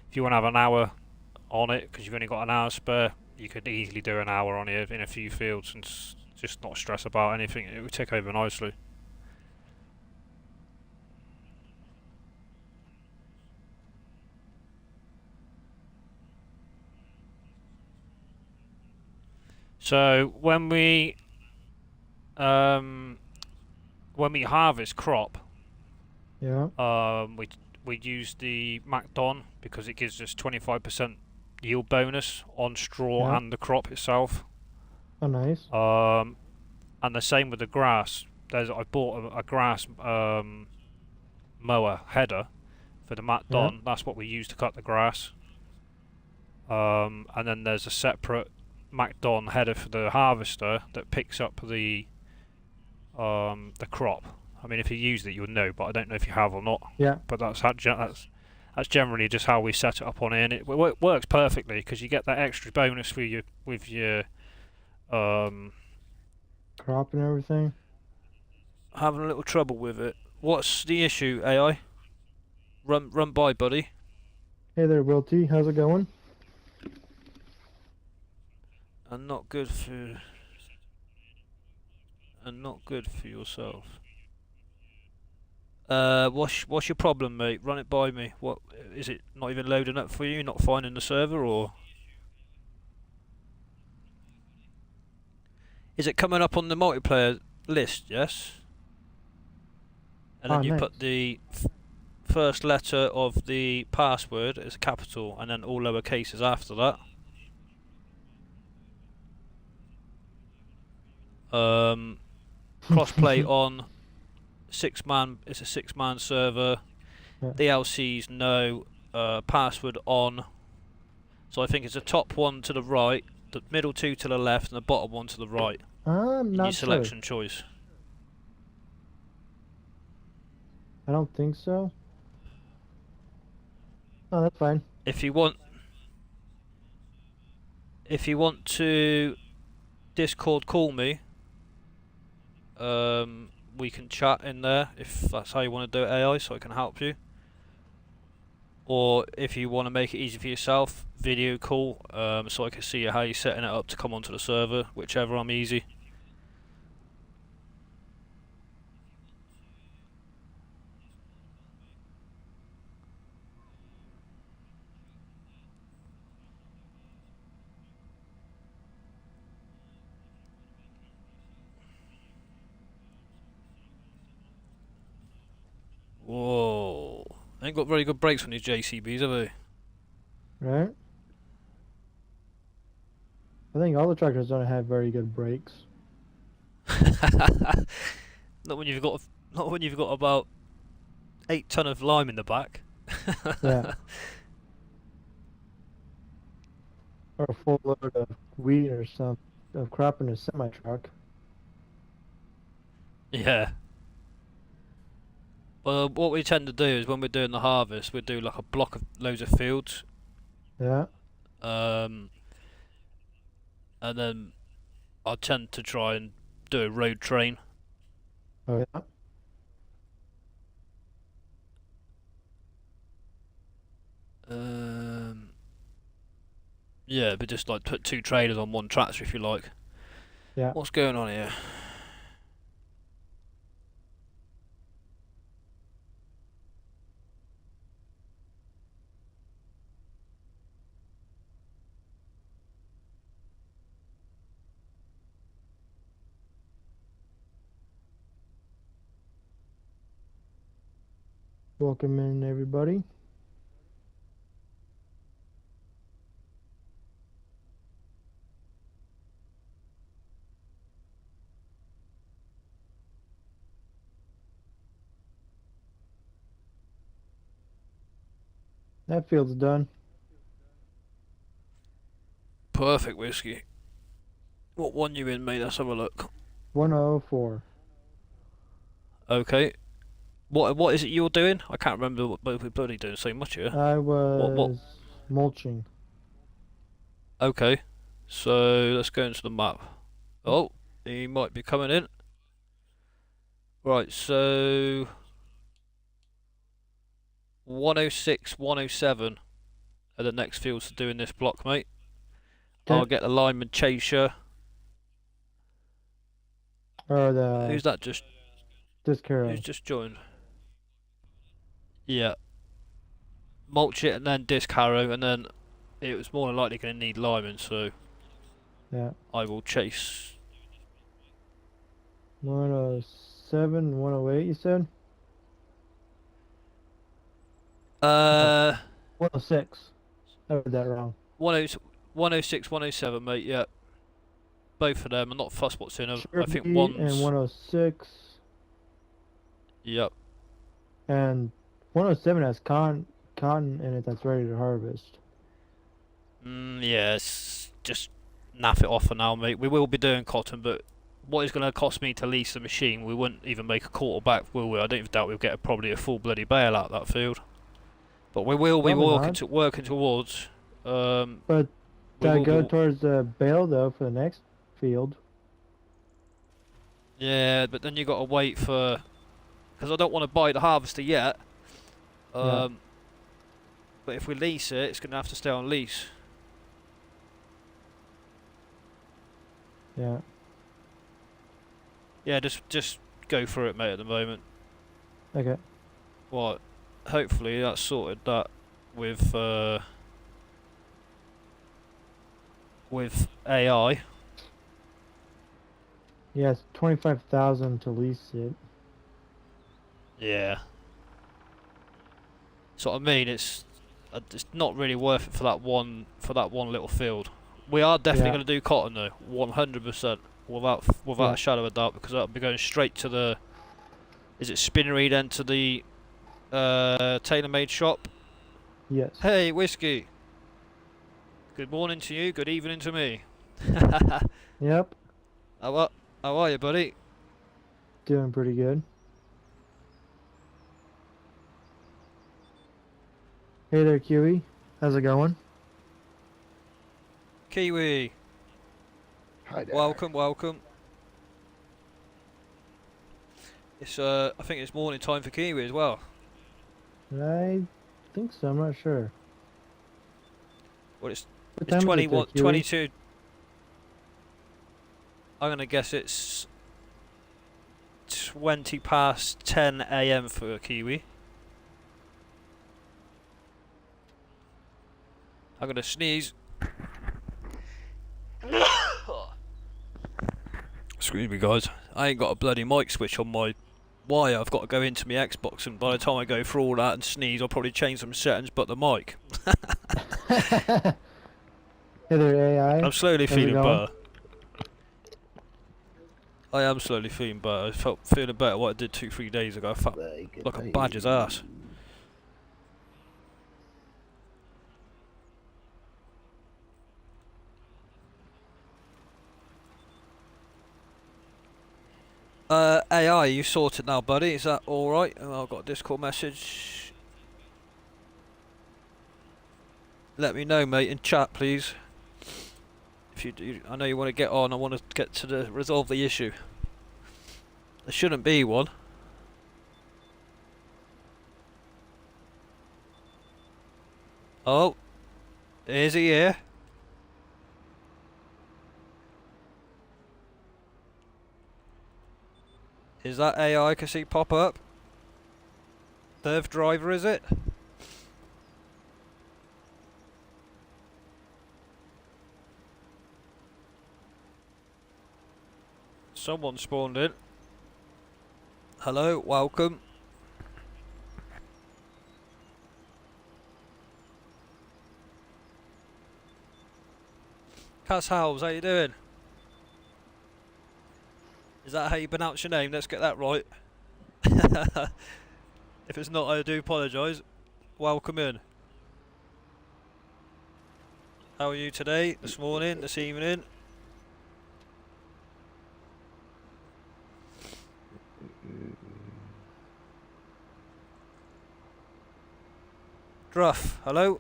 If you want to have an hour on it, because you've only got an hour spare, you could easily do an hour on here in a few fields and just not stress about anything. It would tick over nicely. So when we harvest crop, Yeah. we'd use the MacDon because it gives us 25% yield bonus on straw Yeah. and the crop itself. Oh, nice. And the same with the grass. I bought a grass mower header for the MacDon. Yeah. That's what we use to cut the grass. And then there's a separate MacDon header for the harvester that picks up the crop. I mean, if you used it, you would know, but I don't know if you have or not. Yeah. But that's generally just how we set it up on here, and it works perfectly because you get that extra bonus with your Crop and everything. having a little trouble with it. What's the issue, AI? Run by, buddy. Hey there, Wilty. How's it going? And not good for yourself. What's your problem, mate? Run it by me. What is it? Not even loading up for you? Not finding the server, or is it coming up on the multiplayer list? Yes. And then you nice. put the first letter of the password as a capital, and then all lower cases after that. Crossplay on 6-man. It's a 6-man server. Yeah. DLCs no. Password on. So I think it's the top one to the right, the middle two to the left, and the bottom one to the right. I'm In not your sure. selection choice. I don't think so. Oh, that's fine. If you want to Discord call me, we can chat in there if that's how you want to do it, AI, so I can help you. Or if you want to make it easy for yourself, video call, so I can see how you're setting it up to come onto the server, whichever I'm easy. Whoa. Ain't got very good brakes on these JCBs, have they? Right? I think all the tractors don't have very good brakes. Not when you've got about 8 ton of lime in the back. Yeah. Or a full load of wheat or some of crop in a semi truck. Yeah. Well, what we tend to do is when we're doing the harvest, we do like a block of loads of fields. Yeah. And then I tend to try and do a road train. Oh yeah. Yeah, but just like put 2 trailers on one tractor if you like. Yeah. What's going on here? Welcome in, everybody. That field's done. Perfect whiskey. What one you in, mate? Let's have a look. 104. Okay. What is it you're doing? I can't remember what we're bloody doing so much here. I was What? mulching. Okay. So let's go into the map. Oh, he might be coming in. Right, so 106, 107 are the next fields to do in this block, mate. I'll get the lineman chaser. Or the Who's that just? this Carol. Who's just joined? Yeah. Mulch it and then disc harrow, and then it was more than likely going to need linemen, so Yeah. I will chase. 107, 108, you said? 106. I heard that wrong. 106, 107, mate, yeah. Both of them. I'm not fussed what's in them. I think Sherby one's. and 106. Yep. And 107 has cotton in it that's ready to harvest. Yes, just naff it off for now, mate. We will be doing cotton, but what is going to cost me to lease the machine? We wouldn't even make a quarter back, will we? I don't even doubt we'll get probably a full bloody bale out of that field. But we will be Probably not. working towards. But We that will go be. towards the bale though for the next field. Yeah, but then you got to wait for, because I don't want to buy the harvester yet. Yeah. But if we lease it, it's going to have to stay on lease. Yeah. Yeah, just go through it, mate. At the moment, Okay. what? Hopefully that's sorted that with AI. Yeah, it's 25,000 to lease it. Yeah. So what I mean, it's not really worth it for that one little field. We are definitely Yeah. going to do cotton though, 100%, without Yeah. a shadow of a doubt, because that'll be going straight to the. Is it Spinnery then to the tailor-made shop? Yes. Hey, whiskey. Good morning to you. Good evening to me. Yep. How are you, buddy? Doing pretty good. Hey there, Kiwi. How's it going? Kiwi. Hi there. Welcome. It's I think it's morning time for Kiwi as well. I think so. I'm not sure. Well, it's What it's time is it there, 21, Kiwi? 22. I'm gonna guess it's 20 past 10 a.m. for Kiwi. I'm gonna sneeze. Excuse me, guys. I ain't got a bloody mic switch on my wire. I've got to go into my Xbox, and by the time I go through all that and sneeze, I'll probably change some settings, but the mic. Hey there, AI. I'm slowly How's it feeling going? better. I am slowly feeling better. I felt feeling better what I did 2-3 days ago. I felt like a badger's ass. AI, you sorted now, buddy? Is that alright? Oh, I've got a Discord message. Let me know, mate, in chat, please. If you do, I know you want to get on. I want to get to resolve the issue. There shouldn't be one. Oh, is he here? Is that AI? Can see pop up? Dev driver, is it? Someone spawned in. Hello, welcome. Cass Howells, how you doing? Is that how you pronounce your name? Let's get that right. If it's not, I do apologise. Welcome in. How are you today? This morning? This evening? Druff, hello?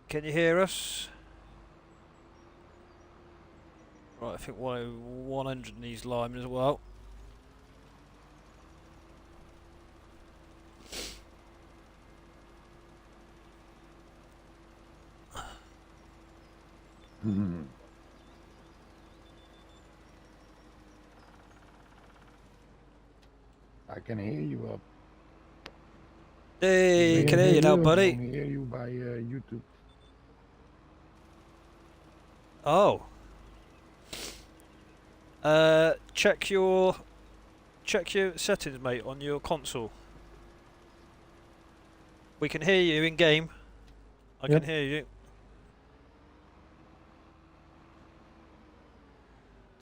Can you hear us? Right, I think 100 needs lime as well. I can hear you up. Hey, We can can hear you now, hear you. I buddy. can hear you by YouTube. Oh. Check your settings, mate, on your console. We can hear you in game. I Yep. can hear you.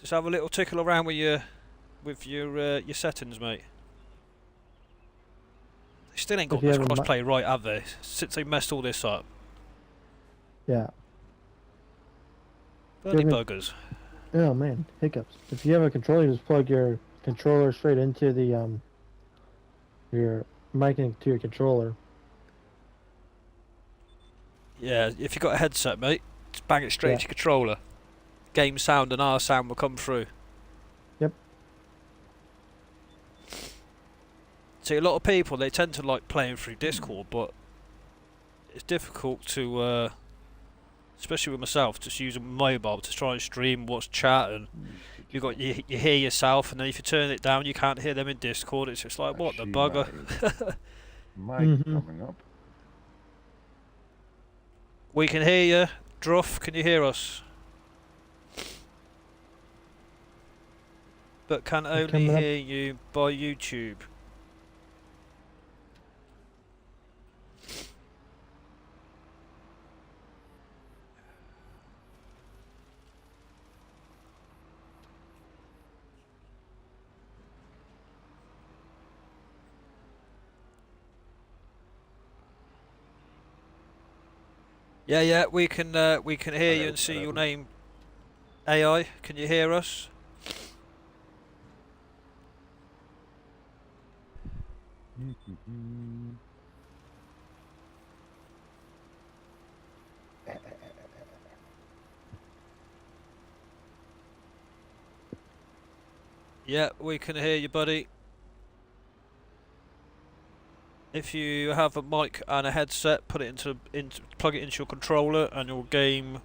Just have a little tickle around with your settings, mate. They still ain't got If you this have a crossplay right, have they? Since they messed all this up. yeah. Bloody Give me- buggers. Oh man, hiccups. If you have a controller, you just plug your controller straight into the your mic into your controller. Yeah, if you got a headset, mate, just bang it straight Yeah. into your controller. Game sound and our sound will come through. Yep. See, a lot of people, they tend to like playing through Discord, but it's difficult to, especially with myself, just using mobile to try and stream, watch chat, and you hear yourself, and then if you turn it down, you can't hear them in Discord. It's just like, what the bugger? Mic coming up. We can hear you. Druff, can you hear us? But can only coming up. hear you by YouTube. Yeah, we can hear you and see your name. AI, can you hear us? Yeah, we can hear you, buddy. If you have a mic and a headset, put it plug it into your controller, and your game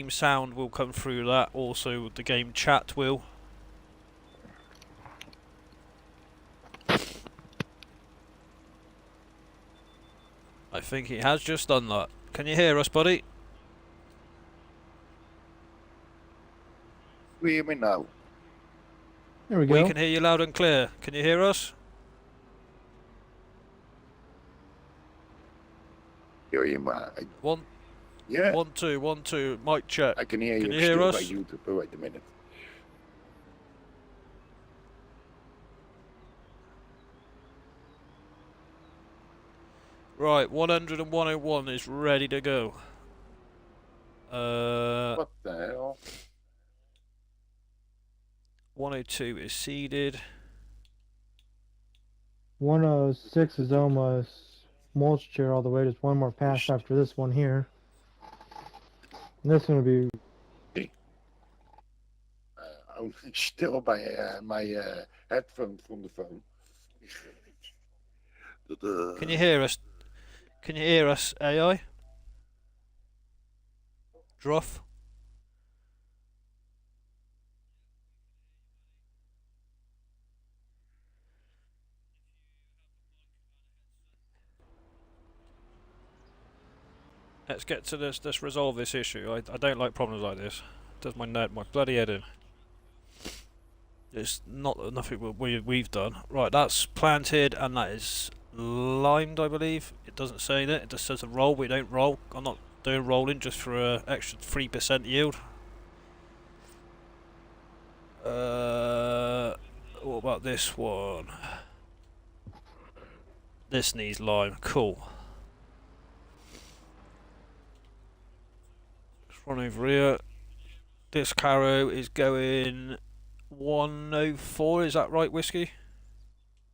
sound will come through that. Also, the game chat will. I think he has just done that. Can you hear us, buddy? You hear me now? There we We go. can hear you loud and clear. Can you hear us? Hear you, One, yeah. 1 2 1 2. Mic check. I can hear Can you. you hear still us? by YouTube. Oh, wait a minute. Right, 100 and 101 is ready to go. What the hell? 102 is seeded. 106 is almost moisture all the way. Just one more pass after this one here. And this one will be I'm still by my headphone from the phone. Can you hear us? Can you hear us, AI? Druff? Let's get to this. Let's resolve this issue. I don't like problems like this. It does my bloody head in. It's not nothing we've done. Right, that's planted and that is limed, I believe. It doesn't say that. It just says a roll. We don't roll. I'm not doing rolling just for an extra 3% yield. What about this one? This needs lime. Cool. Let's run over here. This carrow is going 104. Is that right, Whiskey?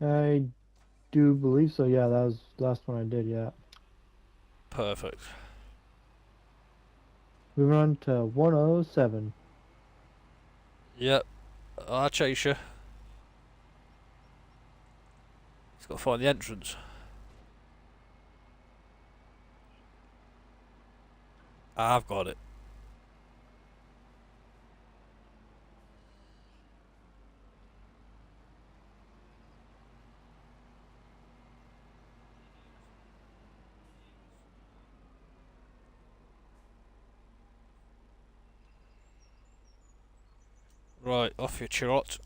I do believe so. Yeah, that was the last one I did. Yeah. Perfect. Moving on to 107. Yep. I'll chase you. He's got to find the entrance. I've got it. Right, off your trot.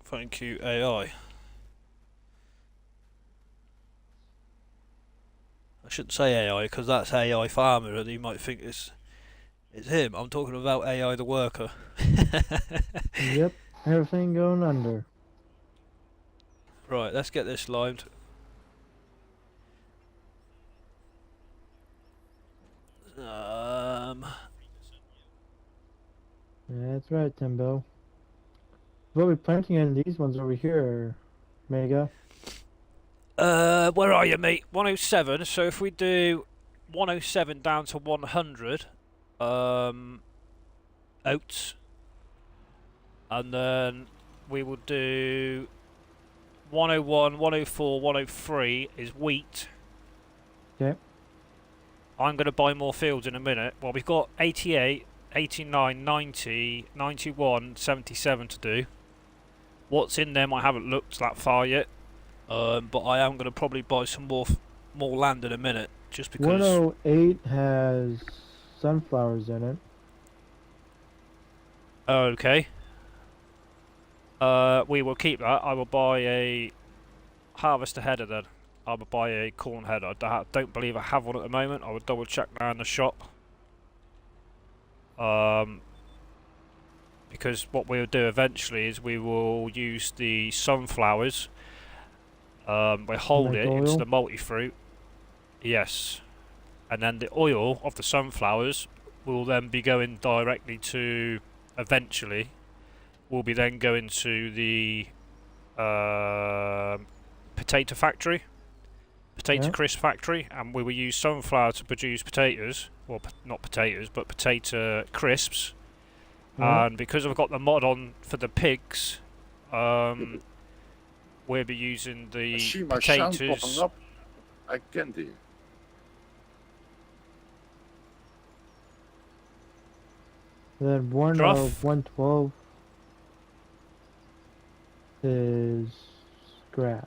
Thank you, AI. I shouldn't say AI because that's AI farmer, and you might think it's him. I'm talking about AI the worker. Yep, everything going under. Right, let's get this limed. That's right, Timbo. We'll be planting in these ones over here, Mega. Where are you, mate? 107. So if we do 107 down to 100, oats, and then we will do 101, 104, 103 is wheat. Okay. I'm going to buy more fields in a minute. Well, we've got 88, 89, 90, 91, 77 to do. What's in them I haven't looked that far yet. But I am going to probably buy some more land in a minute, just because. 108 has sunflowers in it. Okay. We will keep that. I will buy a harvester header then. I will buy a corn header. I don't believe I have one at the moment. I will double check now in the shop. Because what we'll do eventually is we will use the sunflowers. We hold Like it into oil? the multi-fruit. Yes. And then the oil of the sunflowers will then be going directly to, eventually, will be then going to the potato factory. Potato crisp factory. And we will use sunflower to produce potatoes. Well, not potatoes, but potato crisps. Yeah. And because I've got the mod on for the pigs, we'll be using I the see my sound popping potatoes. up. I can't hear. Then one Druff? of 112 is grass.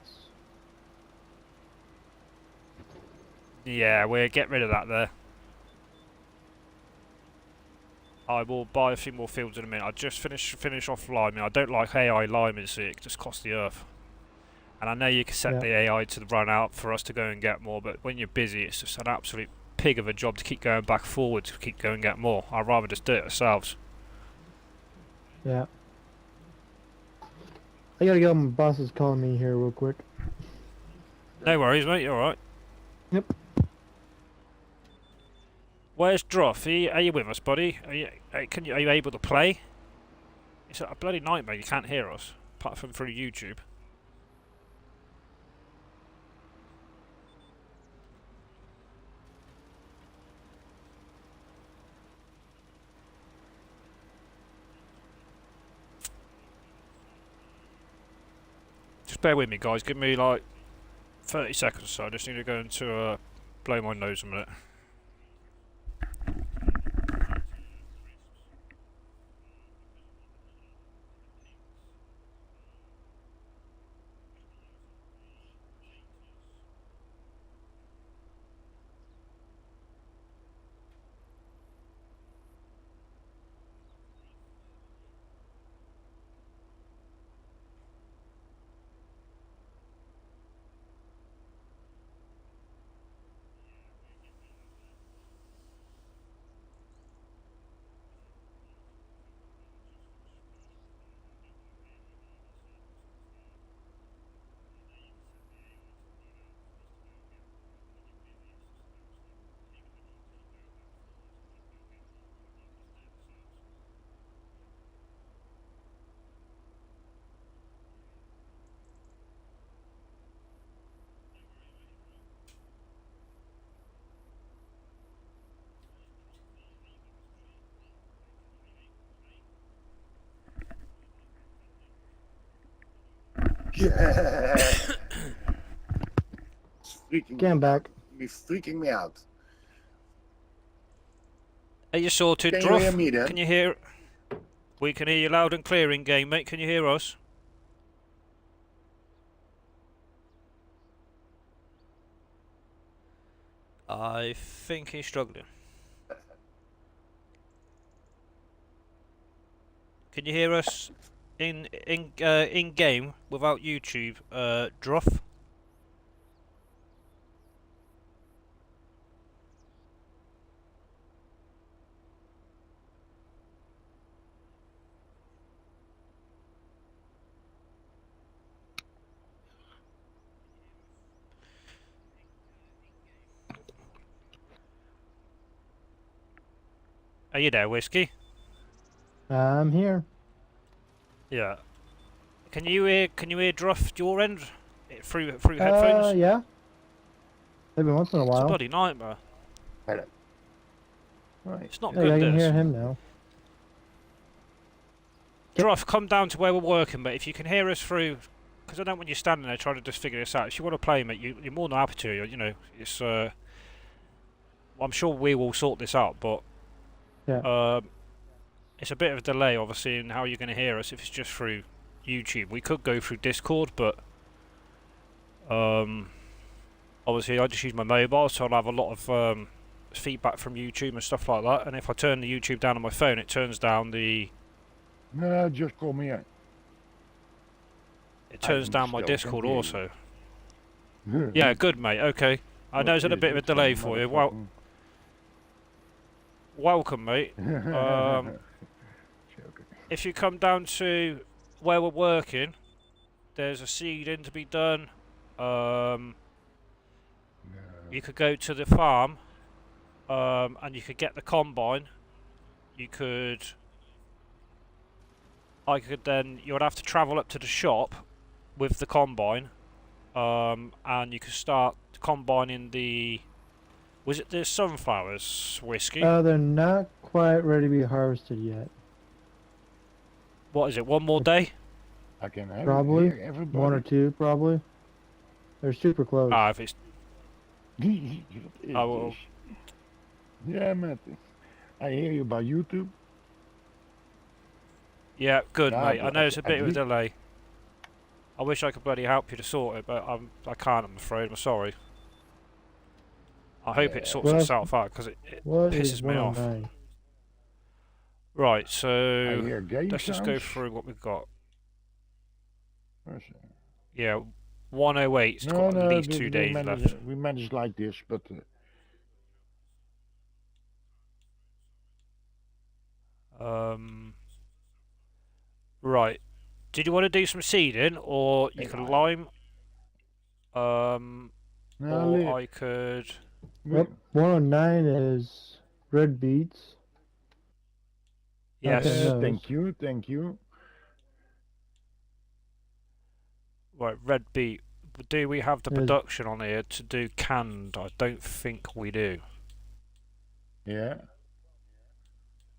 Yeah, we'll get rid of that there. I will buy a few more fields in a minute. I'll just finish off liming. I don't like AI liming, see, it just costs the earth. And I know you can set the AI to run out for us to go and get more, but when you're busy, it's just an absolute pig of a job to keep going back forward to keep going and get more. I'd rather just do it ourselves. Yeah. I gotta go. My boss is calling me here real quick. No worries, mate. You're alright. Yep. Where's Droth? Are you with us, buddy? Are you able to play? It's a bloody nightmare. You can't hear us, apart from through YouTube. Just bear with me, guys. Give me like 30 seconds or so. I just need to go into blow my nose a minute. Yeah. It's freaking Get him back. freaking me out. Are you sorted, Can you Droth? hear me then? Can you hear? We can hear you loud and clear in game, mate. Can you hear us? I think he's struggling. Can you hear us in game without YouTube, Droth? Are you there, Whiskey? I'm here. Yeah. Can you hear Druff your end through headphones? Yeah. Every once in a It's a while. bloody nightmare. Hello. Right. It's not Hey, good. I can This. hear him now. Druff, come down to where we're working, but if you can hear us through, because I don't want you standing there trying to just figure this out. If you want to play, mate, you're more than happy to. You know, it's. I'm sure we will sort this out, but. Yeah. It's a bit of a delay, obviously, in how you're going to hear us if it's just through YouTube. We could go through Discord, but obviously I just use my mobile, so I'll have a lot of feedback from YouTube and stuff like that. And if I turn the YouTube down on my phone, it turns down the. No, just call me out. It turns down my still Discord can hear also. Yeah, good, mate. Okay. I know it's had a bit of a delay for you. Well, welcome, mate. If you come down to where we're working, there's a seeding to be done. You could go to the farm, and you could get the combine. You could. You'd have to travel up to the shop with the combine, and you could start combining the. Was it the sunflowers, Whiskey? They're not quite ready to be harvested yet. What is it? One more day? I can have Probably. everybody. 1 or 2, probably. They're super close. Ah, if it's. I will. Yeah, Matt. I hear you by YouTube. Yeah, good, Nah, mate. I but know it's a I bit of a did- delay. I wish I could bloody help you to sort it, but I can't, I'm afraid. I'm sorry. I hope it sorts Well, itself out, because it What pisses is me off. 109? Right, I so hear gay let's just go sounds. through what we've got. Where's it? Yeah, 108's got at least 2 days left. We managed like this, but Right. Did you want to do some seeding, or you Hey, can lime? no, Or I could. Yep. 109 is red beets. Yes. Okay, no. thank you, thank you. Right, red beet. Do we have the Yes. production on here to do canned? I don't think we do. Yeah.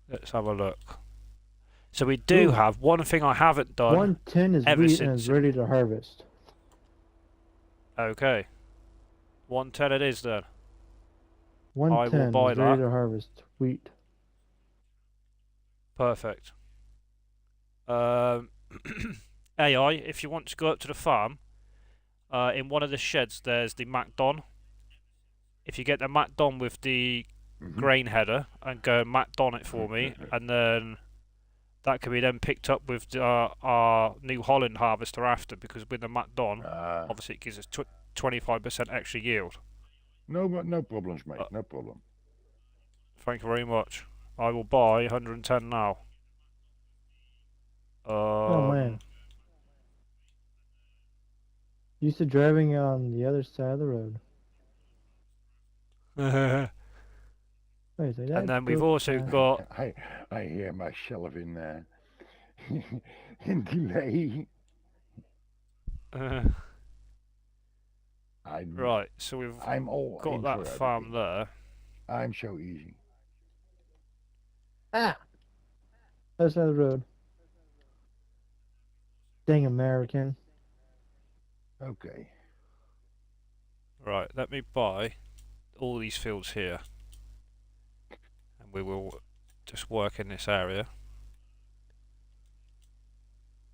Let's have a look. So we do Ooh. have one thing I haven't done. 110 is ever wheat and is since- ready to harvest. Okay. 110 it is then. 110 buy is ready that. to harvest wheat. Perfect. AI, if you want to go up to the farm, in one of the sheds there's the MacDon. If you get the MacDon with the grain header and go MacDon it for me, and then that can be then picked up with our New Holland harvester after, because with the MacDon, obviously it gives us 25% extra yield. No problems, mate. No problem. Thank you very much. I will buy 110 now. Oh man. Used to driving on the other side of the road. Wait, so that And then we've goes also back. got. I hear myself in in delay. Right, so we've I'm all got in that for farm everything. there. I'm so easy. Ah! Other side of the road. Dang American. Okay. Right, let me buy all these fields here. And we will just work in this area.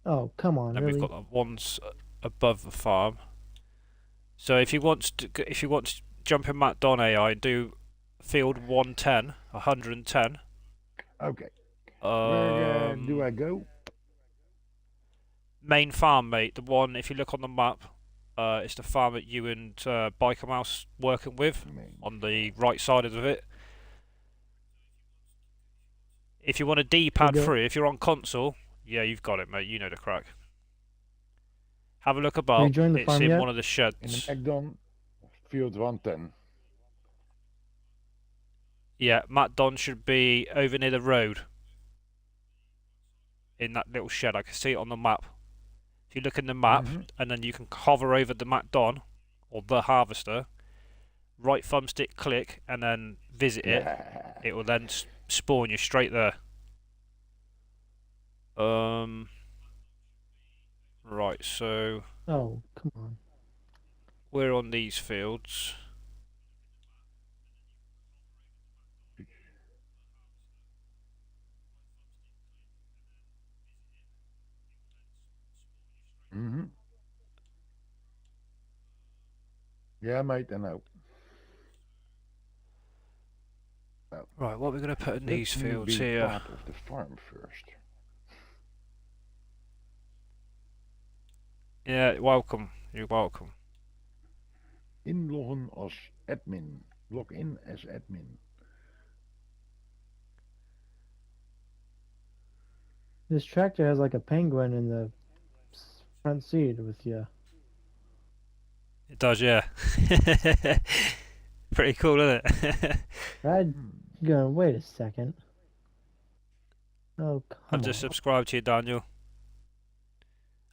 Oh, come on, Then really? we've got the ones above the farm. So if you want to jump in MacDon AI and do field 110, 110. Okay. Where do I Um, go? main farm, mate. The one, if you look on the map, it's the farm that you and Biker Mouse working with on the right side of it. If you want a D-pad Okay. free, if you're on console, yeah, you've got it, mate. You know the crack. Have a look about. joined the It's farm in yet? one of the In the sheds. MacDon, field 110. Yeah, Matt Don should be over near the road. In that little shed. I can see it on the map. If you look in the map, and then you can hover over the Matt Don, or the harvester, right thumbstick click, and then visit it. It will then spawn you straight there. Right, so Oh, come on. we're on these fields. Yeah, mate, I know. Right, what are we going to put in these Let me fields be here? part of the farm first. Yeah, welcome. You're welcome. Inloggen als admin. Log in as admin. This tractor has like a penguin in the front seat with you. It does, yeah. Pretty cool, isn't it? I'm going, wait a second. Oh, come I've just on. subscribed to you, Daniel.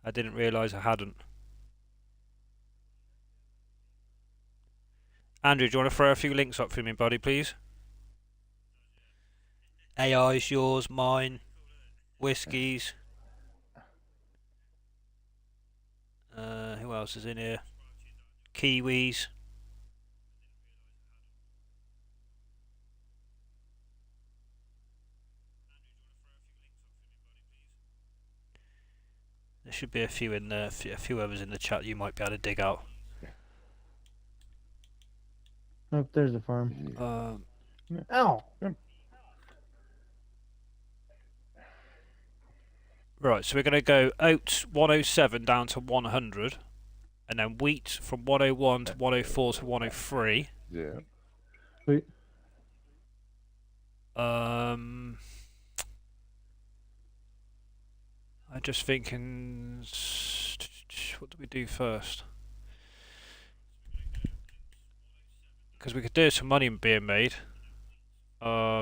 I didn't realise I hadn't. Andrew, do you want to throw a few links up for me, buddy, please? AI's yours, mine, Whiskey's. Who else is in here? Kiwis. There should be a few in there, a few others in the chat you might be able to dig out. Oh, there's the farm. Ow! Right, so we're going to go oats 107 down to 100, and then wheat from 101 to 104 to 103. Yeah. Sweet. I'm just thinking, what do we do first? Because we could do some money being made. So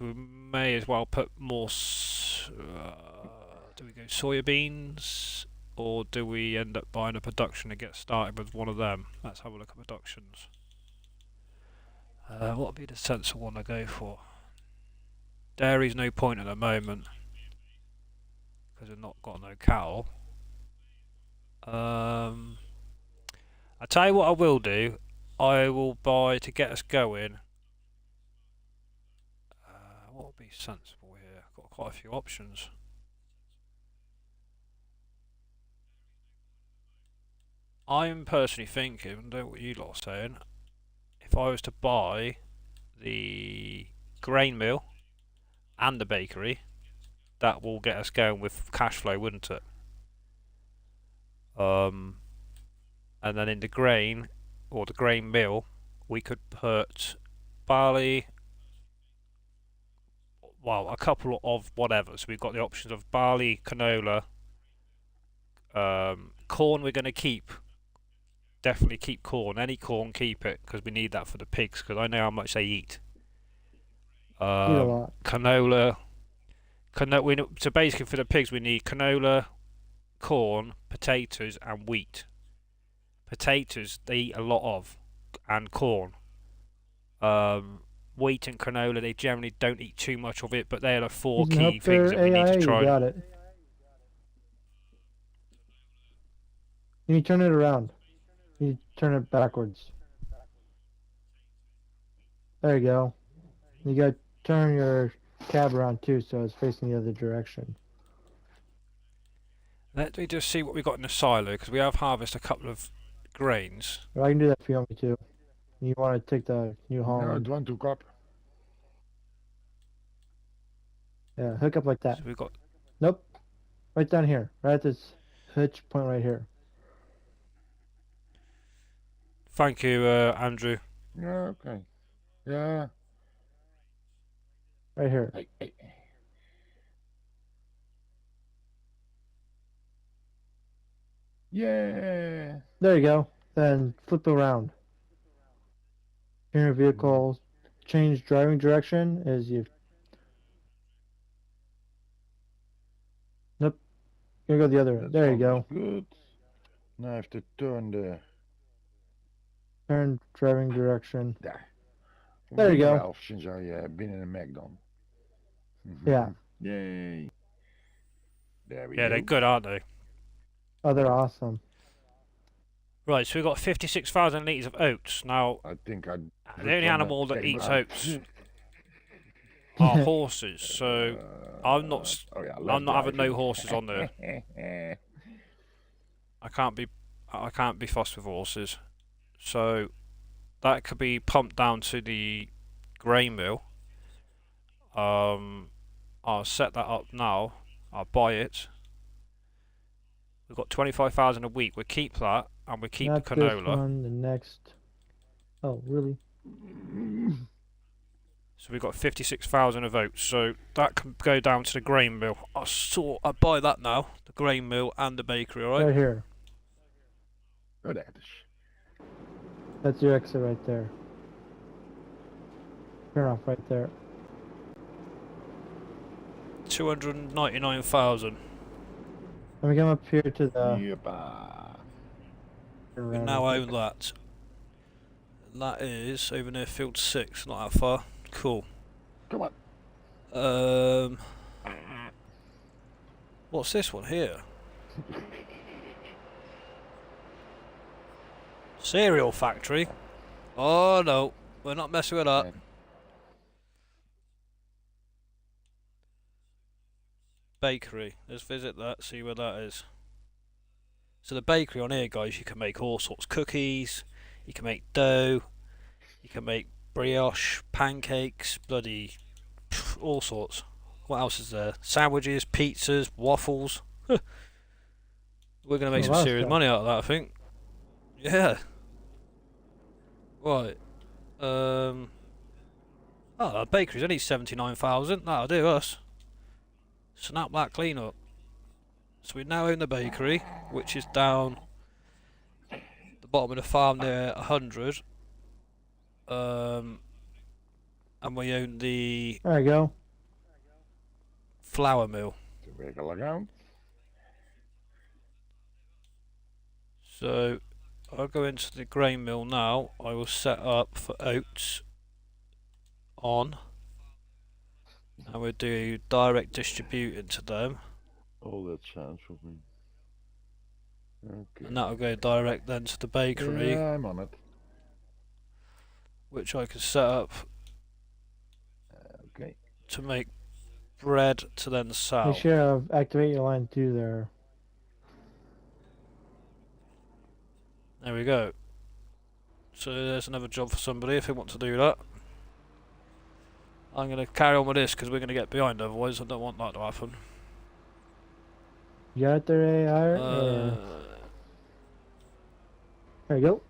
we may as well put more. Do we go soya beans, or do we end up buying a production and get started with one of them? Let's have a look at productions. What would be the sensible one to go for? Dairy's no point at the moment because we've not got no cattle. I tell you what I will do. I will buy to get us going. What would be sensible here? I've got quite a few options. I'm personally thinking, I don't know what you lot are saying, if I was to buy the grain mill and the bakery, that will get us going with cash flow, wouldn't it? And then in the grain, or the grain mill, we could put barley, well, a couple of whatever. So we've got the options of barley, canola, corn we're going to keep. Definitely keep corn. Any corn, keep it, because we need that for the pigs, because I know how much they eat. Eat a lot. Canola. So basically for the pigs we need canola, corn, potatoes and wheat. Potatoes they eat a lot of, and corn. Wheat and canola they generally don't eat too much of it, but they are the four Using key things that we need to AI, try. you got it. You turn it around. You turn it backwards. There you go. You got to turn your cab around too, so it's facing the other direction. Let me just see what we got in the silo, because we have harvested a couple of grains. Well, I can do that if you want me to. You want to take the new No, Holland? it want to cop. Yeah, hook up like that. So we've got. Nope. Right down here. Right at this hitch point right here. Thank you, Andrew. Yeah, okay. Yeah. Right here. Hey. Yeah. There you go. Then flip around. Turn your vehicle change driving direction is you. Nope. You go the other way. That's There you go. almost good. Now I have to turn the Turn driving direction. there. There you go. Well, since I been in a McDonald's. Yeah. Yay. There we Yeah, go. they're good, aren't they? Oh, they're awesome. Right, so we've got 56,000 litres of oats. Now, I think I. the only animal that eats oats are horses, so I'm not I'm not having no horses on there. I can't be fussed with horses. So that could be pumped down to the grain mill. I'll set that up now. I'll buy it. We've got 25,000 a week. We keep that, and we keep Not the this canola. one, the next. Oh, really? So we've got 56,000 of oats. So that can go down to the grain mill. I buy that now. The grain mill and the bakery. All Right right. here. Oh, that is. That's your exit right there. Turn off right there. 299,000. Let me come up here to the. Yeppa. We now own that. That is over near field 6, not that far. Cool. Come on. What's this one here? Cereal factory. Oh no, we're not messing with that. Bakery. Let's visit that, see where that is. So the bakery on here, guys, you can make all sorts of cookies, you can make dough, you can make brioche, pancakes, bloody all sorts. What else is there? Sandwiches, pizzas, waffles. We're going to make some serious money out of that, I think. Yeah. Right. Oh, the bakery's only 79,000. That'll do us. Snap that clean up. So we now own the bakery, which is down the bottom of the farm near 100. And we own the There you go. flour mill. To regular account. So I'll go into the grain mill now. I will set up for oats on, and we'll do direct distributing to them, Oh, that sounds for me. Okay. and that'll go direct then to the bakery, Yeah, I'm on it. which I can set up Okay. to make bread to then sell. Make sure to activate your line 2 there. There we go. So there's another job for somebody if they want to do that. I'm going to carry on with this because we're going to get behind otherwise. I don't want that to happen. You got it there, AI? Or... There you go.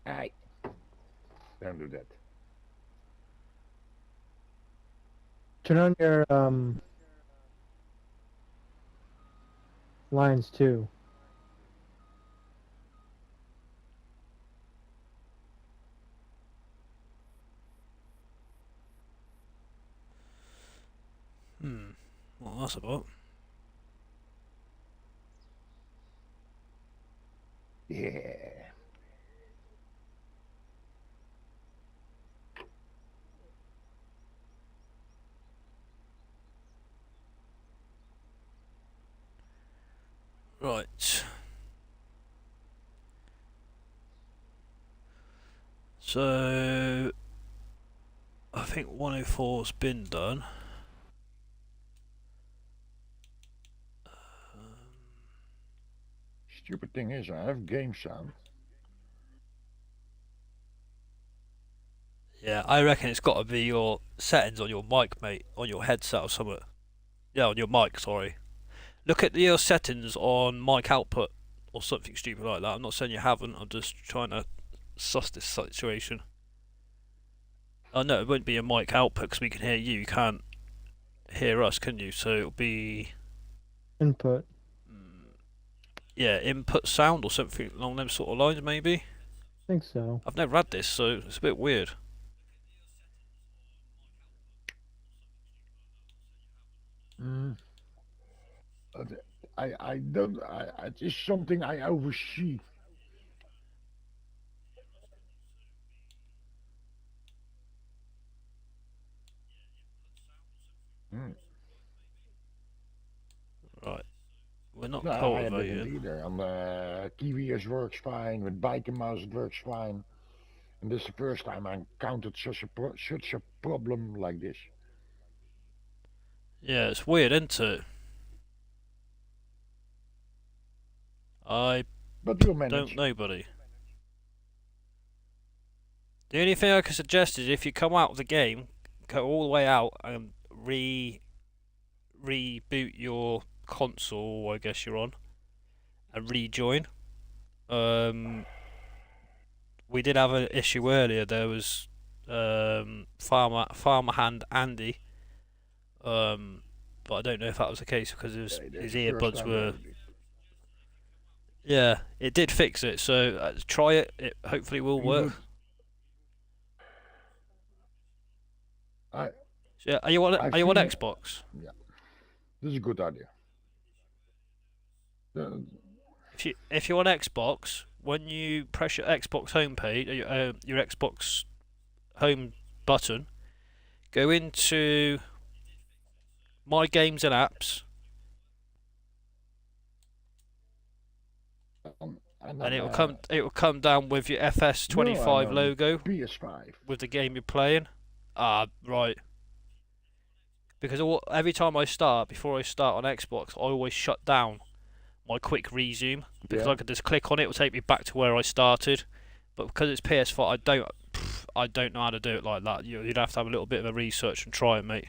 Aye. Don't do that. Turn on your lines 2. What that's about? Yeah. Right. So I think 104's been done. Stupid thing is, I have game sound. Yeah, I reckon it's got to be your settings on your mic, mate, on your headset or something. Yeah, on your mic, sorry. Look at your settings on mic output or something stupid like that. I'm not saying you haven't, I'm just trying to suss this situation. Oh no, it won't be a mic output because we can hear you. You can't hear us, can you? So it'll be Input. yeah, input sound or something along them sort of lines, maybe. I think so. I've never had this, so it's a bit weird. Mm. I don't. It is something I oversee. Mm. Right, we're not No, I didn't cultivating. either. On Kiwi's works fine. With Biker Mouse it works fine. And this is the first time I encountered such a problem like this. Yeah, it's weird, isn't it? I But you'll don't manage. know, buddy. The only thing I can suggest is if you come out of the game, go all the way out and reboot your console, I guess you're on, and rejoin. Um, we did have an issue earlier. There was Farmer Hand Andy, but I don't know if that was the case because That's his the first earbuds time I were. heard it. Yeah, it did fix it. So try it. It hopefully will work. Reboot. I So, yeah, are you on? I've Are you on seen it. Xbox? Yeah, this is a good idea. If you're on Xbox, when you press your Xbox homepage, your Xbox home button, go into My Games and Apps, And and then, it will come down with your no, I'm Fs25 on logo PS5. with the game you're playing. Ah, right. Because every time before I start on Xbox, I always shut down my quick resume because Yeah. I could just click on it, it will take me back to where I started. But because it's PS4, I don't know how to do it like that. You'd have to have a little bit of a research and try it, mate.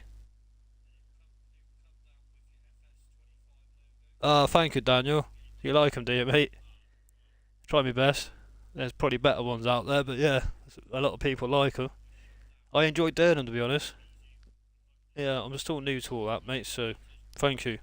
Thank you, Daniel. You like them, do you, mate? Try my best. There's probably better ones out there, but yeah, a lot of people like them. I enjoy doing them, to be honest. Yeah, I'm still new to all that, mate, so thank you.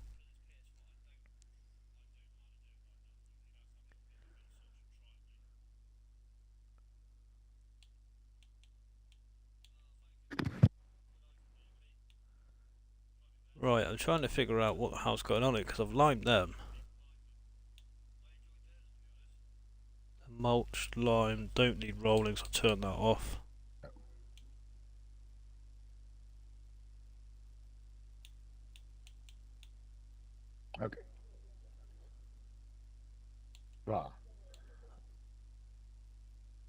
Right, I'm trying to figure out what the hell's going on here because I've limed them. Mulch, lime, don't need rolling, so I'll turn that off. Okay. Right.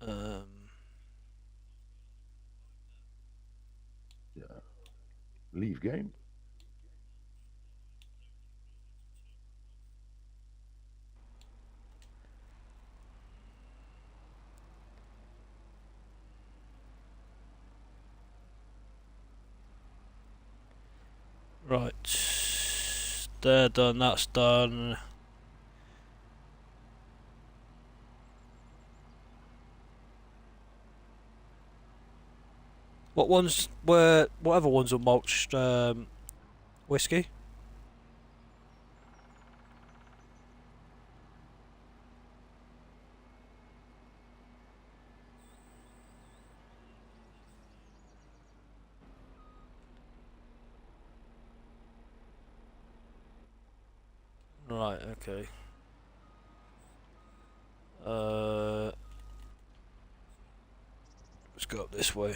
Um, Yeah. Leave game. right, they're done, that's done. What other ones were mulched, whiskey? Right, okay. Let's go up this way.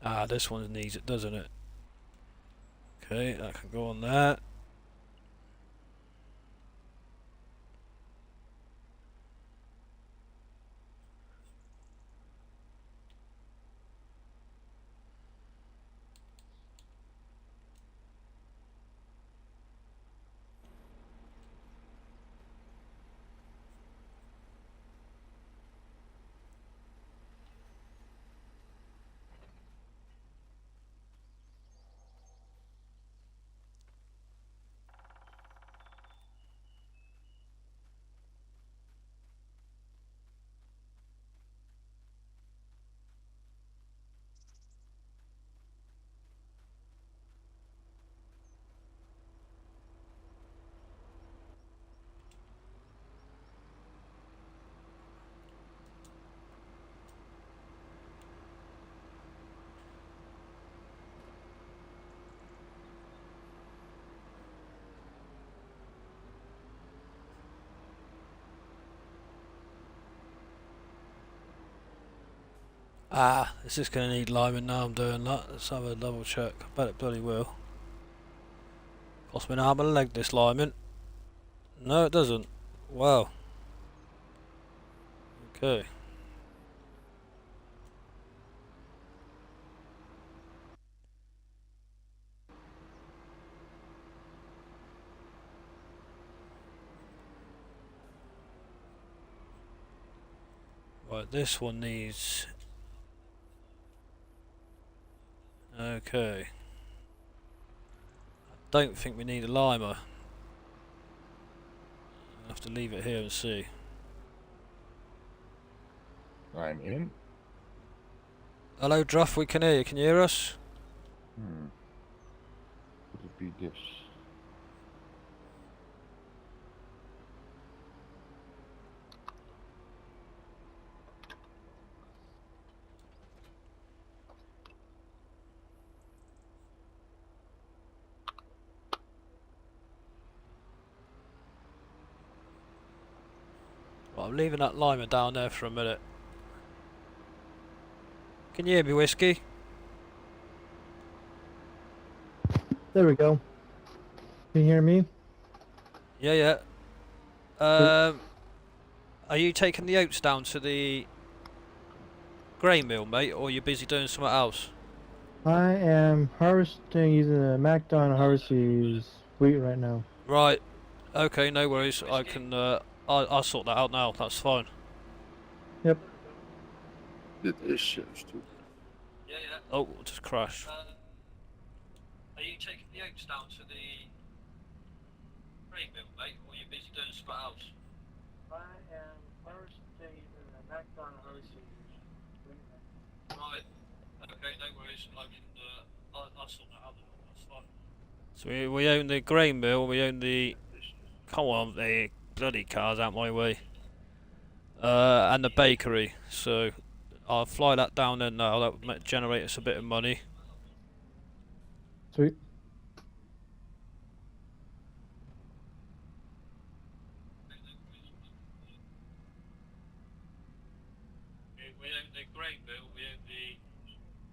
Ah, this one needs it, doesn't it? Okay, that can go on there. Ah, is this going to need liming now I'm doing that? Let's have a double check. I bet it bloody will. Cost me an arm and a leg, this liming. No, it doesn't. Wow. Okay. Right, this one needs... Okay. I don't think we need a limer. I'll have to leave it here and see. I'm in. Hello, Druff, we can hear you. Can you hear us? Could it be this? Right, I'm leaving that limer down there for a minute. Can you hear me, Whiskey? There we go. Can you hear me? Yeah, yeah. Are you taking the oats down to the grain mill, mate, or are you busy doing something else? I am harvesting using a MacDon harvesters wheat right now. Right. Okay, no worries. I can. I'll sort that out now. That's fine. Yep. Dit is juist toe. Yeah, yeah. Oh, just crashed. Are you taking the oats down to the grain mill, mate, or are you busy doing something else? I am harvesting using a MacDon harvesters wheat. Right. Okay, no worries. I can. I'll sort that out. That's fine. So we own the grain mill. We own the. Come on, the bloody cars out my way. And the bakery. So I'll fly that down there now. That would generate us a bit of money. Sweet. We own the grain mill. We own the.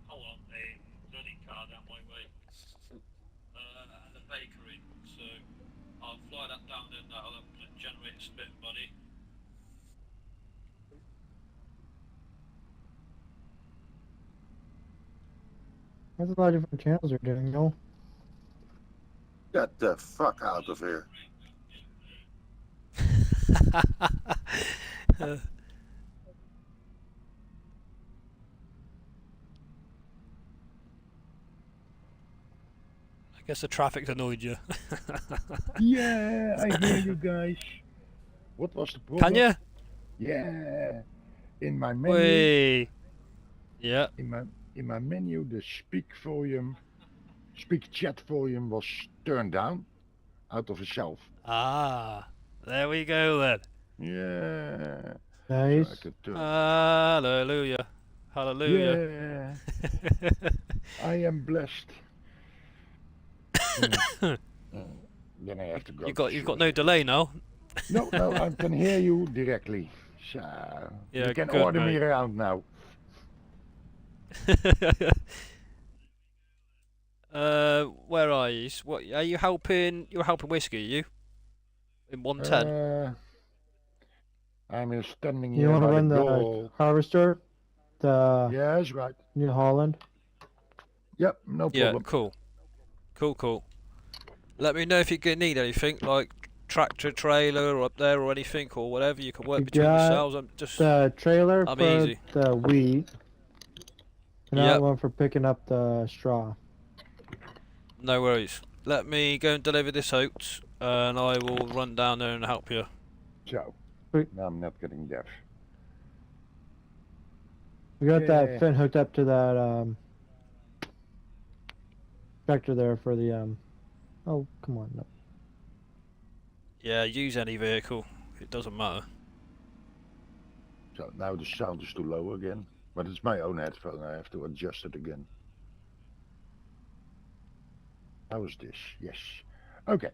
Hold on, the bloody car down my way. And the bakery. So I'll fly that down there now. That would generate us a bit of money. That's a lot of different channels are doing, no? Get the fuck out of here. I guess the traffic annoyed you. Yeah, I hear you guys. What was the problem? Can you? Yeah. In my menu, Wait. Yeah. in my menu, the speak chat volume was turned down out of itself. Ah. There we go then. Yeah. So Nice. I could turn. Hallelujah. Hallelujah. Yeah. I am blessed. Then I have to go. You've got no delay now. No, I can hear you directly. So Yeah, you can good, order me mate. around now. Where are you? What are you helping? You're helping Whiskey, are you? In 110. I'm standing You here want to by run the the goal. harvester? The Yes, right. New Holland? Yep, no Yeah, problem. cool. Let me know if you need anything, like tractor, trailer, or up there, or anything, or whatever. You can work You between got yourselves. I'm just. The trailer I'm for easy. the wheat. Another Yep. one for picking up the straw. No worries. Let me go and deliver this oats, and I will run down there and help you. So, Sweet. now I'm not getting deaf. We got Yeah. that fin hooked up to that tractor there for the oh, come on. No. Yeah, use any vehicle. It doesn't matter. So now the sound is too low again. But it's my own headphone. I have to adjust it again. How is this? Yes. Okay.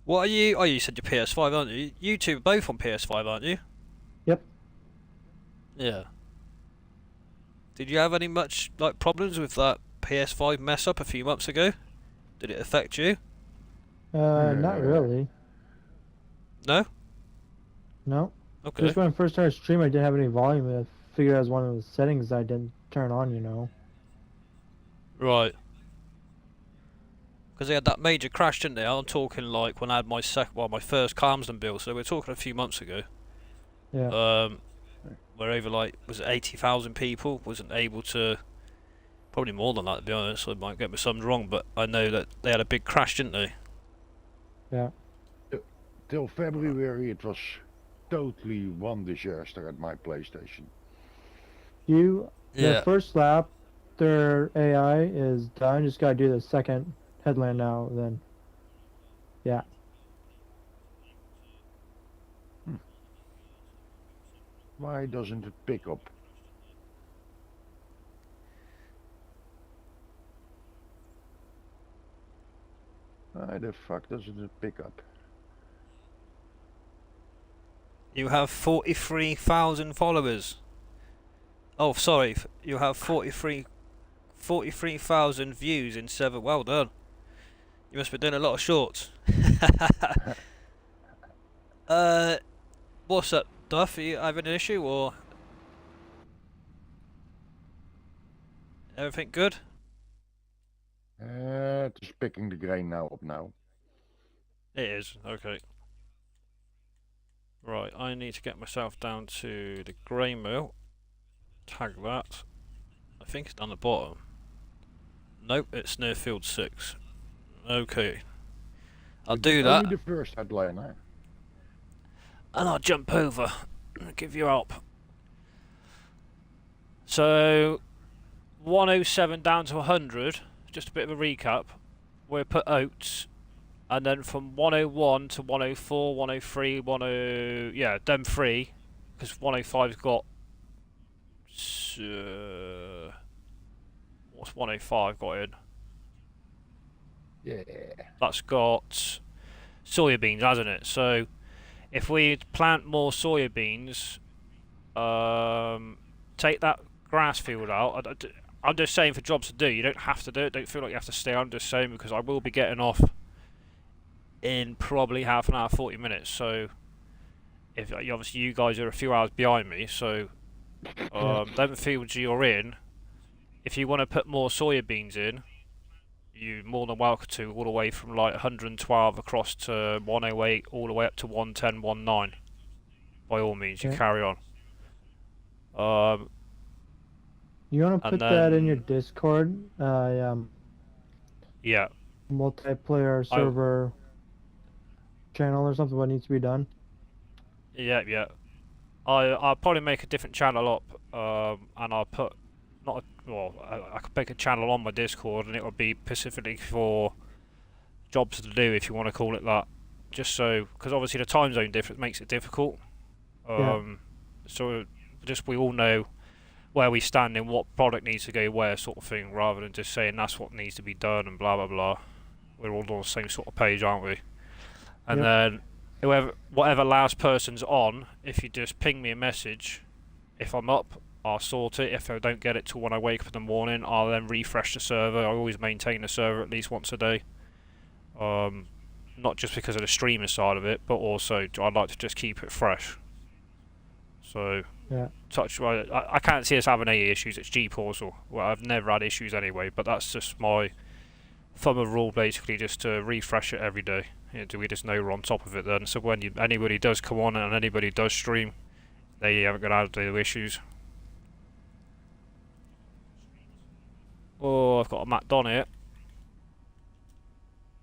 What are you? Oh, you said you're PS5, aren't you? You two are both on PS5, aren't you? Yep. Yeah. Did you have any much like problems with that PS5 mess up a few months ago? Did it affect you? Not really. No? No. Okay. Just when I first started streaming, I didn't have any volume. I figured that was one of the settings I didn't turn on, you know. Right. Because they had that major crash, didn't they? I'm talking like when I had my my first Calmsden build, so we're talking a few months ago. Yeah. Where over like, was it 80,000 people wasn't able to, probably more than that to be honest, I might get my sums wrong, but I know that they had a big crash, didn't they? Yeah. Till February it was totally one disaster at my PlayStation. The Yeah. first lap, their AI is done. Just gotta do the second headland now. Then, yeah. Why doesn't it pick up? Why the fuck doesn't it pick up? You have 43,000 followers. Oh, sorry, you have 43,000 views in 7. Well done. You must be doing a lot of shorts. What's up, Duff? Are you having an issue or everything good? It's picking the grain now up now. It is, okay. Right, I need to get myself down to the grain mill. Tag that. I think it's down the bottom. Nope, it's near field 6. Okay. I'll do that. Only the first headline, eh? And I'll jump over and give you help. So 107 down to 100, just a bit of a recap. We put oats, and then from 101 to 104, 103, 10, yeah, them three, because 105's got what's 105 got in? Yeah. That's got soybeans, hasn't it? So if we plant more soybeans, take that grass field out. I'm just saying for jobs to do. You don't have to do it. Don't feel like you have to stay on. I'm just saying because I will be getting off in probably half an hour, 40 minutes. So if obviously you guys are a few hours behind me, so them fields you're in, if you want to put more soybeans in, you're more than welcome to, all the way from like 112 across to 108, all the way up to 110, 19. By all means, you carry on. You want to put that in your Discord? Yeah. Multiplayer server channel or something. What needs to be done? Yeah. I'll probably make a different channel up, and I'll put I could make a channel on my Discord, and it would be specifically for jobs to do, if you want to call it that. Just so, because obviously the time zone difference makes it difficult. So just we all know where we stand and what product needs to go where, sort of thing, rather than just saying that's what needs to be done and blah blah blah. We're all on the same sort of page, aren't we? And then whatever last person's on, if you just ping me a message, if I'm up, I'll sort it. If I don't get it till when I wake up in the morning, I'll then refresh the server. I always maintain the server at least once a day. Not just because of the streaming side of it, but also I'd like to just keep it fresh. So I can't see us having any issues. It's GPOS, well, I've never had issues anyway, but that's just my thumb of rule, basically, just to refresh it every day. Do we just know we're on top of it then? So when anybody does come on and anybody does stream, they haven't got to have the issues. Oh, I've got a Matt Don here.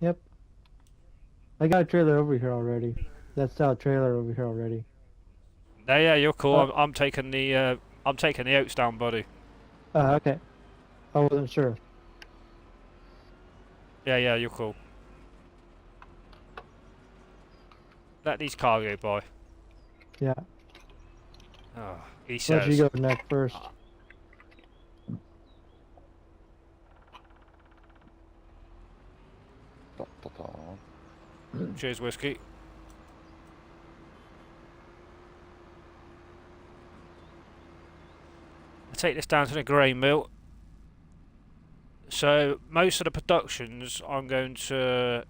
Yep. I got a trailer over here already. That's our trailer over here already. Yeah, you're cool. I'm taking the oats down, buddy. Okay. I wasn't sure. Yeah, you're cool. Let these cars go by. Yeah. Oh, he says. Let you go next first. Cheers, whiskey. take this down to the grain mill. So most of the productions I'm going to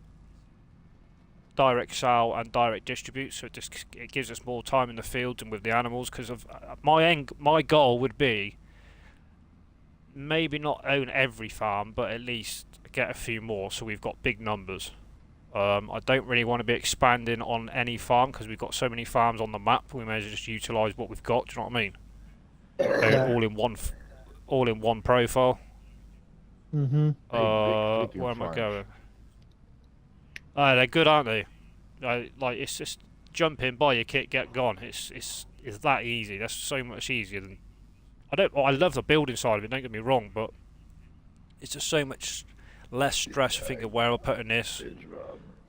direct sell and direct distribute, so it gives us more time in the field and with the animals. Because of my goal would be maybe not own every farm, but at least get a few more, so we've got big numbers. I don't really want to be expanding on any farm because we've got so many farms on the map. We may as well just utilise what we've got. Do you know what I mean? Yeah. All in one profile. Mhm. Where am I going? Oh, they're good, aren't they? Like it's just jump in, buy your kit, get gone. It's that easy. That's so much easier than. I love the building side of it. Don't get me wrong, but it's just so much less stress thinking where I'm putting this.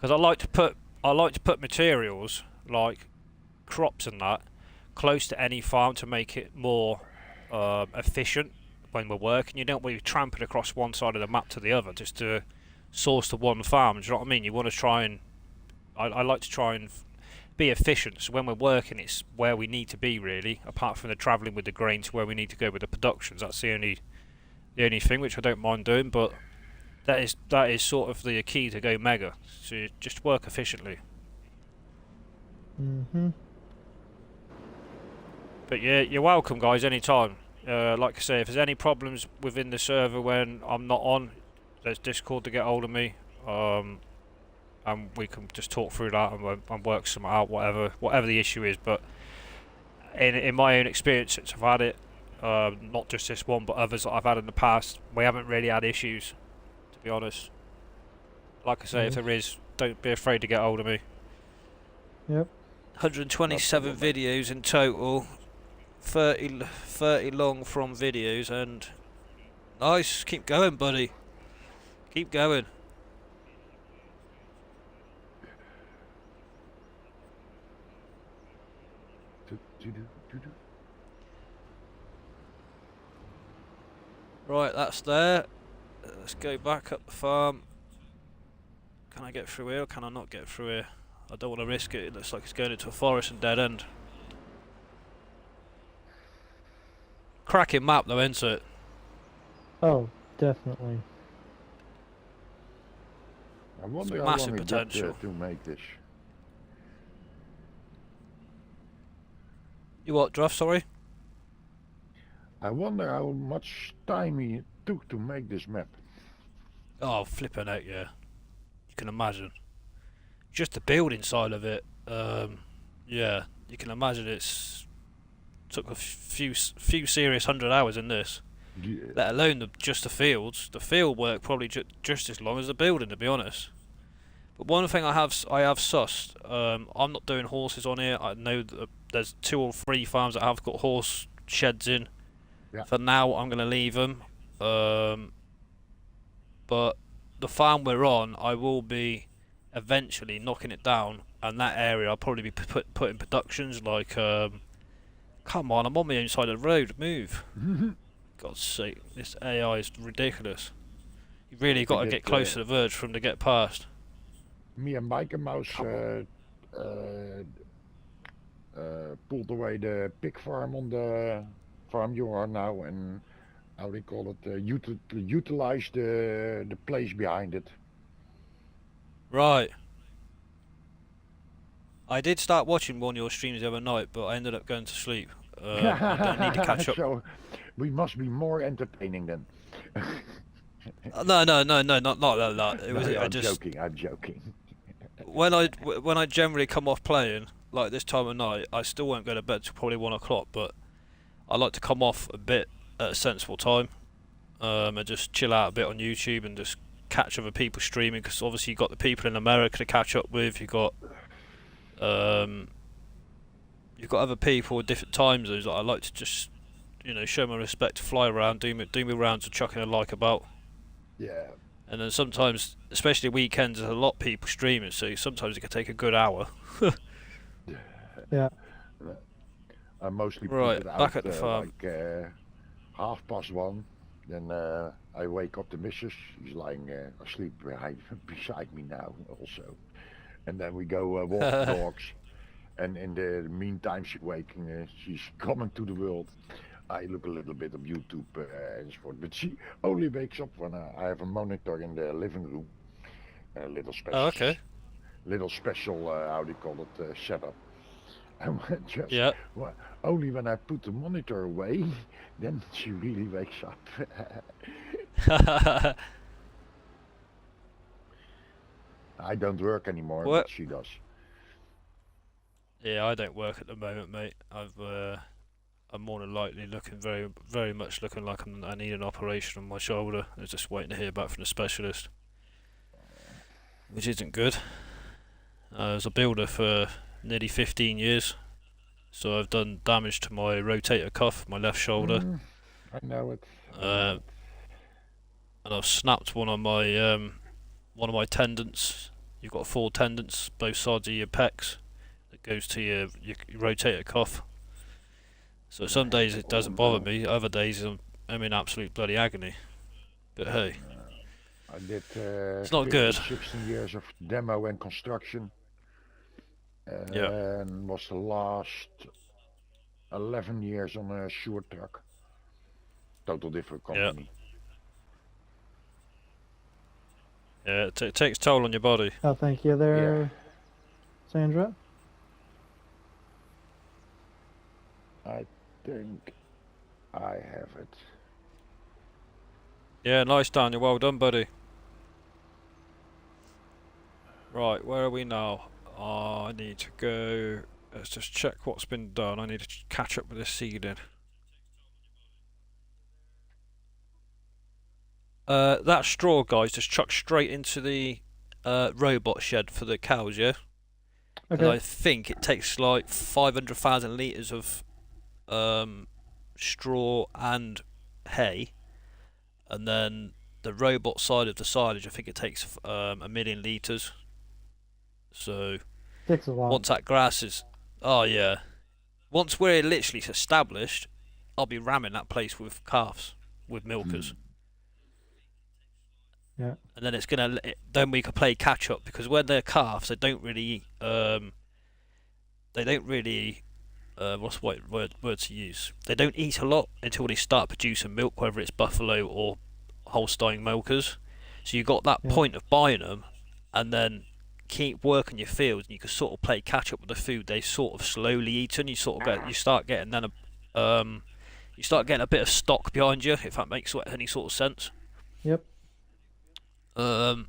Because I like to put materials like crops and that close to any farm to make it more efficient when we're working. You don't want to be tramping across one side of the map to the other just to source to one farm. Do you know what I mean? You want to try and I like to try and be efficient. So when we're working, it's where we need to be really. Apart from the travelling with the grain to where we need to go with the productions. That's the only thing which I don't mind doing. But that is sort of the key to go mega. So you just work efficiently. Mhm. But yeah, you're welcome, guys, anytime. Like I say, if there's any problems within the server when I'm not on, there's Discord to get hold of me, and we can just talk through that and work some out, whatever the issue is. But in my own experience, since I've had it, not just this one, but others that I've had in the past, we haven't really had issues, to be honest. Like I say, if there is, don't be afraid to get hold of me. Yep. 127 videos in total. 30 long from videos, and nice. Keep going, buddy. Keep going. Right, that's there. Let's go back up the farm. Can I get through here or can I not get through here? I don't want to risk it. It looks like it's going into a forest and dead end. Cracking map though, isn't it? Oh, definitely. I wonder how massive long it potential. took to make this. You what, Druff, sorry? I wonder how much time it took to make this map. Oh, flipping out, yeah. You can imagine. Just the building side of it, yeah, you can imagine it's took a few serious 100 hours in this. Yeah. Let alone just the fields. The field work probably just as long as the building, to be honest. But one thing I have sussed, I'm not doing horses on here. I know that there's 2 or 3 farms that have got horse sheds in. Yeah. For now, I'm going to leave them. But the farm we're on, I will be eventually knocking it down, and that area I'll probably be putting productions like. Come on, I'm on my own side of the road. Move. God's sake, this AI is ridiculous. You really got to get close to the verge for them to get past. Me and Mike and Mouse pulled away the pig farm on the farm you are now, and how they call it, utilize the place behind it. Right. I did start watching one of your streams the other night, but I ended up going to sleep. I don't need to catch up. So we must be more entertaining then. No, not that. It was. No, I just. I'm joking. When I generally come off playing like this time of night, I still won't go to bed till probably 1 o'clock. But I like to come off a bit at a sensible time, and just chill out a bit on YouTube and just catch other people streaming. Because obviously you got the people in America to catch up with. You've got other people with different time zones that I like to just, show my respect, to fly around, do me rounds of chucking a like about. Yeah. And then sometimes, especially weekends, there's a lot of people streaming, so sometimes it can take a good hour. Yeah. I mostly Right, put it back out, at the farm. like 1:30. Then I wake up the missus. She's lying asleep beside me now also. And then we go walk the dogs. And in the meantime, she's waking. She's coming to the world. I look a little bit of YouTube and sport, but she only wakes up when I have a monitor in the living room. A little Oh, special, okay. how do you call it, setup. And just Yeah. well, only when I put the monitor away, then she really wakes up. I don't work anymore, What? but she does. Yeah, I don't work at the moment, mate. I'm more than likely looking very much looking like I need an operation on my shoulder. I'm just waiting to hear back from the specialist, which isn't good. I was a builder for nearly 15 years, so I've done damage to my rotator cuff, my left shoulder, I know it. and I've snapped one of my tendons. You've got 4 tendons, both sides of your pecs, that goes to your rotator cuff. So some days it doesn't bother me, other days I'm in absolute bloody agony. But hey, I did it's not good. 16 years of demo and construction, Yeah, and was the last 11 years on a short truck. Total different yeah, company. yeah. It takes toll on your body. Oh, thank you there, Sandra. I think I have it. Yeah, nice, Daniel. Well done, buddy. Right, where are we now? I need to go. Let's just check what's been done. I need to catch up with this seeding. That straw, guys, just chucked straight into the robot shed for the cows, yeah? And I Okay. think it takes like 500,000 litres of straw and hay, and then the robot side of the silage, I think it takes 1 million litres. So Takes a lot. once that grass is, oh yeah, once we're literally established, I'll be ramming that place with calves, with milkers. Yeah. And then then we can play catch up, because when they're calves, they don't really what's the word to use? They don't eat a lot until they start producing milk, whether it's buffalo or Holstein milkers. So you got that Yeah. point of buying them, and then keep working your fields, and you can sort of play catch up with the food they sort of slowly eat, and you start getting a bit of stock behind you, if that makes any sort of sense. Yep. I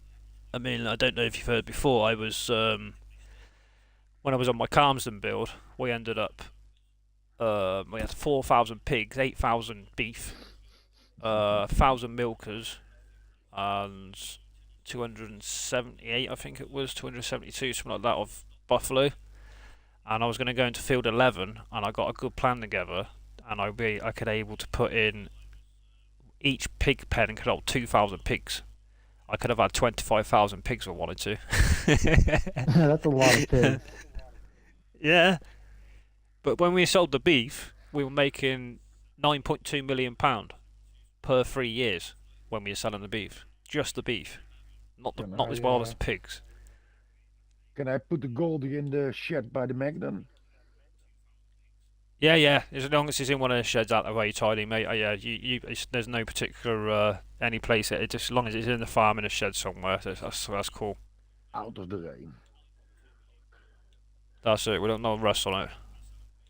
mean, I don't know if you've heard before. I was when I was on my Calmsden build, we ended up we had 4,000 pigs, 8,000 beef, 1,000 milkers, and 278, I think it was 272, something like that, of buffalo. And I was going to go into field 11, and I got a good plan together, and I could able to put in each pig pen could hold 2,000 pigs. I could have had 25,000 pigs if I wanted to. That's a lot of pigs. Yeah. But when we sold the beef, we were making £9.2 million per 3 years when we were selling the beef. Just the beef. Not as well as the pigs. Can I put the Goldie in the shed by the Magdon? Yeah. As long as it's in one of the sheds out the way, tidy, mate. Yeah, there's no particular any place. Just as long as it's in the farm in a shed somewhere, that's cool. Out of the rain. That's it. We don't know rust on it.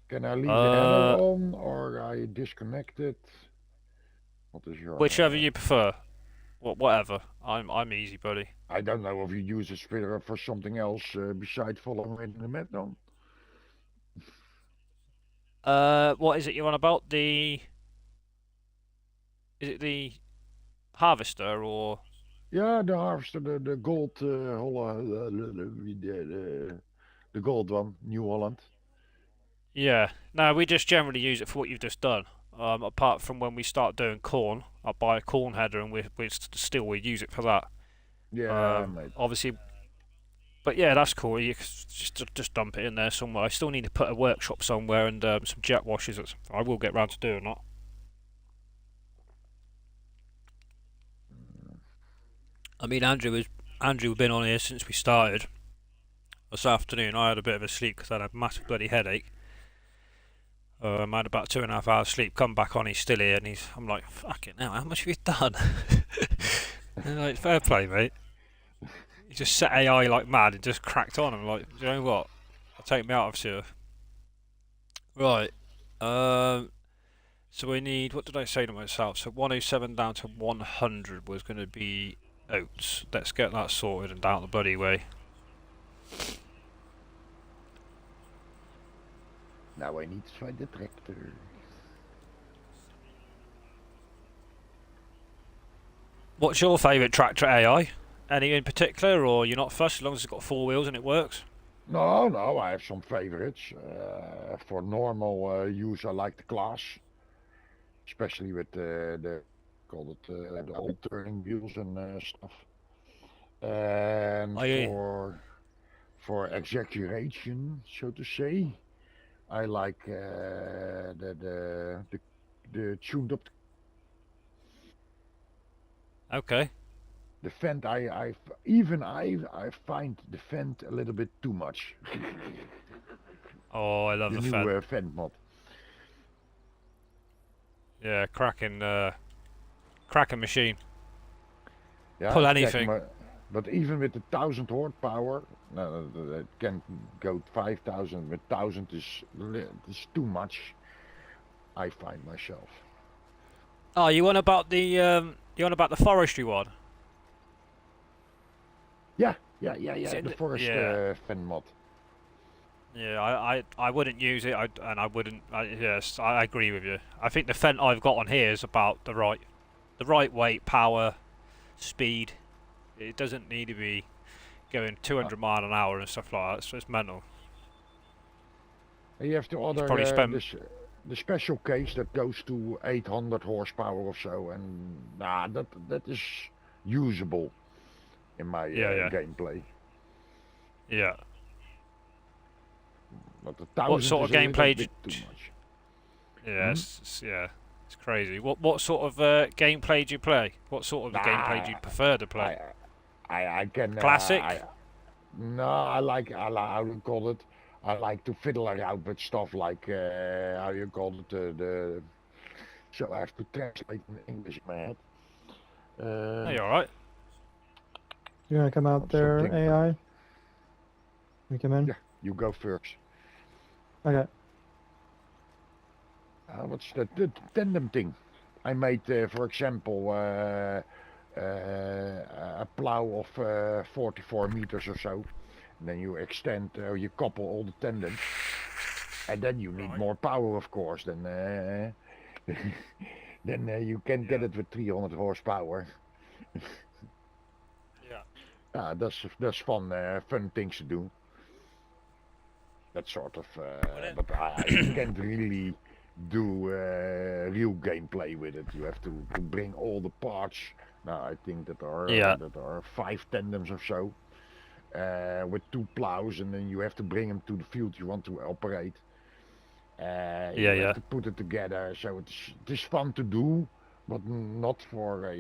Can I leave the header on, or I disconnect it? What is your Whichever you prefer. Whatever. I'm easy, buddy. I don't know if you use a splitter for something else besides following the Magdon. What is it you're on about? Is it the harvester or? Yeah, the harvester, the gold, the gold one, New Holland. Yeah. No, we just generally use it for what you've just done. Apart from when we start doing corn, I'll buy a corn header, and we use it for that. Yeah, mate. Obviously. But yeah, that's cool. You just dump it in there somewhere. I still need to put a workshop somewhere and some jet washers. I will get round to doing that. I mean, Andrew been on here since we started. This afternoon, I had a bit of a sleep because I had a massive bloody headache. I had about 2.5 hours sleep. Come back on, he's still here, and I'm like, fucking hell, how much have you done? And like, fair play, mate. He just set AI like mad and just cracked on. I'm like, do you know what? I'll take me out of here. Right. So we need, what did I say to myself? So 107 down to 100 was going to be oats. Let's get that sorted and down the bloody way. Now I need to find the tractor. What's your favourite tractor AI? Any in particular, or you're not fussed as long as it's got 4 wheels and it works? No, I have some favorites. For normal use, I like the Class, especially with the call it the old turning wheels and stuff. And Oh, yeah. for exaggeration, so to say, I like the tuned up. Okay. The Fend, I find the Fend a little bit too much. Oh, I love The the new Fend. Fend mod. Yeah, cracking machine. Yeah, Pull check anything. but even with the 1000 horsepower, no, it can go 5000. With 1000 is too much. I find myself. Oh, you on about the forestry one? Yeah. Is it The forest yeah. Fend mod. Yeah, I wouldn't use it, and I wouldn't. Yes, I agree with you. I think the Fent I've got on here is about the right weight, power, speed. It doesn't need to be going 200 mile an hour and stuff like that. So it's mental. You have to order Probably spend. the special case that goes to 800 horsepower or so, and that is usable in my Yeah. gameplay. Yeah. But the What 1000 sort is of a little gameplay? bit too much. Yeah, Hmm? it's crazy. What sort of gameplay do you play? What sort of gameplay do you prefer to play? I can Classic? no, how do you call it? I like to fiddle around with stuff like how you call it so I have to translate in English in my head. Oh, you alright? You gonna come out there, something. AI? You come in? Yeah, you go first. Okay. What's the tandem thing? I made, for example, a plow of 44 meters or so. And then you extend, you couple all the tendons. And then you need more power, of course. Then, you can get it with 300 horsepower. Yeah. That's fun things to do. That sort of, but I can't really do real gameplay with it. You have to bring all the parts. Now I think that are 5 tandems or so, with 2 plows, and then you have to bring them to the field you want to operate. You have to put it together, so it is fun to do, but not for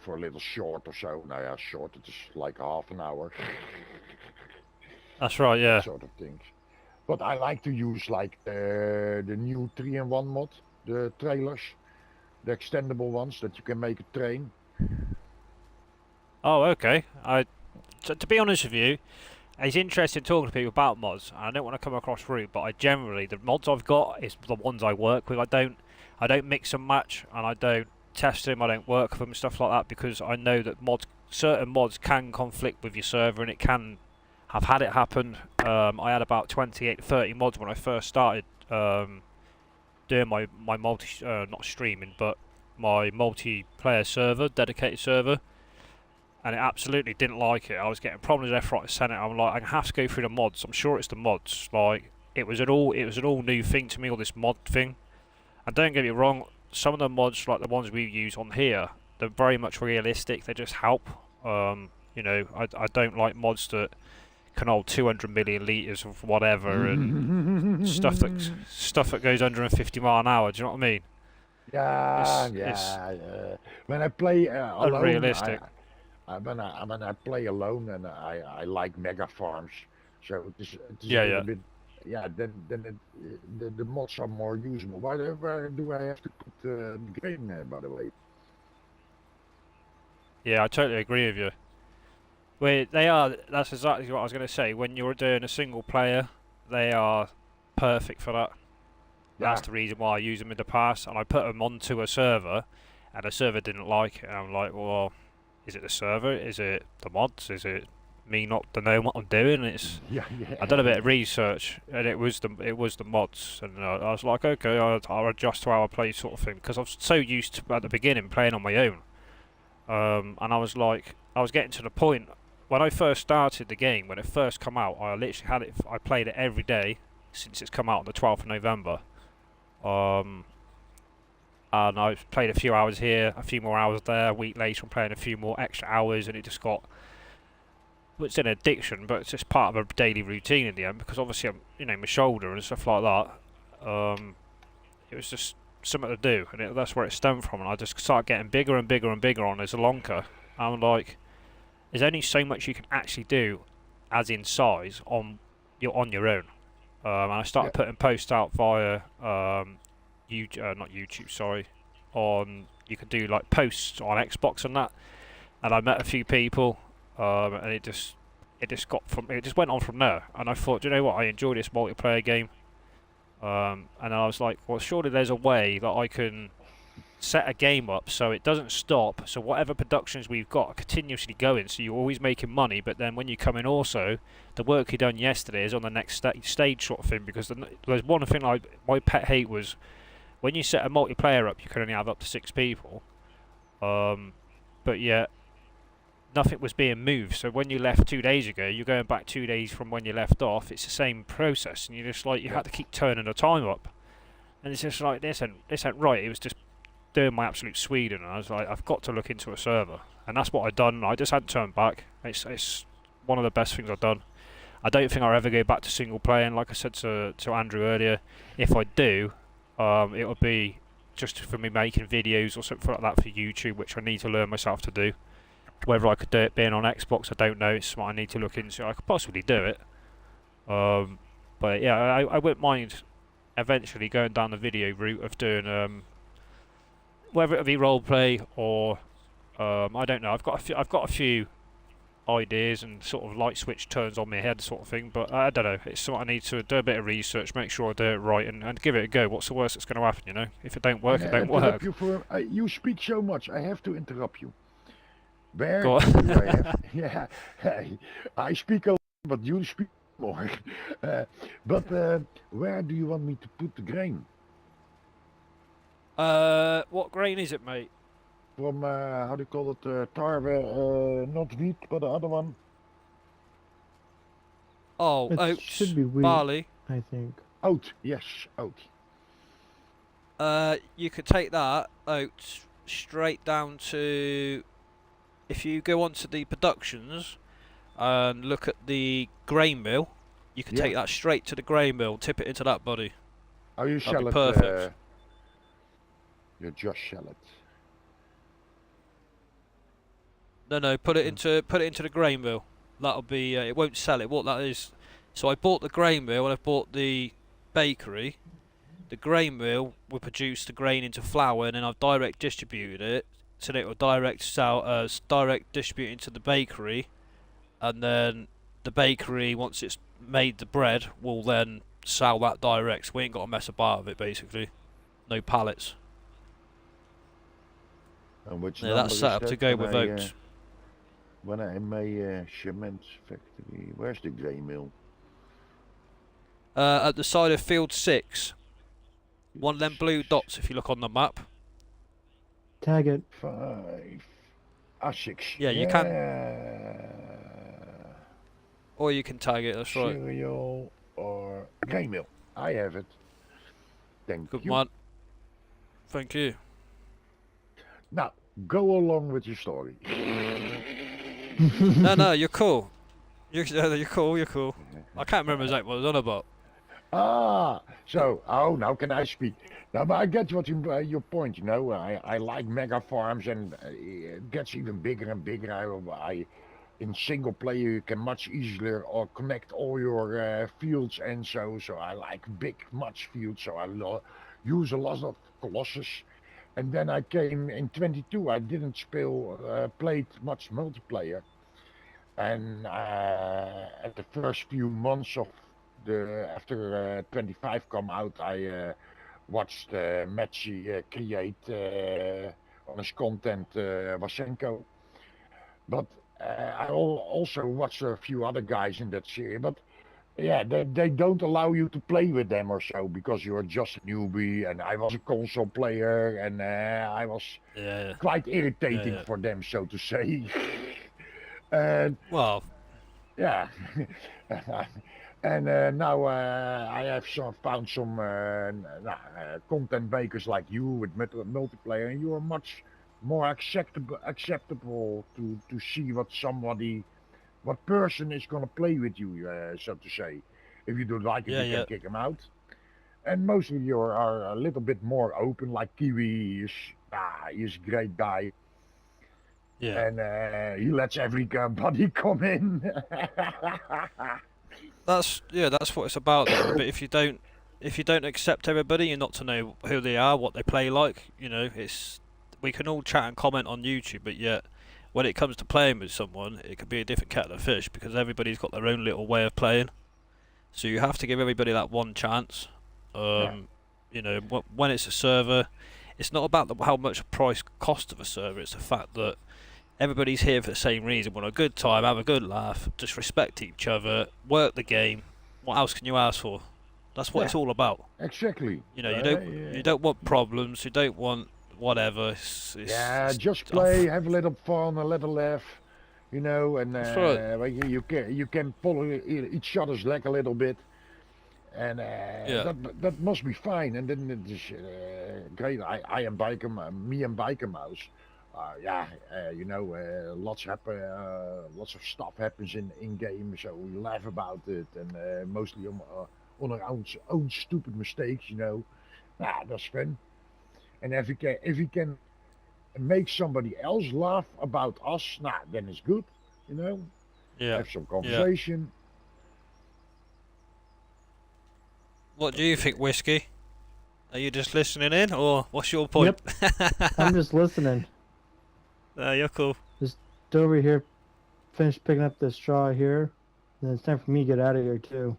for a little short or so. Now yeah, short it is like half an hour. That's right. Yeah. That sort of things. But I like to use like the new 3-in-1 mod, the trailers, the extendable ones that you can make a train. Oh, okay. To be honest with you, it's interesting talking to people about mods. I don't want to come across rude, but the mods I've got is the ones I work with. I don't mix and match, and I don't test them. I don't work with them, stuff like that, because I know that certain mods can conflict with your server, and it can. I've had it happen. I had about 28 to 30 mods when I first started doing my multi, not streaming, but my multiplayer server, dedicated server, and it absolutely didn't like it. I was getting problems left, right, and centre. I'm like, I have to go through the mods. I'm sure it's the mods. Like, it was an all new thing to me, all this mod thing. And don't get me wrong, some of the mods, like the ones we use on here, they're very much realistic. They just help. I don't like mods that can hold 200 million litres of whatever and stuff that goes 150 mile an hour. Do you know what I mean? Yeah. When I play alone, unrealistic. when I play alone, and I like mega farms, so it is a little bit yeah, then the mods are more usable. Where do I have to put the grain, by the way? Yeah, I totally agree with you. They are. That's exactly what I was going to say. When you're doing a single player, they are perfect for that. Yeah. That's the reason why I use them in the past, and I put them onto a server, and the server didn't like it. And I'm like, well, is it the server? Is it the mods? Is it me not to know what I'm doing? It's Yeah. I done a bit of research, and it was the mods, and I was like, okay, I'll adjust to how I play, sort of thing, because I was so used to at the beginning playing on my own, and I was like, I was getting to the point when I first started the game, when it first come out, I literally had it. I played it every day since it's come out on the 12th of November. And I've played a few hours here, a few more hours there. A week later, I'm playing a few more extra hours, and it just got. Well, it's an addiction, but it's just part of a daily routine in the end. Because obviously, my shoulder and stuff like that. It was just something to do, and that's where it stemmed from. And I just started getting bigger and bigger and bigger on as a lonker. I'm like, there's only so much you can actually do, as in size, on your own. And I started putting posts out via not YouTube, sorry. You could do like posts on Xbox and that, and I met a few people, and it just went on from there. And I thought, you know what, I enjoy this multiplayer game, and then I was like, well, surely there's a way that I can set a game up so it doesn't stop, so whatever productions we've got are continuously going, so you're always making money, but then when you come in also, the work you done yesterday is on the next stage sort of thing, because there's one thing my pet hate was, when you set a multiplayer up, you can only have up to 6 people, but yet nothing was being moved, so when you left 2 days ago, you're going back 2 days from when you left off, it's the same process, and you're just like, you had to keep turning the time up, and it's just like, this ain't right. It was just doing my absolute Sweden, and I was like, I've got to look into a server, and that's what I've done. I just hadn't turned back. It's one of the best things I've done. I don't think I'll ever go back to single player, and like I said to Andrew earlier, if I do, it'll be just for me making videos or something like that for YouTube, which I need to learn myself to do. Whether I could do it being on Xbox, I don't know. It's what I need to look into. I could possibly do it, but yeah, I wouldn't mind eventually going down the video route of doing whether it be roleplay or I don't know. I've got a few ideas and sort of light switch turns on my head sort of thing, but I don't know. It's something I need to do a bit of research, make sure I do it right, and give it a go. What's the worst that's going to happen? If it don't work, it don't work. You speak so much. I have to interrupt you. Where Go on. do I have? Yeah, I speak a lot, but you speak more. But where do you want me to put the grain? What grain is it, mate? From how do you call it? Tarwe, not wheat, but the other one. Oh, It oats, should be wheat, barley. I think. Oat, yes, oat. You could take that oats straight down to. If you go onto the productions and look at the grain mill, you can take that straight to the grain mill, tip it into that, buddy. Oh, you That'd shell be it. perfect. You just shell it. No, put it into the grain mill. That'll be. It won't sell it. What that is. So I bought the grain mill and I bought the bakery. The grain mill will produce the grain into flour, and then I've direct distributed it, so that it will direct distribute into the bakery, and then the bakery, once it's made the bread, will then sell that direct. So we ain't got to mess about with it, basically. No pallets. And which Yeah, that's set up to go with oats. When I in my cement factory, where's the grain mill? At the side of field 6. One of them blue dots, if you look on the map. Tag it. 6. Yeah, you can. Or you can tag it, that's right. Cereal or grain mill. I have it. Thank Good you. man. Thank you. Now, go along with your story. No, you're cool. You're cool. I can't remember exactly what I was on about. Now can I speak? Now, but I get what your point, I like mega farms, and it gets even bigger and bigger. in single player you can much easier or connect all your fields, and so I like big much fields, so I use a lot of Colossus. And then I came in 22. I didn't played much multiplayer, and at the first few months of the after 25 come out, I watched Matchy create on his content Vasenko, but I also watched a few other guys in that series, but yeah, they don't allow you to play with them or so because you're just a newbie, and I was a console player, and I was quite irritating for them, so to say. And Well, yeah, and now I have found some content makers like you with multiplayer, and you are much more acceptable to see what person is gonna play with you, so to say. If you don't like it, you can kick him out. And mostly you are a little bit more open, like Kiwi he's a great guy. yeah. And he lets everybody come in. That's what it's about though. But if you don't accept everybody, you're not to know who they are, what they play like, you know, we can all chat and comment on YouTube, but yet when it comes to playing with someone, it could be a different kettle of fish because everybody's got their own little way of playing. So you have to give everybody that one chance. You know, when it's a server, it's not about how much price cost of a server. It's the fact that everybody's here for the same reason. Want a good time, have a good laugh, just respect each other, work the game. What else can you ask for? That's what it's all about. Exactly. You know, you don't want problems. You don't want whatever. Just play, have a little fun, a little laugh, you know, and you can pull each other's leg a little bit, and that must be fine. And then it is great. I am Biker, me and Biker Mouse. You know, lots of stuff happens in game, so we laugh about it, and mostly on our own stupid mistakes, you know. That's fun. And if you can make somebody else laugh about us, then it's good, you know. Have some conversation. What do you think, Whiskey? Are you just listening in, or what's your point? Yep. I'm just listening. You're cool. Just over here, finish picking up the straw here, and it's time for me to get out of here too.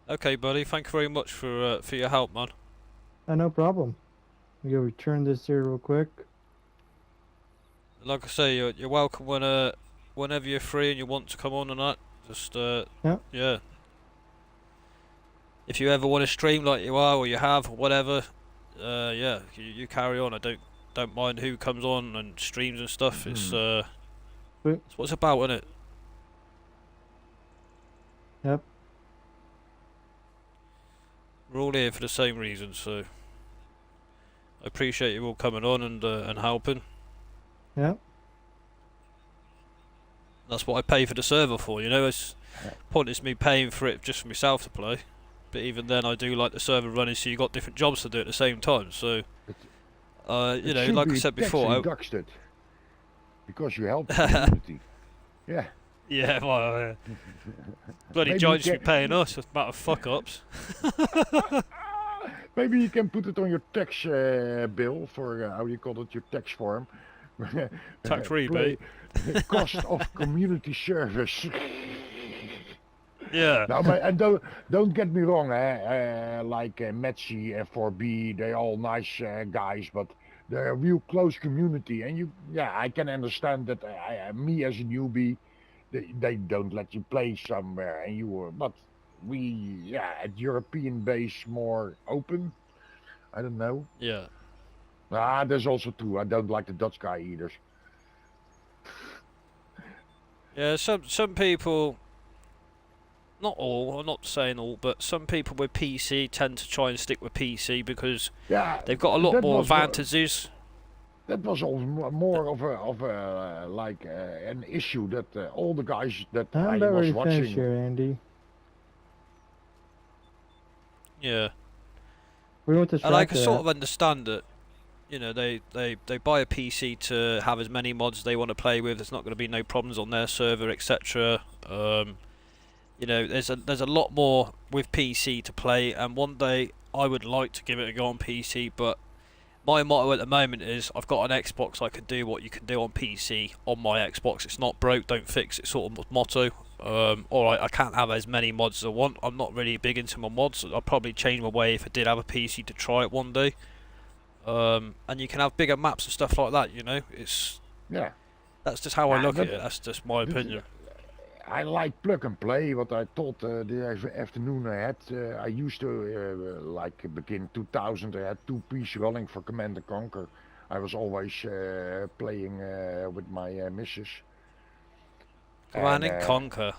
Okay, buddy. Thank you very much for your help, man. No problem. I'm gonna return this here real quick. Like I say, you're welcome whenever you're free and you want to come on and that. Just yeah. If you ever want to stream like you are or you have or whatever, you carry on. I don't mind who comes on and streams and stuff. It's what it's about, isn't it? Yep. We're all here for the same reason, so I appreciate you all coming on and helping. Yep. That's what I pay for the server for, you know. It's pointless me paying for it just for myself to play. But even then, I do like the server running, so you got different jobs to do at the same time. So, you know, like I said before, because you help the community. Yeah. Yeah, well, bloody giants should be paying us. It's a matter of fuck ups. Maybe you can put it on your tax bill for how you call it, your tax form. Tax rebate. Cost of community service. Yeah. Now, and don't get me wrong, like Metzi and 4B, they're all nice guys, but they're a real close community, and I can understand that me as a newbie, they don't let you play somewhere, and but we, at European base more open. I don't know. Yeah. There's also true. I don't like the Dutch guy either. Yeah, some people, not all, I'm not saying all, but some people with PC tend to try and stick with PC because they've got a lot more advantages. That was more of a like an issue that all the guys that I was watching. Finish here, Andy. Yeah. We went to I sort of understand it. you know, they buy a PC to have as many mods they want to play with. There's not going to be no problems on their server, etc. You know, there's a lot more with PC to play, and one day I would like to give it a go on PC, but my motto at the moment is I've got an Xbox, I can do what you can do on PC on my Xbox. It's not broke, don't fix it sort of motto. Alright, I can't have as many mods as I want. I'm not really big into my mods. I'll probably change my way if I did have a PC to try it one day. And you can have bigger maps and stuff like that, you know. Yeah. That's just how I Yeah, look at but it. That's just my opinion. I like plug and play. What I thought the afternoon I had, I used to like begin 2000. I had 2 piece rolling for Command and Conquer. I was always playing with my missus. Command And and Conquer.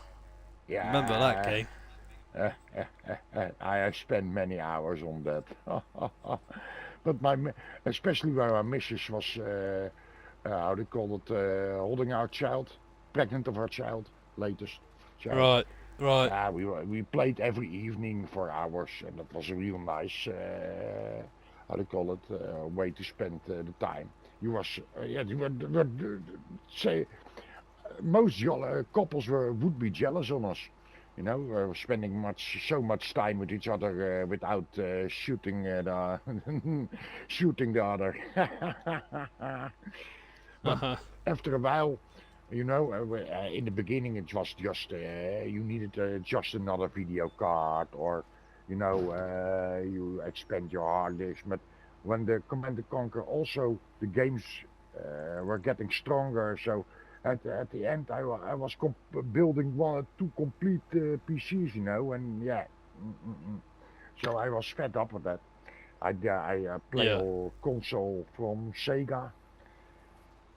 Remember that yeah, game? I have spent many hours on that. But especially where my missus was, how do you call it, holding our child, pregnant of our child, latest child. Right. We played every evening for hours, and that was a real nice, how do you call it, way to spend the time. Say, most couples would be jealous on us. You know, we're spending so much time with each other without shooting shooting the other. But after a while, you know, in the beginning it was just you needed just another video card, or you know, you expand your hard disk. But when the Command and Conquer, also the games were getting stronger, so at the end I was building 1 or 2 complete PCs, you know, and yeah, so I was fed up with that. I play all console from Sega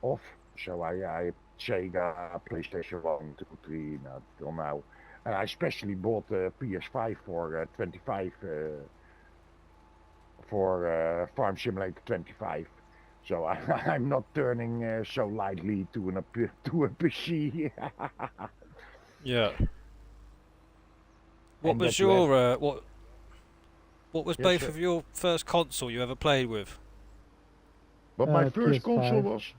off, so I Sega, PlayStation 1, 2, 3, till now. And I especially bought the PS5 for 25 for Farm Simulator 25. So I'm not turning so lightly to a PC. Yeah. What And was that left- your what was Yes, both sir. of your first console you ever played with? But my first PS5. console was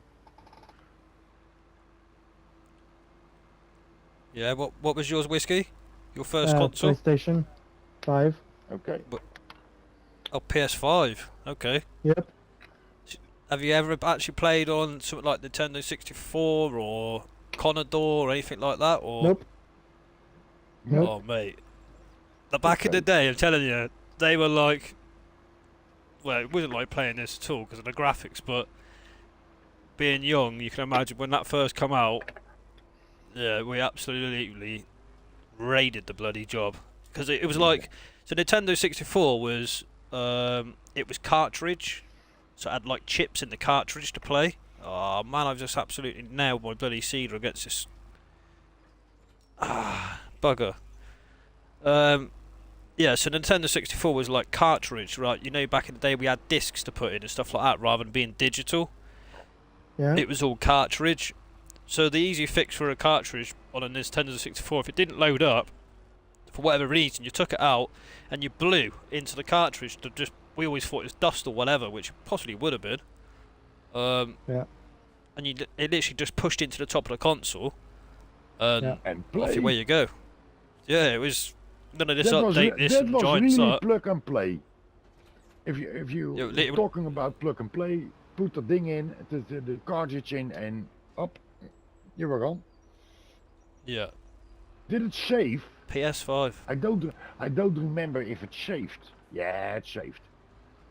Yeah, what was yours, Whiskey? Your first console? PlayStation 5. okay. Oh, PS5. Okay. Yep. Have you ever actually played on something like Nintendo 64 or Commodore or anything like that? Or Nope. Nope. Oh, mate. Back in the day, I'm telling you, they were like, well, it wasn't like playing this at all because of the graphics, but being young, you can imagine when that first come out, yeah, we absolutely raided the bloody job. Because it was like, so Nintendo 64 was, it was cartridge, so it had like chips in the cartridge to play. Oh man, I've just absolutely nailed my bloody cedar against this bugger. Yeah, so Nintendo 64 was like cartridge, right? You know, back in the day we had discs to put in and stuff like that rather than being digital. Yeah. It was all cartridge. So the easy fix for a cartridge on a Nintendo 64, if it didn't load up, for whatever reason, you took it out and you blew into the cartridge to just, we always thought it was dust or whatever, which possibly would have been. Yeah. And it literally just pushed into the top of the console, and Yeah. And off away you go. Yeah, it was none of this that was, update, this that and was giant really start. plug and play. If you Yeah, talking about plug and play, put the thing in, the cartridge in, and up, you were on. Yeah, Did it save? PS5. I don't remember if it saved. Yeah, it saved.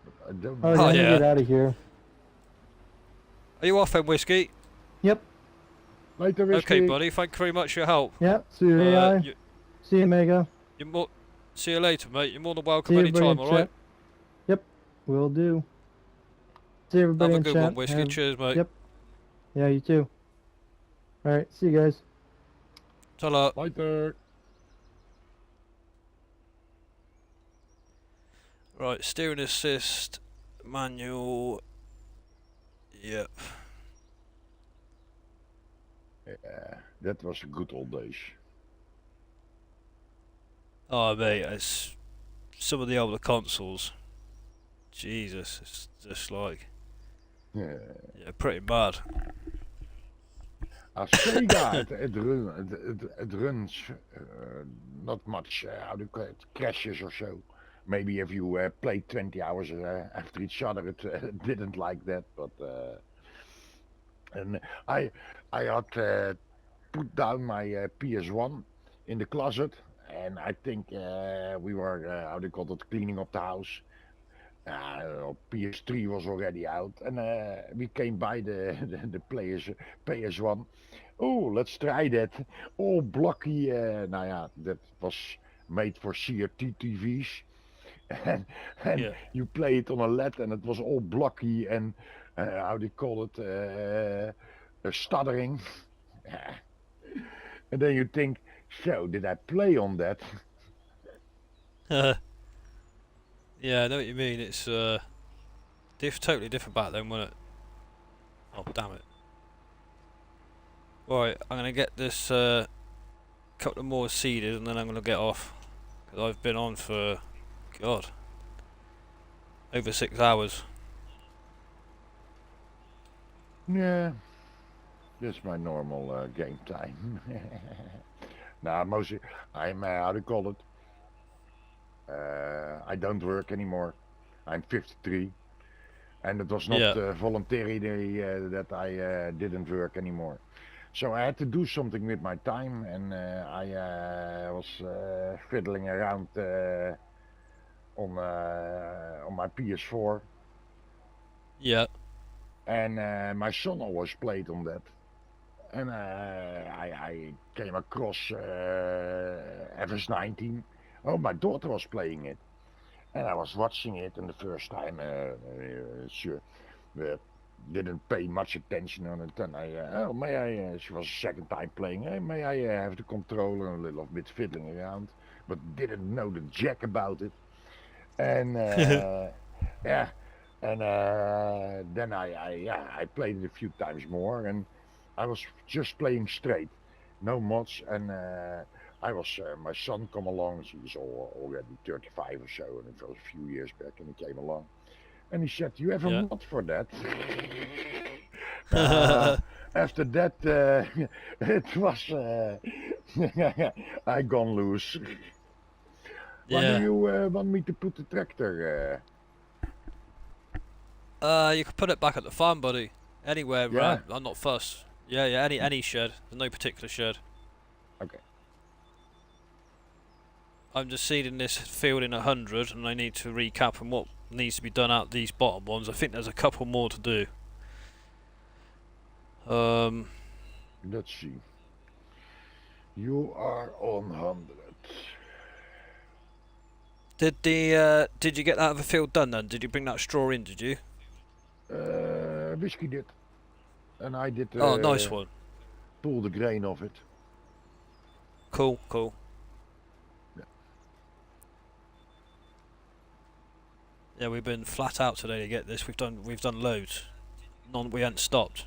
But I don't. Oh, Oh, let me yeah. get out of here. Are you off then, Whiskey? Yep. Later, Okay, Whiskey. buddy. Thank you very much for your help. Yep. See you, AI. You, See you, Mega. you're more, see you later, mate. You're more than welcome See everybody anytime, in alright? chat. Yep. Will do. See everybody Have a in good chat. one, Whiskey. Have- Cheers, mate. Yep. Yeah, you too. Alright, see you guys. Ta-la. Later. Right, steering assist, manual. Yep. Yeah, that was good old days. Oh, mate, it's some of the older consoles. Jesus, it's just like Yeah. Yeah, pretty bad. Sega, it runs not much, how do you call it, crashes or so. Maybe if you played 20 hours after each other, it didn't like that. But and I, I had put down my PS1 in the closet, and I think we were, how do you call it, cleaning up the house. PS3 was already out, and we came by the players PS1. Oh, let's try that. All blocky. Nou ja, that was made for CRT TV's. And Yeah. you play it on a LED, and it was all blocky and how do you call it? Stuttering. And then you think, so did I play on that? Yeah, I know what you mean. It's totally different back then, wasn't it? Oh, damn it. Right, I'm gonna get this couple of more seeded, and then I'm gonna get off. Because I've been on for, God, over 6 hours. Yeah, that's my normal game time. Now, mostly, I'm, how do you call it? I don't work anymore. I'm 53. And it was not Yeah. voluntary that I didn't work anymore. So I had to do something with my time, and I was fiddling around on my PS4, Yeah. and my son always played on that. And I came across Fs19. Oh, my daughter was playing it, and I was watching it, and the first time, sure, didn't pay much attention on it. And oh, may I? She was the second time playing. Hey, may I have the controller and a little bit fiddling around, but didn't know the jack about it. And yeah, and then I played it a few times more, and I was just playing straight, no mods, and I was my son come along. He's already 35 or so, and it was a few years back, and he came along, and he said, "You have a Yeah. mod for that?" After that, it was I gone loose. When do Yeah. you want me to put the tractor? You can put it back at the farm, buddy. Anywhere. Yeah. I'm not fussed. Yeah, yeah. Any shed. There's no particular shed. Okay. I'm just seeding this field in 100, and I need to recap on what needs to be done out these bottom ones. I think there's a couple more to do. Let's see. You are on 100. Did you get that other field done then? Did you bring that straw in? Did you? Whiskey did, and I did. Oh, nice one. Pull the grain off it. Cool, cool. Yeah. Yeah, we've been flat out today to get this. We've done loads. We hadn't stopped.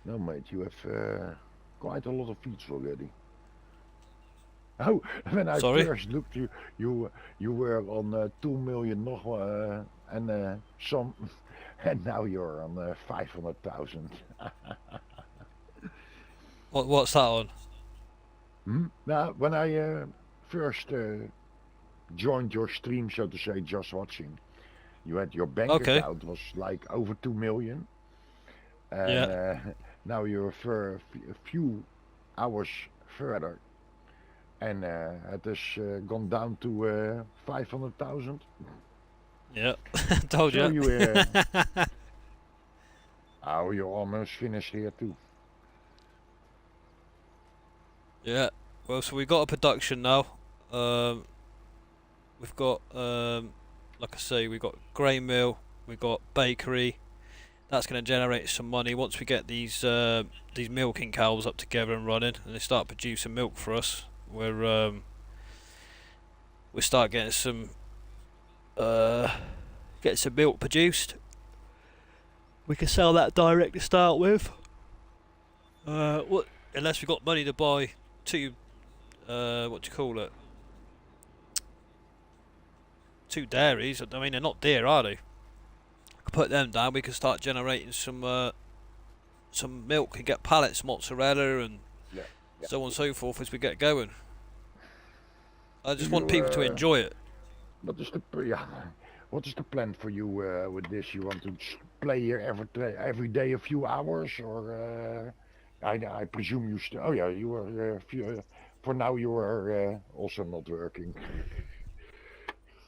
No, mate, you have quite a lot of feeds already. Oh, when I Sorry? first looked, you were on 2 million nog and some, and now you're on 500,000. What's that on? Now, when I first joined your stream, so to say, just watching, you had your bank account was like over 2 million. And Yeah. now you're for a few hours further, and it has gone down to 500,000. Yeah, told So you. Oh, you're almost finished here too. Yeah. Well, so we got a production now. We've got like I say, we've got grain mill, we've got bakery. That's going to generate some money once we get these milking cows up together and running, and they start producing milk for us. We start getting some milk produced. We can sell that direct to start with. Unless we got money to buy two two dairies. I mean, they're not dear, are they? I could put them down, we can start generating some milk and get pallets, mozzarella, and Yeah. so on and so forth as we get going. I just Do want you, people to enjoy it. what is the plan for you with this? You want to play here every day a few hours, or I presume you still. Oh yeah, you are. For now, you are also not working.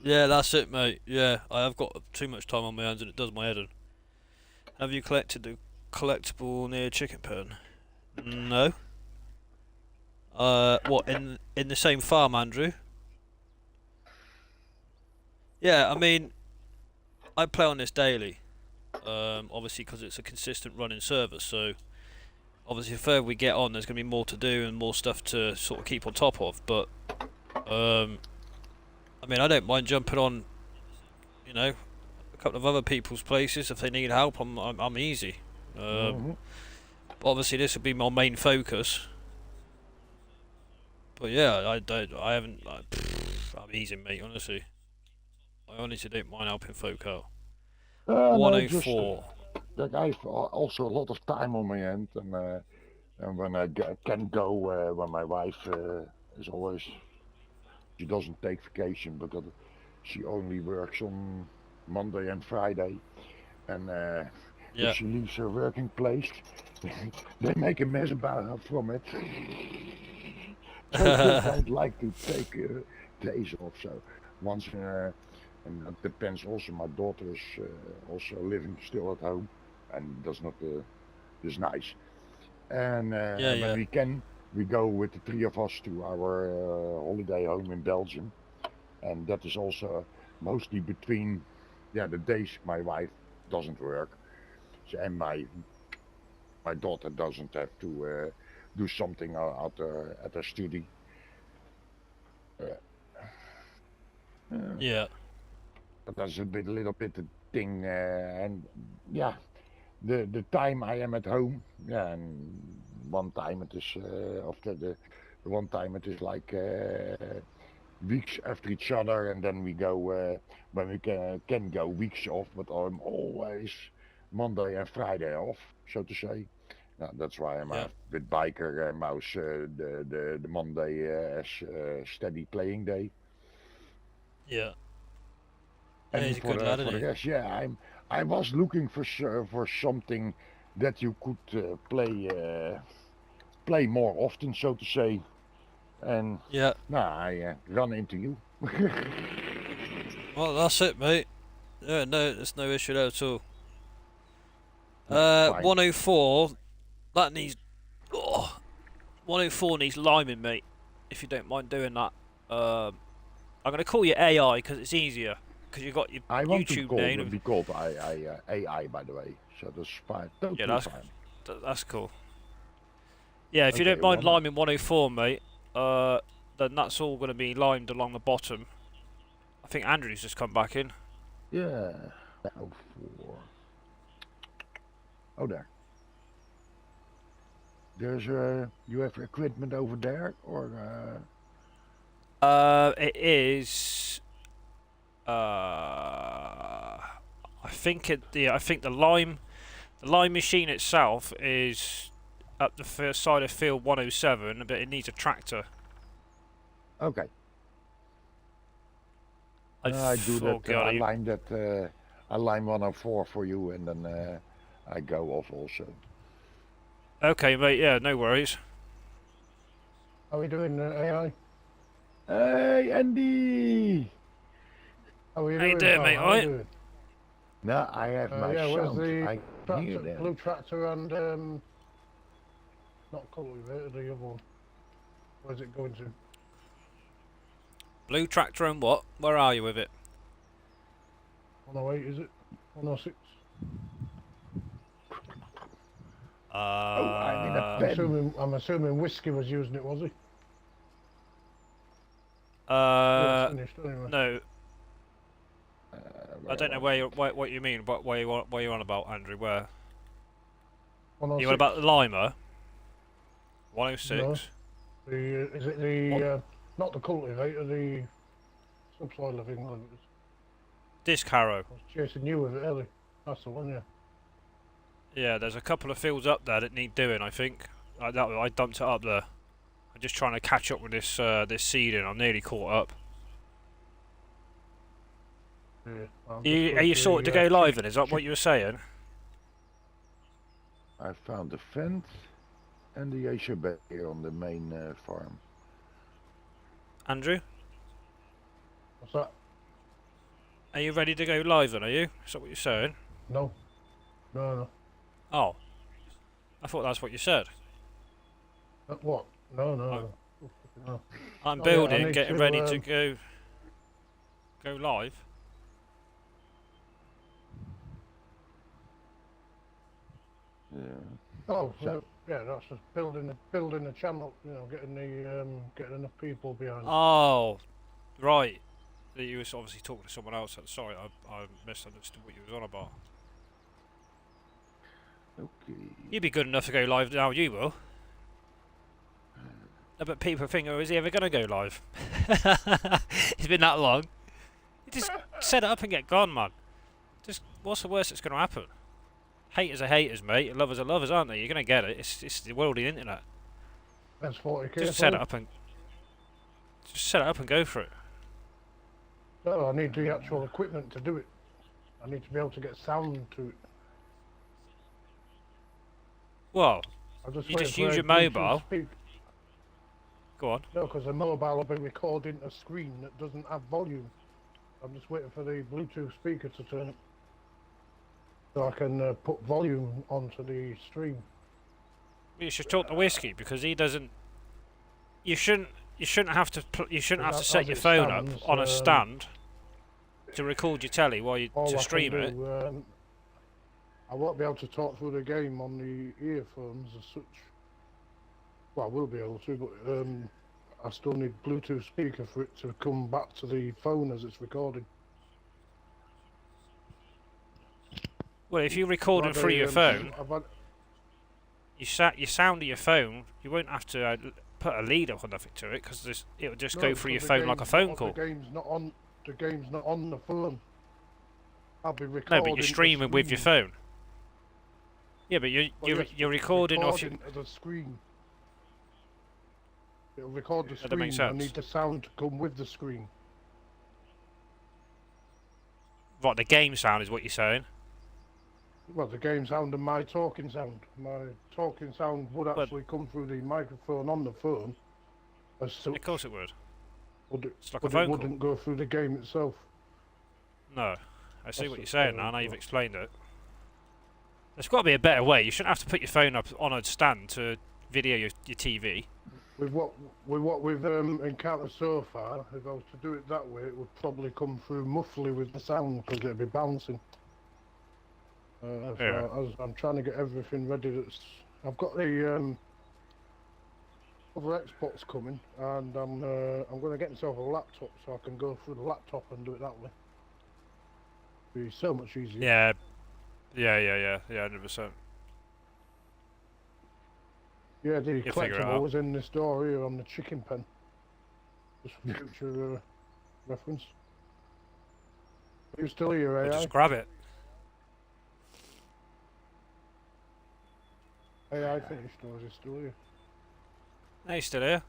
Yeah, that's it, mate. Yeah, I have got too much time on my hands and it does my head in. Have you collected the collectible near Chicken Pen? No. What, in the same farm, Andrew? Yeah, I mean, I play on this daily. Obviously because it's a consistent running server, so obviously the further we get on, there's going to be more to do and more stuff to sort of keep on top of. But I mean, I don't mind jumping on, you know, a couple of other people's places if they need help. I'm easy. Mhm. But obviously this would be my main focus. But yeah, I haven't. I'm easy, mate. Honestly, I honestly don't mind helping folk out. No, just 104. that I've also a lot of time on my hand, and when I can go, when my wife is always, she doesn't take vacation because she only works on Monday and Friday, and if Yeah. she leaves her working place, they make a mess about her from it. So they don't like to take days off. So once, and that depends also. My daughter is also living still at home, and that's not is nice. And Yeah, when yeah. we can, we go with the three of us to our holiday home in Belgium, and that is also mostly between, yeah, the days my wife doesn't work, and my daughter doesn't have to do something at her study. Yeah. But that's a little bit the thing, and yeah, the time I am at home, yeah, and one time it is after the one time it is like weeks after each other, and then we go when we can go weeks off, but I'm always Monday and Friday off, so to say. That's why I'm Yeah. with Biker and Mouse the Monday as steady playing day. Yeah. Yeah, And he's a good lad, for isn't the he? rest, yeah, I was looking for something that you could play more often, so to say. And Yeah. now I run into you. Well, that's it, mate. Yeah, no, there's no issue there at all. No, fine. 104. That needs. Oh, 104 needs liming, mate. If you don't mind doing that. I'm gonna call you AI because it's easier. Because you got your I want to YouTube name. be called AI, by the way, so that's fine. Yeah, Totally fine. that's cool. Yeah, if you Okay, don't mind one. liming 104, mate, then that's all going to be limed along the bottom. I think Andrew's just come back in. Yeah. Oh, four. Oh, there. There's you have equipment over there, or It is. I think I think the lime machine itself is at the first side of field 107, but it needs a tractor. okay. I do oh that. god, I line 104 for you, and then I go off also. okay, mate. Yeah, no worries. How are we doing, AI? Hey, Andy! How are you How you doing, doing, pal? mate? How All are you right? doing? No, I have my Yeah, where's sound. the I hear tractor, them. blue tractor and, not cultivator, the other one. Where's it going to? Blue tractor and what? Where are you with it? 108, is it? 106? Oh, I'm in a Uh, pen. I'm assuming Whiskey was using it, was he? uh, It's finished anyway. no. I don't know Was what you mean. Where you on about, Andrew? Where? You on 106? about the Lima? No. 106. Is it the, not the cultivator, the subsoiler thing? I Disc harrow. was chasing you with it early. That's the one, yeah. Yeah, there's a couple of fields up there that need doing, I think. I dumped it up there. I'm just trying to catch up with this seeding. I'm nearly caught up. Yeah. I'm Are just you going sorted to go check- live then? Is that what you were saying? I found the vent and the HB here on the main farm. Andrew? What's that? Are you ready to go live then, are you? Is that what you're saying? No. No. Oh. I thought that's what you said. What? No. No. I'm Oh, yeah, I building, need getting to, ready to go live. Yeah. Oh, So- yeah, that's just building a channel. You know, getting enough people behind. it. Oh, right. You was obviously talking to someone else. Sorry, I misunderstood what you was on about. Okay. You'd be good enough to go live now, you will. No, but people think, oh, is he ever going to go live? It's been that long. You just set it up and get gone, man. Just, what's the worst that's going to happen? Haters are haters, mate. Lovers are lovers, aren't they? You're going to get it. It's the world of the internet. That's 40k. Just set it up and go for it. No, I need the actual equipment to do it. I need to be able to get sound to it. Well, I just You waiting just for use a your Bluetooth mobile. Go on. No, because the mobile will be recording a screen that doesn't have volume. I'm just waiting for the Bluetooth speaker to turn up, so I can put volume onto the stream. You should talk to Whiskey because he doesn't. You shouldn't have to. You shouldn't have to As set it your phone up stands, on a stand to record your telly while you all I to can stream it. do, I won't be able to talk through the game on the earphones as such. Well, I will be able to, but I still need Bluetooth speaker for it to come back to the phone as it's recording. Well, if you're recording through your phone, you sound of your phone. You won't have to put a lead up or nothing to it because it'll just go through your phone like a phone call. The game's not on. The game's not on the phone. I'll be No, recording. but you're streaming with your phone. Yeah, but you're recording off your. the screen. It'll record the Yeah, that makes screen. I sense. need the sound to come with the screen. What the game sound is what you're saying. Well, the game sound and my talking sound. My talking sound would But- actually come through the microphone on the phone. As such, Of course it would. but it, It's like a but phone it call. wouldn't go through the game itself. No, I see That's what a you're saying phone now. Now you've call. explained it. There's got to be a better way. You shouldn't have to put your phone up on a stand to video your TV. With what we've encountered so far, if I was to do it that way, it would probably come through muffly with the sound because it'd be bouncing. So Yeah. I'm trying to get everything ready. I've got the other Xbox coming, and I'm going to get myself a laptop so I can go through the laptop and do it that way. Be so much easier. Yeah, 100%. Yeah, the You'll figure it collectible out. was in this door here on the chicken pen. Just for future reference. Are you still here, Well, AI? just grab it. AI finished, or is he still here? Hey, you still here?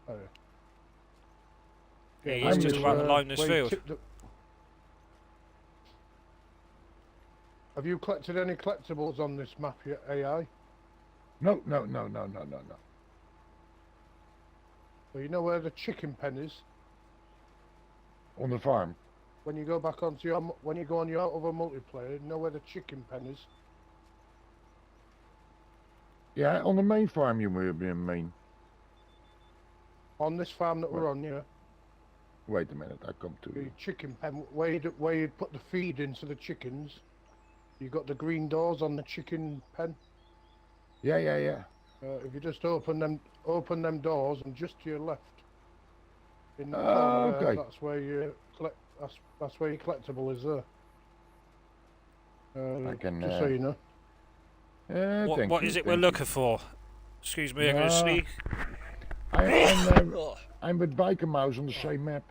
Oh, Yeah, yeah. he's mine just was, about to line this where he field. tipped Have you collected any collectibles on this map yet, AI? No. Well, you know where the chicken pen is? On the farm. When you go back onto your, when you go on your other multiplayer, you know where the chicken pen is? Yeah, on the main farm you mean. On this farm that we're on, yeah. Wait a minute, I come to The you. chicken pen, where you'd put the feed into the chickens. You got the green doors on the chicken pen. Yeah. If you just open them doors and just to your left, in the Oh, corner there, okay. that's where you collect. That's where your collectible is there. I can, just so you know. Thank What you, is it we're thank looking for? Excuse me, I'm going to No. sneak. I'm with Biker Mouse on the same map.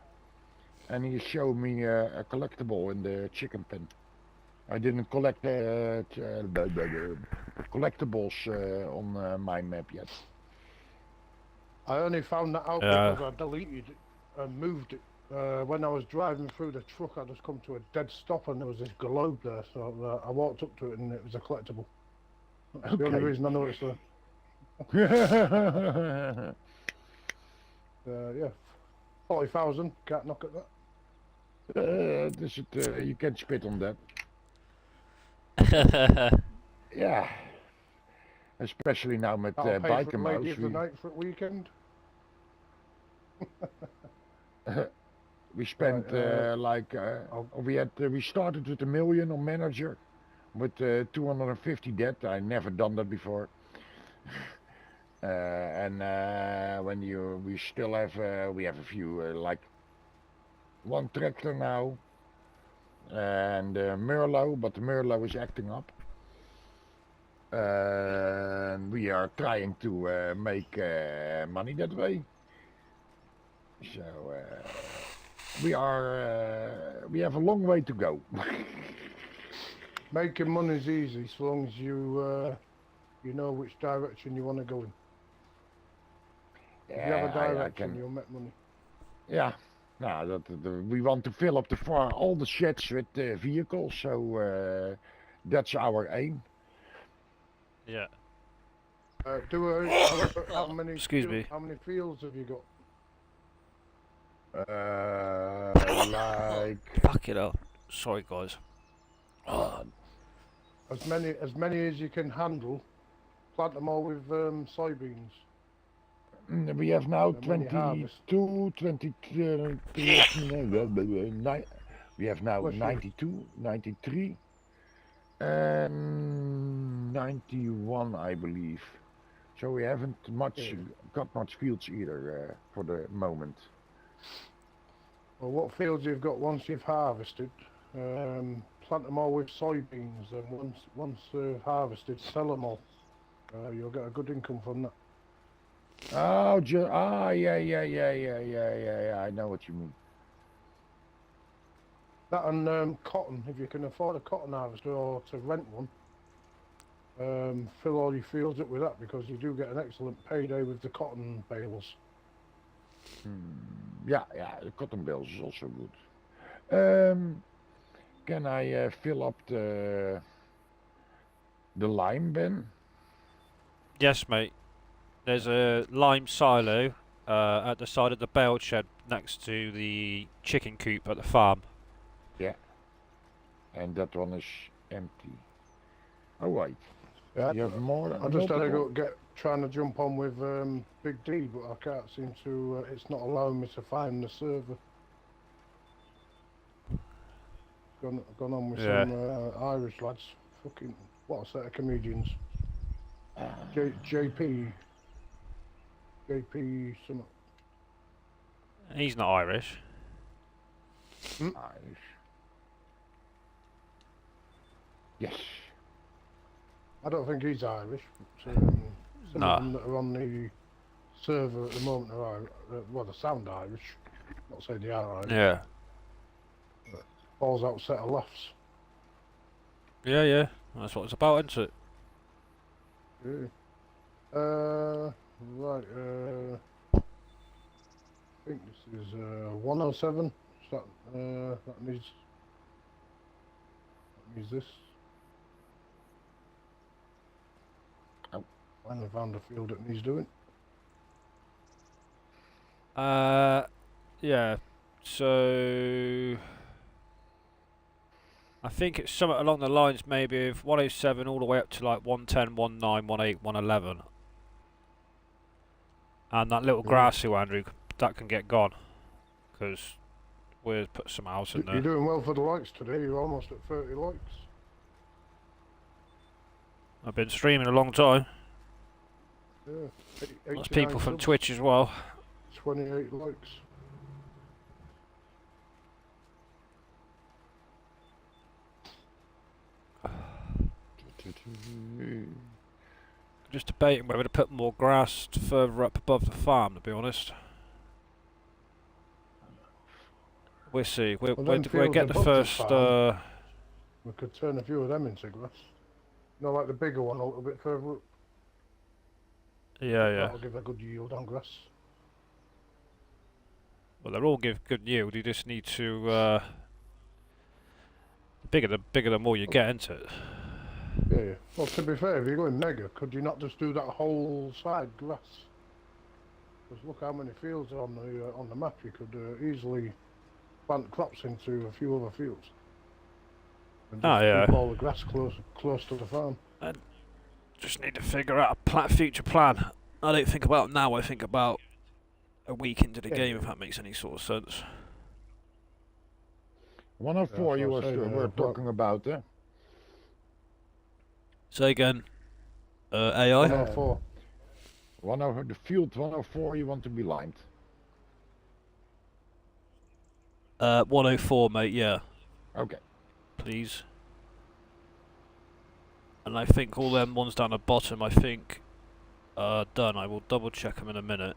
And he showed me a collectible in the chicken pen. I didn't collect collectibles on my map yet. I only found that out because I deleted it and moved it. When I was driving through the truck, I just come to a dead stop and there was this globe there, so I walked up to it and it was a collectible. That's the only reason I noticed that. Yeah, 40,000, can't knock at that. You can spit on that. Yeah. Especially now with biker mouse. The night for a weekend. We spent we started with 1 million on manager, with 250 dead. I never done that before. And we still have we have a few like one tractor now, and Merlot, but the Merlot is acting up. And we are trying to make money that way. So we have a long way to go. Making money is easy, so long as you know which direction you want to go in. If you have a direction, you'll make money. Yeah. No, we want to fill up all the sheds with vehicles, so that's our aim. Yeah. How many? Excuse me. How many fields have you got? Like. Fuck it up. Sorry, guys. As many as you can handle. Plant them all with soybeans. We have now 22, 23. We have now 92, 93, and 91, I believe. So we haven't got much fields either for the moment. Well, what fields you've got once you've harvested, plant them all with soybeans, and once they're harvested, sell them all. You'll get a good income from that. Oh, yeah. I know what you mean. That and cotton, if you can afford a cotton harvester or to rent one, fill all your fields up with that, because you do get an excellent payday with the cotton bales. Yeah, the cotton bales is also good. Can I fill up the lime, Ben? Yes, mate. There's a lime silo at the side of the bale shed next to the chicken coop at the farm. Yeah. And that one is empty. Oh, right. Yeah. You have more? I just had to go trying to jump on with Big D, but I can't seem to. It's not allowing me to find the server. Gone on with some Irish lads. Fucking what a set of comedians. JP something. He's not Irish. Irish. Yes. I don't think he's Irish, but some of them that are on the server at the moment are well, they sound Irish. Not saying they are Irish. Yeah. Balls out set of laughs. Yeah. That's what it's about, isn't it? Yeah. Right. I think this is 107. So that needs this. Oh. Finally found a field that needs doing. Yeah. So I think it's something along the lines maybe of 107 all the way up to like 110, 19, 18, 111. And that little grassy one, Andrew, that can get gone. Because we'll put some else in there. You're doing well for the likes today. You're almost at 30 likes. I've been streaming a long time. Yeah. Lots of people from Twitch as well. 28 likes. Just debating whether to put more grass further up above the farm, to be honest. We'll see. We're getting the first. We could turn a few of them into grass. You know, like the bigger one a little bit further up. Yeah, yeah. That'll give a good yield on grass. Well, they'll all give good yield. You just need to. The bigger the more you get into it. Yeah, yeah. Well, to be fair, if you're going mega, could you not just do that whole side grass? Just look how many fields are on the map. You could easily plant crops into a few other fields. And just yeah. keep all the grass close to the farm. Just need to figure out a future plan. I don't think about now. I think about a week into the game, if that makes any sort of sense. 104 Yeah, you that's what I were said, were talking about, eh? Say again. AI. 104. 104, the field 104 you want to be limed. 104, mate. Yeah, Okay. please. And I think all them ones down the bottom, I think, are done. I will double check them in a minute.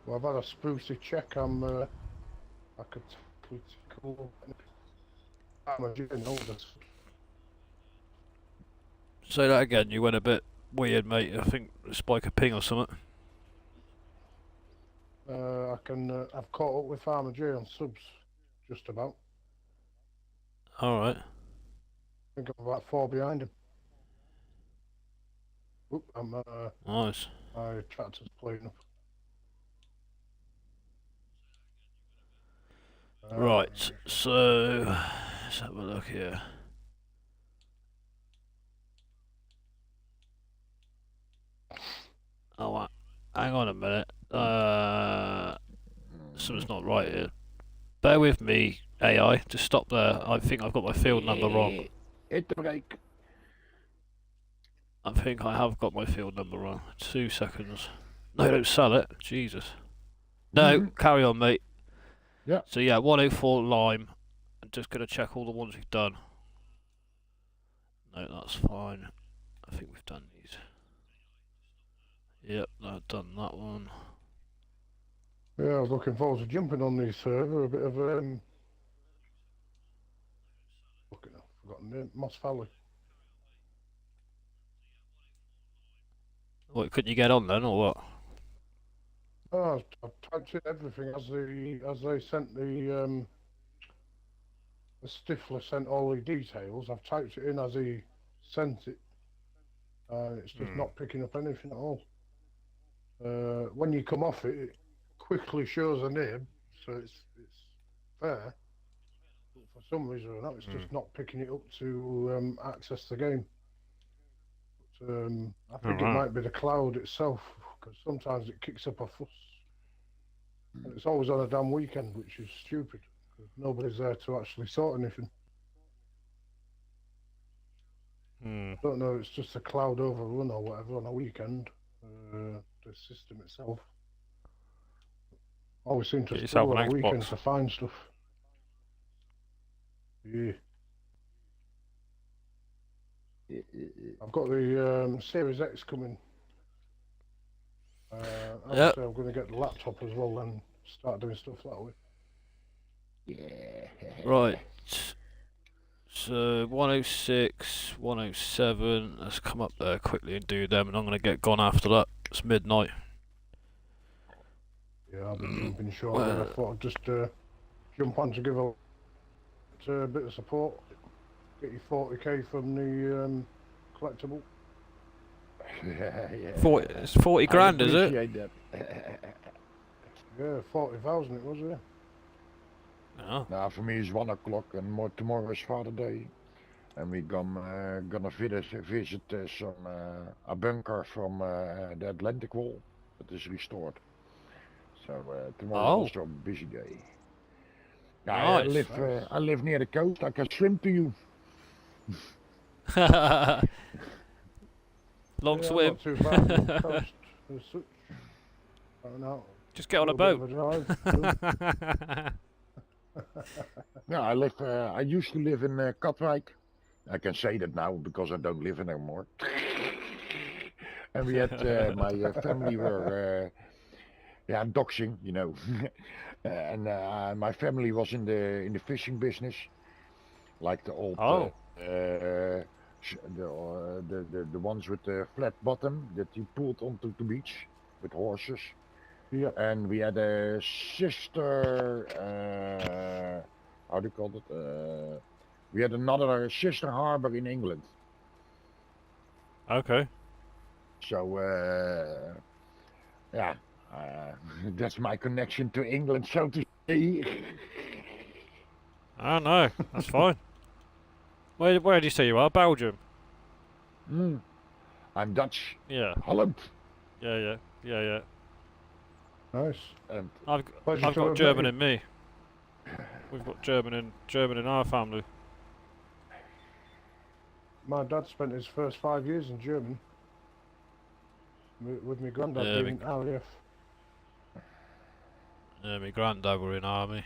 Well, I've had a sprucey check. I could call Say that again. You went a bit weird, mate. I think spike a ping or something. I've caught up with Farmer J on subs, just about. All right. I think I'm about 4 behind him. Oop, Nice. my tractor's playing up. Right. So let's have a look here. Oh, hang on a minute. Something's not right here. Bear with me, AI. Just stop there. I think I've got my field number wrong. Hit the brake. I think I have got my field number wrong. 2 seconds. No, don't sell it. Jesus. No, carry on, mate. Yeah. So yeah, 104 lime. I'm just gonna check all the ones we've done. No, that's fine. I think we've done these. Yep, I've done that one. Yeah, I was looking forward to jumping on the server. A bit of forgotten the name, Moss Valley. What, couldn't you get on then, or what? Oh, I typed in everything as they sent the Stifler sent all the details. I've typed it in as he sent it, and it's just not picking up anything at all. When you come off it, it quickly shows a name, so it's there. But for some reason or not, it's just not picking it up to access the game. But, I think it might be the cloud itself, because sometimes it kicks up a fuss. And it's always on a damn weekend, which is stupid, because nobody's there to actually sort anything. I don't know, it's just a cloud overrun or whatever on a weekend, the system itself. Always seem to struggle on a weekend to find stuff. Yeah. I've got the Series X coming. Yep. I'm going to get the laptop as well and start doing stuff that way. Yeah. Right. So 106, 107. Let's come up there quickly and do them, and I'm going to get gone after that. It's midnight. Yeah, I've been jumping short. I thought I'd just jump on to give a bit of support. Get you 40k from the collectible. Yeah. It's 40 grand, is it? That. Yeah, 40,000 it was, yeah. Oh. Now for me it's 1 o'clock and tomorrow is Father Day, and we gonna visit some a bunker from the Atlantic Wall that is restored. So tomorrow is also a busy day. Nice. I live near the coast. I can swim to you. Long Yeah, swim. not too bad. The coast as such. I don't know. Just get on a Little boat. bit of a drive. Yeah, I used to live in Katwijk. I can say that now because I don't live in anymore. And we had my family were doxing, you know. And my family was in the fishing business, like the old Oh. the ones with the flat bottom that you pulled onto the beach with horses. Yeah. And we had a sister. How do you call it? We had another sister harbor in England. Okay. So yeah, that's my connection to England, so to say. I don't know. That's fine. Where do you say you are? Belgium. I'm Dutch. Yeah. Holland. Yeah. Nice. And I've Pleasure to got have German met in me. We've got German in our family. My dad spent his first 5 years in Germany. With my granddad Yeah, being RAF. Yeah, my granddad were in army.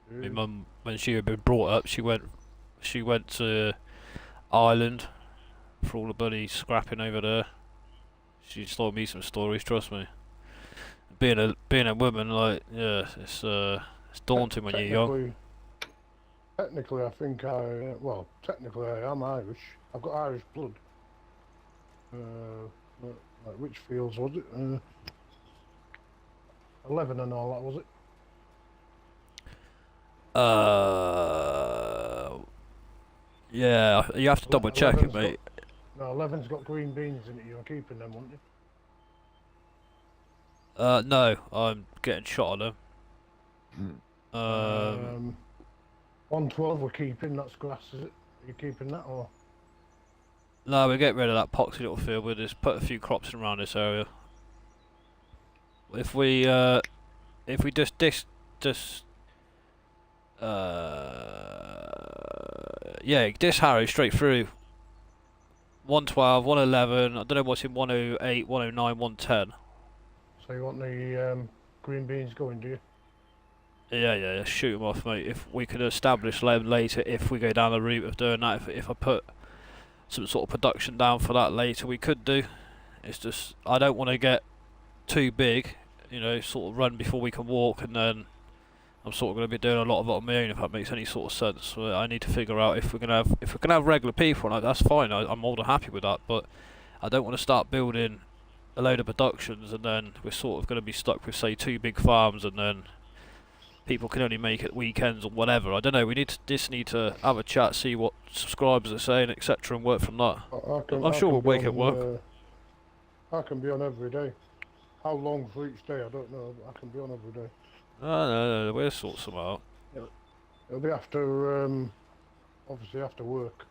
My Yeah. mum, when she had been brought up, she went to Ireland for all the bloody scrapping over there. She told me some stories. Trust me. Being a woman, like, yeah, it's daunting when you're young. Technically, I think technically I am Irish. I've got Irish blood. Like which fields was it? 11 and all that, was it? Yeah, you have to double check it, 11's mate. No, 11's got green beans in it. You're keeping them, weren't you? No, I'm getting shot at them. 112 we're keeping. That's grass, is it? Are you keeping that or? No, we get rid of that poxy little field. We'll just put a few crops in around this area. If we just this harrow straight through 112, 111, I don't know what's in 108, 109, 110. So you want the green beans going, do you? Yeah, shoot them off, mate. If we could establish them later, if we go down the route of doing that, if I put some sort of production down for that later, we could do. It's just, I don't want to get too big, sort of run before we can walk, and then I'm sort of going to be doing a lot of it on my own, if that makes any sort of sense. So I need to figure out if we're going to have regular people, and that's fine. I'm more than happy with that, but I don't want to start building a load of productions, and then we're sort of going to be stuck with, say, 2 big farms, and then people can only make it weekends or whatever. I don't know. We need to have a chat, see what subscribers are saying, etc., and work from that. I'm sure we'll make it work. I can be on every day. How long for each day, I don't know, but I can be on every day. No, we'll sort some out. It'll be after, obviously after work,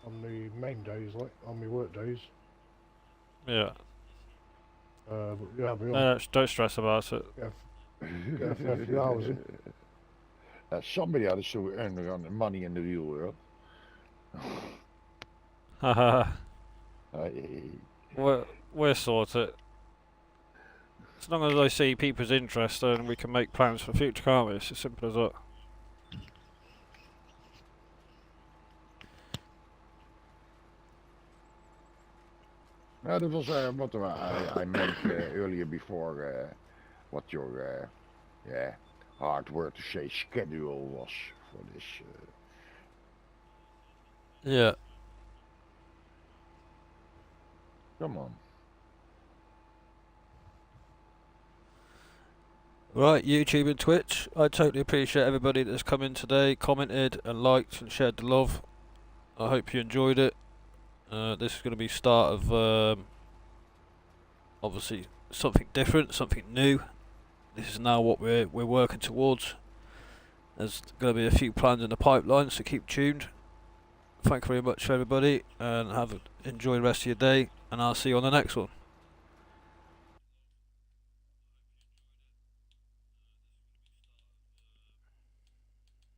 on the main days, like on my work days. Yeah. But yeah, I'll be on. No, don't stress about it. Get a fair few hours in. Somebody had to earn money in the real world. Haha. We'll sort it. As long as I see people's interest, then we can make plans for the future, can't we? It's as simple as that. That was what I meant earlier before, what your hard word to say schedule was for this. Yeah. Come on. Right, YouTube and Twitch. I totally appreciate everybody that's come in today, commented and liked and shared the love. I hope you enjoyed it. This is going to be start of obviously something different, something new. This is now what we're working towards. There's going to be a few plans in the pipeline, so keep tuned. Thank you very much for everybody, and enjoy the rest of your day, and I'll see you on the next one.